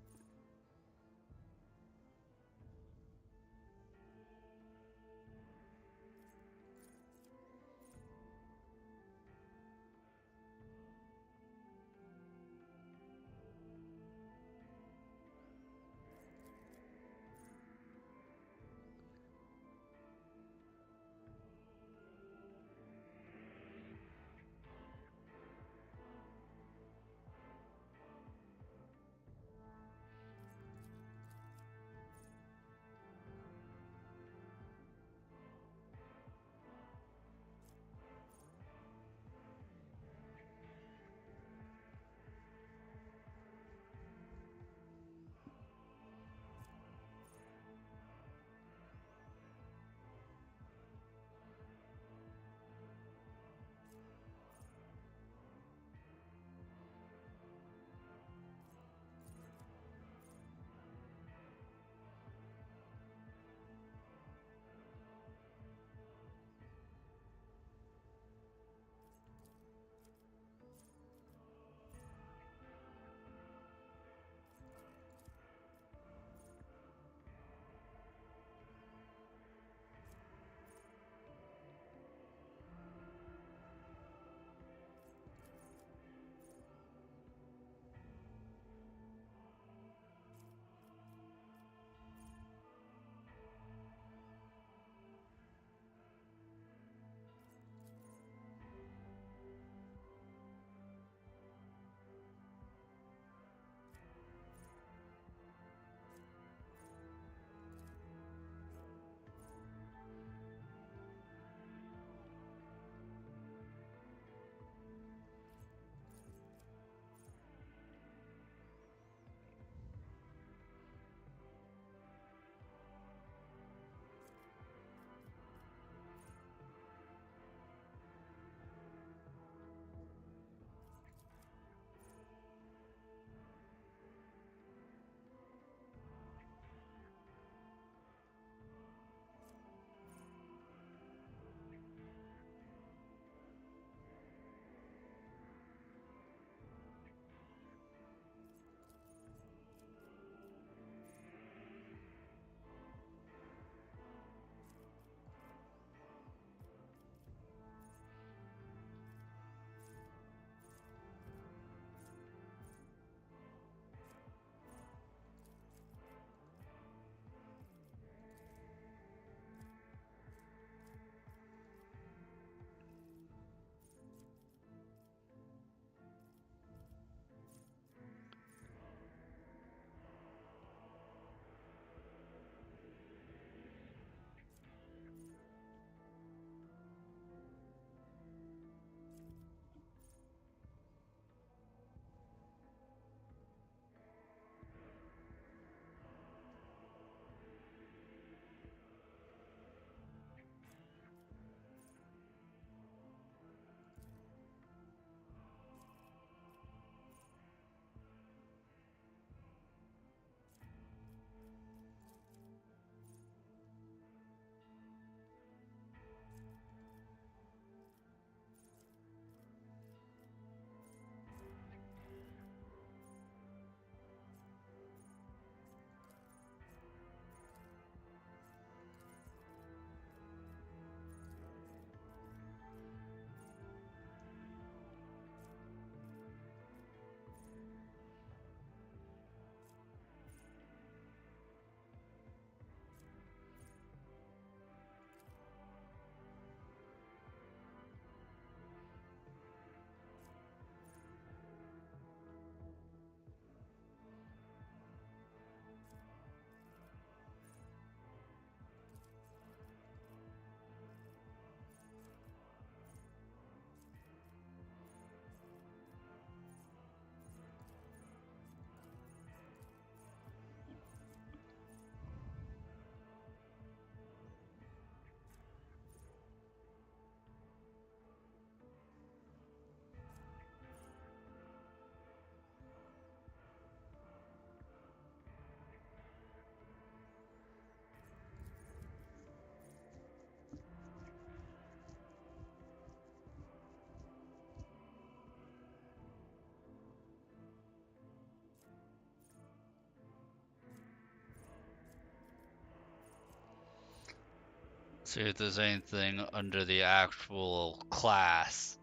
S1: See if there's anything under the actual class.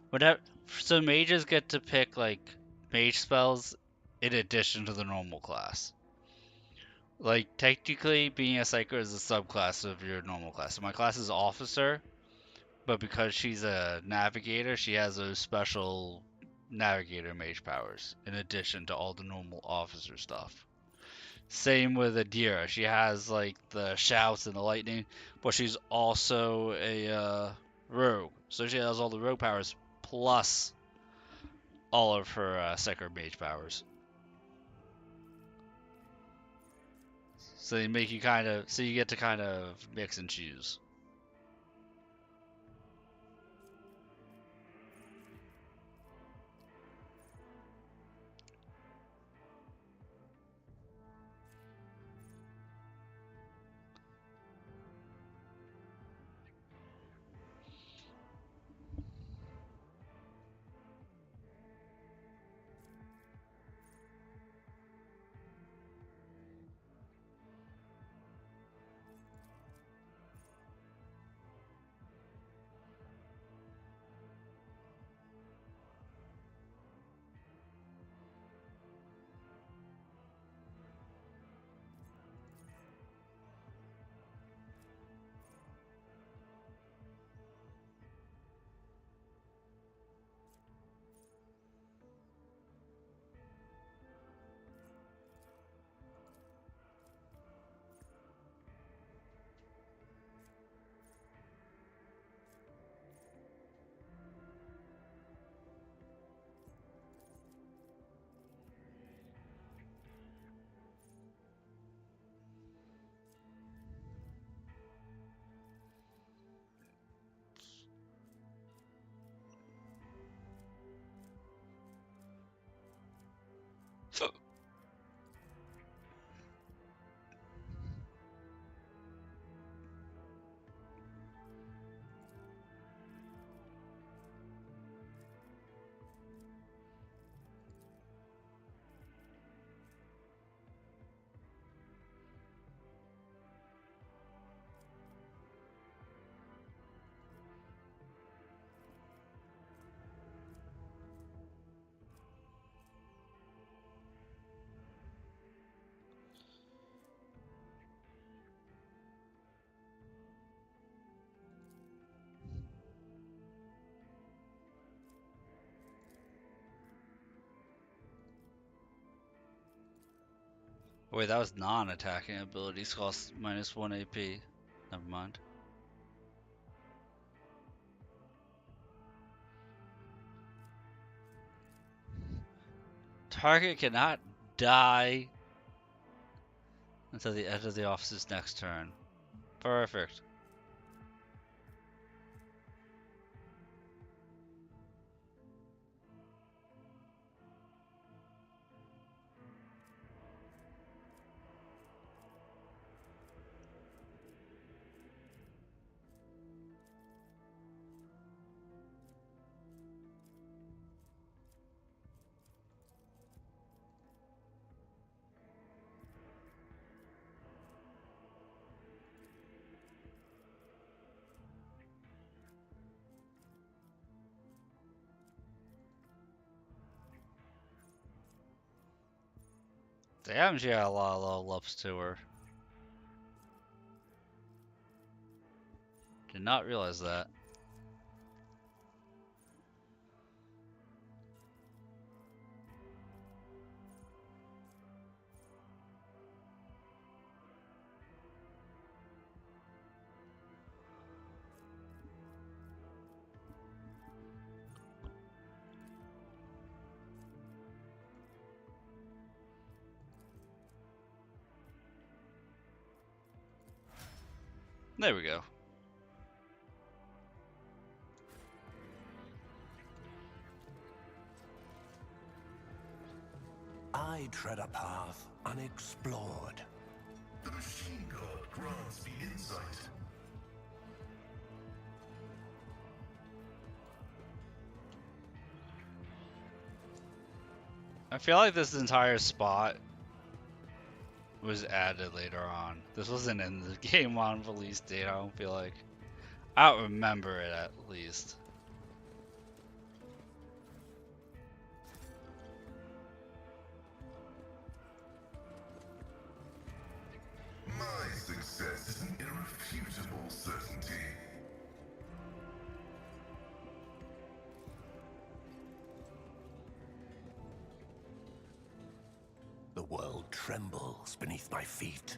S1: Whatever. So mages get to pick like mage spells in addition to the normal class. Like technically, being a psyker is a subclass of your normal class. So my class is officer, but because she's a navigator, she has those special navigator mage powers in addition to all the normal officer stuff. Same with Adira. She has like the shouts and the lightning, but she's also a rogue. So she has all the rogue powers plus all of her Psyker mage powers. So they make you so you get to kind of mix and choose. Wait, that was non-attacking abilities cost -1 AP. Never mind. Target cannot die until the end of the officer's next turn. Perfect. Damn, she had a lot of level ups to her. Did not realize that. There we go.
S11: I tread a path unexplored.
S6: The machine god grants me insight.
S1: I feel like this entire spot
S2: was added later on. This wasn't in the game on release date, I don't feel like. I don't remember it at least.
S6: My success is an irrefutable certainty.
S11: The world trembles beneath my feet.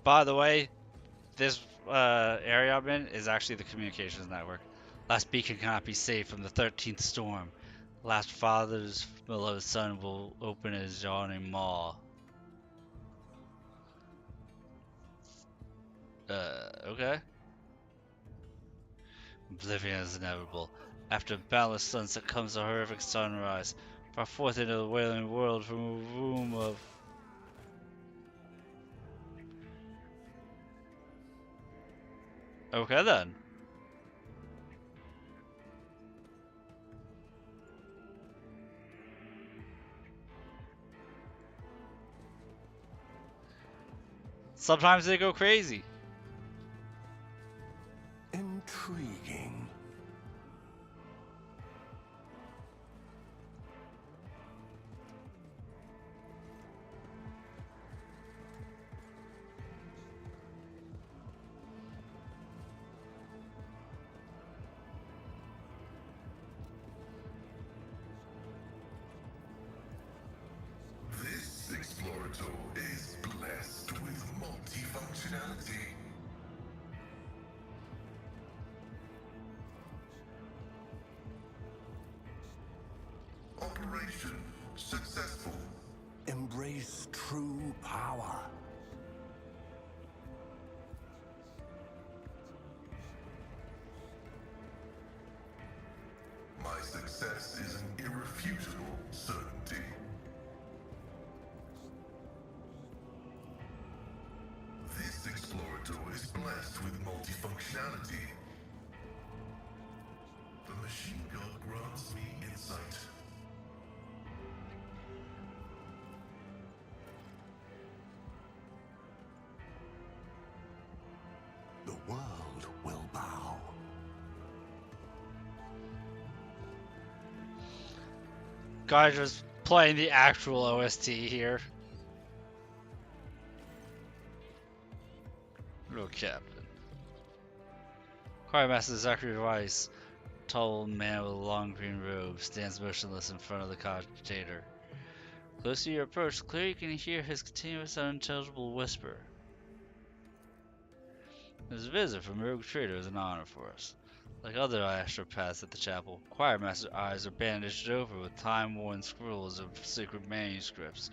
S2: By the way, this area I'm in is actually the communications network. Last beacon cannot be saved from the 13th storm. Last father's beloved son will open his yawning maw. Okay. Oblivion is inevitable. After boundless sunset comes a horrific sunrise. Brought forth into the wailing world from a womb of... Okay then. Sometimes they go crazy.
S11: Intriguing.
S6: This explorator is blessed with multifunctionality. Operation successful.
S11: Embrace true power.
S6: My success is an irrefutable certainty. This explorator is blessed with multifunctionality. The machine gun grants me insight.
S11: The world will bow.
S2: Guys, just playing the actual OST here. Little Captain. Choirmaster Zachary Rice, tall man with a long green robe, stands motionless in front of the cogitator. Close to your approach, clearly you can hear his continuous unintelligible whisper. This visit from Rogue Trader is an honor for us. Like other astropaths at the chapel, Choirmaster's eyes are bandaged over with time-worn scrolls of sacred manuscripts.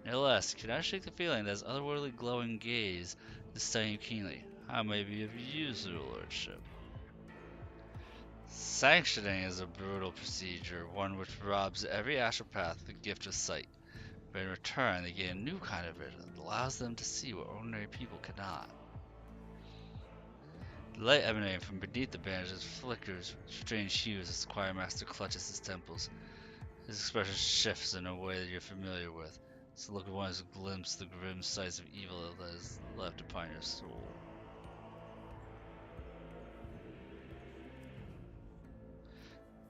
S2: Nevertheless, can I shake the feeling that his otherworldly glowing gaze is studying you keenly? How may be of use to the Lordship? Sanctioning is a brutal procedure, one which robs every astropath the gift of sight. But in return, they gain a new kind of vision that allows them to see what ordinary people cannot. The light emanating from beneath the bandages flickers strange hues as the choirmaster clutches his temples. His expression shifts in a way that you're familiar with. It's the look of one who's glimpsed the grim sights of evil that is left upon your soul.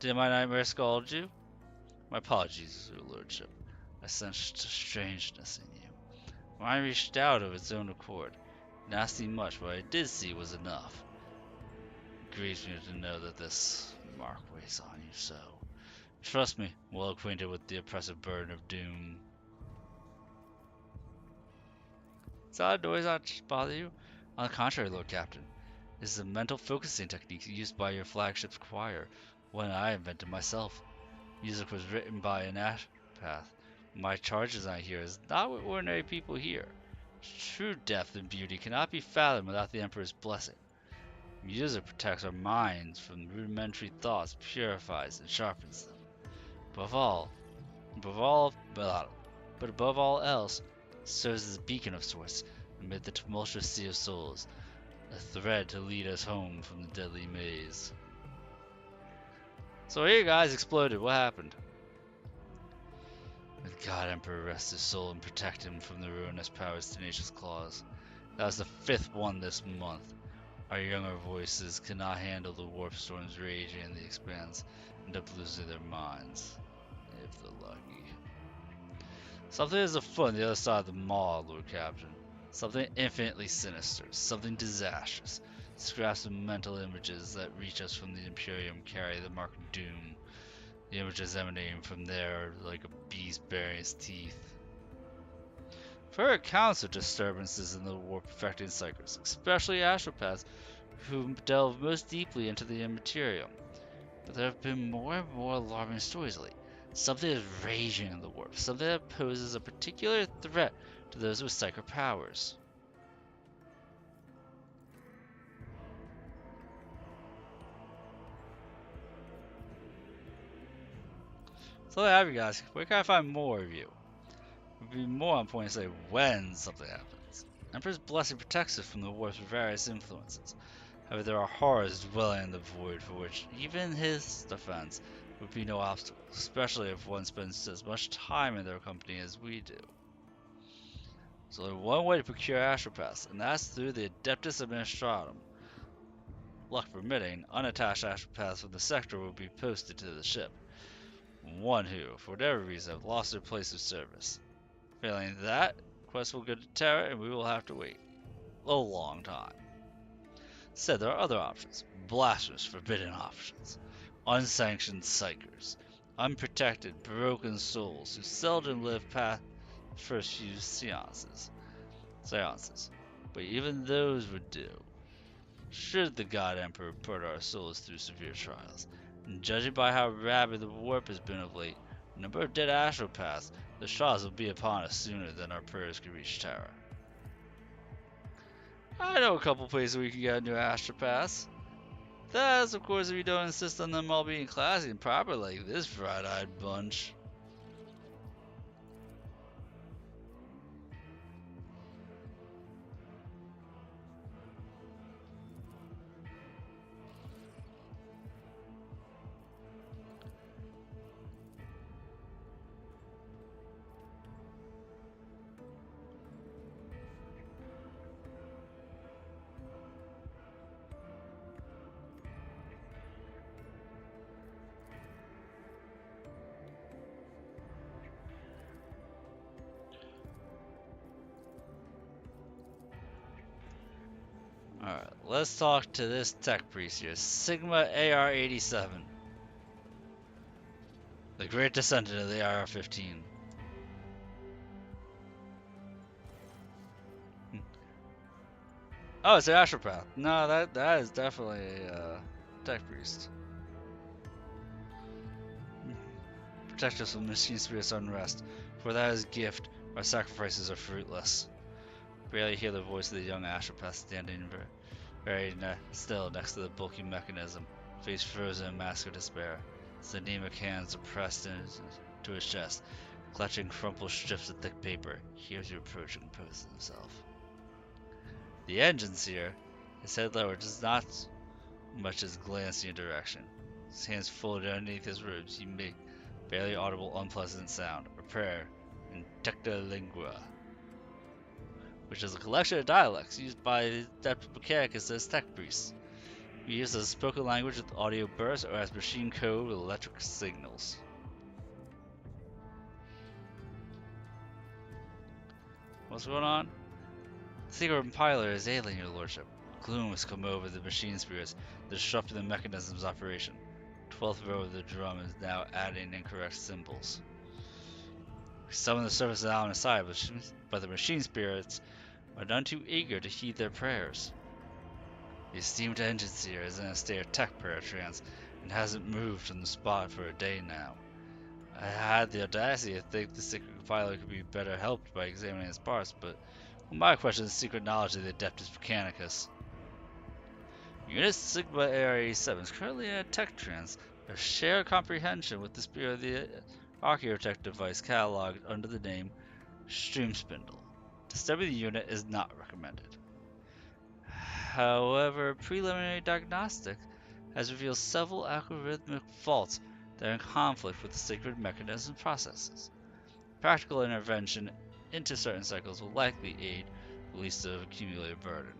S2: Did my nightmare scald you? My apologies, Your Lordship. I sensed a strangeness in you. Mine reached out of its own accord. Not see much, but what I did see was enough. It grieves me to know that this mark weighs on you so. Trust me, well acquainted with the oppressive burden of doom. Does that noise not bother you? On the contrary, Lord Captain. This is a mental focusing technique used by your flagship's choir, one I invented myself. Music was written by an astropath. My charge design here is not what ordinary people hear. True depth and beauty cannot be fathomed without the Emperor's blessing. Music protects our minds from rudimentary thoughts, purifies and sharpens them. Above all else, serves as a beacon of sorts, amid the tumultuous sea of souls, a thread to lead us home from the deadly maze. So here, guys, exploded. What happened? May the God Emperor rest his soul and protect him from the ruinous power's tenacious claws. That was the 5th one this month. Our younger voices cannot handle the warp storms raging in the expanse, end up losing their minds, if they're lucky. Something is afoot on the other side of the mall, Lord Captain. Something infinitely sinister, something disastrous. Scraps of mental images that reach us from the Imperium carry the mark of doom. The images emanating from there are like a beast bearing its teeth. For accounts of disturbances in the warp affecting cycles, especially astropaths who delve most deeply into the immaterium. But there have been more and more alarming stories lately. Something is raging in the warp, something that poses a particular threat to those with psychic powers. So there you have you guys. Where can I find more of you? It would be more on point to say when something happens. Emperor's blessing protects us from the warp's various influences. However, there are horrors dwelling in the void for which even his defense would be no obstacle, especially if one spends as much time in their company as we do. So there's one way to procure astropaths, and that's through the Adeptus Administratum. Luck permitting, unattached astropaths from the sector will be posted to the ship. One who, for whatever reason, have lost their place of service. Failing that, quest will go to Terra and we will have to wait a long time. Said there are other options, blasphemous, forbidden options, unsanctioned psychers, unprotected, broken souls who seldom live past the first few seances. But even those would do. Should the God Emperor put our souls through severe trials, and judging by how rabid the warp has been of late, the number of dead astropaths, the trials will be upon us sooner than our prayers can reach Terra. I know a couple places we can get new astropaths. That's, of course, if you don't insist on them all being classy and proper like this bright-eyed bunch. Alright, let's talk to this tech priest here, Sigma AR-87. The great descendant of the AR-15. Oh, it's an astropath. No, that is definitely a tech priest. Protect us from machine spirit's unrest, for that is gift, our sacrifices are fruitless. Barely hear the voice of the young astropath standing very still next to the bulky mechanism, face frozen in mask of despair, his anemic hands are pressed into his chest, clutching crumpled strips of thick paper. He hears you approach and composes himself. The engine's here. His head lowered, does not much as glance in your direction. His hands folded underneath his ribs, he make barely audible unpleasant sound, a prayer in tecta lingua, which is a collection of dialects used by the Adeptus Mechanicus as tech priests. We use as spoken language with audio bursts or as machine code with electric signals. What's going on? The secret compiler is ailing, your lordship. Gloom has come over the machine spirits, disrupting the mechanism's operation. 12th row of the drum is now adding incorrect symbols. We summon the service now on the side, but the machine spirits are none too eager to heed their prayers. The esteemed engine seer is in a state of tech prayer trance and hasn't moved from the spot for a day now. I had the audacity to think the secret compiler could be better helped by examining its parts, but my question is the secret knowledge of the Adeptus Mechanicus. Unit Sigma AR-87 is currently in a tech trance, a shared comprehension with the spirit of the Archaeotech device cataloged under the name Stream Spindle. To Disturbing the unit is not recommended. However, preliminary diagnostic has revealed several algorithmic faults that are in conflict with the sacred mechanism processes. Practical intervention into certain cycles will likely aid release of accumulated burden.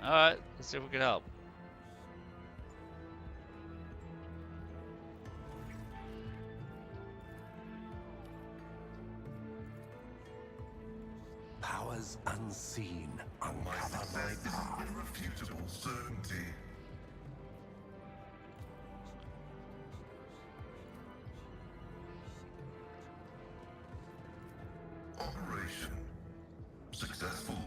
S2: Alright, let's see if we can help.
S11: Powers unseen uncover my
S6: Success is
S11: path.
S6: an irrefutable certainty. Operation successful.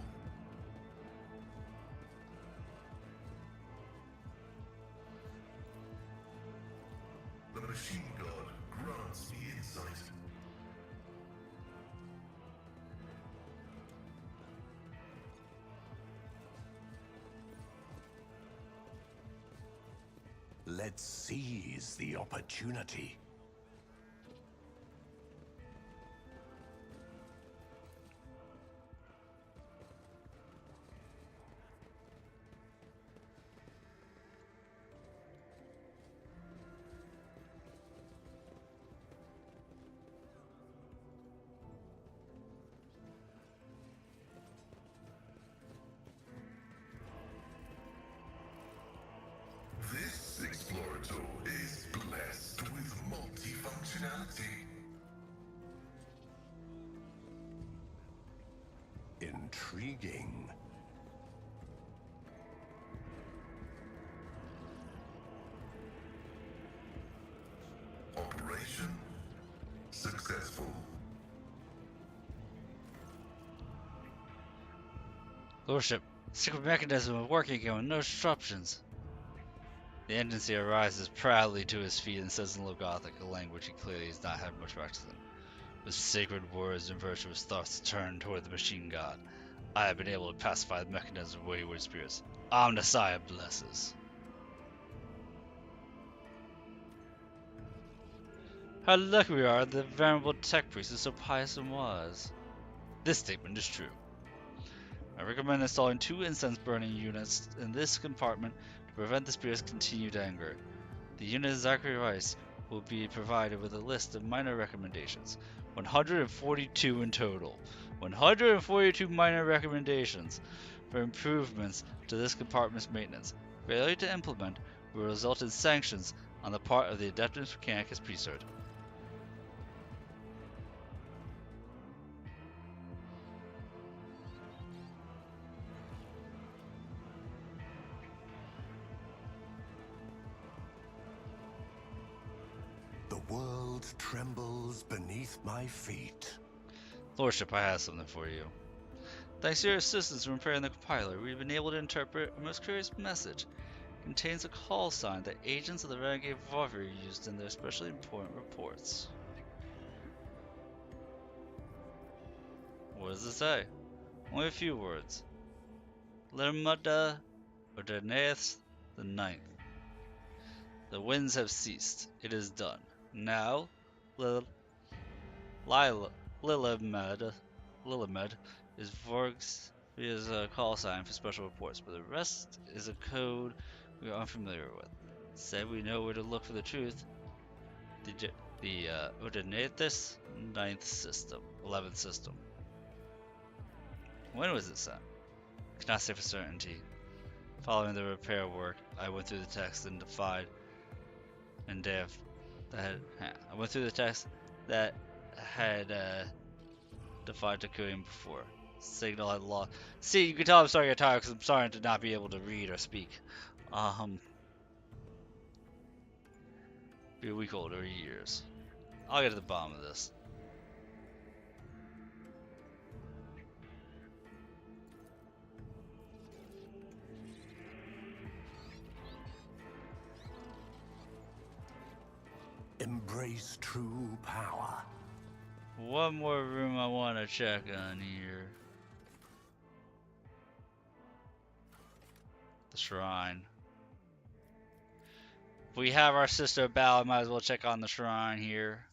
S6: The machine god grants me insight.
S11: Let's seize the opportunity.
S6: This explorator is blessed with multifunctionality.
S11: Intriguing.
S6: Operation successful.
S2: Lordship, secret mechanism is working again with no disruptions. The Engineer rises proudly to his feet and says in Low Gothic, a language he clearly has not had much practice in. With sacred words and virtuous thoughts turned toward the machine god, I have been able to pacify the mechanism of wayward spirits. Omnissiah blesses. How lucky we are that the venerable tech priest is so pious and wise. This statement is true. I recommend installing 2 incense burning units in this compartment to prevent the spirit's continued anger. The unit Zachary Rice will be provided with a list of minor recommendations. 142 in total. 142 minor recommendations for improvements to this compartment's maintenance. Failure to implement will result in sanctions on the part of the Adeptus Mechanicus priesthood.
S11: The world trembles beneath my feet.
S2: Lordship, I have something for you. Thanks to your assistance in repairing the compiler, we've been able to interpret a most curious message. It contains a call sign that agents of the Renegade Revolver used in their especially important reports. What does it say? Only a few words. Lermada Ordenaeth the Ninth. The winds have ceased. It is done. Now, Lilamed is Vorg's call sign for special reports, but the rest is a code we are unfamiliar with. Said we know where to look for the truth. The Ordenathus 9th system, 11th system. When was it sent? Cannot say for certainty. Following the repair work, I went through the text and defied defied decoding before. Signal had lost. See, you can tell I'm starting to get tired because I'm starting to not be able to read or speak. Be a week older years. I'll get to the bottom of this.
S11: Embrace true power.
S2: One more room I want to check on here. The shrine. If we have our sister Bal, might as well check on the shrine here.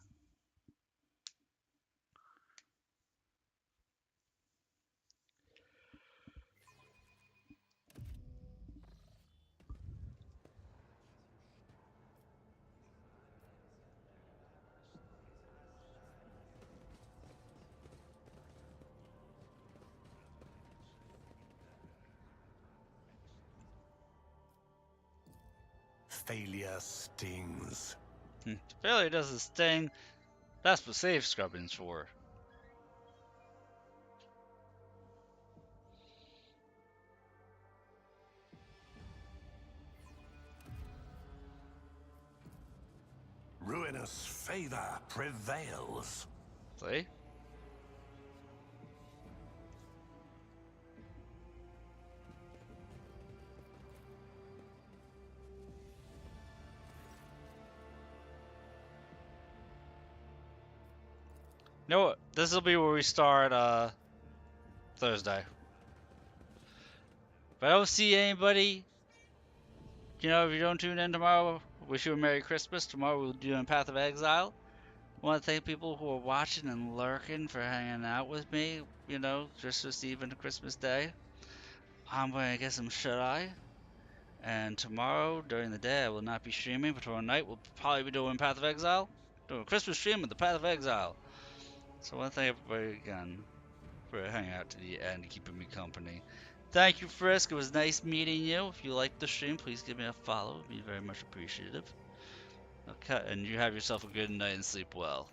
S11: failure stings.
S2: Failure doesn't sting. That's what safe scrubbing's for.
S11: Ruinous favor prevails.
S2: See? You know what? This will be where we start Thursday. If I don't see anybody, you know, if you don't tune in tomorrow, wish you a Merry Christmas. Tomorrow we'll be doing Path of Exile. I want to thank people who are watching and lurking for hanging out with me, you know, Christmas Eve and Christmas Day. I'm going to get some shut-eye. And tomorrow, during the day, I will not be streaming, but tomorrow night we'll probably be doing Path of Exile. Doing a Christmas stream with the Path of Exile. So I want to thank everybody again for hanging out to the end and keeping me company. Thank you, Frisk. It was nice meeting you. If you liked the stream, please give me a follow. It'd be very much appreciative. Okay, and you have yourself a good night and sleep well.